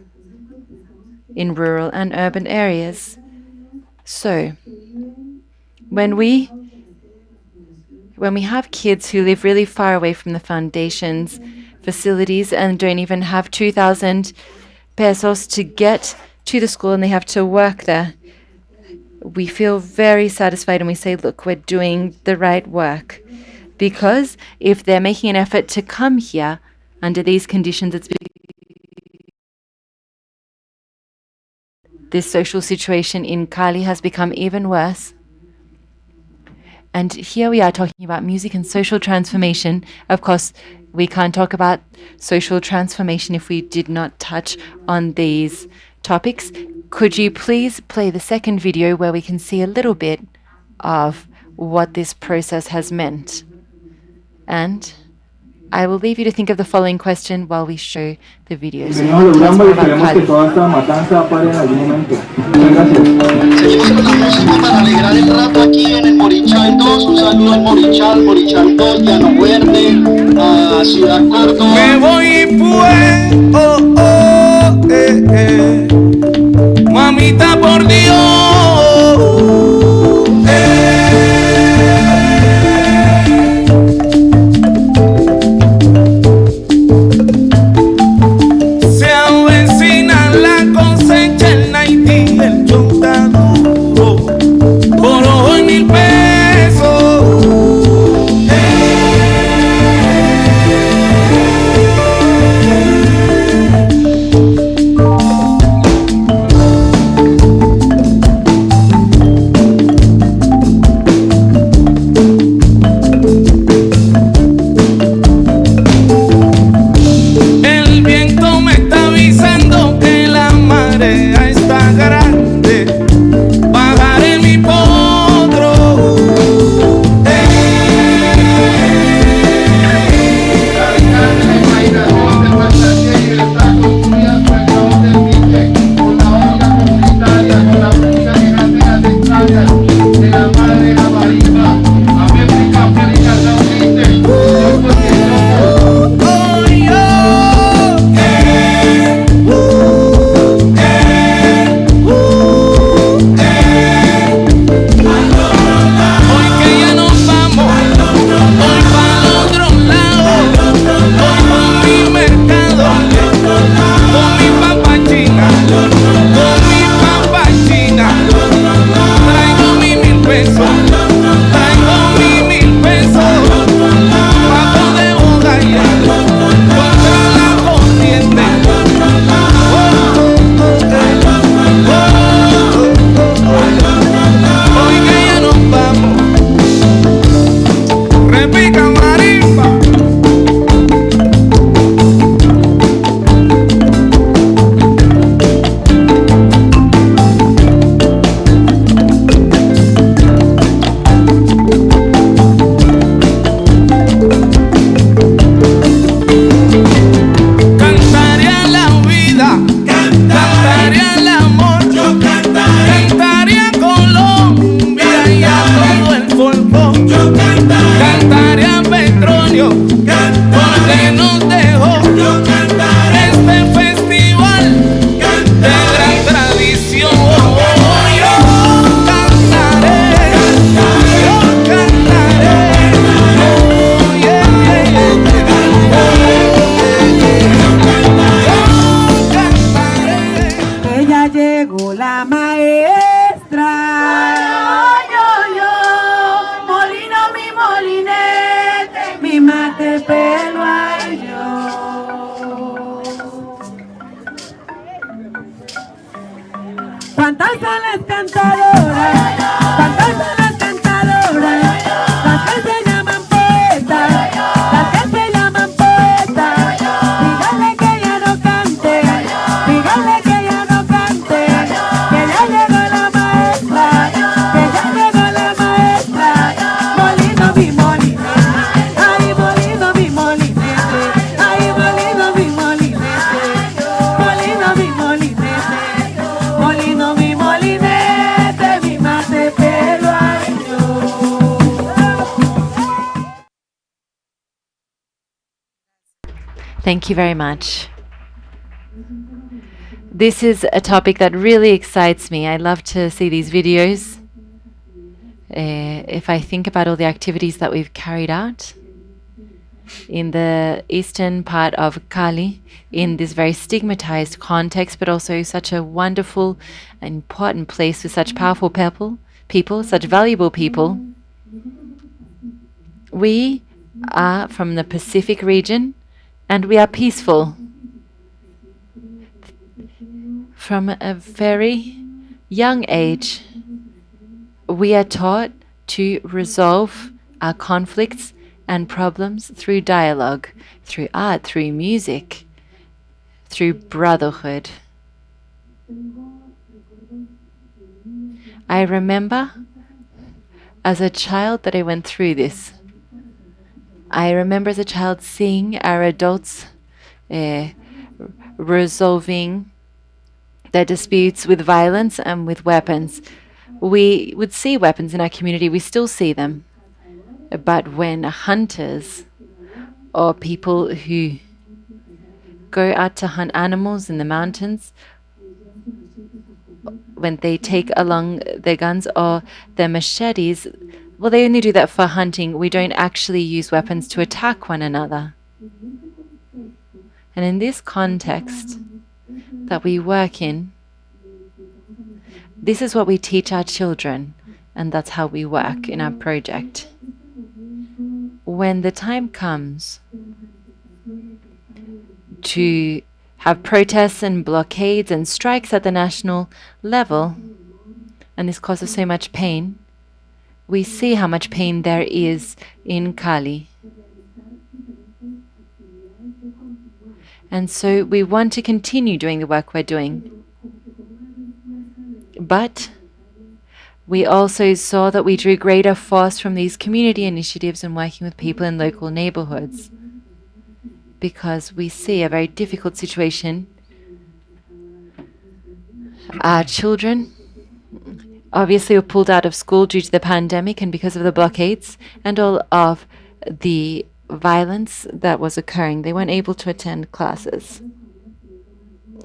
in rural and urban areas. So, when we have kids who live really far away from the foundation's facilities and don't even have 2,000 pesos to get to the school and they have to work there, we feel very satisfied and we say, look, we're doing the right work. Because if they're making an effort to come here under these conditions, it's this social situation in Cali has become even worse. And here we are talking about music and social transformation. Of course, we can't talk about social transformation if we did not touch on these topics. Could you please play the second video where we can see a little bit of what this process has meant? And I will leave you to think of the following question while we show the videos. Seguimos con la música para alegrar el rato aquí en el Morichal 2. Un saludo al Morichal 2, Llano Verde, a Ciudad Córdoba. Me voy pues, mamita por Dios. Thank you very much. This is a topic that really excites me. I love to see these videos. If I think about all the activities that we've carried out in the eastern part of Cali, in this very stigmatized context, but also such a wonderful and important place with such powerful people, such valuable people. We are from the Pacific region, and we are peaceful. From a very young age, we are taught to resolve our conflicts and problems through dialogue, through art, through music, through brotherhood. I remember as a child that I went through this. I remember as a child seeing our adults resolving their disputes with violence and with weapons. We would see weapons in our community, we still see them. But when hunters or people who go out to hunt animals in the mountains, when they take along their guns or their machetes, well, they only do that for hunting. We don't actually use weapons to attack one another. And in this context that we work in, this is what we teach our children, and that's how we work in our project. When the time comes to have protests and blockades and strikes at the national level, and this causes so much pain, we see how much pain there is in Cali. And so we want to continue doing the work we're doing. But we also saw that we drew greater force from these community initiatives and working with people in local neighborhoods, because we see a very difficult situation. Our children obviously were pulled out of school due to the pandemic and because of the blockades and all of the violence that was occurring. They weren't able to attend classes.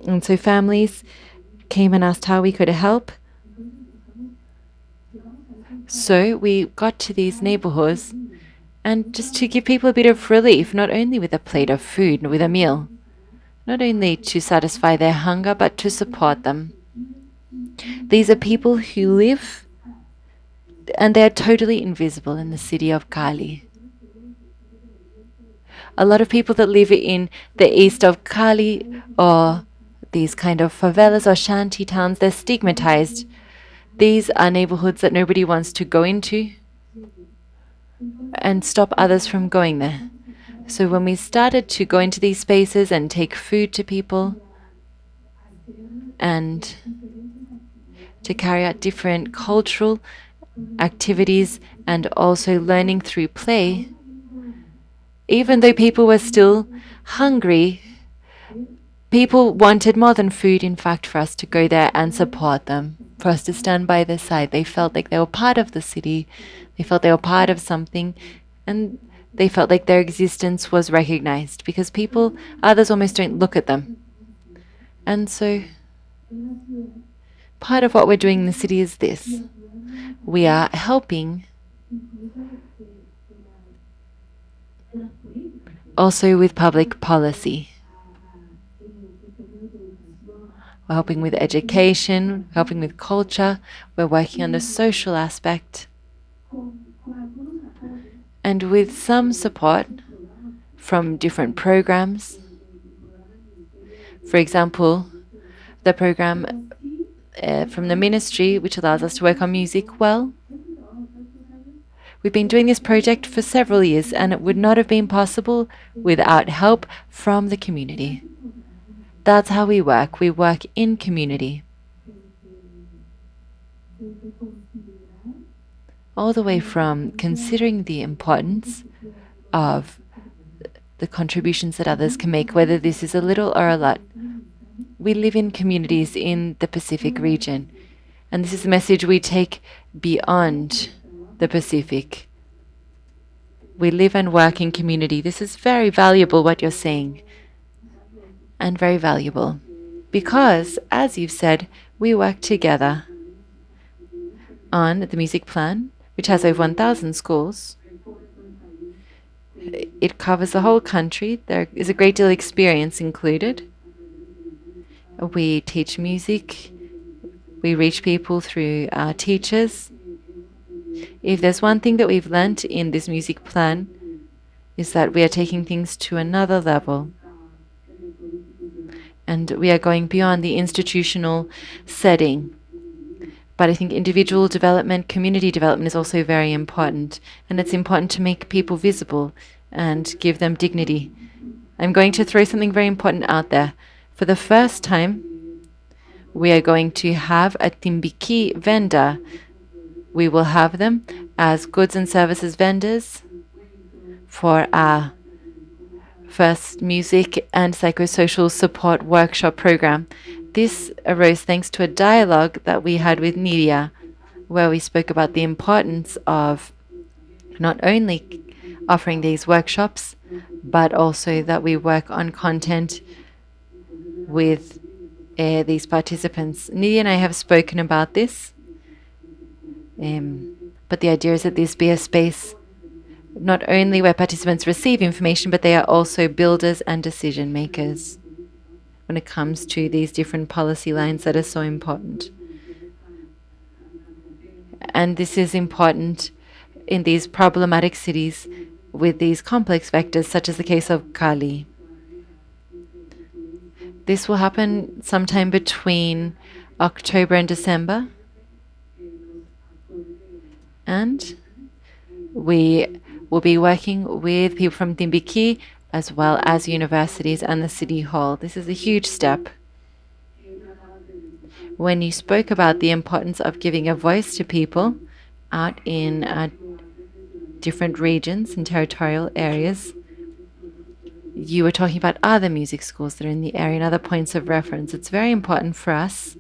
And so families came and asked how we could help. So we got to these neighborhoods and just to give people a bit of relief, not only with a plate of food, with a meal, not only to satisfy their hunger, but to support them. These are people who live and they're totally invisible in the city of Cali. A lot of people that live in the east of Cali or these kind of favelas or shanty towns, they're stigmatized. These are neighborhoods that nobody wants to go into and stop others from going there. So when we started to go into these spaces and take food to people and to carry out different cultural activities and also learning through play, even though people were still hungry, people wanted more than food, in fact, for us to go there and support them, for us to stand by their side. They felt like they were part of the city. They felt they were part of something, and they felt like their existence was recognized because others almost don't look at them. And so part of what we're doing in the city is this. We are helping also with public policy. We're helping with education, helping with culture. We're working on the social aspect. And with some support from different programs. For example, the program from the ministry, which allows us to work on music well. We've been doing this project for several years, and it would not have been possible without help from the community. That's how we work. We work in community. All the way from considering the importance of the contributions that others can make, whether this is a little or a lot. We live in communities in the Pacific region, and this is a message we take beyond the Pacific. We live and work in community. This is very valuable, what you're saying. and very valuable because, as you've said, we work together on the music plan, which has over 1,000 schools. It covers the whole country. There is a great deal of experience included. We teach music. We reach people through our teachers. If there's one thing that we've learnt in this music plan, is that we are taking things to another level. And we are going beyond the institutional setting. But I think individual development, community development is also very important. And it's important to make people visible and give them dignity. I'm going to throw something very important out there. For the first time, we are going to have a Timbiki vendor. We will have them as goods and services vendors for our first music and psychosocial support workshop program. This arose thanks to a dialogue that we had with Nidia, where we spoke about the importance of not only offering these workshops, but also that we work on content with these participants. Nidia and I have spoken about this, but the idea is that this be a space not only where participants receive information, but they are also builders and decision makers when it comes to these different policy lines that are so important. And this is important in these problematic cities with these complex vectors, such as the case of Cali. This will happen sometime between October and December. And we will be working with people from Timbiki as well as universities and the City Hall. This is a huge step. When you spoke about the importance of giving a voice to people out in different regions and territorial areas, you were talking about other music schools that are in the area and other points of reference. It's very important for us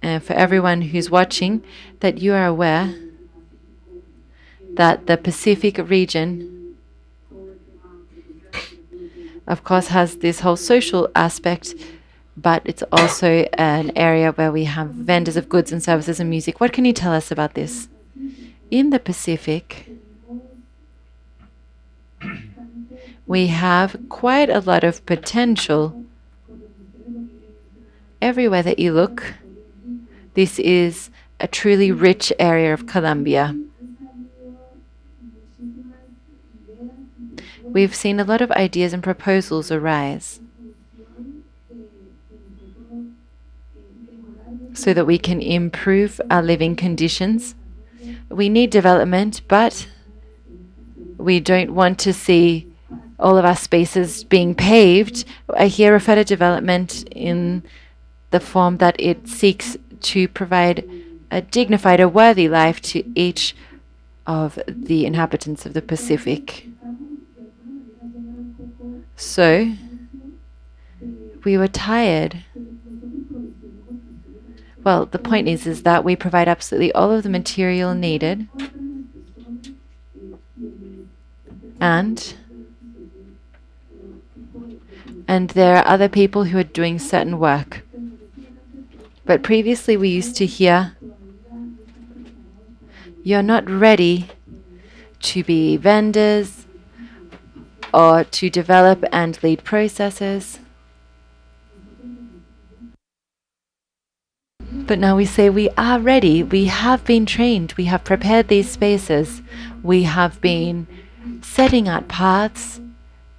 and for everyone who's watching that you are aware that the Pacific region, of course, has this whole social aspect, but it's also an area where we have vendors of goods and services and music. What can you tell us about this? In the Pacific, we have quite a lot of potential. Everywhere that you look, this is a truly rich area of Colombia. We've seen a lot of ideas and proposals arise so that we can improve our living conditions. We need development, but we don't want to see all of our spaces being paved. I here refer to development in the form that it seeks to provide a dignified, a worthy life to each of the inhabitants of the Pacific. So, we were tired. Well, the point is that we provide absolutely all of the material needed, and there are other people who are doing certain work. But previously we used to hear, you're not ready to be vendors or to develop and lead processes. But now we say we are ready. We have been trained. We have prepared these spaces. We have been setting out paths.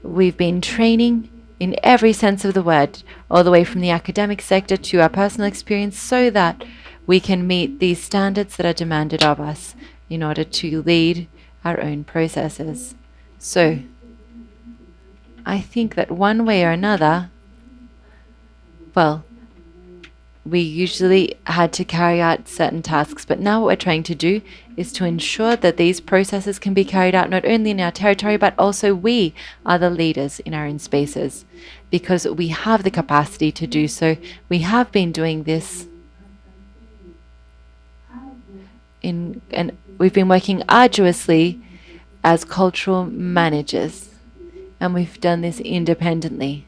We've been training in every sense of the word, all the way from the academic sector to our personal experience, so that we can meet these standards that are demanded of us in order to lead our own processes. So, I think that one way or another, well, we usually had to carry out certain tasks, but now what we're trying to do is to ensure that these processes can be carried out not only in our territory, but also we are the leaders in our own spaces, because we have the capacity to do so. We have been doing this and we've been working arduously as cultural managers and we've done this independently.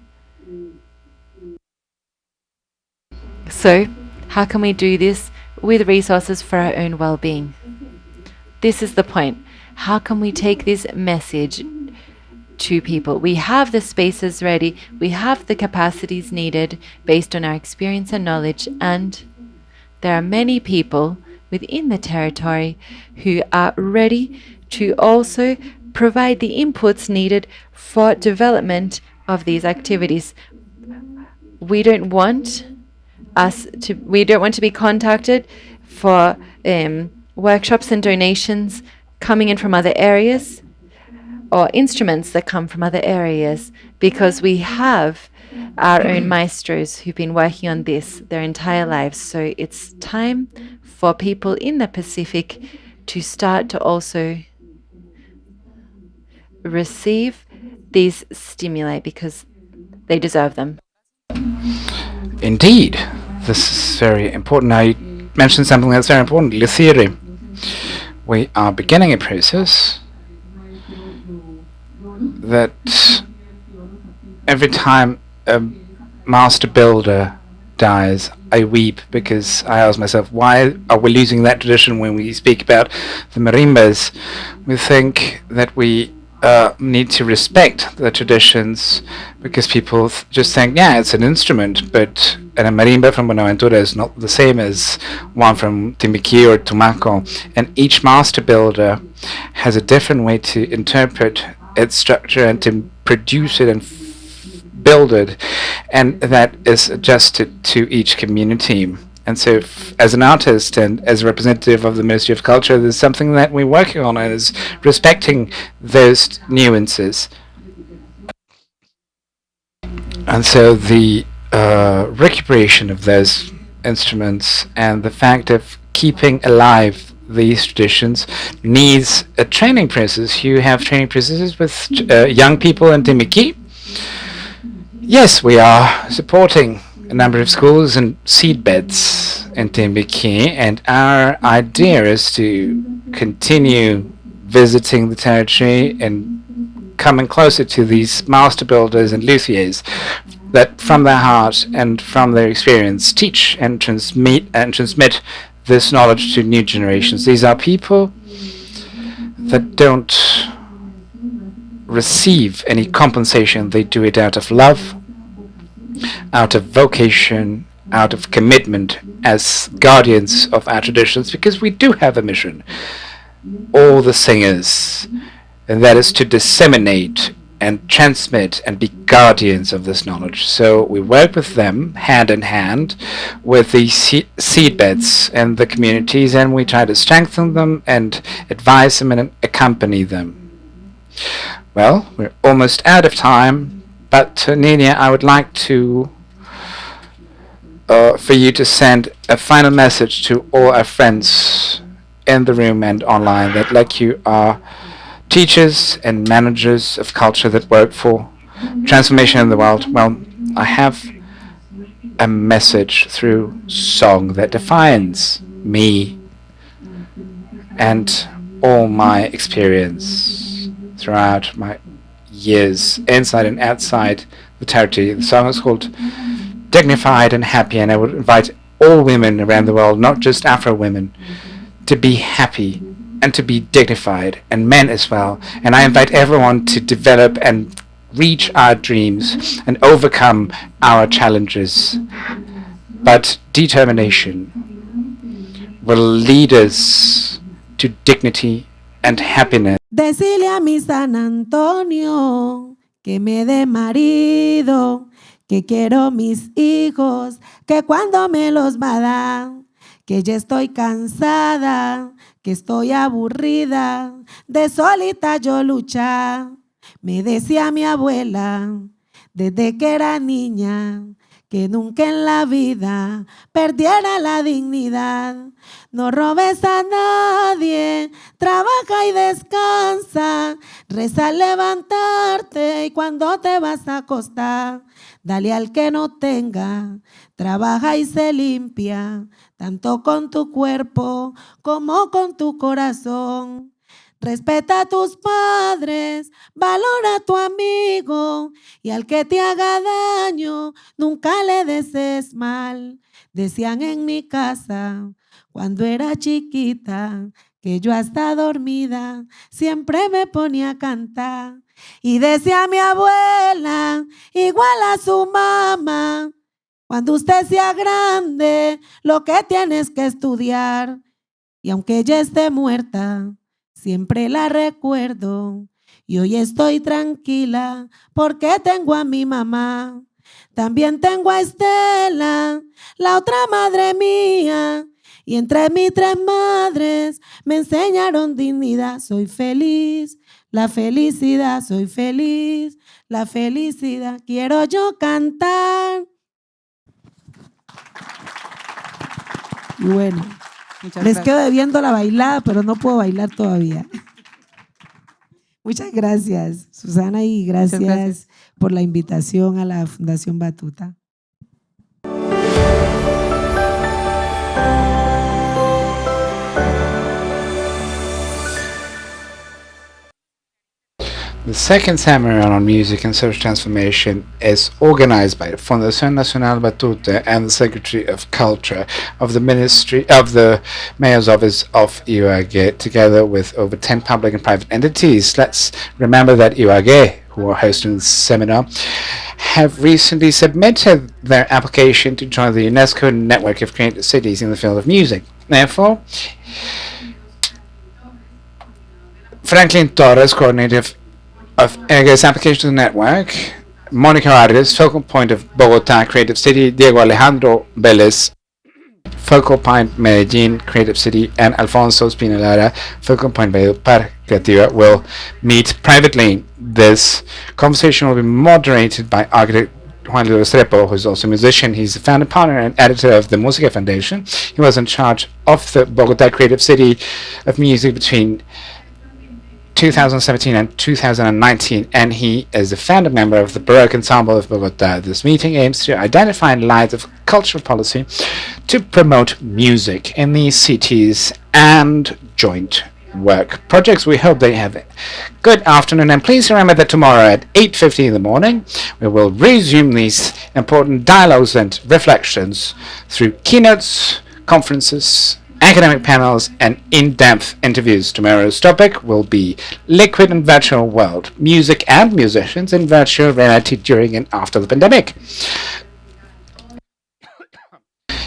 So, how can we do this with resources for our own well-being? This is the point. How can we take this message to people? We have the spaces ready, we have the capacities needed based on our experience and knowledge, and there are many people within the territory who are ready to also provide the inputs needed for development of these activities. We don't want to be contacted for workshops and donations coming in from other areas or instruments that come from other areas, because we have our own maestros who've been working on this their entire lives. So it's time for people in the Pacific to start to also receive these stimuli because they deserve them. Indeed, this is very important. Now, you mentioned something that's very important, Luciri. We are beginning a process that every time a master builder dies, I weep, because I ask myself, why are we losing that tradition when we speak about the marimbas? We think that we need to respect the traditions, because people just think, yeah, it's an instrument, but a marimba from Buenaventura is not the same as one from Timbiquí or Tumaco, and each master builder has a different way to interpret its structure and to produce it and build it, and that is adjusted to each community. And so as an artist and as a representative of the Ministry of Culture, there's something that we're working on, and is respecting those nuances. And so the recuperation of those instruments and the fact of keeping alive these traditions needs a training process. You have training processes with young people in Timbiquí. Yes, we are supporting a number of schools and seed beds in Timbiquí, and our idea is to continue visiting the territory and coming closer to these master builders and luthiers that from their heart and from their experience teach and transmit this knowledge to new generations. These are people that don't receive any compensation. They do it out of love, out of vocation, out of commitment as guardians of our traditions, because we do have a mission, all the singers, and that is to disseminate and transmit and be guardians of this knowledge. So we work with them hand in hand with the seed beds and the communities, and we try to strengthen them and advise them and accompany them. Well, we're almost out of time, but Nina, I would like to for you to send a final message to all our friends in the room and online that, like you, are teachers and managers of culture that work for transformation in the world. Well, I have a message through song that defines me and all my experience throughout my years inside and outside the territory. The song is called Dignified and Happy, and I would invite all women around the world, not just Afro women, to be happy and to be dignified, and men as well. And I invite everyone to develop and reach our dreams and overcome our challenges. But determination will lead us to dignity and happiness. Decile a mi San Antonio que me dé marido, que quiero mis hijos, que cuando me los va a dar, que ya estoy cansada, que estoy aburrida, de solita yo luchar. Me decía mi abuela, desde que era niña, que nunca en la vida perdiera la dignidad. No robes a nadie, trabaja y descansa, reza al levantarte y cuando te vas a acostar, dale al que no tenga, trabaja y se limpia, tanto con tu cuerpo como con tu corazón. Respeta a tus padres, valora a tu amigo y al que te haga daño, nunca le desees mal. Decían en mi casa, cuando era chiquita, que yo hasta dormida siempre me ponía a cantar. Y decía mi abuela, igual a su mamá, cuando usted sea grande, lo que tienes que estudiar. Y aunque ella esté muerta, siempre la recuerdo. Y hoy estoy tranquila porque tengo a mi mamá. También tengo a Estela, la otra madre mía. Y entre mis 3 madres me enseñaron dignidad. Soy feliz, la felicidad, soy feliz, la felicidad. Quiero yo cantar. Y bueno, les quedo debiendo la bailada, pero no puedo bailar todavía. Muchas gracias, Susana, y gracias por la invitación a la Fundación Batuta. The second seminar on music and social transformation is organized by the Fundación Nacional Batuta and the Secretary of Culture of the Ministry of the Mayor's Office of UAG, together with over 10 public and private entities. Let's remember that UAG, who are hosting the seminar, have recently submitted their application to join the UNESCO network of creative cities in the field of music. Therefore, Franklin Torres, coordinator of UAG's application to the network, Mónica Arias, focal point of Bogotá Creative City, Diego Alejandro Vélez, focal point Medellín Creative City, and Alfonso Spinalara, focal point Valledupar Creativa, will meet privately. This conversation will be moderated by architect Juan Luis Restrepo, who is also a musician. He's the founder, partner, and editor of the Música Foundation. He was in charge of the Bogotá Creative City of Music between 2017 and 2019, and he is a founder member of the Baroque Ensemble of Bogotá. This meeting aims to identify lines of cultural policy to promote music in these cities and joint work projects. We hope they have a good afternoon, and please remember that tomorrow at 8:50 in the morning we will resume these important dialogues and reflections through keynotes, conferences, academic panels, and in-depth interviews. Tomorrow's topic will be Liquid and Virtual World, Music and Musicians in Virtual Reality During and After the Pandemic.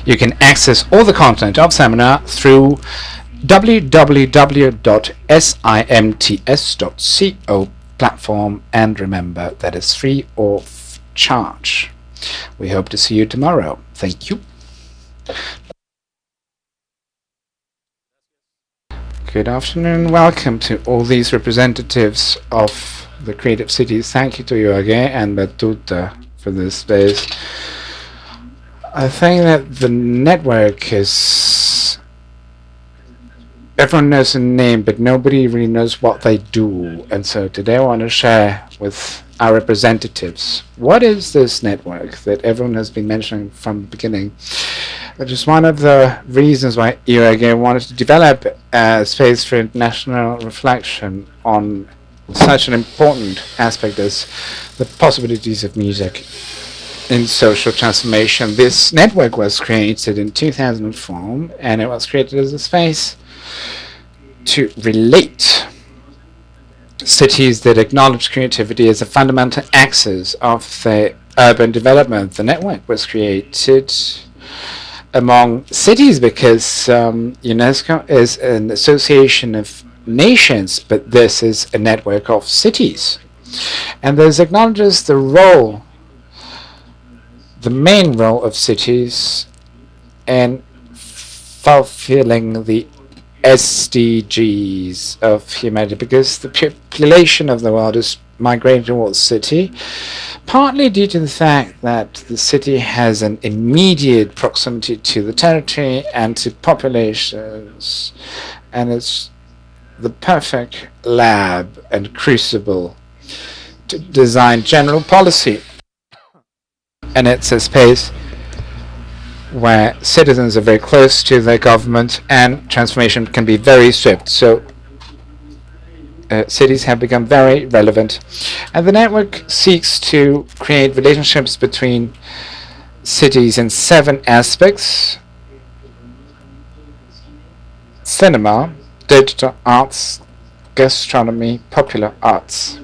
You can access all the content of seminar through www.simts.co platform, and remember that it's free of charge. We hope to see you tomorrow. Thank you. Good afternoon. Welcome to all these representatives of the creative cities. Thank you to UAG and Batuta for this space. I think that the network is... Everyone knows the name, but nobody really knows what they do. And so today I want to share with our representatives, what is this network that everyone has been mentioning from the beginning? That is one of the reasons why UAG wanted to develop a space for international reflection on such an important aspect as the possibilities of music in social transformation. This network was created in 2004, and it was created as a space to relate cities that acknowledge creativity as a fundamental axis of the urban development. The network was created among cities because UNESCO is an association of nations, but this is a network of cities. And this acknowledges the role, the main role of cities in fulfilling the SDGs of humanity, because the population of the world is migrating towards city, partly due to the fact that the city has an immediate proximity to the territory and to populations, and it's the perfect lab and crucible to design general policy. And it's a space where citizens are very close to their government and transformation can be very swift. So cities have become very relevant. And the network seeks to create relationships between cities in 7 aspects: cinema, digital arts, gastronomy, popular arts,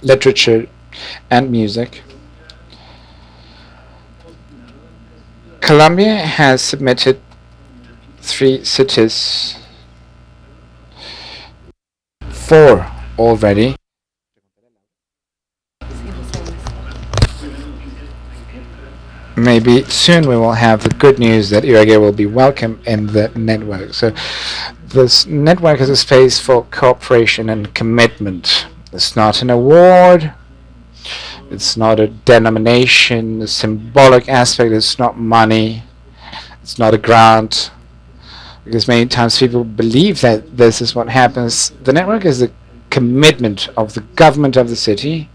literature, and music. Colombia has submitted 3 cities, 4 already. Maybe soon we will have the good news that Ibagué will be welcome in the network. So this network is a space for cooperation and commitment. It's not an award. It's not a denomination, a symbolic aspect. It's not money. It's not a grant. Because many times people believe that this is what happens. The network is the commitment of the government of the city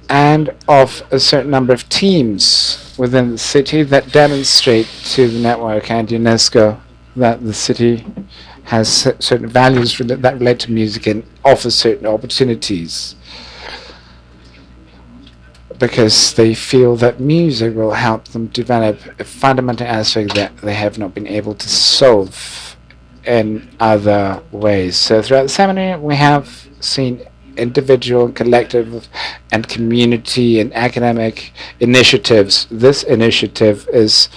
and of a certain number of teams within the city that demonstrate to the network and UNESCO that the city has certain values that relate to music and offers certain opportunities, because they feel that music will help them develop a fundamental aspect that they have not been able to solve in other ways. So throughout the seminary we have seen individual, collective, and community and academic initiatives. This initiative is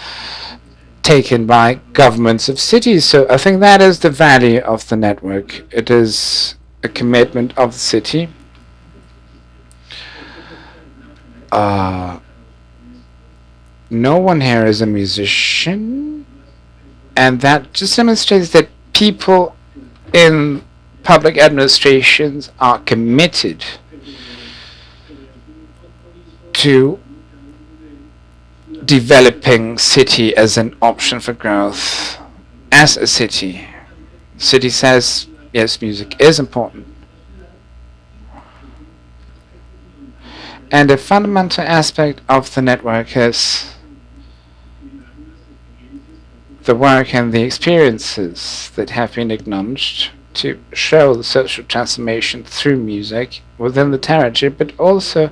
taken by governments of cities. So I think that is the value of the network. It is a commitment of the city. No one here is a musician, and that just demonstrates that people in public administrations are committed to developing city as an option for growth. As a city, city says, yes, music is important. And a fundamental aspect of the network is the work and the experiences that have been acknowledged to show the social transformation through music within the territory, but also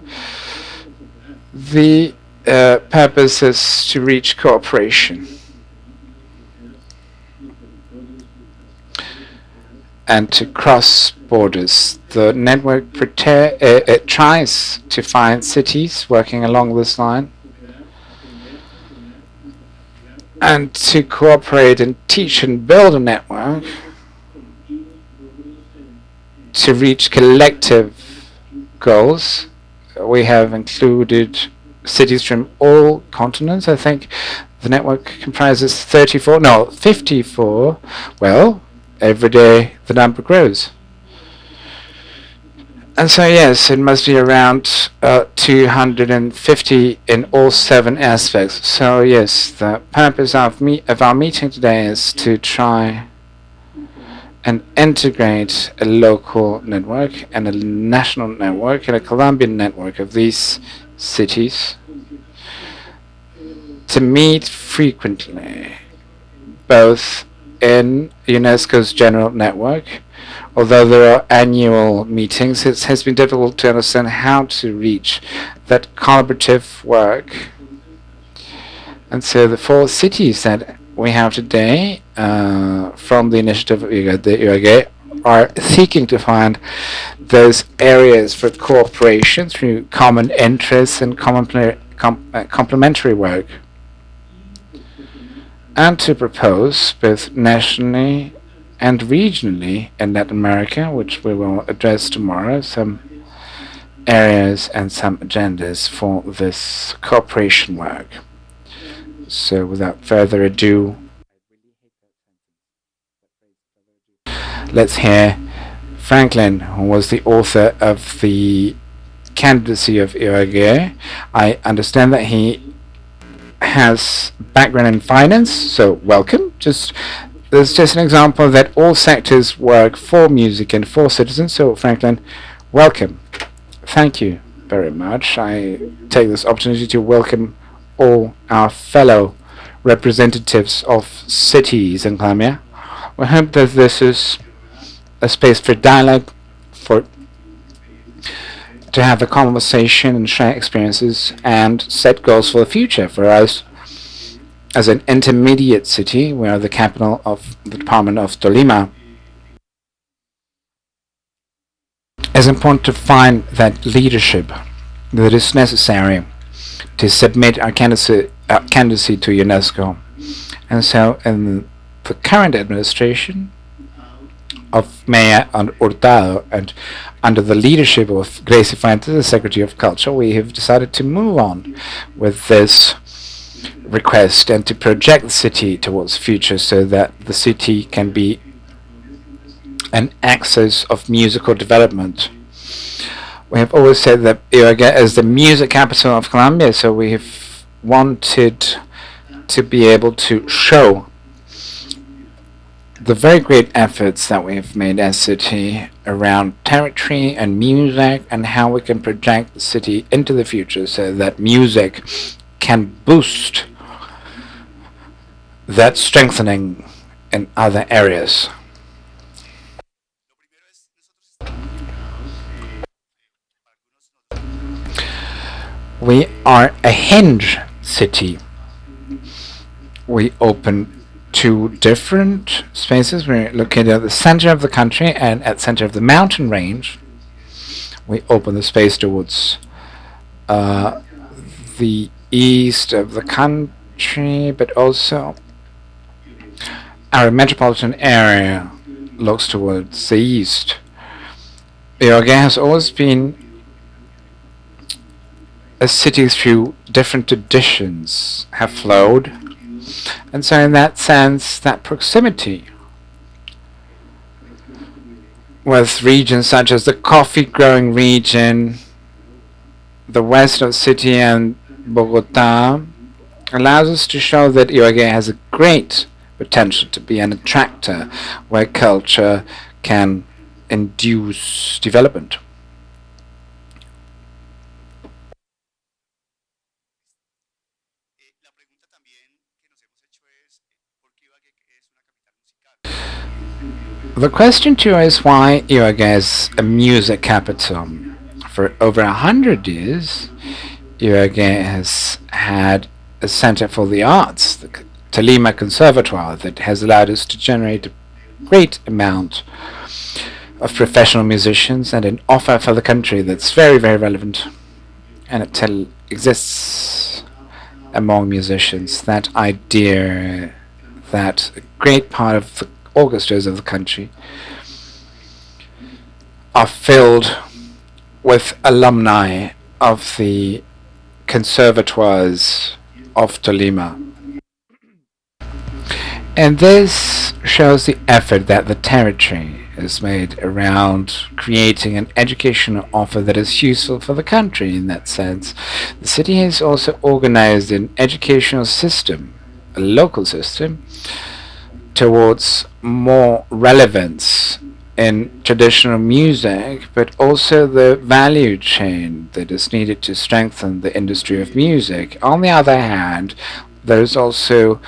the purpose is to reach cooperation and to cross borders. The network tries to find cities working along this line and to cooperate and teach and build a network to reach collective goals. We have included cities from all continents. I think the network comprises 54. Well, every day the number grows. And so yes, it must be around 250 in all 7 aspects. So yes, the purpose of our meeting today is to try and integrate a local network and a national network and a Colombian network of these cities to meet frequently, both in UNESCO's general network. Although there are annual meetings, it has been difficult to understand how to reach that collaborative work. And so the 4 cities that we have today from the initiative of Ibagué are seeking to find those areas for cooperation through common interests and complementary work, and to propose both nationally and regionally in Latin America, which we will address tomorrow, some areas and some agendas for this cooperation work. So without further ado, let's hear Franklin, who was the author of the candidacy of Ibagué. I understand that he has background in finance, so welcome. There's just an example that all sectors work for music and for citizens. So Franklin, welcome. Thank you very much. I take this opportunity to welcome all our fellow representatives of cities in Colombia. We hope that this is a space for dialogue, to have a conversation and share experiences and set goals for the future. For us, as an intermediate city, we are the capital of the department of Tolima. It's important to find that leadership that is necessary to submit our candidacy to UNESCO. And so in the current administration of Mayor Hurtado and under the leadership of Gracie Fuentes, the Secretary of Culture, we have decided to move on with this request and to project the city towards the future so that the city can be an axis of musical development. We have always said that Ibagué is the music capital of Colombia, so we have wanted to be able to show the very great efforts that we have made as a city around territory and music and how we can project the city into the future so that music can boost that strengthening in other areas. We are a hinge city. We open two different spaces. We're located at the center of the country and at the center of the mountain range. We open the space towards the east of the country, but also our metropolitan area looks towards the east. Ibagué has always been a city through different traditions have flowed. And so in that sense, that proximity with regions such as the coffee growing region, the west of the city and Bogota allows us to show that Ibagué has a great potential to be an attractor where culture can induce development. The question too is why Ibagué is a music capital. For over 100 years, Ibagué has had a center for the arts, the Tolima Conservatoire, that has allowed us to generate a great amount of professional musicians and an offer for the country that's very, very relevant. And it exists among musicians, that idea that a great part of the orchestras of the country are filled with alumni of the conservatoires of Tolima. And this shows the effort that the territory has made around creating an educational offer that is useful for the country in that sense. The city has also organized an educational system, a local system, towards more relevance in traditional music, but also the value chain that is needed to strengthen the industry of music. On the other hand, there's also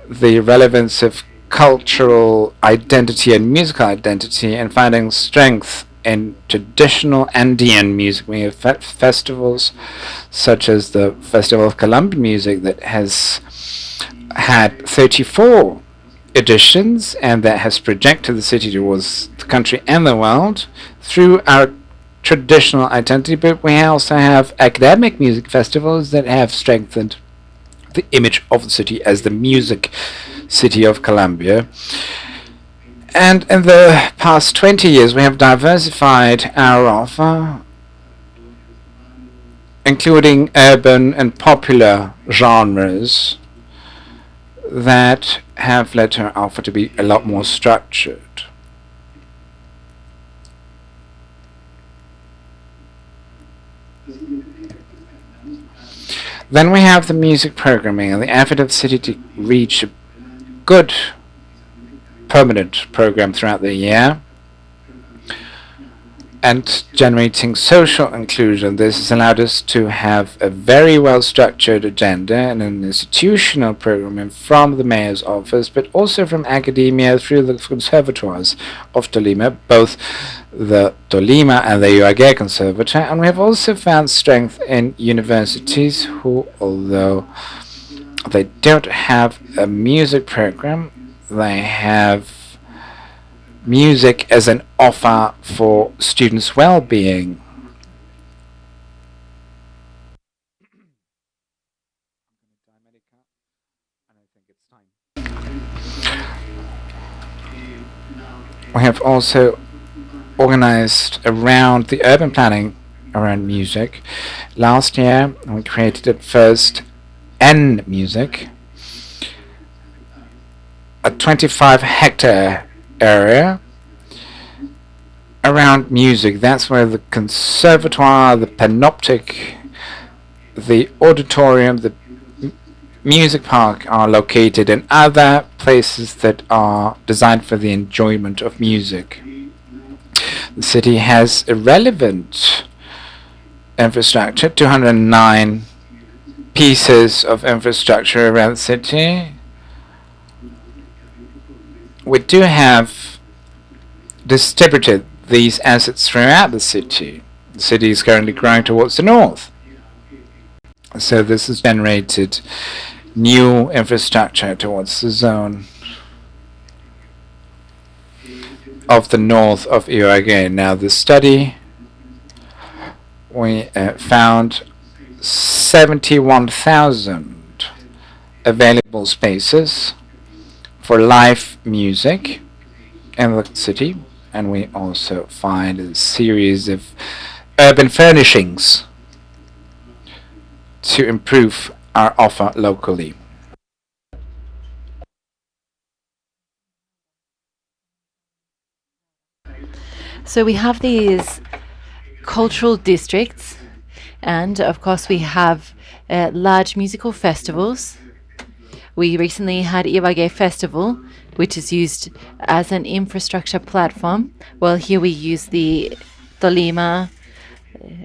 the relevance of cultural identity and musical identity and finding strength in traditional Andean music. We have festivals such as the Festival of Colombian Music that has had 34 editions and that has projected the city towards the country and the world through our traditional identity, but we also have academic music festivals that have strengthened the image of the city as the music city of Colombia. And in the past 20 years we have diversified our offer, including urban and popular genres that have led our offer to be a lot more structured. Then we have the music programming and the effort of the city to reach a good permanent program throughout the year. and generating social inclusion. This has allowed us to have a very well-structured agenda and an institutional programming from the mayor's office, but also from academia through the conservatoires of Tolima, both the Tolima and the Ibagué Conservatoire. And we have also found strength in universities who, although they don't have a music program, they have music as an offer for students' well-being. We have also organized around the urban planning around music. Last year we created at first N Music, a 25-hectare area around music. That's where the conservatoire, the panoptic, the auditorium, the music park are located, and other places that are designed for the enjoyment of music. The city has a relevant infrastructure, 209 pieces of infrastructure around the city. We do have distributed these assets throughout the city. The city is currently growing towards the north. So this has generated new infrastructure towards the zone of the north of Ibagué. Now the study, we found 71,000 available spaces for live music in the city, and we also find a series of urban furnishings to improve our offer locally. So we have these cultural districts, and of course we have large musical festivals. We recently had Ibagué Festival, which is used as an infrastructure platform. Well, here we use the Tolima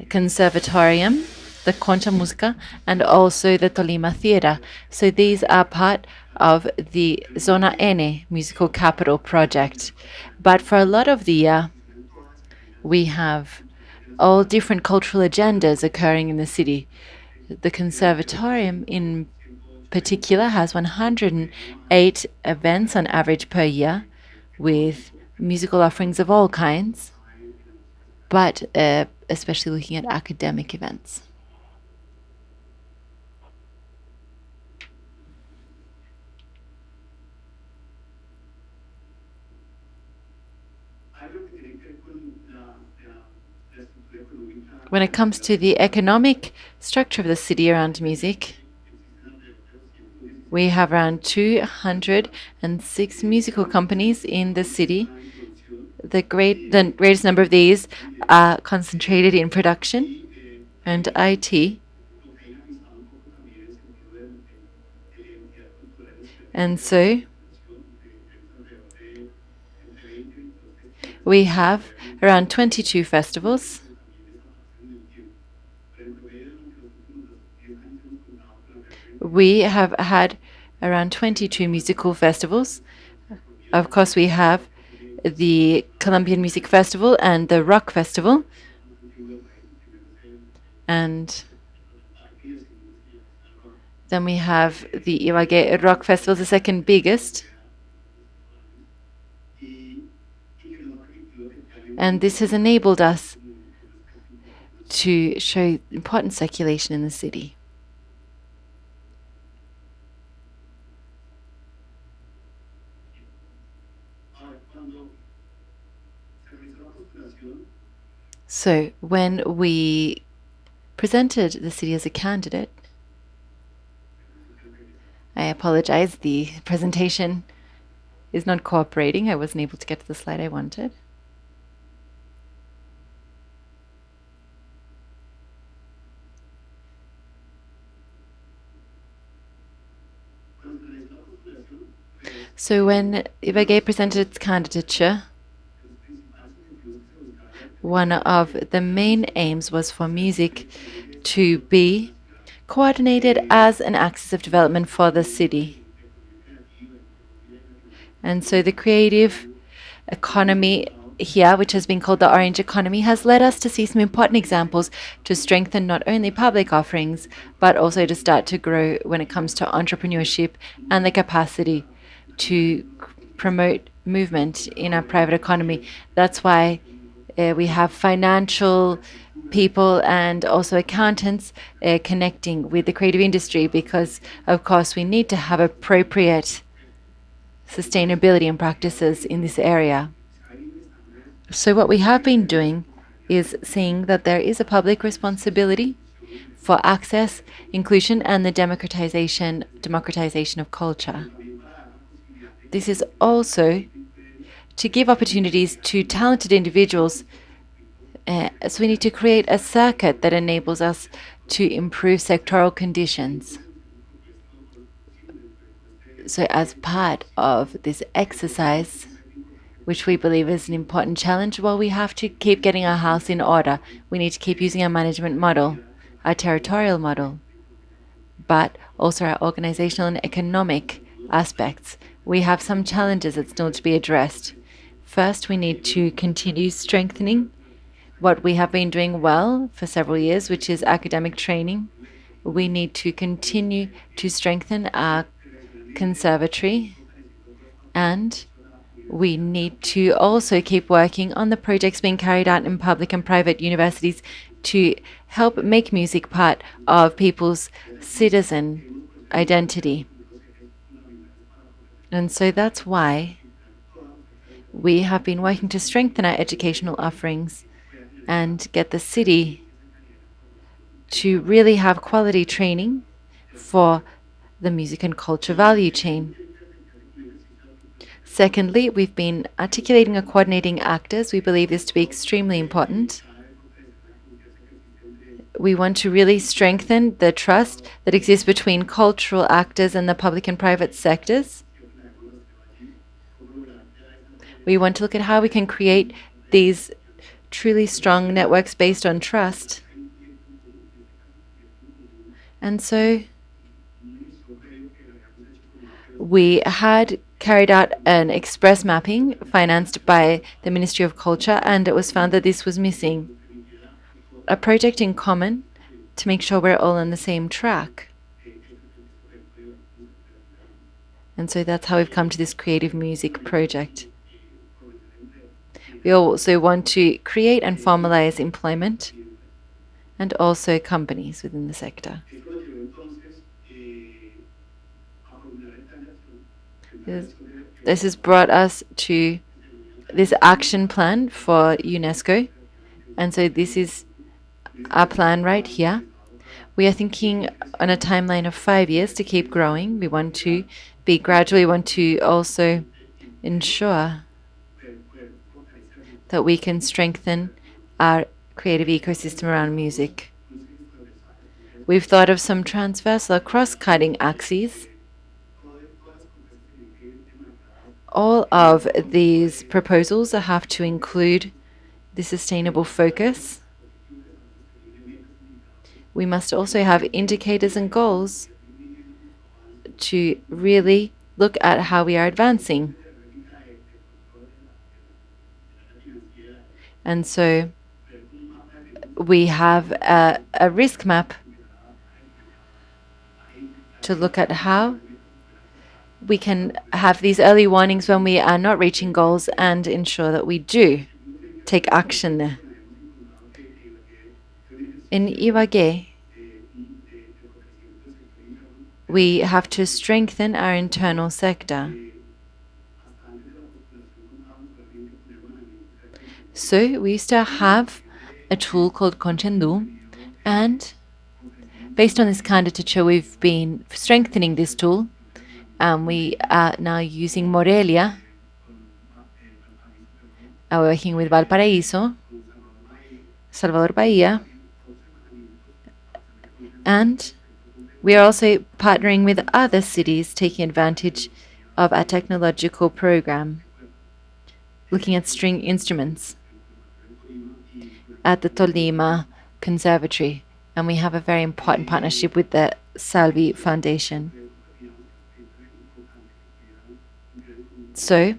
Conservatorium, the Música, and also the Tolima Theatre. So these are part of the Zona N musical capital project. But for a lot of the year, we have all different cultural agendas occurring in the city. The Conservatorium in particular has 108 events on average per year, with musical offerings of all kinds, but especially looking at academic events. When it comes to the economic structure of the city around music, we have around 206 musical companies in the city. The greatest number of these are concentrated in production and IT. And so we have around 22 festivals. We have had around 22 musical festivals. Of course, we have the Colombian Music Festival and the Rock Festival. And then we have the Ibagué Rock Festival, the second biggest. And this has enabled us to show important circulation in the city. So when we presented the city as a candidate, I apologize, the presentation is not cooperating. I wasn't able to get to the slide I wanted. So when Ibagué presented its candidature, one of the main aims was for music to be coordinated as an axis of development for the city. And so the creative economy here, which has been called the Orange Economy, has led us to see some important examples to strengthen not only public offerings, but also to start to grow when it comes to entrepreneurship and the capacity to promote movement in our private economy. That's why we have financial people and also accountants connecting with the creative industry, because of course we need to have appropriate sustainability and practices in this area. So what we have been doing is seeing that there is a public responsibility for access, inclusion, and the democratization of culture. This is also to give opportunities to talented individuals. So we need to create a circuit that enables us to improve sectoral conditions. So as part of this exercise, which we believe is an important challenge, well, we have to keep getting our house in order. We need to keep using our management model, our territorial model, but also our organizational and economic aspects. We have some challenges that still need to be addressed. First, we need to continue strengthening what we have been doing well for several years, which is academic training. We need to continue to strengthen our conservatory, and we need to also keep working on the projects being carried out in public and private universities to help make music part of people's citizen identity. And so that's why we have been working to strengthen our educational offerings and get the city to really have quality training for the music and culture value chain. Secondly, we've been articulating and coordinating actors. We believe this to be extremely important. We want to really strengthen the trust that exists between cultural actors and the public and private sectors. We want to look at how we can create these truly strong networks based on trust. And so we had carried out an express mapping financed by the Ministry of Culture, and it was found that this was missing. A project in common to make sure we're all on the same track. And so that's how we've come to this creative music project. We also want to create and formalize employment and also companies within the sector. This has brought us to this action plan for UNESCO. And so this is our plan right here. We are thinking on a timeline of 5 years to keep growing. We want to be gradual. We want to also ensure that we can strengthen our creative ecosystem around music. We've thought of some transversal cross-cutting axes. All of these proposals have to include the sustainable focus. We must also have indicators and goals to really look at how we are advancing. And so we have a risk map to look at how we can have these early warnings when we are not reaching goals and ensure that we do take action there. In Ibagué, we have to strengthen our internal sector. So we used to have a tool called Conchendu, and based on this candidature, we've been strengthening this tool. We are now using Morelia, working with Valparaíso, Salvador Bahia, and we are also partnering with other cities taking advantage of our technological program, looking at string instruments. at the Tolima Conservatory, and we have a very important partnership with the Salvi Foundation. So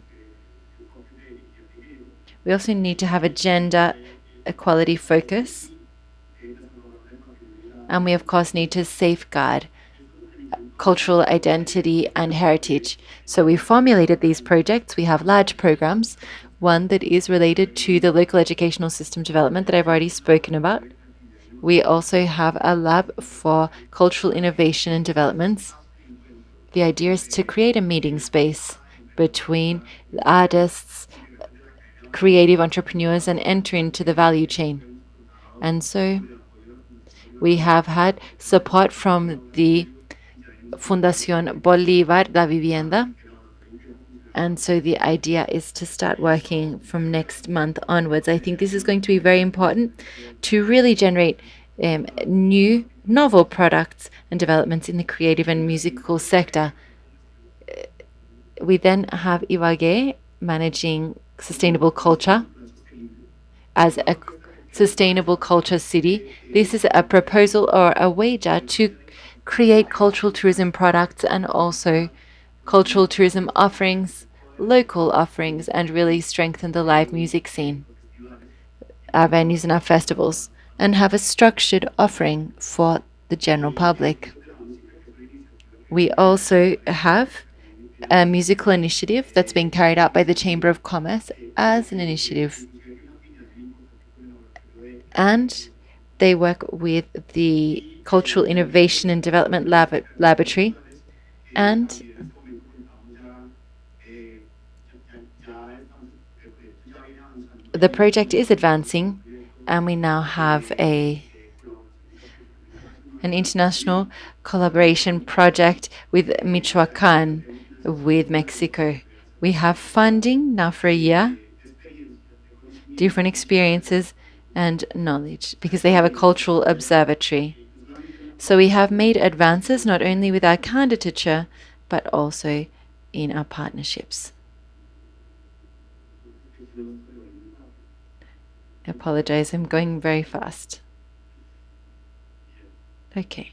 we also need to have a gender equality focus, and we of course need to safeguard cultural identity and heritage. So we formulated these projects. We have large programs, one that is related to the local educational system development that I've already spoken about. We also have a lab for cultural innovation and developments. The idea is to create a meeting space between artists, creative entrepreneurs, and enter into the value chain. And so we have had support from the Fundación Bolívar da Vivienda. And so the idea is to start working from next month onwards. I think this is going to be very important to really generate new, novel products and developments in the creative and musical sector. We then have Ibagué managing sustainable culture as a sustainable culture city. This is a proposal or a wager to create cultural tourism products and also cultural tourism offerings, local offerings, and really strengthen the live music scene, our venues and our festivals, and have a structured offering for the general public. We also have a musical initiative that's being carried out by the Chamber of Commerce as an initiative. And they work with the Cultural Innovation and Development Laboratory, and the project is advancing, and we now have an international collaboration project with Michoacán, with Mexico. We have funding now for a year, different experiences and knowledge, because they have a cultural observatory. So we have made advances not only with our candidature, but also in our partnerships. I apologize, I'm going very fast. Okay.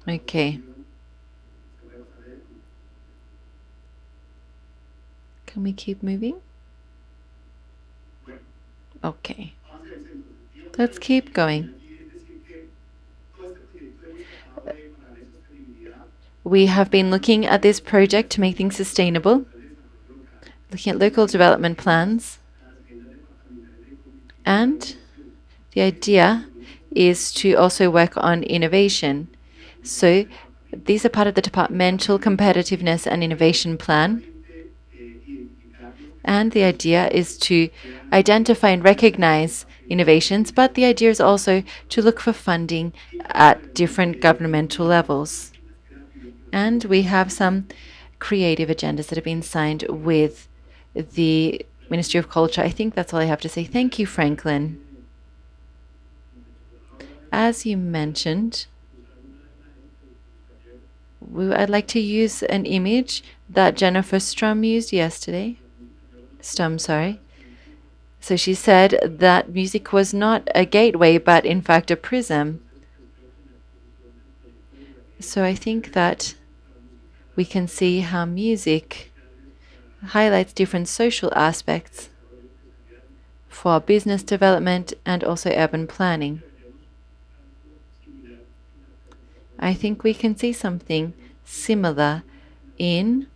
Okay. Can we keep moving? Okay. Let's keep going. We have been looking at this project to make things sustainable, looking at local development plans, and the idea is to also work on innovation. So these are part of the departmental competitiveness and innovation plan. And the idea is to identify and recognize innovations, but the idea is also to look for funding at different governmental levels. And we have some creative agendas that have been signed with the Ministry of Culture. I think that's all I have to say. Thank you, Franklin. As you mentioned, I'd like to use an image that Jennifer Strum used yesterday. Sorry. So she said that music was not a gateway, but in fact a prism. So I think that we can see how music highlights different social aspects for business development and also urban planning. I think we can see something similar in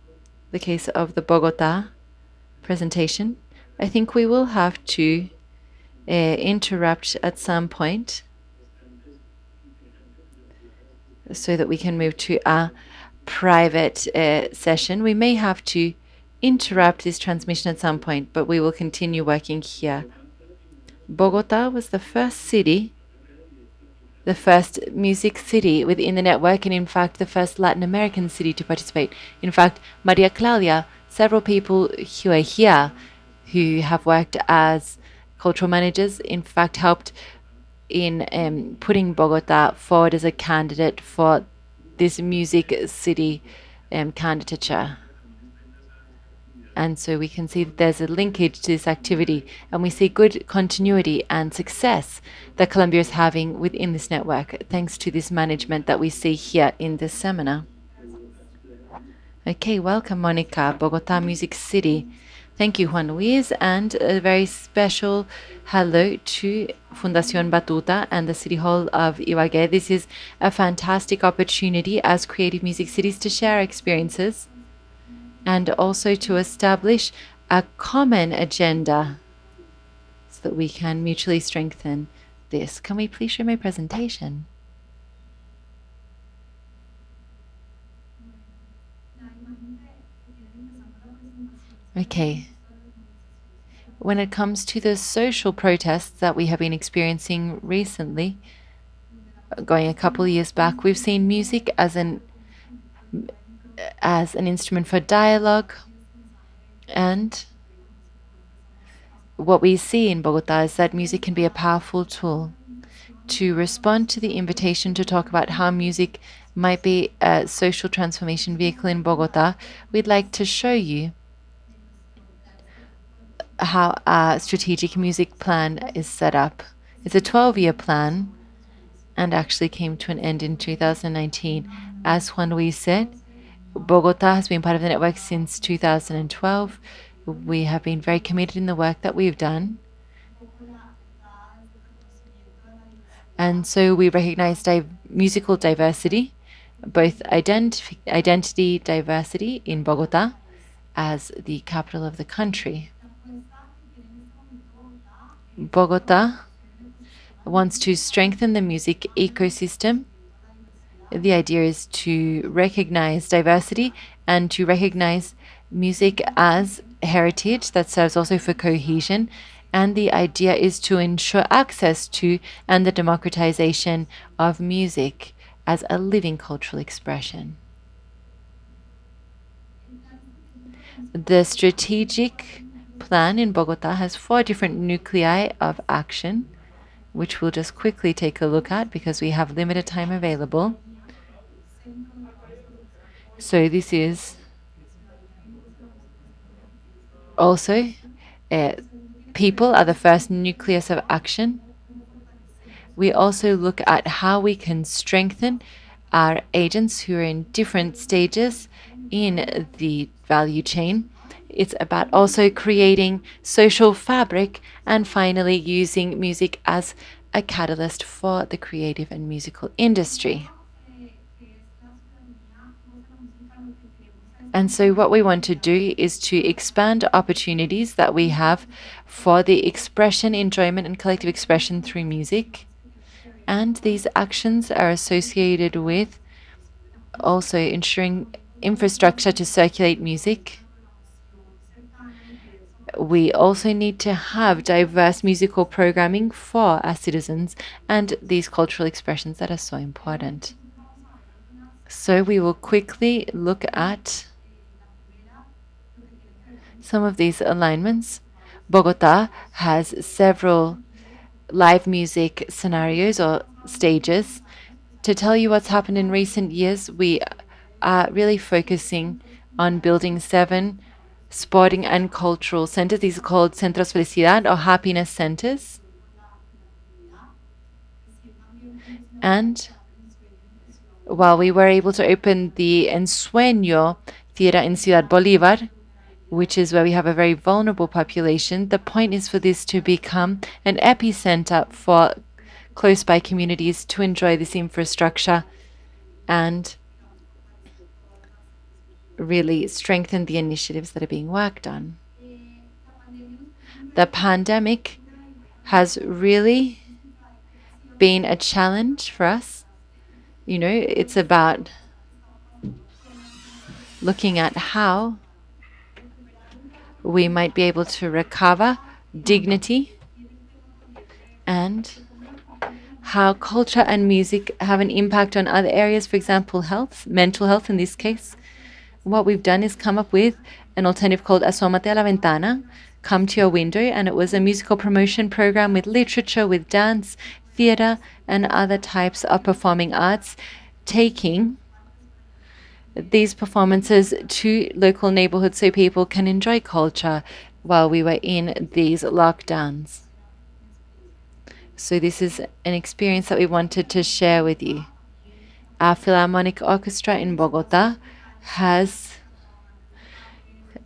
the case of the Bogota presentation. I think we will have to interrupt at some point so that we can move to our private session. We may have to interrupt this transmission at some point, but we will continue working here. Bogota was the first city, the first music city within the network, and in fact the first Latin American city to participate. In fact, Maria Claudia, several people who are here who have worked as cultural managers, in fact helped in putting Bogota forward as a candidate for this music city candidature. And so we can see that there's a linkage to this activity, and we see good continuity and success that Colombia is having within this network, thanks to this management that we see here in this seminar. Okay, welcome, Monica, Bogota Music City. Thank you, Juan Luis, and a very special hello to Fundación Batuta and the City Hall of Ibagué. This is a fantastic opportunity as creative music cities to share experiences and also to establish a common agenda so that we can mutually strengthen this. Can we please show my presentation? Okay. When it comes to the social protests that we have been experiencing recently, going a couple of years back, we've seen music as an instrument for dialogue. And what we see in Bogota is that music can be a powerful tool to respond to the invitation to talk about how music might be a social transformation vehicle in Bogota. We'd like to show you how our strategic music plan is set up. It's a 12-year plan and actually came to an end in 2019. As Juan Luis said, Bogota has been part of the network since 2012. We have been very committed in the work that we've done. And so we recognize musical diversity, both identity diversity in Bogota as the capital of the country. Bogota wants to strengthen the music ecosystem. The idea is to recognize diversity and to recognize music as heritage that serves also for cohesion. And the idea is to ensure access to and the democratization of music as a living cultural expression. The strategic plan in Bogota has 4 different nuclei of action, which we'll just quickly take a look at because we have limited time available. So this is also people are the first nucleus of action. We also look at how we can strengthen our agents who are in different stages in the value chain. It's about also creating social fabric and finally using music as a catalyst for the creative and musical industry. And so what we want to do is to expand opportunities that we have for the expression, enjoyment, and collective expression through music. And these actions are associated with also ensuring infrastructure to circulate music. We also need to have diverse musical programming for our citizens and these cultural expressions that are so important. So we will quickly look at some of these alignments. Bogota has several live music scenarios or stages. To tell you what's happened in recent years, we are really focusing on building 7 sporting and cultural centers. These are called Centros Felicidad or happiness centers. And while we were able to open the Ensueño Theater in Ciudad Bolívar, which is where we have a very vulnerable population, the point is for this to become an epicenter for close by communities to enjoy this infrastructure and really strengthen the initiatives that are being worked on. The pandemic has really been a challenge for us. You know, it's about looking at how we might be able to recover dignity and how culture and music have an impact on other areas, for example, health, mental health in this case. What we've done is come up with an alternative called Asómate a la Ventana, Come to Your Window, and it was a musical promotion program with literature, with dance, theater, and other types of performing arts, taking these performances to local neighborhoods so people can enjoy culture while we were in these lockdowns. So this is an experience that we wanted to share with you. Our Philharmonic Orchestra in Bogota has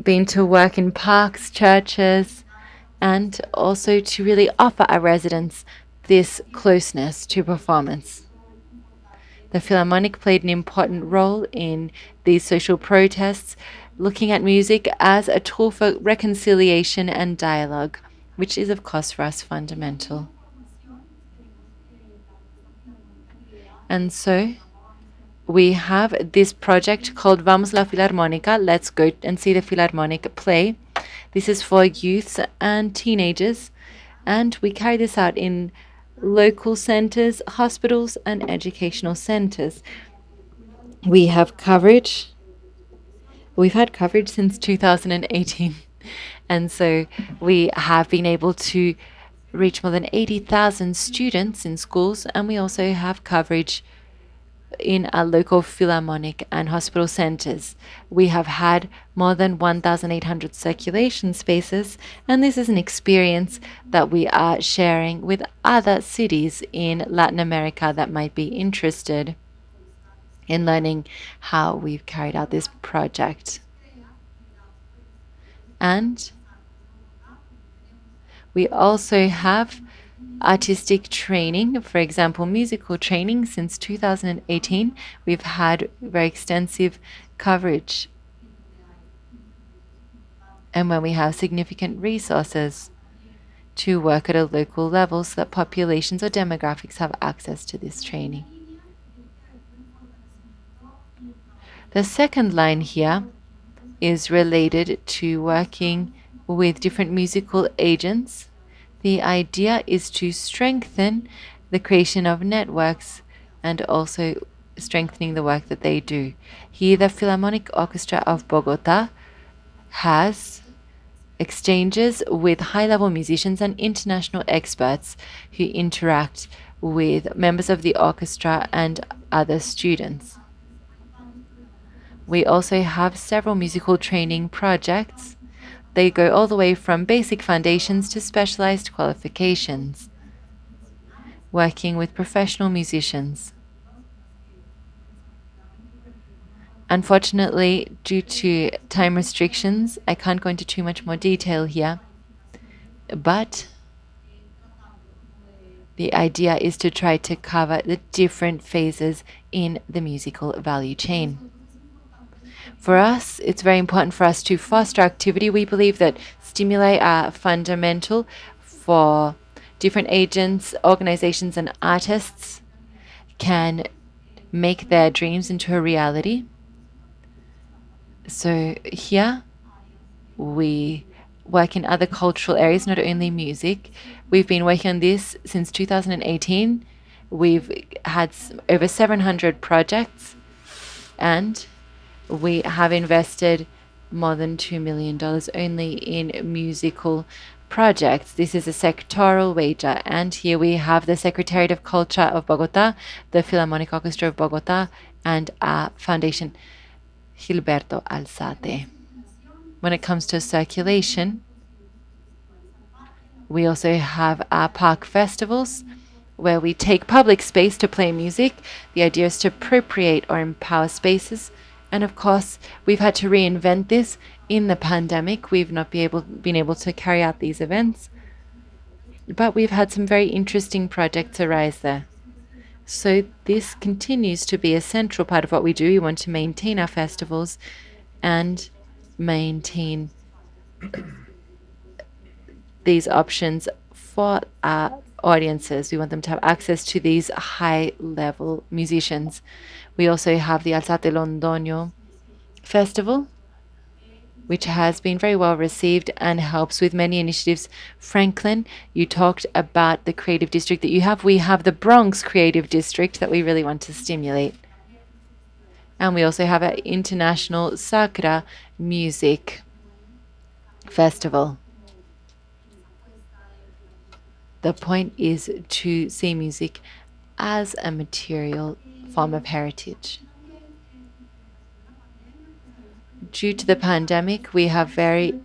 been to work in parks, churches, and also to really offer our residents this closeness to performance. The Philharmonic played an important role in these social protests, looking at music as a tool for reconciliation and dialogue, which is, of course, for us fundamental. And so we have this project called Vamos la Filarmónica, Let's Go and See the Philharmonic Play. This is for youths and teenagers, and we carry this out in local centers, hospitals, and educational centers. We have coverage. We've had coverage since 2018, and so we have been able to reach more than 80,000 students in schools, and we also have coverage in our local philharmonic and hospital centers. We have had more than 1,800 circulation spaces, and this is an experience that we are sharing with other cities in Latin America that might be interested in learning how we've carried out this project. And we also have artistic training, for example, musical training. Since 2018, we've had very extensive coverage. And when we have significant resources to work at a local level so that populations or demographics have access to this training. The second line here is related to working with different musical agents. The idea is to strengthen the creation of networks and also strengthening the work that they do. Here, the Philharmonic Orchestra of Bogota has exchanges with high-level musicians and international experts who interact with members of the orchestra and other students. We also have several musical training projects. They go all the way from basic foundations to specialized qualifications, working with professional musicians. Unfortunately, due to time restrictions, I can't go into too much more detail here, but the idea is to try to cover the different phases in the musical value chain. For us, it's very important for us to foster activity. We believe that stimuli are fundamental for different agents, organizations, and artists can make their dreams into a reality. So here we work in other cultural areas, not only music. We've been working on this since 2018. We've had over 700 projects, and we have invested more than $2 million only in musical projects. This is a sectoral wager, and here we have the Secretariat of Culture of Bogota, the Philharmonic Orchestra of Bogota, and our foundation, Gilberto Alzate. When it comes to circulation, we also have our park festivals, where we take public space to play music. The idea is to appropriate or empower spaces. And of course, we've had to reinvent this in the pandemic. We've not been able to carry out these events, but we've had some very interesting projects arise there. So this continues to be a central part of what we do. We want to maintain our festivals and maintain these options for our audiences. We want them to have access to these high-level musicians. We also have the Alzate Londoño Festival, which has been very well received and helps with many initiatives. Franklin, you talked about the creative district that you have. We have the Bronx Creative District that we really want to stimulate. And we also have an International Sakura Music Festival. The point is to see music as a material form of heritage. Due to the pandemic, we have very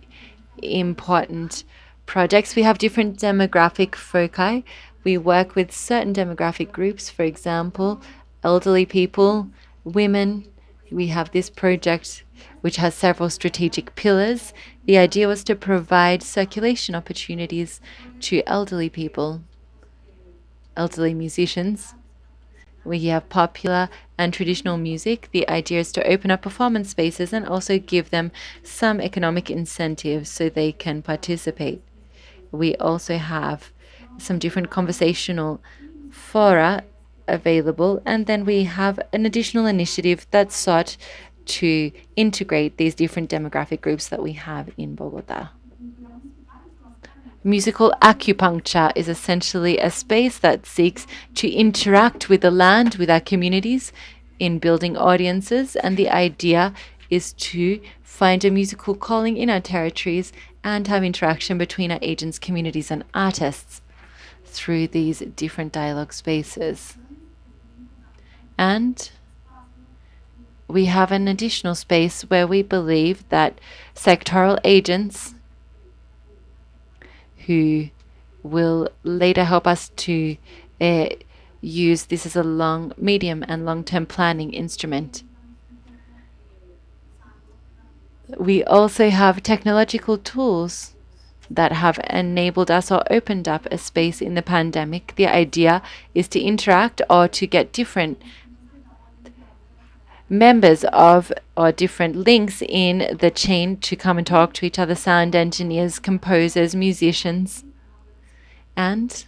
important projects. We have different demographic foci. We work with certain demographic groups, for example, elderly people, women. We have this project which has several strategic pillars. The idea was to provide circulation opportunities to elderly people, elderly musicians. We have popular and traditional music. The idea is to open up performance spaces and also give them some economic incentives so they can participate. We also have some different conversational fora available, and then we have an additional initiative that sought to integrate these different demographic groups that we have in Bogota. Musical acupuncture is essentially a space that seeks to interact with the land, with our communities, in building audiences, and the idea is to find a musical calling in our territories and have interaction between our agents, communities, and artists through these different dialogue spaces. And we have an additional space where we believe that sectoral agents who will later help us to use this as a medium and long-term planning instrument. We also have technological tools that have enabled us or opened up a space in the pandemic. The idea is to interact or to get different members of or different links in the chain to come and talk to each other, sound engineers, composers, musicians. And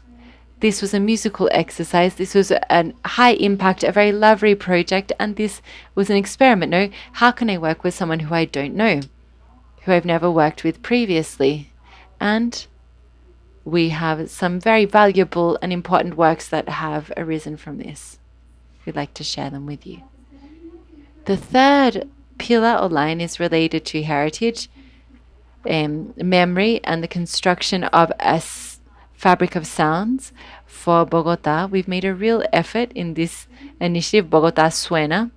this was a musical exercise. This was a high impact, a very lovely project, and this was an experiment. No, how can I work with someone who I don't know, who I've never worked with previously? And we have some very valuable and important works that have arisen from this. We'd like to share them with you. The third pillar or line is related to heritage, memory, and the construction of a fabric of sounds. For Bogota, we've made a real effort in this initiative, Bogota Suena.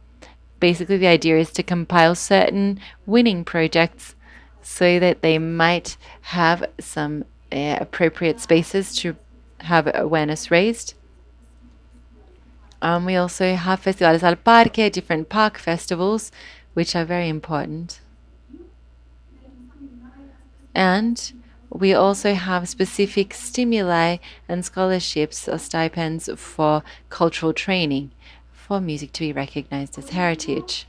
Basically, the idea is to compile certain winning projects so that they might have some appropriate spaces to have awareness raised. We also have Festivales al Parque, different park festivals, which are very important. And we also have specific stimuli and scholarships or stipends for cultural training, for music to be recognized as heritage.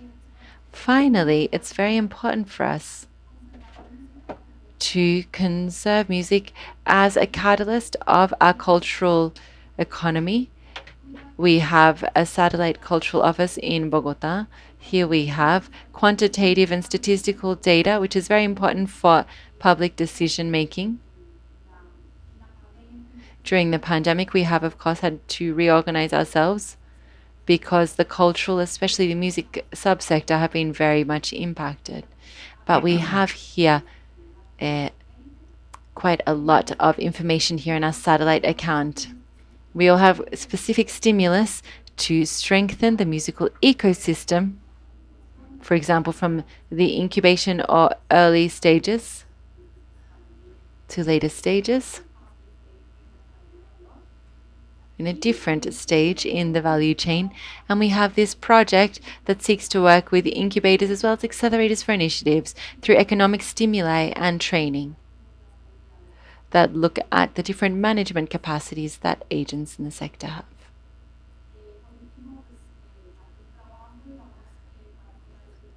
Finally, it's very important for us to conserve music as a catalyst of our cultural economy. We have a satellite cultural office in Bogota. Here we have quantitative and statistical data, which is very important for public decision making. During the pandemic, we have, of course, had to reorganize ourselves because the cultural, especially the music subsector, have been very much impacted. But we have here quite a lot of information here in our satellite account. We all have specific stimulus to strengthen the musical ecosystem, for example, from the incubation or early stages to later stages, in a different stage in the value chain. And we have this project that seeks to work with incubators as well as accelerators for initiatives through economic stimuli and training that look at the different management capacities that agents in the sector have.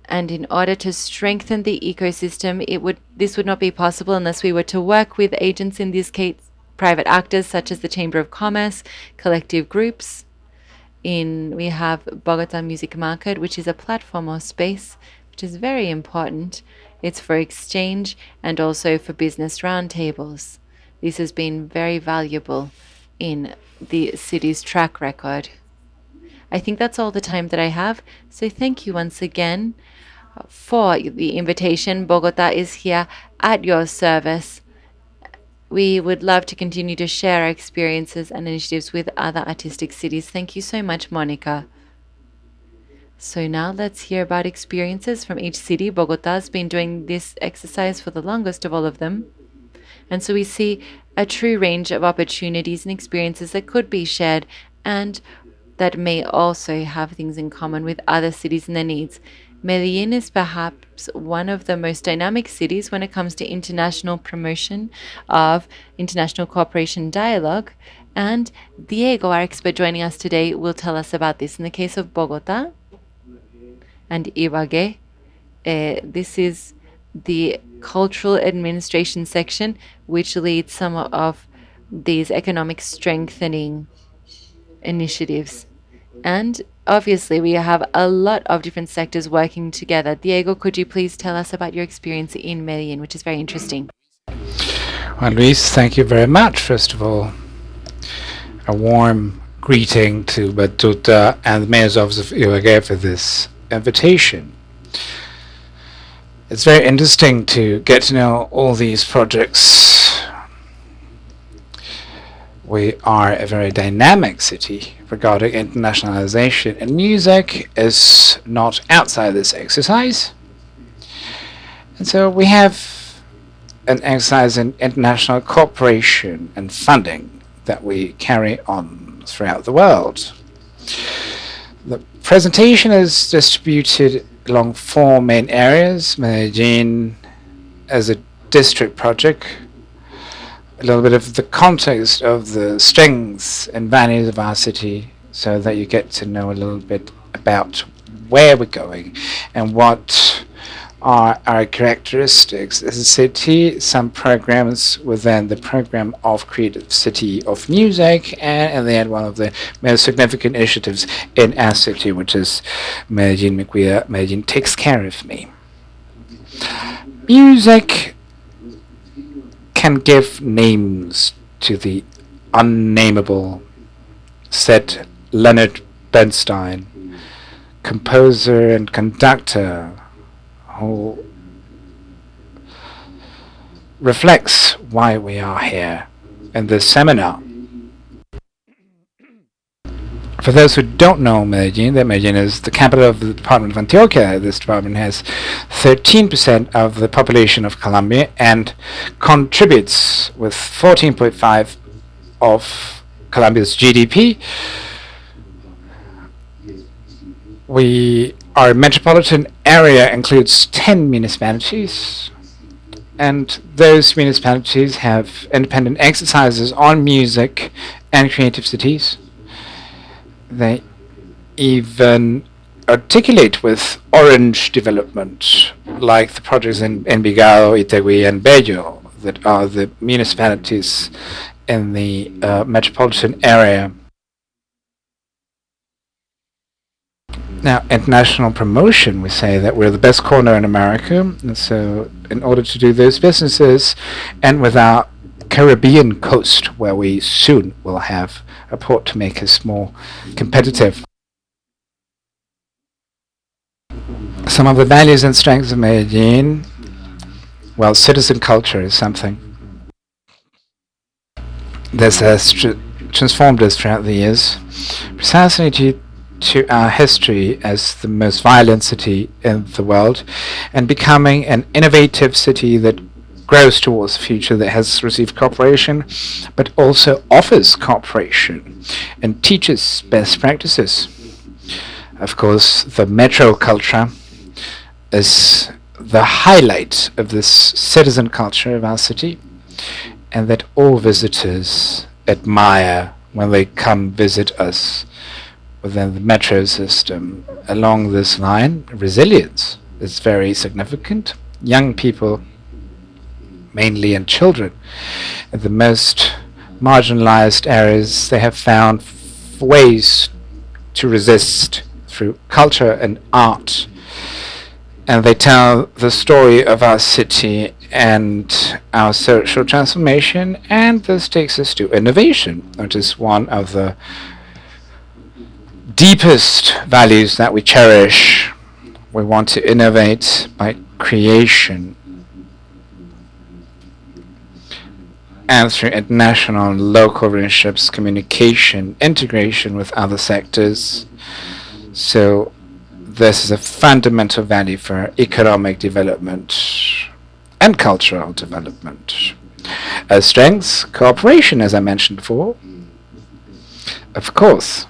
And in order to strengthen the ecosystem, this would not be possible unless we were to work with agents, in this case private actors such as the Chamber of Commerce, collective groups. We have Bogota Music Market, which is a platform or space, which is very important. It's for exchange and also for business roundtables. This has been very valuable in the city's track record. I think that's all the time that I have. So thank you once again for the invitation. Bogota is here at your service. We would love to continue to share our experiences and initiatives with other artistic cities. Thank you so much, Monica. So now let's hear about experiences from each city. Bogota's been doing this exercise for the longest of all of them. And so we see a true range of opportunities and experiences that could be shared and that may also have things in common with other cities and their needs. Medellin is perhaps one of the most dynamic cities when it comes to international promotion of international cooperation dialogue. And Diego, our expert joining us today, will tell us about this. In the case of Bogota and Ibagué, this is the cultural administration section, which leads some of these economic strengthening initiatives. And obviously, we have a lot of different sectors working together. Diego, could you please tell us about your experience in Medellin, which is very interesting? Well, Luis, thank you very much. First of all, a warm greeting to Batuta and the Mayor's Office of Ibagué for this invitation. It's very interesting to get to know all these projects. We are a very dynamic city regarding internationalization, and music is not outside this exercise. And so we have an exercise in international cooperation and funding that we carry on throughout the world. The presentation is distributed along 4 main areas: Medellin as a district project, a little bit of the context of the strengths and values of our city, so that you get to know a little bit about where we're going and what are our characteristics as a city, some programs within the program of Creative City of Music, and in the end, one of the most significant initiatives in our city, which is Medellin Me Cuida, Medellin Takes Care of Me. Music can give names to the unnameable, said Leonard Bernstein, composer and conductor, who reflects why we are here in this seminar. For those who don't know Medellin, that Medellin is the capital of the department of Antioquia. This department has 13% of the population of Colombia and contributes with 14.5% of Colombia's GDP. Our metropolitan area includes 10 municipalities, and those municipalities have independent exercises on music and creative cities. They even articulate with orange development, like the projects in Envigado, Itagüí, and Bello, that are the municipalities in the metropolitan area. Now, international promotion, we say that we're the best corner in America, and so in order to do those businesses, and with our Caribbean coast, where we soon will have a port to make us more competitive. Some of the values and strengths of Medellin, well, citizen culture is something that has transformed us throughout the years, precisely due to our history as the most violent city in the world, and becoming an innovative city that grows towards a future that has received cooperation, but also offers cooperation and teaches best practices. Of course, the metro culture is the highlight of this citizen culture of our city, and that all visitors admire when they come visit us within the metro system. Along this line, resilience is very significant. Young people, mainly and children, in the most marginalized areas, they have found ways to resist through culture and art. And they tell the story of our city and our social transformation, and this takes us to innovation, which is one of the deepest values that we cherish. We want to innovate by creation and through international and local relationships, communication, integration with other sectors. So this is a fundamental value for economic development and cultural development. Strengths, cooperation, as I mentioned before. Of course,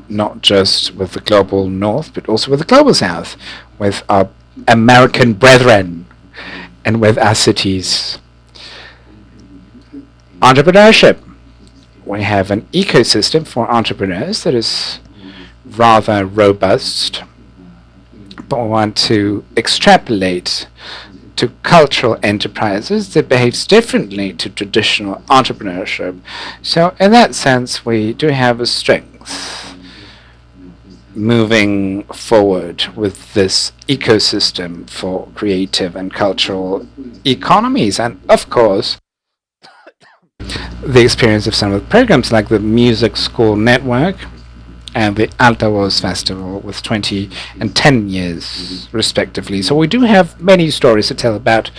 not just with the global north, but also with the global south, with our American brethren, and with our cities. Entrepreneurship. We have an ecosystem for entrepreneurs that is rather robust, but we want to extrapolate to cultural enterprises that behaves differently to traditional entrepreneurship. So in that sense, we do have a strength moving forward with this ecosystem for creative and cultural economies. And of course, the experience of some of the programs like the Music School Network and the Altavoz Festival with 20 and 10 years respectively. So we do have many stories to tell about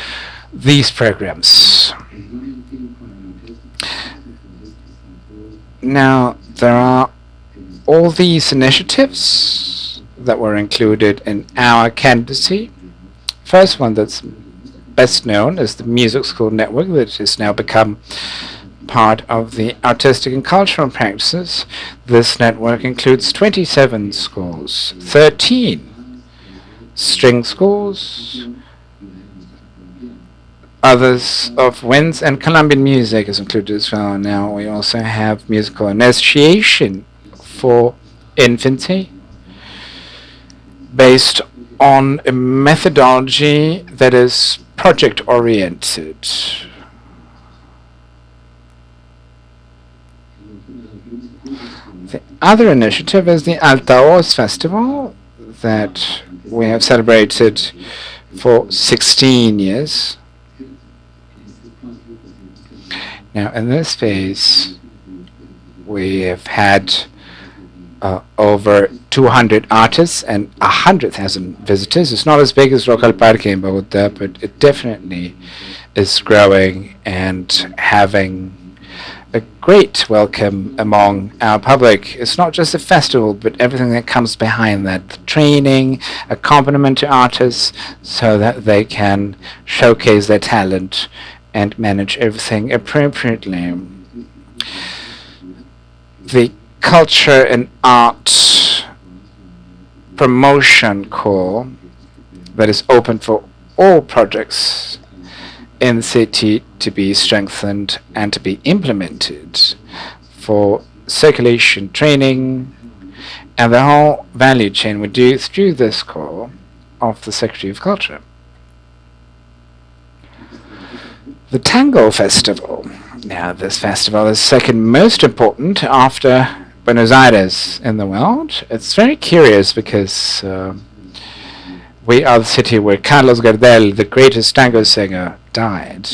these programs. Now, there are all these initiatives that were included in our candidacy. First one that's best known is the Music School Network, that has now become part of the artistic and cultural practices. This network includes 27 schools, 13 string schools, others of winds and Colombian music is included as well. Now we also have musical initiation for infancy based on a methodology that is project-oriented. The other initiative is the Altavoz Festival that we have celebrated for 16 years. Now, in this phase, we have had over 200 artists and 100,000 visitors. It's not as big as Rock al Parque in Bogota, but it definitely is growing and having a great welcome among our public. It's not just a festival, but everything that comes behind that. The training, accompaniment to artists so that they can showcase their talent and manage everything appropriately. The Culture and Art Promotion Call that is open for all projects in the city to be strengthened and to be implemented for circulation training and the whole value chain we do through this call of the Secretary of Culture. The Tango Festival. Now, this festival is second most important after Buenos Aires in the world. It's very curious because we are the city where Carlos Gardel, the greatest tango singer, died.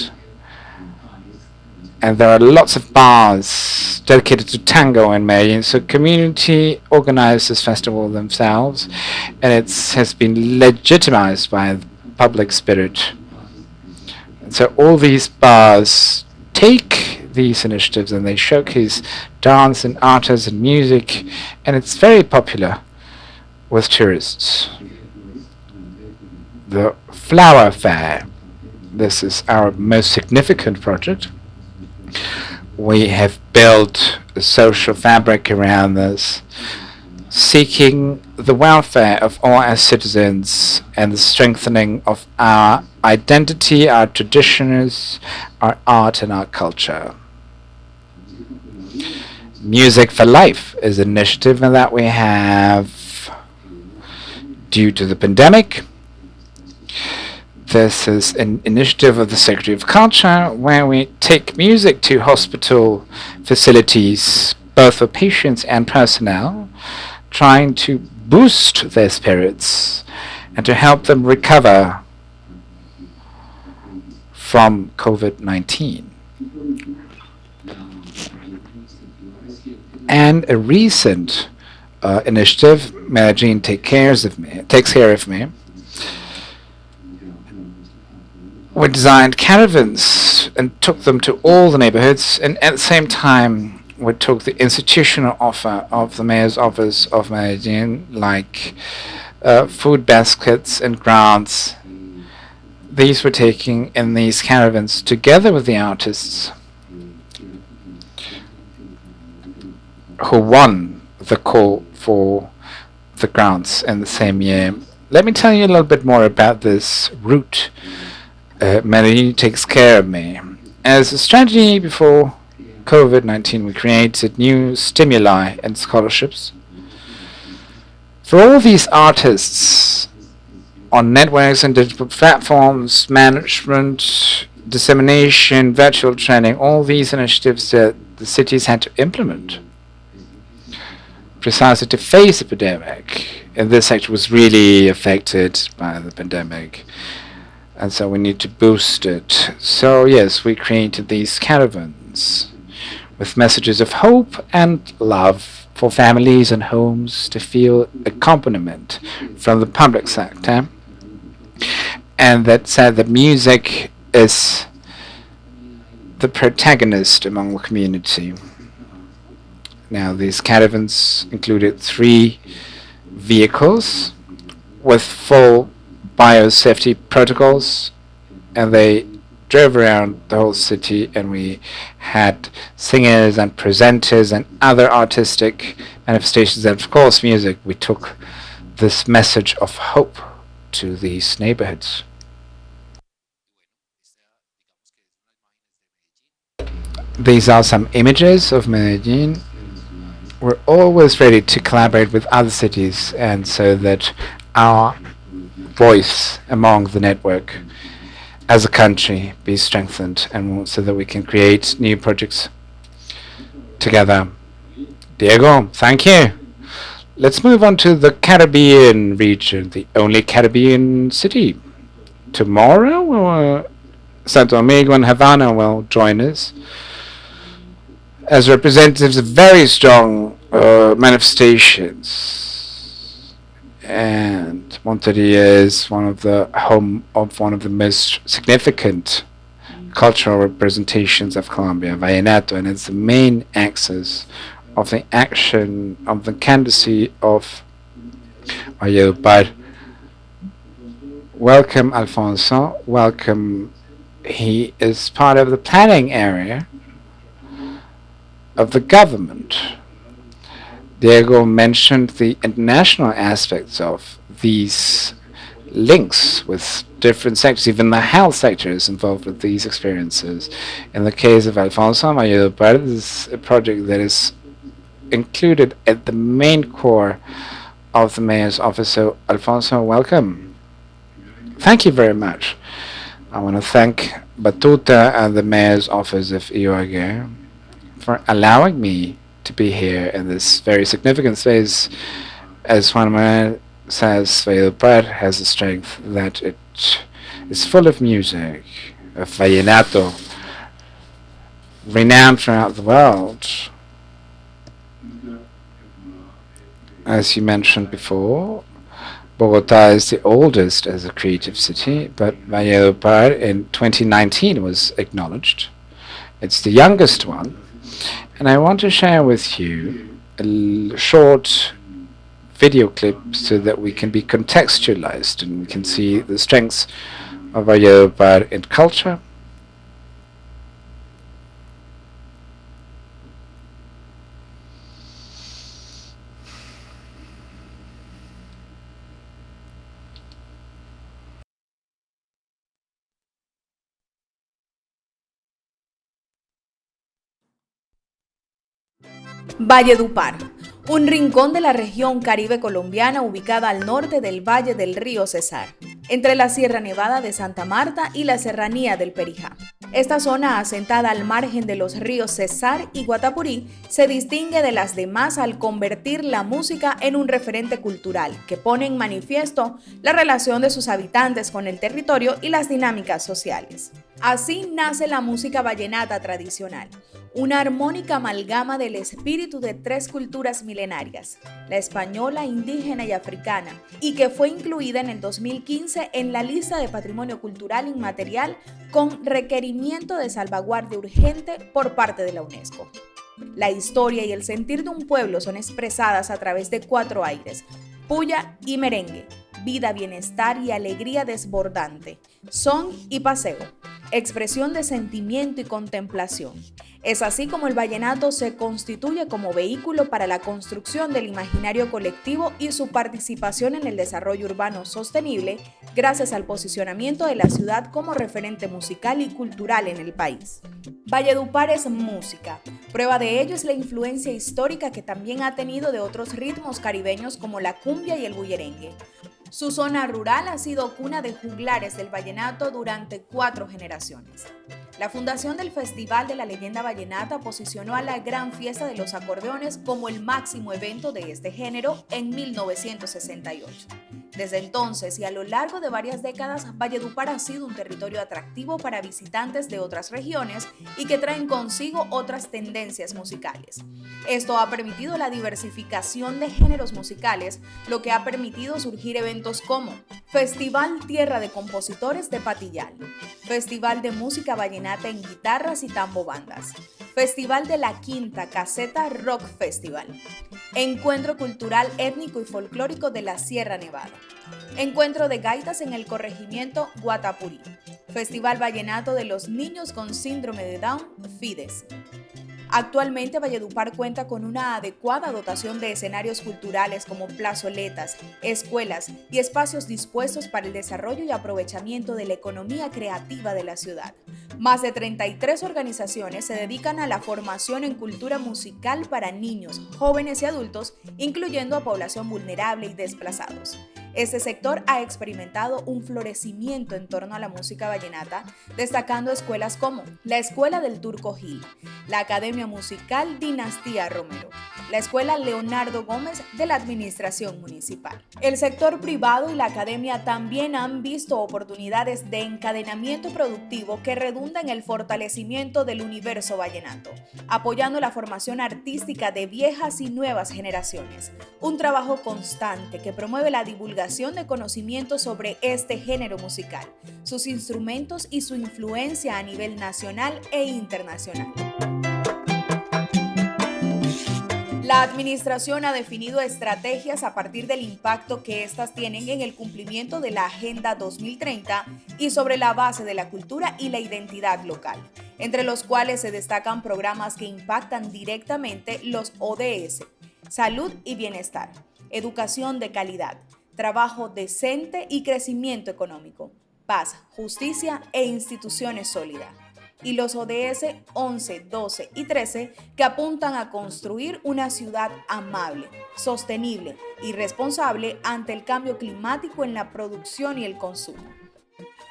And there are lots of bars dedicated to tango in Medellin, so community organized this festival themselves, and it has been legitimized by the public spirit. And so all these bars take these initiatives and they showcase dance and artists and music, and it's very popular with tourists. The Flower Fair. This is our most significant project. We have built a social fabric around this, seeking the welfare of all our citizens and the strengthening of our identity, our traditions, our art and our culture. Music for Life is an initiative that we have due to the pandemic. This is an initiative of the Secretary of Culture where we take music to hospital facilities, both for patients and personnel, trying to boost their spirits and to help them recover from COVID-19. And a recent initiative, Medellin takes care of me. We designed caravans and took them to all the neighborhoods, and at the same time we took the institutional offer of the mayor's office of Medellin, like food baskets and grants. These were taken in these caravans together with the artists who won the call for the grants in the same year. Let me tell you a little bit more about this route. Medellin takes care of me. As a strategy before COVID-19, we created new stimuli and scholarships for all these artists on networks and digital platforms, management, dissemination, virtual training, all these initiatives that the cities had to implement precisely to face the pandemic. And this sector was really affected by the pandemic. And so we need to boost it. So yes, we created these caravans with messages of hope and love for families and homes to feel accompaniment from the public sector. And that said that music is the protagonist among the community. Now, these caravans included 3 vehicles with full biosafety protocols, and they drove around the whole city, and we had singers and presenters and other artistic manifestations, and of course music. We took this message of hope to these neighborhoods. These are some images of Medellin. We're always ready to collaborate with other cities, and so that our voice among the network as a country be strengthened, and so that we can create new projects together. Diego, thank you. Let's move on to the Caribbean region, the only Caribbean city. Tomorrow, Santo Domingo and Havana will join us as representatives of very strong manifestations. And Monteria is one of the home of one of the most significant cultural representations of Colombia, Vallenato, and it's the main axis of the action of the candidacy of Valledupar. Welcome, Alfonso. Welcome. He is part of the planning area of the government. Diego mentioned the international aspects of these links with different sectors. Even the health sector is involved with these experiences. In the case of Alfonso, Valledupar is a project that is included at the main core of the mayor's office. So, Alfonso, welcome. Thank you very much. I want to thank Batuta and the mayor's office of IOAG for allowing me to be here in this very significant space. As Juan Manuel says, Valledupar has the strength that it is full of music, of vallenato, renowned throughout the world. As you mentioned before, Bogota is the oldest as a creative city, but Valledupar in 2019 was acknowledged. It's the youngest one. And I want to share with you a short video clip so that we can be contextualized and we can see the strengths of Valledupar in culture. Valledupar, un rincón de la región caribe colombiana ubicada al norte del valle del río Cesar, entre la Sierra Nevada de Santa Marta y la serranía del Perijá. Esta zona, asentada al margen de los ríos Cesar y Guatapurí, se distingue de las demás al convertir la música en un referente cultural que pone en manifiesto la relación de sus habitantes con el territorio y las dinámicas sociales. Así nace la música vallenata tradicional, una armónica amalgama del espíritu de 3 culturas milenarias, la española, indígena y africana, y que fue incluida en el 2015 en la lista de Patrimonio Cultural Inmaterial con requerimiento de salvaguardia urgente por parte de la UNESCO. La historia y el sentir de un pueblo son expresadas a través de 4 aires: puya y merengue, vida, bienestar y alegría desbordante, son y paseo, expresión de sentimiento y contemplación. Es así como el vallenato se constituye como vehículo para la construcción del imaginario colectivo y su participación en el desarrollo urbano sostenible, gracias al posicionamiento de la ciudad como referente musical y cultural en el país. Valledupar es música. Prueba de ello es la influencia histórica que también ha tenido de otros ritmos caribeños como la cumbia y el bullerengue. Su zona rural ha sido cuna de juglares del vallenato durante 4 generaciones. La fundación del Festival de la Leyenda Vallenata posicionó a la Gran Fiesta de los Acordeones como el máximo evento de este género en 1968. Desde entonces y a lo largo de varias décadas, Valledupar ha sido un territorio atractivo para visitantes de otras regiones y que traen consigo otras tendencias musicales. Esto ha permitido la diversificación de géneros musicales, lo que ha permitido surgir eventos como Festival Tierra de Compositores de Patillal, Festival de Música Vallenata en Guitarras y Tambobandas, Festival de la Quinta Caseta Rock Festival, Encuentro Cultural Étnico y Folclórico de la Sierra Nevada, Encuentro de Gaitas en el Corregimiento Guatapurí, Festival Vallenato de los Niños con Síndrome de Down, FIDES. Actualmente Valledupar cuenta con una adecuada dotación de escenarios culturales como plazoletas, escuelas y espacios dispuestos para el desarrollo y aprovechamiento de la economía creativa de la ciudad. Más de 33 organizaciones se dedican a la formación en cultura musical para niños, jóvenes y adultos, incluyendo a población vulnerable y desplazados. Este sector ha experimentado un florecimiento en torno a la música vallenata, destacando escuelas como la Escuela del Turco Gil, la Academia Musical Dinastía Romero, la Escuela Leonardo Gómez de la Administración Municipal. El sector privado y la academia también han visto oportunidades de encadenamiento productivo que redunda en el fortalecimiento del universo vallenato, apoyando la formación artística de viejas y nuevas generaciones. Un trabajo constante que promueve la divulgación de conocimientos sobre este género musical, sus instrumentos y su influencia a nivel nacional e internacional. La administración ha definido estrategias a partir del impacto que éstas tienen en el cumplimiento de la Agenda 2030 y sobre la base de la cultura y la identidad local, entre los cuales se destacan programas que impactan directamente los ODS: salud y bienestar, educación de calidad, trabajo decente y crecimiento económico, paz, justicia e instituciones sólidas. Y los ODS 11, 12 y 13 que apuntan a construir una ciudad amable, sostenible y responsable ante el cambio climático en la producción y el consumo.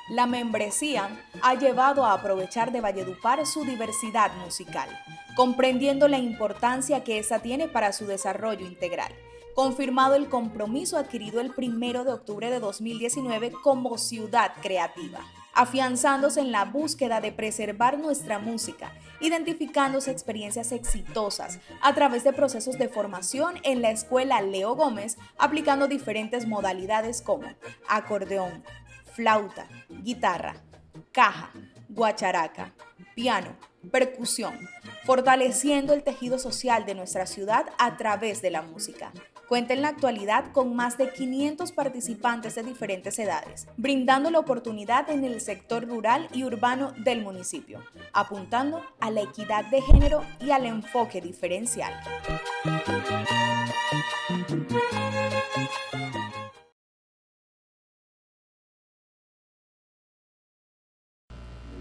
La membresía ha llevado a aprovechar de Valledupar su diversidad musical, comprendiendo la importancia que esta tiene para su desarrollo integral. Confirmado el compromiso adquirido el 1 de octubre de 2019 como ciudad creativa, afianzándose en la búsqueda de preservar nuestra música, identificándose experiencias exitosas a través de procesos de formación en la Escuela Leo Gómez, aplicando diferentes modalidades como acordeón, flauta, guitarra, caja, guacharaca, piano, percusión, fortaleciendo el tejido social de nuestra ciudad a través de la música. Cuenta en la actualidad con más de 500 participantes de diferentes edades, brindando la oportunidad en el sector rural y urbano del municipio, apuntando a la equidad de género y al enfoque diferencial.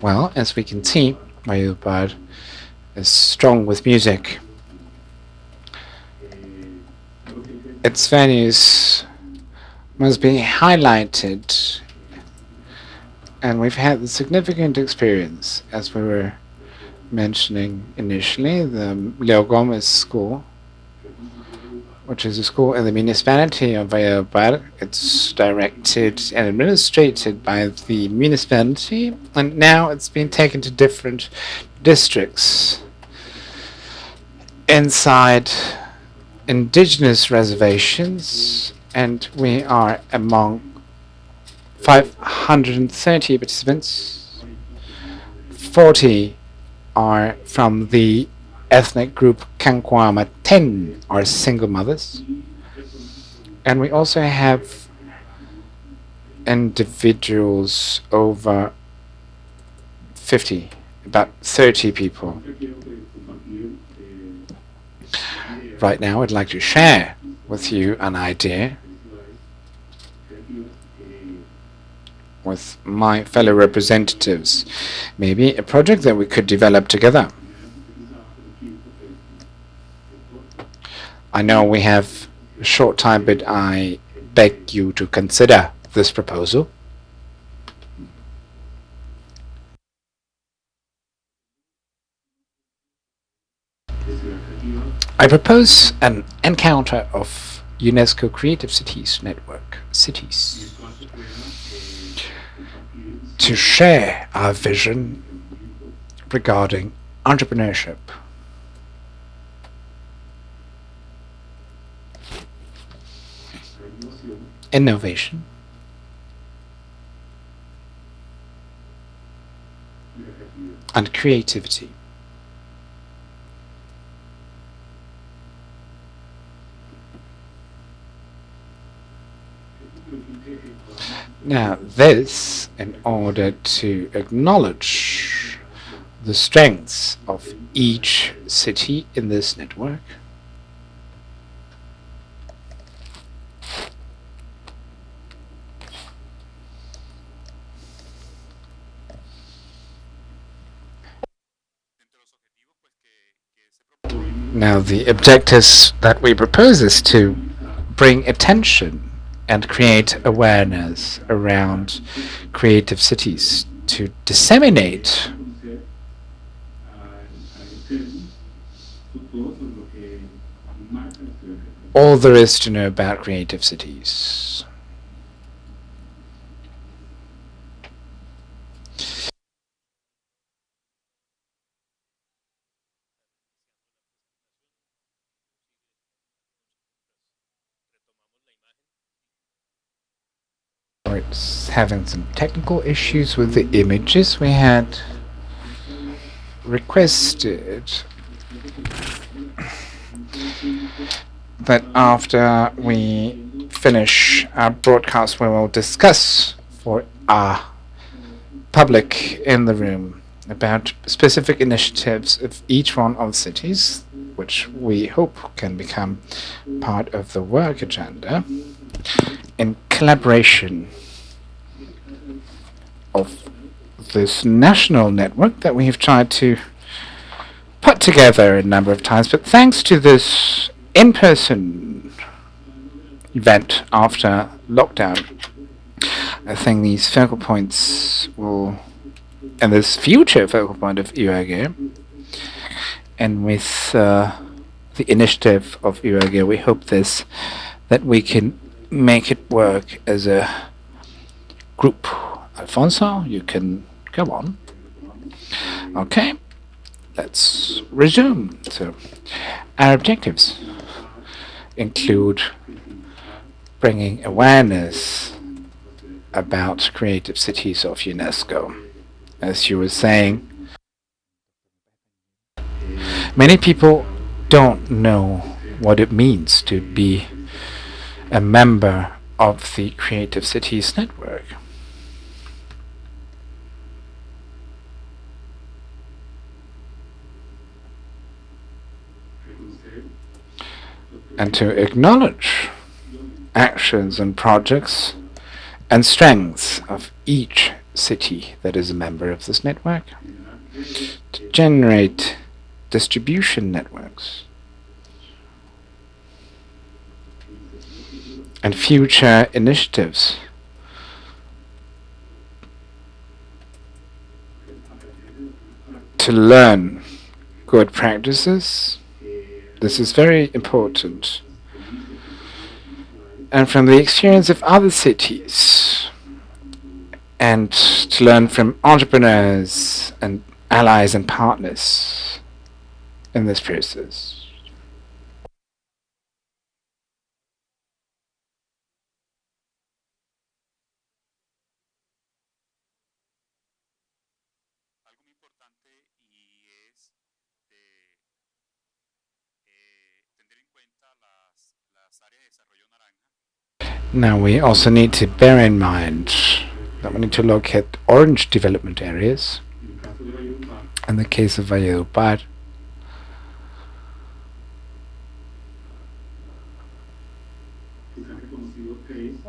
Well, as we can see, Valledupar is strong with music. Its venues must be highlighted, and we've had a significant experience, as we were mentioning initially, the Leo Gomez School, which is a school in the municipality of Valledupar. It's directed and administrated by the municipality, and now it's been taken to different districts inside indigenous reservations, and we are among 530 participants. 40 are from the ethnic group Kankwama, 10 are single mothers. And we also have individuals over 50, about 30 people. Right now, I'd like to share with you an idea with my fellow representatives. Maybe a project that we could develop together. I know we have a short time, but I beg you to consider this proposal. I propose an encounter of UNESCO Creative Cities Network cities to share our vision regarding entrepreneurship, innovation, and creativity. Now, this in order to acknowledge the strengths of each city in this network, now the objectives that we propose is to bring attention and create awareness around creative cities, to disseminate all there is to know about creative cities. It's having some technical issues with the images. We had requested that after we finish our broadcast, we will discuss for our public in the room about specific initiatives of each one of the cities, which we hope can become part of the work agenda in collaboration of this national network that we have tried to put together a number of times. But thanks to this in-person event after lockdown, I think these focal points will, and this future focal point of UAG, and with the initiative of UAG, we hope that we can make it work as a group. Alfonso, you can go on. Okay, let's resume. So, our objectives include bringing awareness about creative cities of UNESCO. As you were saying, many people don't know what it means to be a member of the Creative Cities Network. And to acknowledge actions and projects and strengths of each city that is a member of this network, to generate distribution networks and future initiatives to learn good practices. This is very important. And from the experience of other cities, and to learn from entrepreneurs and allies and partners in this process. Now we also need to bear in mind that we need to look at orange development areas. In the case of Valledupar,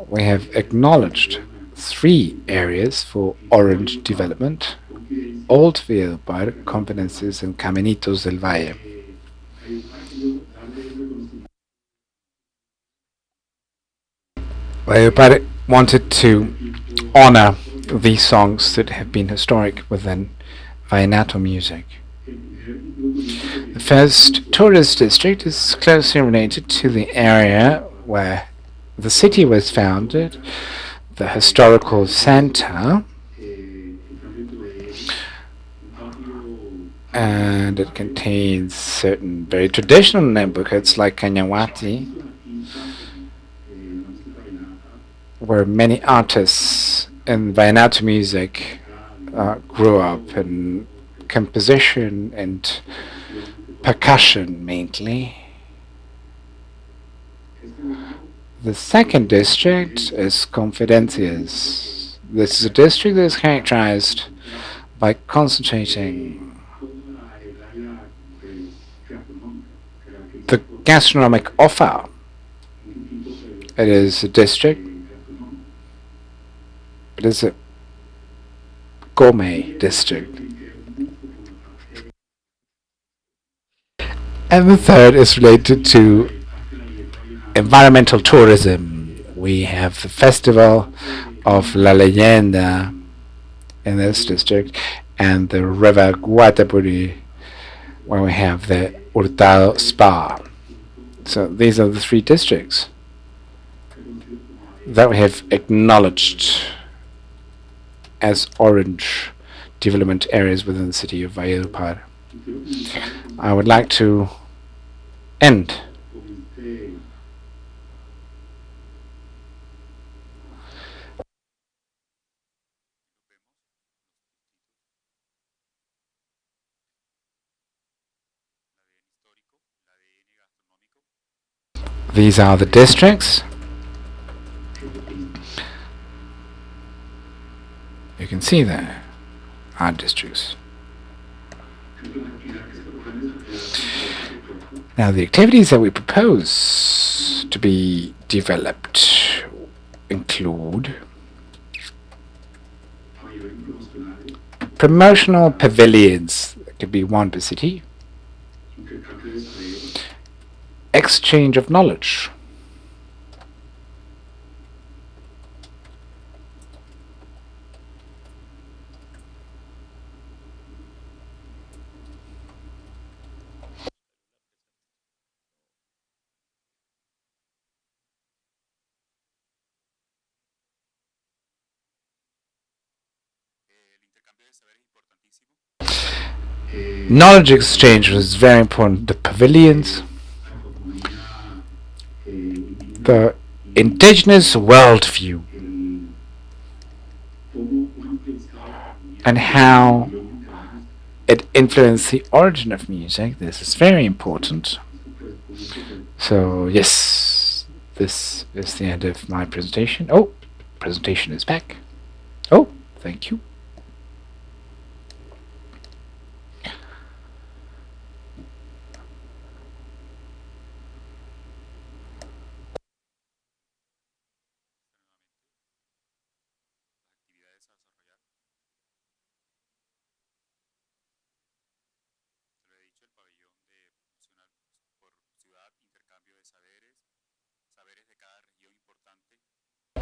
we have acknowledged 3 areas for orange development: Old Valledupar, Confines, and Caminitos del Valle. Valledupar wanted to honor these songs that have been historic within vallenato music. The first tourist district is closely related to the area where the city was founded, the historical center, and it contains certain very traditional neighborhoods like Cañahuati, where many artists in vallenato music grew up in composition and percussion mainly. The second district is Confines. This is a district that is characterized by concentrating the gastronomic offer. It is a district, it is a gourmet district. And the third is related to environmental tourism. We have the festival of La Leyenda in this district and the river Guatapuri, where we have the Hurtado Spa. So these are the 3 districts that we have acknowledged as orange development areas within the city of Valledupar. I would like to end These are the districts. You can see there are districts. Now the activities that we propose to be developed include promotional pavilions, that could be one per city, exchange of knowledge, knowledge exchange was very important. The pavilions, the indigenous worldview, and how it influenced the origin of music. This is very important. So yes, this is the end of my presentation. Oh, presentation is back. Oh, thank you.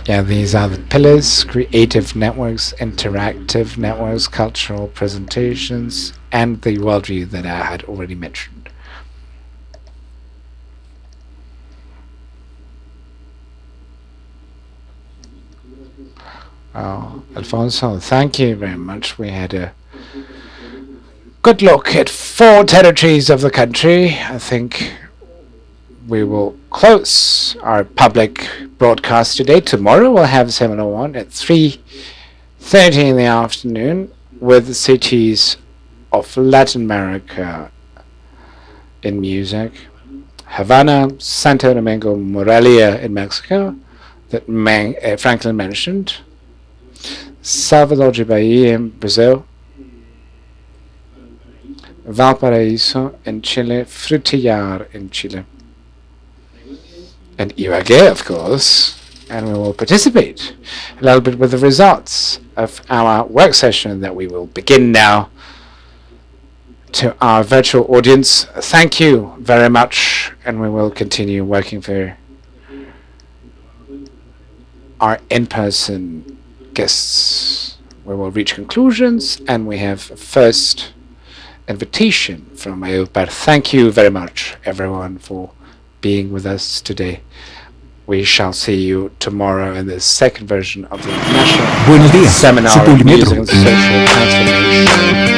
Yeah, these are the pillars: creative networks, interactive networks, cultural presentations, and the worldview that I had already mentioned. Oh, Alfonso, thank you very much. We had a good look at 4 territories of the country. I think we will close our public broadcast today. Tomorrow we'll have Seminar 1 at 3:30 in the afternoon with the cities of Latin America in music. Havana, Santo Domingo, Morelia in Mexico, that Franklin mentioned, Salvador de Bahia in Brazil, Valparaiso in Chile, Frutillar in Chile, and Ibagué, of course, and we will participate a little bit with the results of our work session that we will begin now. To our virtual audience, thank you very much, and we will continue working for our in-person guests. We will reach conclusions, and we have a first invitation from Mayupar. Thank you very much, everyone, for being with us today. We shall see you tomorrow in the second version of the International Seminario of Music and Social Transformation.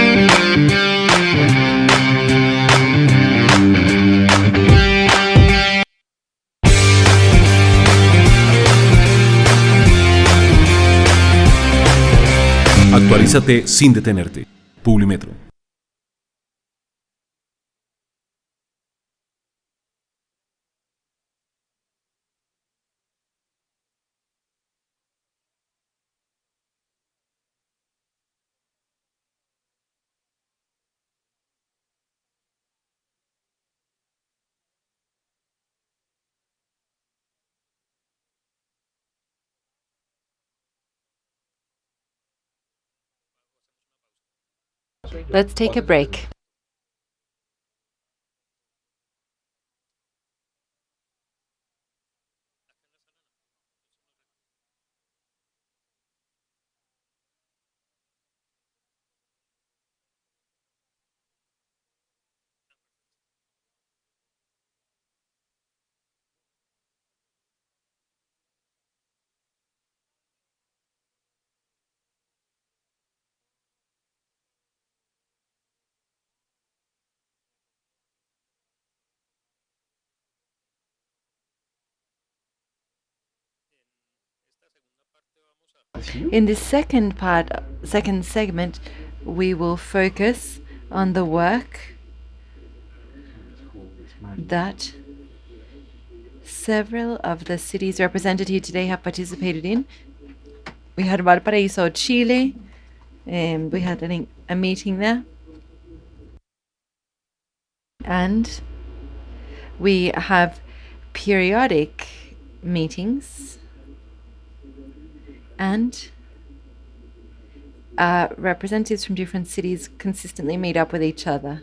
Actualízate sin detenerte. Publimetro. Let's take a break. In this second segment, we will focus on the work that several of the cities represented here today have participated in. We had Valparaiso, Chile, and we had a meeting there. And we have periodic meetings and representatives from different cities consistently meet up with each other.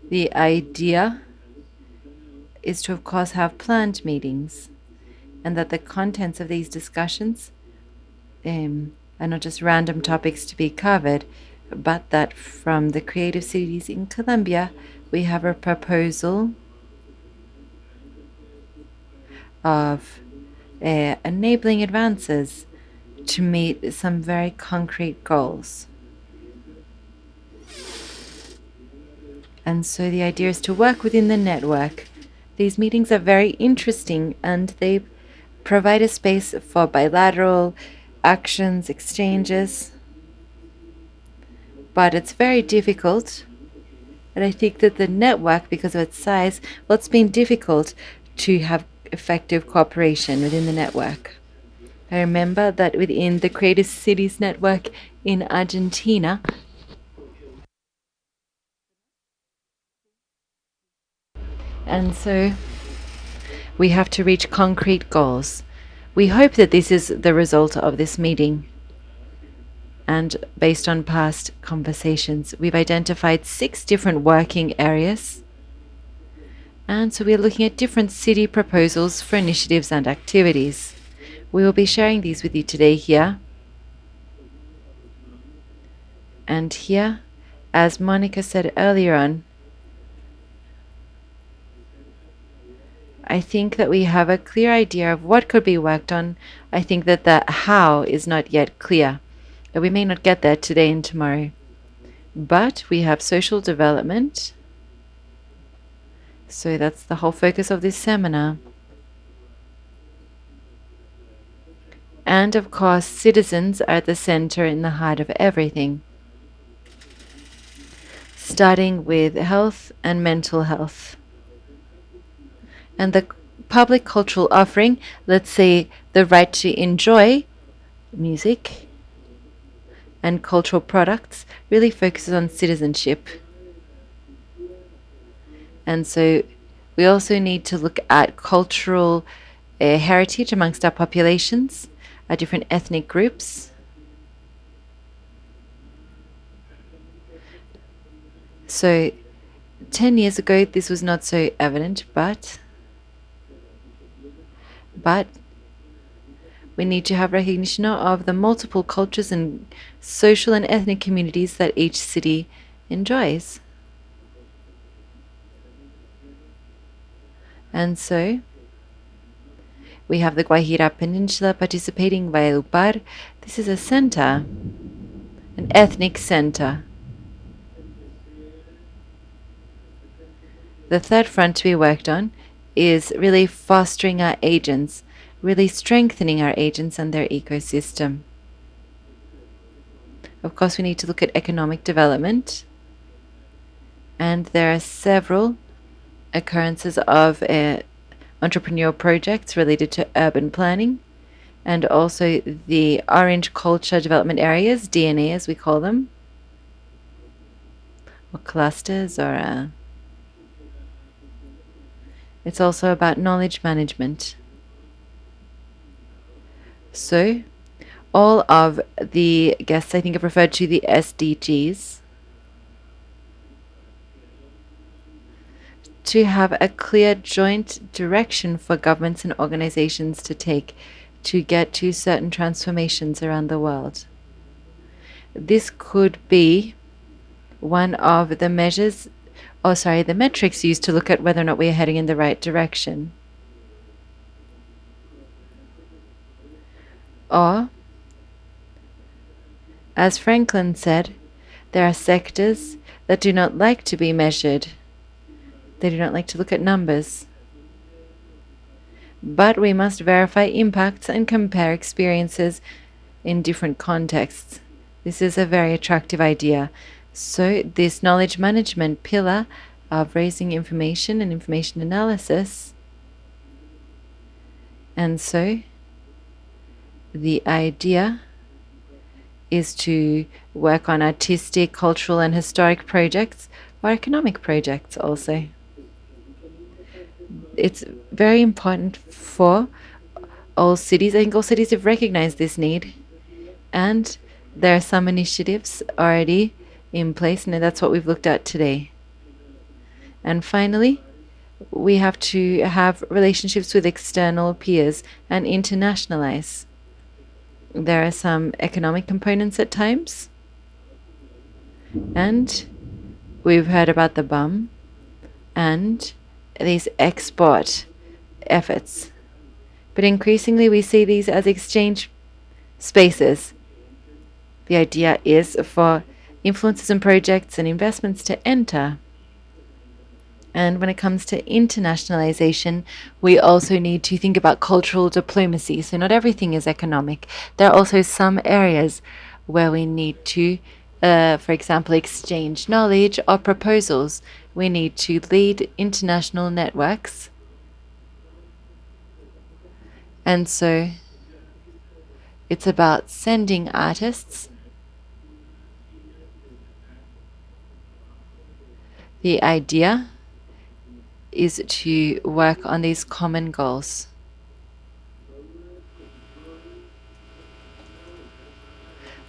The idea is to, of course, have planned meetings, and that the contents of these discussions are not just random topics to be covered, but that from the creative cities in Colombia, we have a proposal of enabling advances to meet some very concrete goals. And so the idea is to work within the network. These meetings are very interesting, and they provide a space for bilateral actions, exchanges. But it's very difficult, and I think that the network, because of its size, well, it's been difficult to have effective cooperation within the network. I remember that within the Creative Cities Network in Argentina, and so we have to reach concrete goals. We hope that this is the result of this meeting. And based on past conversations, we've identified 6 different working areas. And so we're looking at different city proposals for initiatives and activities. We will be sharing these with you today here. And here, as Monica said earlier on, I think that we have a clear idea of what could be worked on. I think that the how is not yet clear. We may not get there today and tomorrow. But we have social development. So that's the whole focus of this seminar. And of course, citizens are at the center, in the heart of everything. starting with health and mental health. And the public cultural offering, let's say the right to enjoy music and cultural products, really focuses on citizenship. And so we also need to look at cultural heritage amongst our populations, our different ethnic groups. So 10 years ago, this was not so evident, but we need to have recognition of the multiple cultures and social and ethnic communities that each city enjoys. And so we have the Guajira Peninsula participating, Valledupar. This is a center, an ethnic center. The third front we worked on is really fostering our agents, really strengthening our agents and their ecosystem. Of course, we need to look at economic development, and there are several occurrences of entrepreneurial projects related to urban planning, and also the Orange Culture Development Areas, DNA as we call them, or clusters, or it's also about knowledge management. So, all of the guests, I think, have referred to the SDGs. To have a clear joint direction for governments and organizations to take to get to certain transformations around the world. This could be one of the measures, the metrics used to look at whether or not we are heading in the right direction. Or, as Franklin said, there are sectors that do not like to be measured. They do not like to look at numbers. But we must verify impacts and compare experiences in different contexts. This is a very attractive idea. So this knowledge management pillar of raising information and information analysis. And so the idea is to work on artistic, cultural, and historic projects, or economic projects also. It's very important for all cities. I think all cities have recognized this need, and there are some initiatives already in place, and that's what we've looked at today. And finally, we have to have relationships with external peers and internationalize. There are some economic components at times, and we've heard about the BUM and these export efforts. But increasingly we see these as exchange spaces. The idea is for influences and projects and investments to enter. And when it comes to internationalization, we also need to think about cultural diplomacy. So not everything is economic. There are also some areas where we need to, for example, exchange knowledge or proposals. We need to lead international networks. And so it's about sending artists. The idea is to work on these common goals.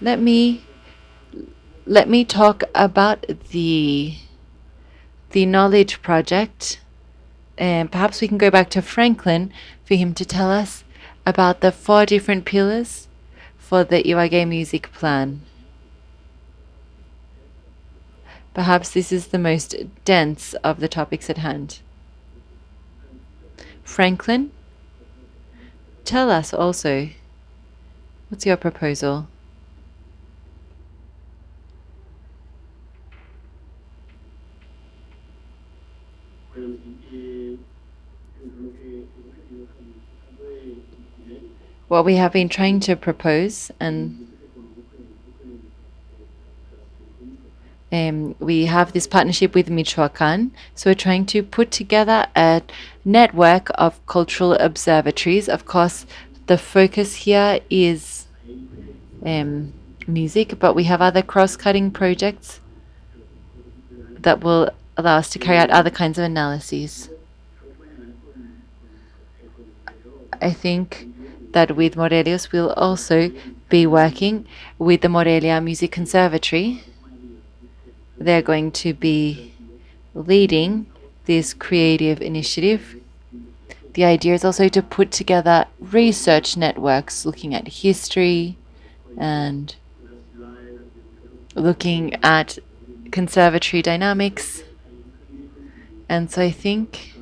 Let me talk about the knowledge project, and perhaps we can go back to Franklin for him to tell us about the 4 different pillars for the Iwage music plan. Perhaps this is the most dense of the topics at hand. Franklin, tell us also, what's your proposal? What we have been trying to propose and We have this partnership with Michoacán, so we're trying to put together a network of cultural observatories. Of course, the focus here is music, but we have other cross-cutting projects that will allow us to carry out other kinds of analyses. I think that with Morelios, we'll also be working with the Morelia Music Conservatory. They're going to be leading this creative initiative. The idea is also to put together research networks looking at history and looking at conservatory dynamics. And so I think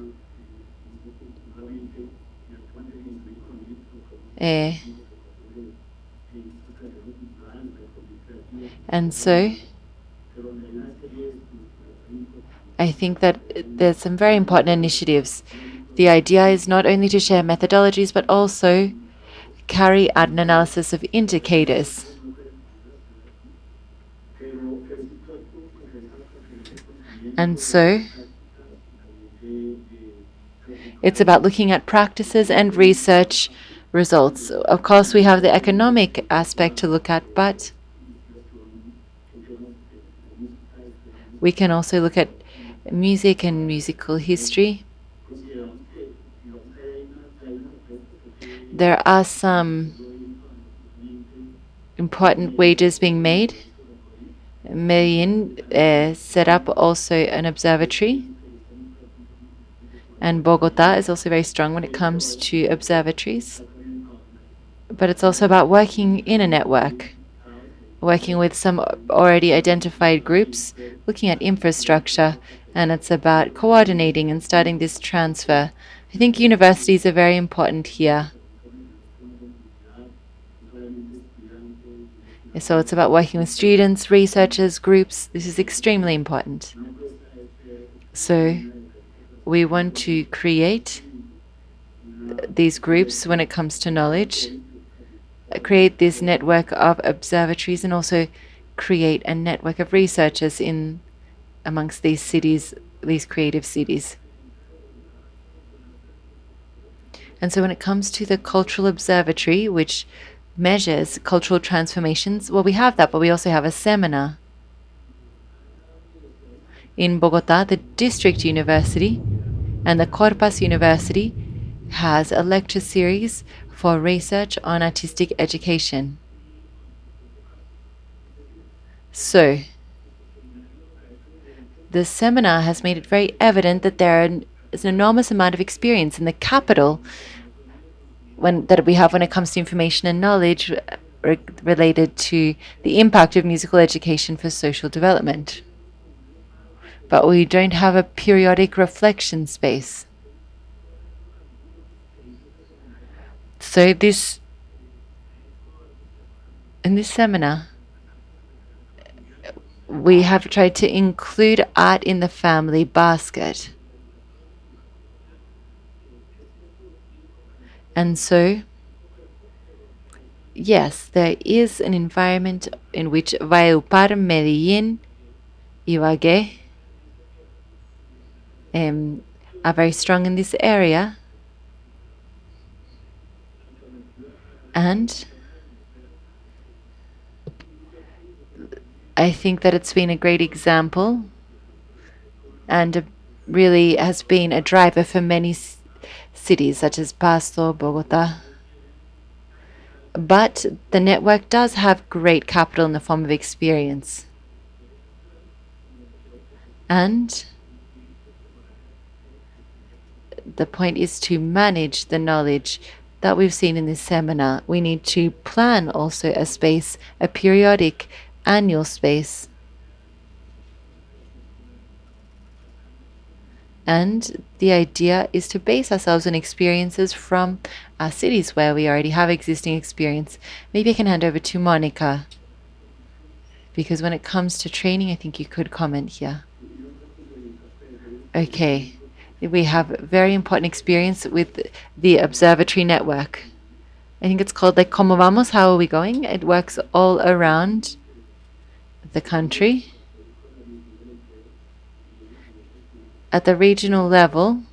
I think that there's some very important initiatives. The idea is not only to share methodologies, but also carry out an analysis of indicators. And so it's about looking at practices and research results. Of course, we have the economic aspect to look at, but we can also look at music and musical history. There are some important wages being made. Medellin set up also an observatory, and Bogota is also very strong when it comes to observatories. But it's also about working in a network, working with some already identified groups, looking at infrastructure, and it's about coordinating and starting this transfer. I think universities are very important here. So it's about working with students, researchers, groups. This is extremely important. So we want to create these groups when it comes to knowledge, create this network of observatories, and also create a network of researchers in amongst these cities, these creative cities. And so when it comes to the Cultural Observatory, which measures cultural transformations, well, we have that, but we also have a seminar. In Bogota, the District University and the Corpas University has a lecture series for research on artistic education. So, the seminar has made it very evident that there is an enormous amount of experience in the capital that we have when it comes to information and knowledge related to the impact of musical education for social development. But we don't have a periodic reflection space. So in this seminar, we have tried to include art in the family basket. And so, yes, there is an environment in which Valledupar, Medellin, Ibagué are very strong in this area. And I think that it's been a great example and really has been a driver for many cities such as Pasto, Bogota. But the network does have great capital in the form of experience. And the point is to manage the knowledge that we've seen in this seminar. We need to plan also a space, a periodic annual space. And the idea is to base ourselves on experiences from our cities where we already have existing experience. Maybe I can hand over to Monica, because when it comes to training, I think you could comment here. Okay, we have very important experience with the observatory network. I think it's called like Como Vamos, how are we going? It works all around the country. At the regional level,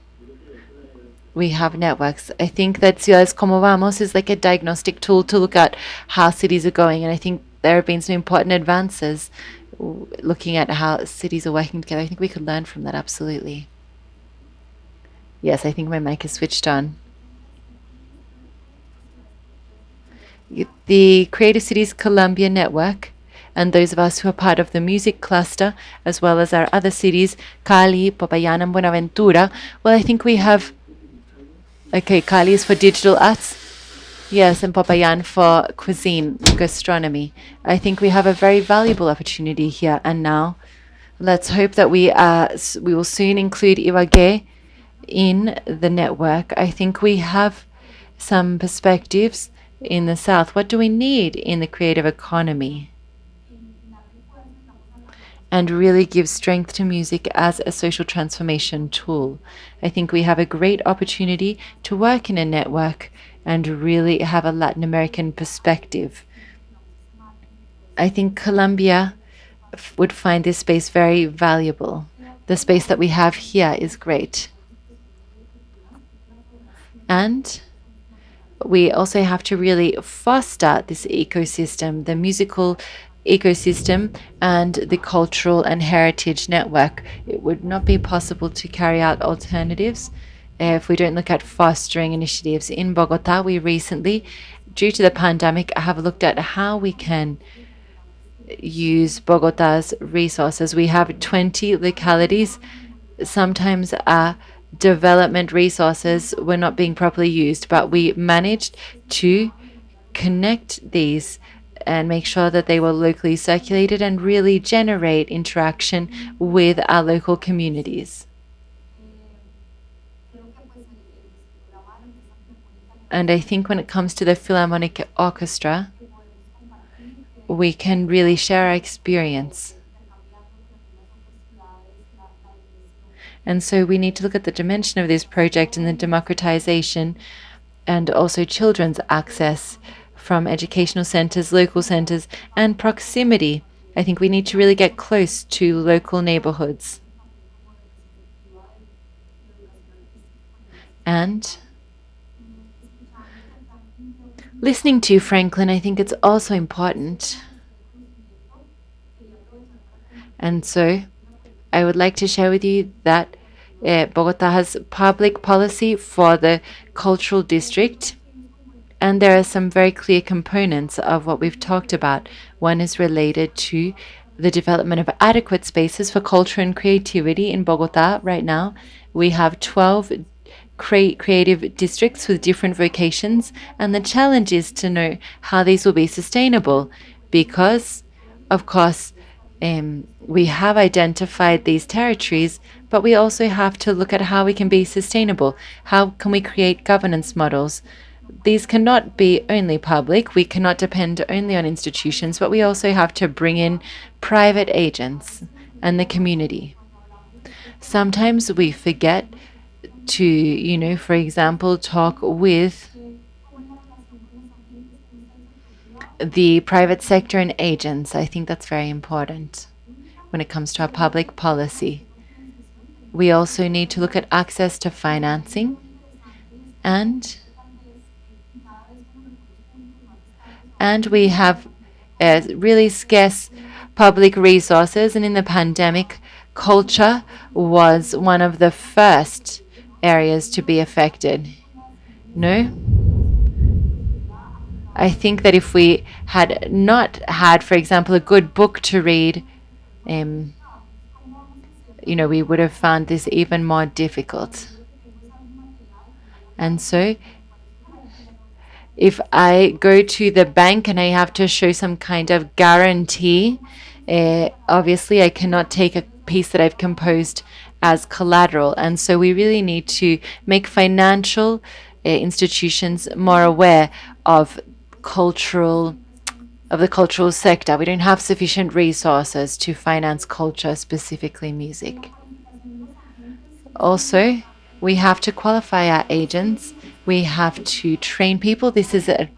we have networks. I think that Ciudades Como Vamos is like a diagnostic tool to look at how cities are going. And I think there have been some important advances looking at how cities are working together. I think we could learn from that, absolutely. Yes, I think my mic is switched on. The Creative Cities Colombia Network, and those of us who are part of the music cluster, as well as our other cities, Cali, Popayán, and Buenaventura, well, I think we have... Okay, Cali is for digital arts. Yes, and Popayán for cuisine, gastronomy. I think we have a very valuable opportunity here. And now, let's hope that we will soon include Ibagué in the network. I think we have some perspectives in the south. What do we need in the creative economy? And really give strength to music as a social transformation tool. I think we have a great opportunity to work in a network and really have a Latin American perspective. I think Colombia would find this space very valuable. The space that we have here is great. And we also have to really foster this ecosystem, the musical ecosystem and the cultural and heritage network. It would not be possible to carry out alternatives if we don't look at fostering initiatives. In Bogota, we recently, due to the pandemic, have looked at how we can use Bogota's resources. We have 20 localities. Sometimes our development resources were not being properly used, but we managed to connect these and make sure that they were locally circulated and really generate interaction with our local communities. And I think when it comes to the Philharmonic Orchestra, we can really share our experience. And so we need to look at the dimension of this project and the democratization and also children's access from educational centers, local centers, and proximity. I think we need to really get close to local neighborhoods. And listening to Franklin, I think it's also important. And so I would like to share with you that Bogota has public policy for the cultural district. And there are some very clear components of what we've talked about. One is related to the development of adequate spaces for culture and creativity in Bogota. Right now, we have 12 creative districts with different vocations, and the challenge is to know how these will be sustainable because, of course, we have identified these territories, but we also have to look at how we can be sustainable. How can we create governance models? These cannot be only public. We cannot depend only on institutions, but we also have to bring in private agents and the community. Sometimes we forget to, for example, talk with the private sector and agents. I think that's very important when it comes to our public policy. We also need to look at access to financing and we have really scarce public resources, and in the pandemic, culture was one of the first areas to be affected. No? I think that if we had not had, for example, a good book to read, we would have found this even more difficult. And so, if I go to the bank and I have to show some kind of guarantee, obviously I cannot take a piece that I've composed as collateral. And so we really need to make financial institutions more aware of the cultural sector. We don't have sufficient resources to finance culture, specifically music. Also, we have to qualify our agents. We have to train people. This is a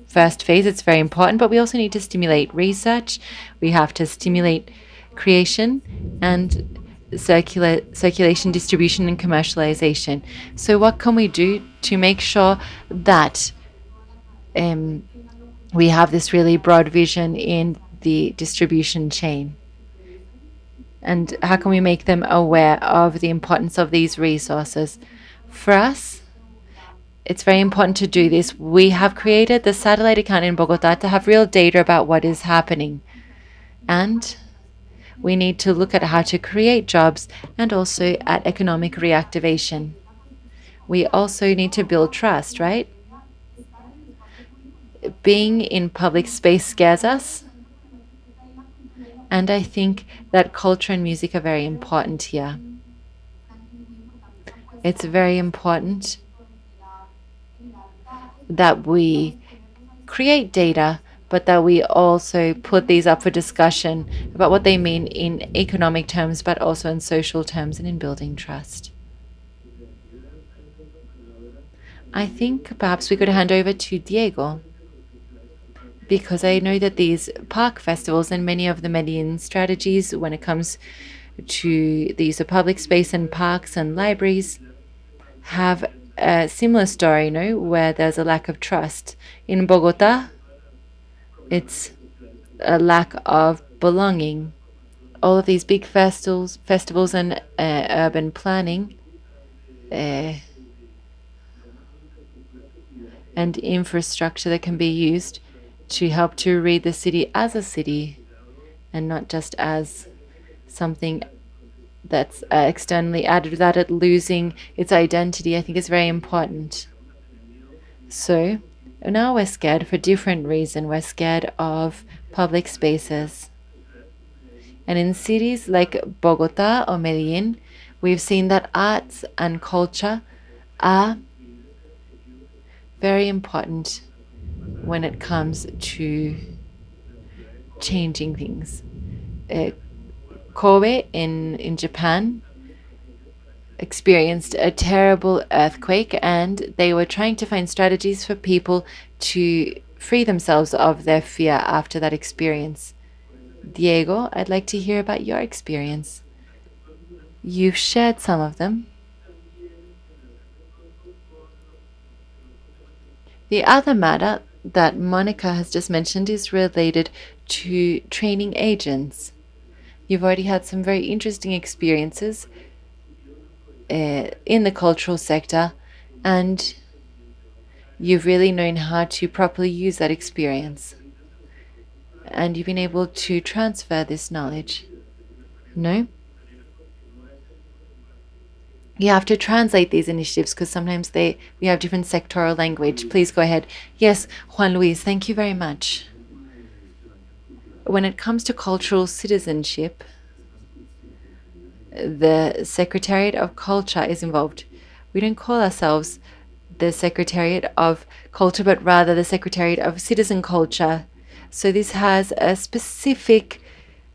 first phase. It's very important, but we also need to stimulate research. We have to stimulate creation and circulation, distribution, and commercialization. So what can we do to make sure that we have this really broad vision in the distribution chain? And how can we make them aware of the importance of these resources? For us, it's very important to do this. We have created the satellite account in Bogota to have real data about what is happening. And we need to look at how to create jobs and also at economic reactivation. We also need to build trust, right? Being in public space scares us. And I think that culture and music are very important here. It's very important that we create data, but that we also put these up for discussion about what they mean in economic terms, but also in social terms and in building trust. I think perhaps we could hand over to Diego, because I know that these park festivals and many of the Medellin strategies when it comes to the use of public space and parks and libraries have a similar story, where there's a lack of trust. In Bogota, it's a lack of belonging. All of these big festivals and urban planning and infrastructure that can be used to help to read the city as a city and not just as something that's externally added without it losing its identity, I think is very important. So now we're scared for a different reason. We're scared of public spaces. And in cities like Bogota or Medellin, we've seen that arts and culture are very important when it comes to changing things. Kobe in Japan experienced a terrible earthquake, and they were trying to find strategies for people to free themselves of their fear after that experience. Diego, I'd like to hear about your experience. You've shared some of them. The other matter that Monica has just mentioned is related to training agents. You've already had some very interesting experiences in the cultural sector, and you've really known how to properly use that experience. And you've been able to transfer this knowledge. No? You have to translate these initiatives because sometimes we have different sectoral language. Please go ahead. Yes, Juan Luis, thank you very much. When it comes to cultural citizenship, the Secretariat of Culture is involved. We don't call ourselves the Secretariat of Culture, but rather the Secretariat of Citizen Culture. So this has a specific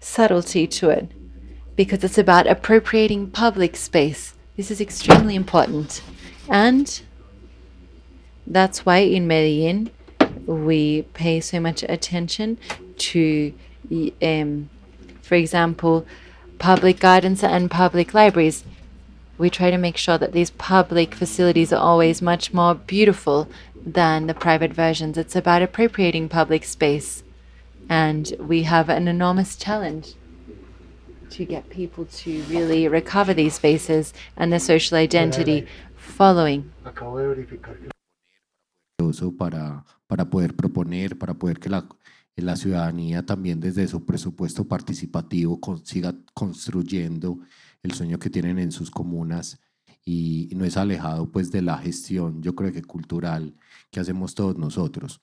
subtlety to it because it's about appropriating public space. This is extremely important. And that's why in Medellin, we pay so much attention to, for example, public gardens and public libraries. We try to make sure that these public facilities are always much more beautiful than the private versions. It's about appropriating public space. And we have an enormous challenge to get people to really recover these spaces and their social identity following. Para poder proponer, para poder que la ciudadanía también desde su presupuesto participativo siga construyendo el sueño que tienen en sus comunas y no es alejado pues de la gestión, yo creo que cultural que hacemos todos nosotros.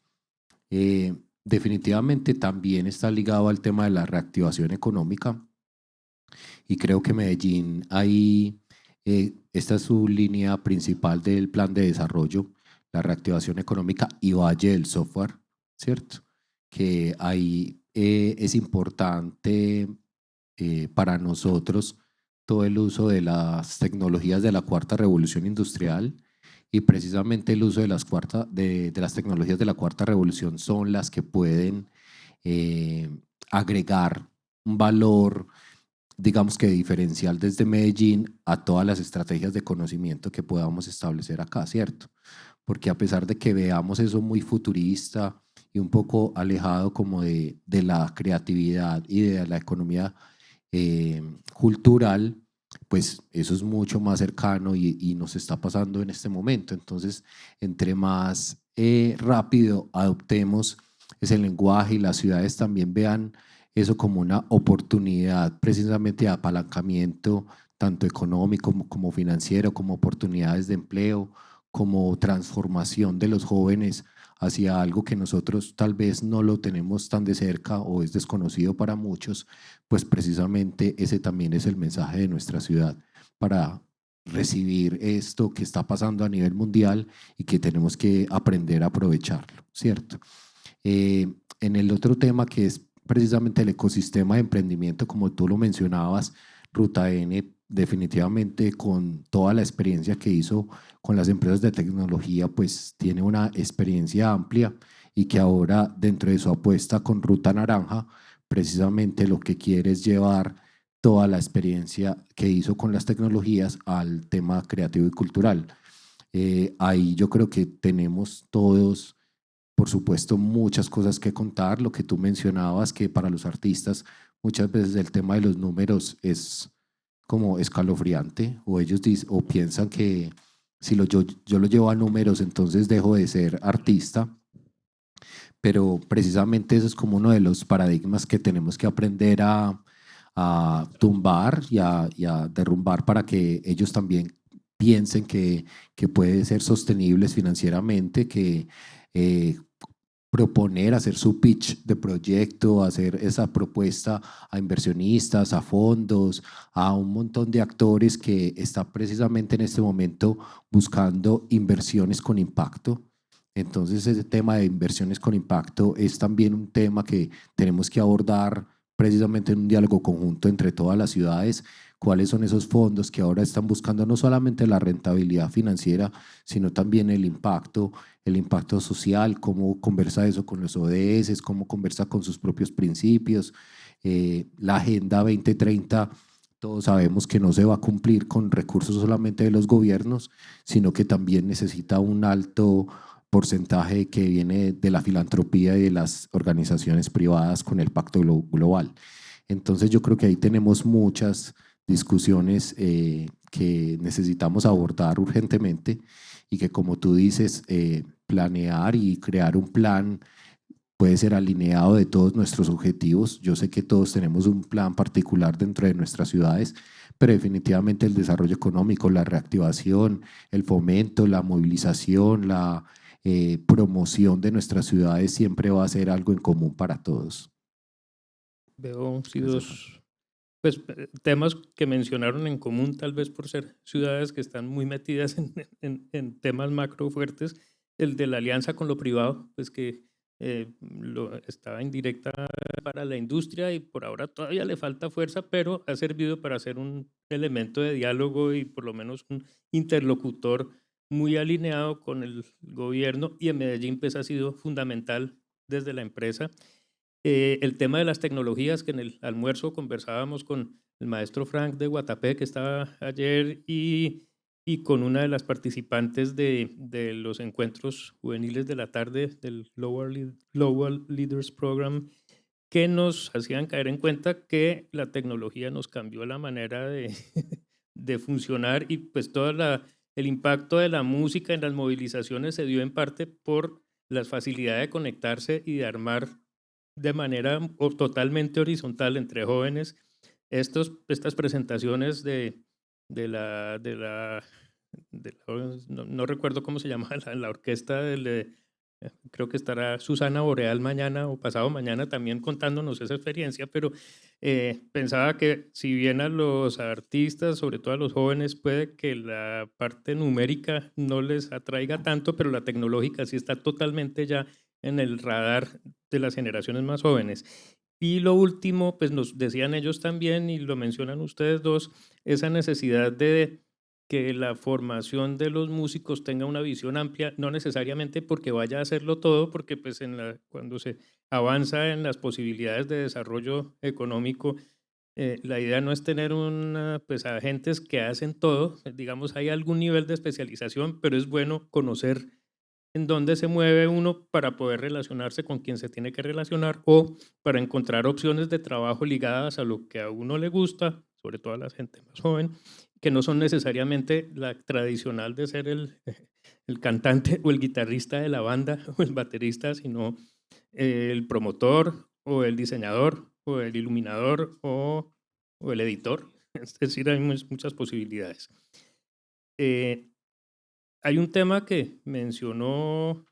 Definitivamente también está ligado al tema de la reactivación económica y creo que Medellín ahí, esta es su línea principal del plan de desarrollo, la reactivación económica y Valle del Software, ¿cierto? Que ahí es importante para nosotros todo el uso de las tecnologías de la cuarta revolución industrial y precisamente el uso de las tecnologías de la cuarta revolución son las que pueden agregar un valor digamos que diferencial desde Medellín a todas las estrategias de conocimiento que podamos establecer acá, ¿cierto? Porque a pesar de que veamos eso muy futurista y un poco alejado como de la creatividad y de la economía cultural, pues eso es mucho más cercano y nos está pasando en este momento. Entonces, entre más rápido adoptemos ese lenguaje y las ciudades también vean eso como una oportunidad precisamente de apalancamiento, tanto económico como financiero, como oportunidades de empleo, como transformación de los jóvenes hacia algo que nosotros tal vez no lo tenemos tan de cerca o es desconocido para muchos, pues precisamente ese también es el mensaje de nuestra ciudad para recibir esto que está pasando a nivel mundial y que tenemos que aprender a aprovecharlo, ¿cierto? En el otro tema que es precisamente el ecosistema de emprendimiento, como tú lo mencionabas, Ruta N definitivamente con toda la experiencia que hizo con las empresas de tecnología, pues tiene una experiencia amplia y que ahora dentro de su apuesta con Ruta Naranja, precisamente lo que quiere es llevar toda la experiencia que hizo con las tecnologías al tema creativo y cultural. Ahí yo creo que tenemos todos, por supuesto, muchas cosas que contar. Lo que tú mencionabas, que para los artistas muchas veces el tema de los números es como escalofriante, o ellos o piensan que si yo lo llevo a números, entonces dejo de ser artista, pero precisamente eso es como uno de los paradigmas que tenemos que aprender a tumbar y a derrumbar para que ellos también piensen que puede ser sostenibles financieramente, que proponer, hacer su pitch de proyecto, hacer esa propuesta a inversionistas, a fondos, a un montón de actores que están precisamente en este momento buscando inversiones con impacto. Entonces ese tema de inversiones con impacto es también un tema que tenemos que abordar precisamente en un diálogo conjunto entre todas las ciudades. Cuáles son esos fondos que ahora están buscando no solamente la rentabilidad financiera, sino también el impacto social, cómo conversa eso con los ODS, cómo conversa con sus propios principios. La Agenda 2030, todos sabemos que no se va a cumplir con recursos solamente de los gobiernos, sino que también necesita un alto porcentaje que viene de la filantropía y de las organizaciones privadas con el Pacto Global. Entonces yo creo que ahí tenemos muchas discusiones que necesitamos abordar urgentemente y que, como tú dices, planear y crear un plan puede ser alineado de todos nuestros objetivos. Yo sé que todos tenemos un plan particular dentro de nuestras ciudades, pero definitivamente el desarrollo económico, la reactivación, el fomento, la movilización, la promoción de nuestras ciudades siempre va a ser algo en común para todos. Veo sí, dos pues, temas que mencionaron en común, tal vez por ser ciudades que están muy metidas en temas macro fuertes. El de la alianza con lo privado, pues que estaba indirecta para la industria y por ahora todavía le falta fuerza, pero ha servido para ser un elemento de diálogo y por lo menos un interlocutor muy alineado con el gobierno, y en Medellín pues ha sido fundamental desde la empresa. El tema de las tecnologías, que en el almuerzo conversábamos con el maestro Frank de Guatapé, que estaba ayer, y con una de las participantes de los encuentros juveniles de la tarde del Global Leaders Program, que nos hacían caer en cuenta que la tecnología nos cambió la manera de funcionar, y pues todo el impacto de la música en las movilizaciones se dio en parte por la facilidad de conectarse y de armar de manera totalmente horizontal entre jóvenes estas presentaciones no recuerdo cómo se llama la orquesta, creo que estará Susana Boreal mañana o pasado mañana también contándonos esa experiencia, pero pensaba que si bien a los artistas, sobre todo a los jóvenes, puede que la parte numérica no les atraiga tanto, pero la tecnológica sí está totalmente ya en el radar de las generaciones más jóvenes. Y lo último, pues nos decían ellos también, y lo mencionan ustedes dos, esa necesidad de que la formación de los músicos tenga una visión amplia, no necesariamente porque vaya a hacerlo todo, porque pues cuando se avanza en las posibilidades de desarrollo económico, la idea no es tener pues, agentes que hacen todo, digamos, hay algún nivel de especialización, pero es bueno conocer en dónde se mueve uno para poder relacionarse con quien se tiene que relacionar o para encontrar opciones de trabajo ligadas a lo que a uno le gusta, sobre todo a la gente más joven, que no son necesariamente la tradicional de ser el cantante o el guitarrista de la banda o el baterista, sino el promotor o el diseñador o el iluminador o el editor. Es decir, hay muchas posibilidades. Hay un tema que mencionó,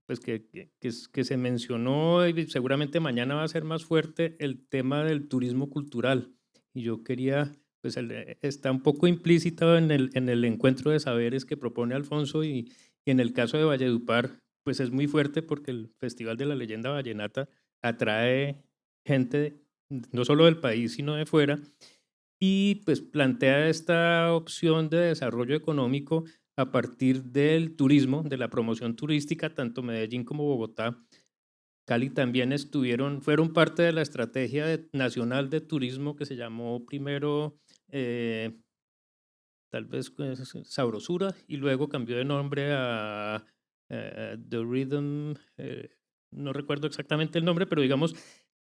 pues que se mencionó y seguramente mañana va a ser más fuerte, el tema del turismo cultural. Y yo quería, pues está un poco implícito en el encuentro de saberes que propone Alfonso y en el caso de Valledupar, pues es muy fuerte porque el Festival de la Leyenda Vallenata atrae gente no solo del país, sino de fuera, y pues plantea esta opción de desarrollo económico a partir del turismo, de la promoción turística, tanto Medellín como Bogotá. Cali también fueron parte de la estrategia nacional de turismo que se llamó primero tal vez Sabrosura y luego cambió de nombre a The Rhythm, no recuerdo exactamente el nombre, pero digamos,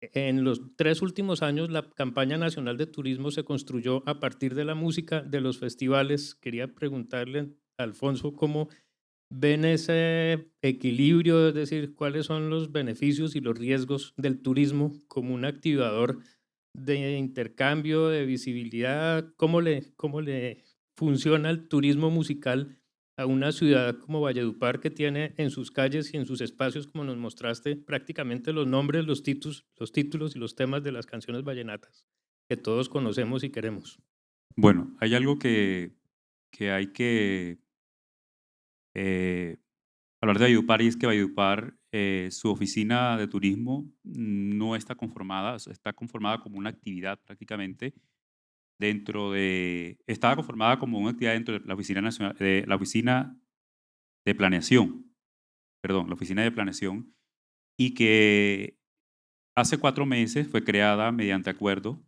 en los 3 últimos años la campaña nacional de turismo se construyó a partir de la música, de los festivales. Quería preguntarle a Alfonso cómo ven ese equilibrio, es decir, cuáles son los beneficios y los riesgos del turismo como un activador de intercambio, de visibilidad, cómo le funciona el turismo musical a una ciudad como Valledupar, que tiene en sus calles y en sus espacios, como nos mostraste, prácticamente los nombres, los títulos y los temas de las canciones vallenatas que todos conocemos y queremos. Bueno, hay algo que hay que hablar de Valledupar, y es que Valledupar, su oficina de turismo no está conformada como una actividad prácticamente estaba conformada como una actividad dentro de la oficina nacional, la oficina de planeación, y que hace 4 meses fue creada mediante acuerdo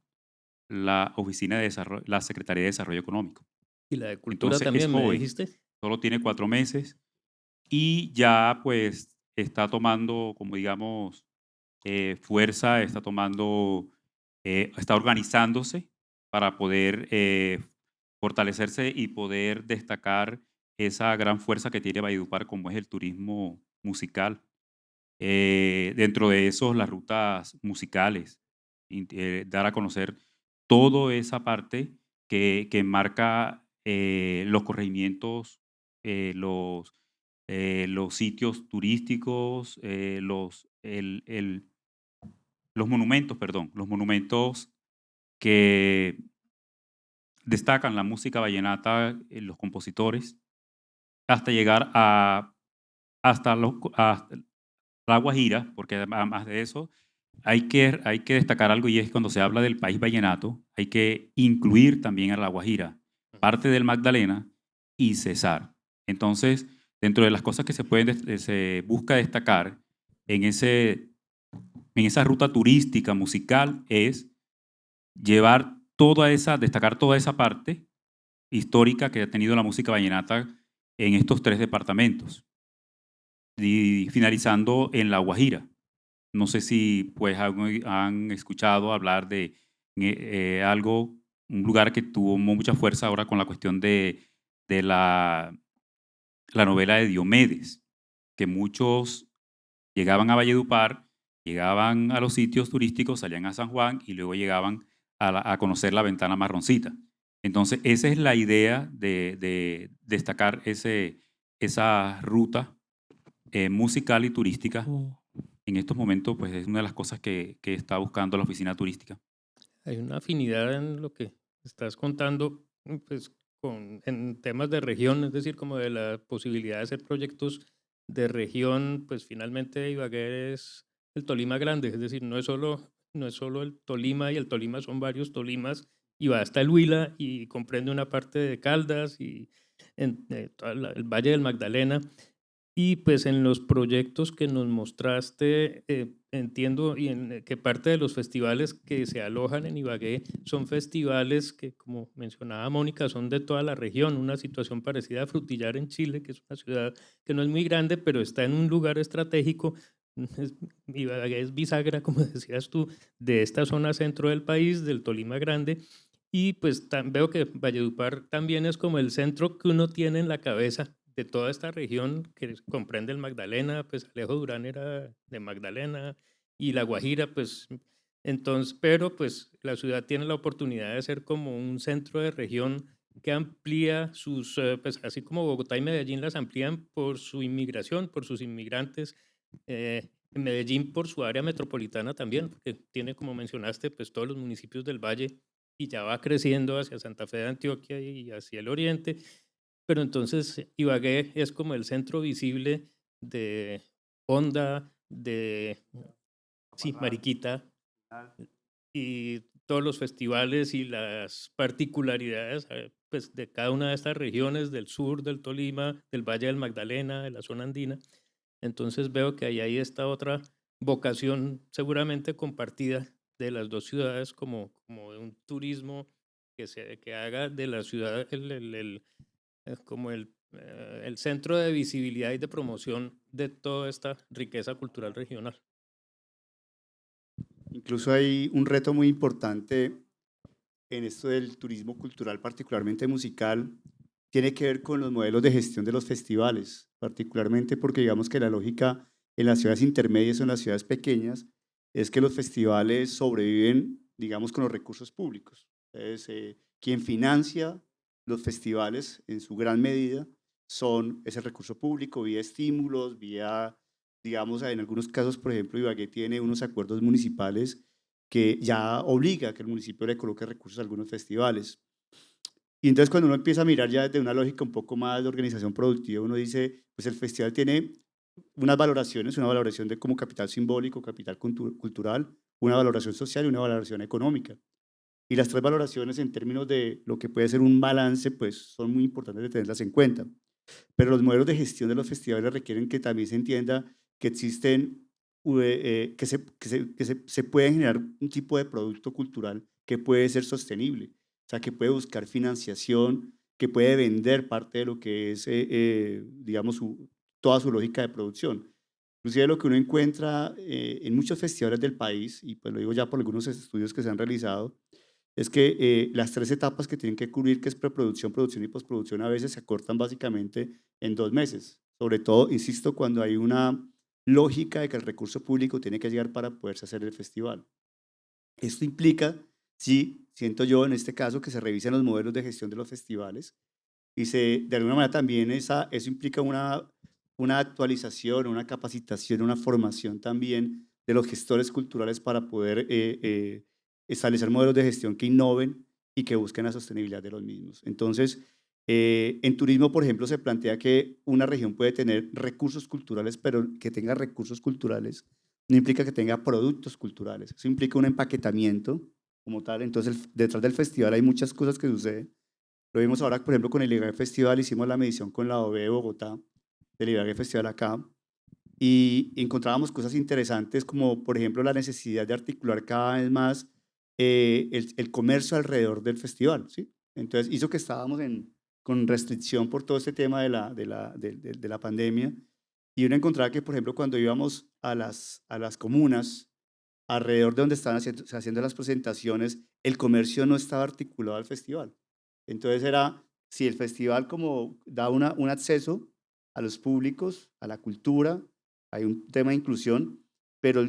la oficina de desarrollo, la Secretaría de Desarrollo Económico. Y la de Cultura. Entonces, también, es joven, ¿me dijiste? Solo tiene 4 meses y ya pues está tomando, como digamos, fuerza, está organizándose para poder fortalecerse y poder destacar esa gran fuerza que tiene Valledupar, como es el turismo musical. Dentro de eso, las rutas musicales, dar a conocer toda esa parte que marca los corregimientos, los sitios turísticos, los monumentos que destacan la música vallenata, los compositores, hasta llegar hasta la Guajira, porque además de eso hay que destacar algo, y es cuando se habla del país vallenato, hay que incluir también a la Guajira, parte del Magdalena y Cesar. Entonces, dentro de las cosas que se busca destacar en esa ruta turística musical es destacar toda esa parte histórica que ha tenido la música vallenata en estos 3 departamentos. Y finalizando en La Guajira. No sé si pues han escuchado hablar de un lugar que tuvo mucha fuerza ahora con la cuestión de la novela de Diomedes, que muchos llegaban a Valledupar, llegaban a los sitios turísticos, salían a San Juan y luego llegaban a conocer la Ventana Marroncita. Entonces, esa es la idea de destacar esa ruta musical y turística. En estos momentos, pues es una de las cosas que está buscando la oficina turística. Hay una afinidad en lo que estás contando, pues en temas de región, es decir, como de la posibilidad de hacer proyectos de región. Pues finalmente Ibagué es el Tolima grande, es decir, no es solo el Tolima, y el Tolima son varios Tolimas, y va hasta el Huila y comprende una parte de Caldas y todo el Valle del Magdalena. Y pues en los proyectos que nos mostraste, entiendo que parte de los festivales que se alojan en Ibagué son festivales que, como mencionaba Mónica, son de toda la región, una situación parecida a Frutillar en Chile, que es una ciudad que no es muy grande, pero está en un lugar estratégico. Ibagué es bisagra, como decías tú, de esta zona centro del país, del Tolima Grande, y pues veo que Valledupar también es como el centro que uno tiene en la cabeza de toda esta región que comprende el Magdalena, pues Alejo Durán era de Magdalena, y La Guajira, pues entonces, pero pues la ciudad tiene la oportunidad de ser como un centro de región que amplía sus, pues así como Bogotá y Medellín las amplían por su inmigración, por sus inmigrantes, Medellín por su área metropolitana también, porque tiene, como mencionaste, pues todos los municipios del Valle y ya va creciendo hacia Santa Fe de Antioquia y hacia el oriente. Pero entonces Ibagué es como el centro visible de Honda, de Mariquita, y todos los festivales y las particularidades pues, de cada una de estas regiones, del sur del Tolima, del Valle del Magdalena, de la zona andina. Entonces veo que ahí está otra vocación seguramente compartida de las dos ciudades como de un turismo que haga de la ciudad como el centro de visibilidad y de promoción de toda esta riqueza cultural regional. Incluso hay un reto muy importante en esto del turismo cultural, particularmente musical, tiene que ver con los modelos de gestión de los festivales, particularmente porque digamos que la lógica en las ciudades intermedias o en las ciudades pequeñas es que los festivales sobreviven, digamos, con los recursos públicos. Entonces, quien financia los festivales en su gran medida es el recurso público, vía estímulos, vía, digamos, en algunos casos, por ejemplo, Ibagué tiene unos acuerdos municipales que ya obliga a que el municipio le coloque recursos a algunos festivales. Y entonces cuando uno empieza a mirar ya desde una lógica un poco más de organización productiva, uno dice, pues el festival tiene unas valoraciones, una valoración de como capital simbólico, capital cultural, una valoración social y una valoración económica. Y las tres valoraciones en términos de lo que puede ser un balance, pues son muy importantes de tenerlas en cuenta. Pero los modelos de gestión de los festivales requieren que también se entienda que existen, que se puede generar un tipo de producto cultural que puede ser sostenible, o sea, que puede buscar financiación, que puede vender parte de lo que es, digamos, toda su lógica de producción. Inclusive lo que uno encuentra en muchos festivales del país, y pues lo digo ya por algunos estudios que se han realizado, es que las tres etapas que tienen que cubrir, que es preproducción, producción y postproducción, a veces se acortan básicamente en 2 meses. Sobre todo, insisto, cuando hay una lógica de que el recurso público tiene que llegar para poderse hacer el festival. Esto implica, sí, siento yo en este caso, que se revisen los modelos de gestión de los festivales y de alguna manera también eso implica una actualización, una capacitación, una formación también de los gestores culturales para poder establecer modelos de gestión que innoven y que busquen la sostenibilidad de los mismos. Entonces, en turismo, por ejemplo, se plantea que una región puede tener recursos culturales, pero que tenga recursos culturales no implica que tenga productos culturales. Eso implica un empaquetamiento como tal. Entonces, detrás del festival hay muchas cosas que suceden. Lo vimos ahora, por ejemplo, con el Ibagué Festival, hicimos la medición con la OB de Bogotá, del Ibagué Festival acá, y encontrábamos cosas interesantes como, por ejemplo, la necesidad de articular cada vez más el comercio alrededor del festival, ¿sí? Entonces hizo que estábamos con restricción por todo este tema de la pandemia, y uno encontraba que, por ejemplo, cuando íbamos a las comunas, alrededor de donde estaban haciendo las presentaciones, el comercio no estaba articulado al festival. Entonces si el festival como da un acceso a los públicos, a la cultura, hay un tema de inclusión, pero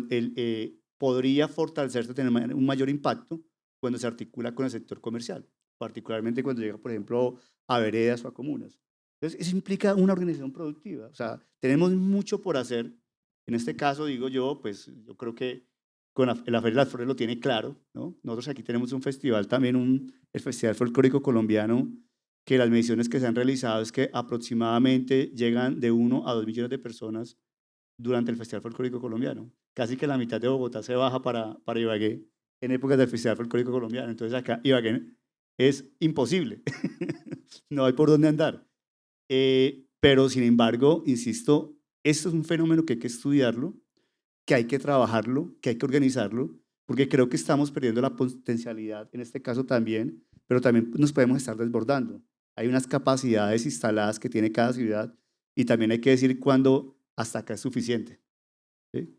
podría fortalecerse, tener un mayor impacto cuando se articula con el sector comercial, particularmente cuando llega, por ejemplo, a veredas o a comunas. Entonces, eso implica una organización productiva. O sea, tenemos mucho por hacer. En este caso, digo yo, pues yo creo que con la Feria de las Flores lo tiene claro, ¿no? Nosotros aquí tenemos un festival también, el Festival Folclórico Colombiano, que las mediciones que se han realizado es que aproximadamente llegan de 1 a 2 millones de personas durante el Festival Folclórico Colombiano. Casi que la mitad de Bogotá se baja para Ibagué en épocas del Festival Folclórico Colombiano. Entonces acá Ibagué es imposible, no hay por dónde andar. Pero sin embargo, insisto, esto es un fenómeno que hay que estudiarlo, que hay que trabajarlo, que hay que organizarlo, porque creo que estamos perdiendo la potencialidad en este caso también, pero también nos podemos estar desbordando. Hay unas capacidades instaladas que tiene cada ciudad y también hay que decir cuándo hasta acá es suficiente, ¿sí?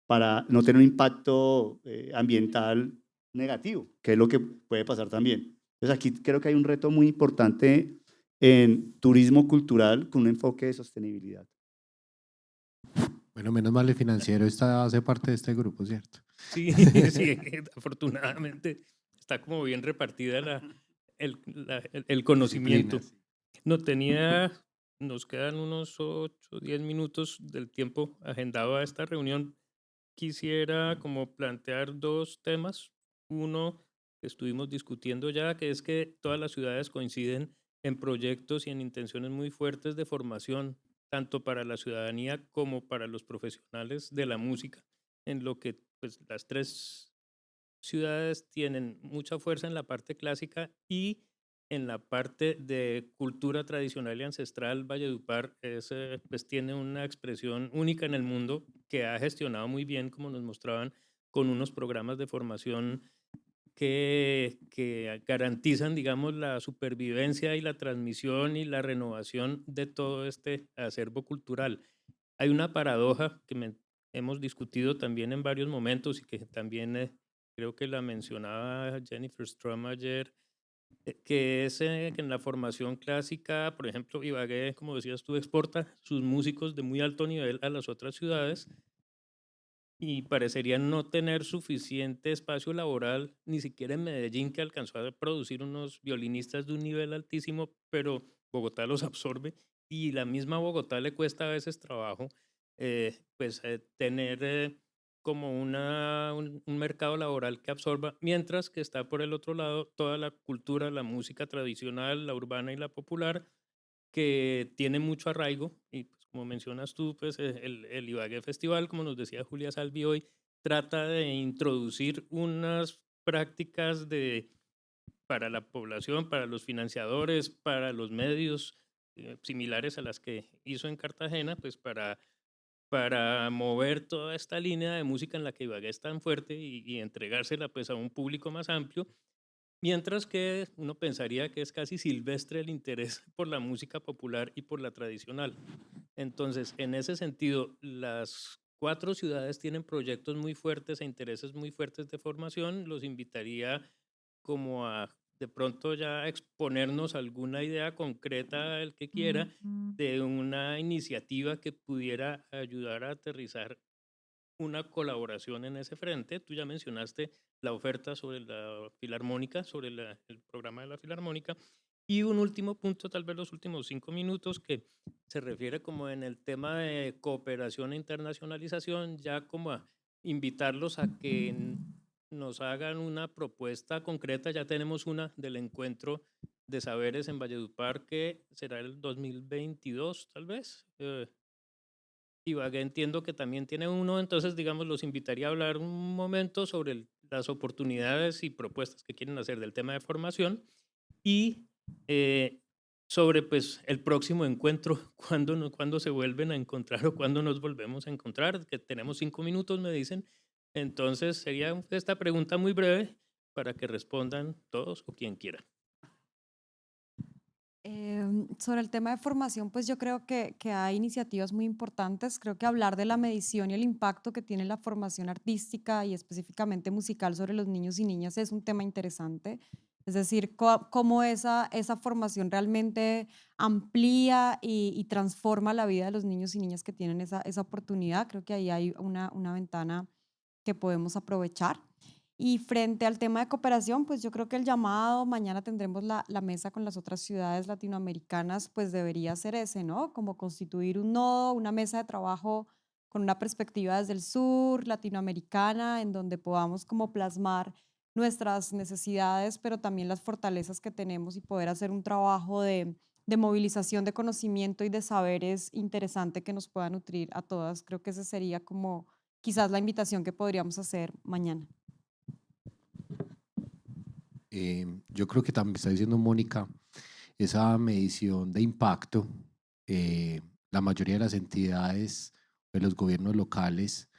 Para no tener un impacto ambiental negativo, que es lo que puede pasar también. Entonces aquí creo que hay un reto muy importante en turismo cultural con un enfoque de sostenibilidad. Bueno, menos mal el financiero hace parte de este grupo, ¿cierto? Sí, sí, afortunadamente está como bien repartida el conocimiento. No tenía, nos quedan unos 8 o 10 minutos del tiempo agendado a esta reunión. Quisiera como plantear 2 temas. Uno que estuvimos discutiendo ya, que es que todas las ciudades coinciden en proyectos y en intenciones muy fuertes de formación, tanto para la ciudadanía como para los profesionales de la música, en lo que pues, las 3 ciudades tienen mucha fuerza en la parte clásica y en la parte de cultura tradicional y ancestral. Valledupar pues, tiene una expresión única en el mundo que ha gestionado muy bien, como nos mostraban, con unos programas de formación que garantizan, digamos, la supervivencia y la transmisión y la renovación de todo este acervo cultural. Hay una paradoja que hemos discutido también en varios momentos y que también creo que la mencionaba Jennifer Strom ayer, que es que en la formación clásica, por ejemplo, Ibagué, como decías tú, exporta sus músicos de muy alto nivel a las otras ciudades y parecería no tener suficiente espacio laboral, ni siquiera en Medellín, que alcanzó a producir unos violinistas de un nivel altísimo, pero Bogotá los absorbe y la misma Bogotá le cuesta a veces trabajo tener como un mercado laboral que absorba, mientras que está por el otro lado toda la cultura, la música tradicional, la urbana y la popular, que tiene mucho arraigo y pues, como mencionas tú, pues el Ibagué Festival, como nos decía Julia Salvi hoy, trata de introducir unas prácticas para la población, para los financiadores, para los medios, similares a las que hizo en Cartagena, pues para mover toda esta línea de música en la que Ibagué es tan fuerte y entregársela pues a un público más amplio. Mientras que uno pensaría que es casi silvestre el interés por la música popular y por la tradicional. Entonces, en ese sentido, las 4 ciudades tienen proyectos muy fuertes e intereses muy fuertes de formación. Los invitaría como a de pronto ya exponernos alguna idea concreta, el que quiera, de una iniciativa que pudiera ayudar a aterrizar una colaboración en ese frente. Tú ya mencionaste la oferta sobre la filarmónica, sobre el programa de la filarmónica. Y un último punto, tal vez los últimos 5 minutos, que se refiere como en el tema de cooperación e internacionalización, ya como a invitarlos a que nos hagan una propuesta concreta. Ya tenemos una del encuentro de saberes en Valledupar, que será el 2022, tal vez. Ibagué entiendo que también tiene uno, entonces digamos los invitaría a hablar un momento sobre las oportunidades y propuestas que quieren hacer del tema de formación y sobre pues el próximo encuentro, cuándo se vuelven a encontrar o cuándo nos volvemos a encontrar, que tenemos 5 minutos me dicen, entonces sería esta pregunta muy breve para que respondan todos o quien quiera. Sobre el tema de formación, pues yo creo que hay iniciativas muy importantes. Creo que hablar de la medición y el impacto que tiene la formación artística y específicamente musical sobre los niños y niñas es un tema interesante. Es decir, cómo esa formación realmente amplía y transforma la vida de los niños y niñas que tienen esa oportunidad. Creo que ahí hay una ventana que podemos aprovechar. Y frente al tema de cooperación, pues yo creo que el llamado, mañana tendremos la mesa con las otras ciudades latinoamericanas, pues debería ser ese, ¿no? Como constituir un nodo, una mesa de trabajo con una perspectiva desde el sur, latinoamericana, en donde podamos como plasmar nuestras necesidades, pero también las fortalezas que tenemos y poder hacer un trabajo de movilización de conocimiento y de saberes interesante que nos pueda nutrir a todas. Creo que esa sería como quizás la invitación que podríamos hacer mañana. Yo creo que también está diciendo Mónica, esa medición de impacto, la mayoría de las entidades de los gobiernos locales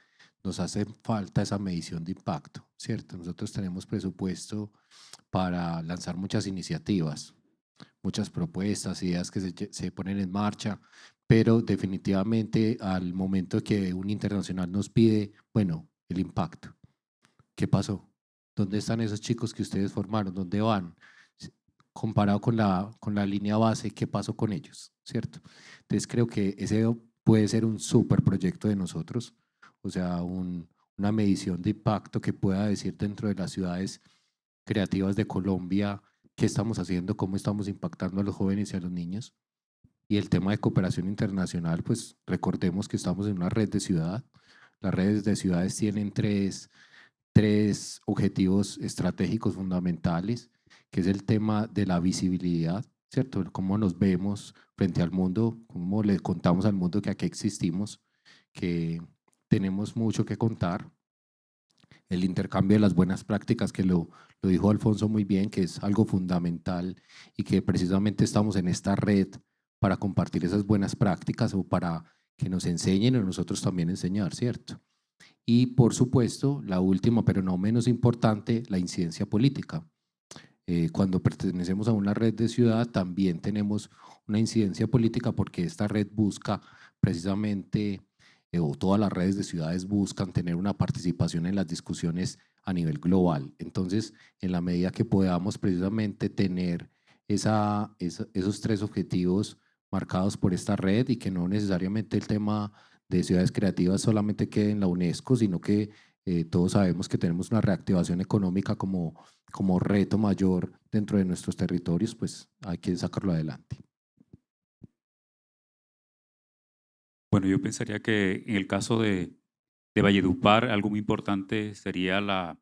nos hace falta esa medición de impacto, ¿cierto? Nosotros tenemos presupuesto para lanzar muchas iniciativas, muchas propuestas, ideas que se ponen en marcha, pero definitivamente al momento que un internacional nos pide, bueno, el impacto, ¿qué pasó? ¿Dónde están esos chicos que ustedes formaron? ¿Dónde van? Comparado con la línea base, ¿qué pasó con ellos? ¿Cierto? Entonces creo que ese puede ser un súper proyecto de nosotros, o sea, una medición de impacto que pueda decir dentro de las ciudades creativas de Colombia qué estamos haciendo, cómo estamos impactando a los jóvenes y a los niños. Y el tema de cooperación internacional, pues recordemos que estamos en una red de ciudad. Las redes de ciudades tienen tres objetivos estratégicos fundamentales, que es el tema de la visibilidad, ¿cierto? Cómo nos vemos frente al mundo, cómo le contamos al mundo que aquí existimos, que tenemos mucho que contar. El intercambio de las buenas prácticas, que lo dijo Alfonso muy bien, que es algo fundamental y que precisamente estamos en esta red para compartir esas buenas prácticas o para que nos enseñen y nosotros también enseñar, ¿cierto? Y por supuesto, la última, pero no menos importante, la incidencia política. Cuando pertenecemos a una red de ciudad también tenemos una incidencia política porque esta red busca precisamente, o todas las redes de ciudades buscan tener una participación en las discusiones a nivel global. Entonces, en la medida que podamos precisamente tener esos tres objetivos marcados por esta red y que no necesariamente el tema de ciudades creativas solamente quede en la UNESCO, sino que todos sabemos que tenemos una reactivación económica como reto mayor dentro de nuestros territorios, pues hay que sacarlo adelante. Bueno, yo pensaría que en el caso de Valledupar, algo muy importante sería la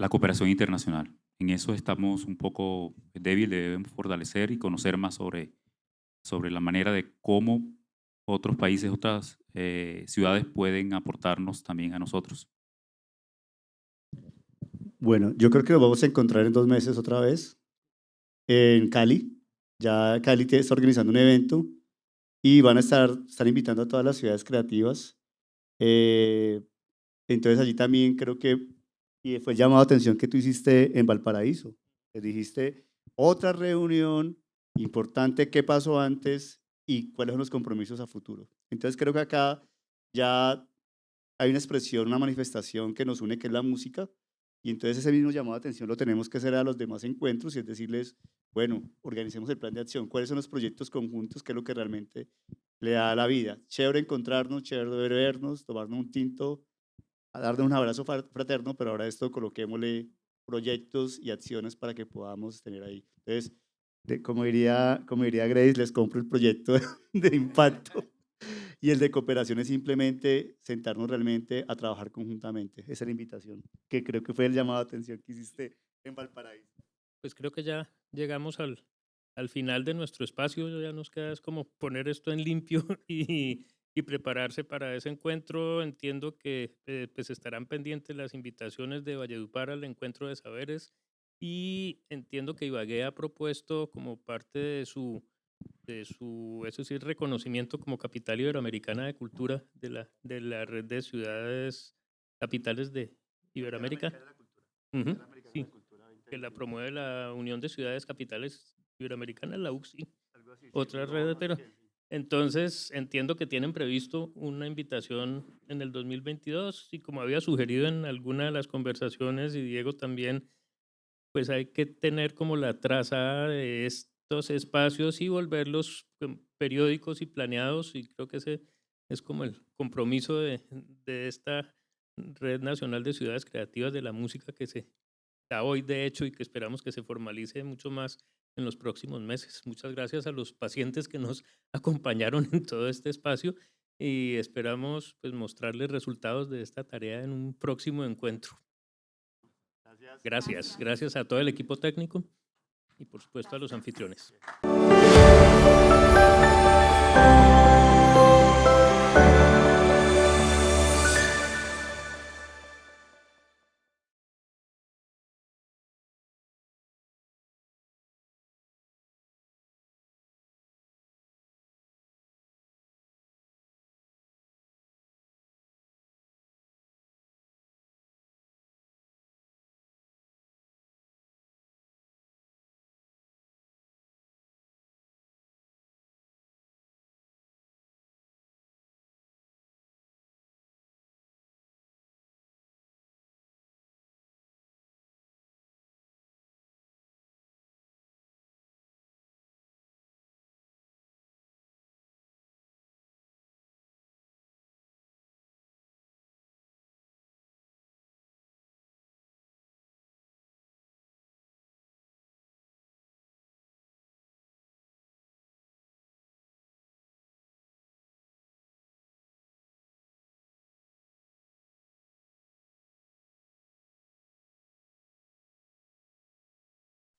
cooperación internacional. En eso estamos un poco débiles, debemos fortalecer y conocer más sobre la manera de cómo otros países, otras ciudades pueden aportarnos también a nosotros. Bueno, yo creo que nos vamos a encontrar en 2 meses otra vez en Cali. Ya Cali está organizando un evento y van a están invitando a todas las ciudades creativas. Entonces allí también creo que y fue llamado la atención que tú hiciste en Valparaíso. Que dijiste otra reunión importante, qué pasó antes y cuáles son los compromisos a futuro. Entonces creo que acá ya hay una expresión, una manifestación que nos une, que es la música, y entonces ese mismo llamado de atención lo tenemos que hacer a los demás encuentros y es decirles, bueno, organicemos el plan de acción, cuáles son los proyectos conjuntos, qué es lo que realmente le da a la vida. Chévere encontrarnos, chévere vernos, tomarnos un tinto, a darnos un abrazo fraterno, pero ahora esto coloquémosle proyectos y acciones para que podamos tener ahí. Entonces, como diría Grace, les compro el proyecto de impacto y el de cooperación es simplemente sentarnos realmente a trabajar conjuntamente. Esa es la invitación, que creo que fue el llamado de atención que hiciste en Valparaíso. Pues creo que ya llegamos al final de nuestro espacio, ya nos queda es como poner esto en limpio y prepararse para ese encuentro. Entiendo que pues estarán pendientes las invitaciones de Valledupar al encuentro de saberes y entiendo que Ibagué ha propuesto como parte de su eso sí, reconocimiento como capital iberoamericana de cultura de la red de ciudades capitales de Iberoamérica. Sí, que la promueve la Unión de Ciudades Capitales Iberoamericanas, la UCSI, otra red, pero entonces entiendo que tienen previsto una invitación en el 2022 y como había sugerido en alguna de las conversaciones y Diego también, pues hay que tener como la trazada de estos espacios y volverlos periódicos y planeados y creo que ese es como el compromiso de esta Red Nacional de Ciudades Creativas de la Música que se da hoy de hecho y que esperamos que se formalice mucho más en los próximos meses. Muchas gracias a los pacientes que nos acompañaron en todo este espacio y esperamos pues mostrarles resultados de esta tarea en un próximo encuentro. Gracias a todo el equipo técnico y por supuesto a los anfitriones.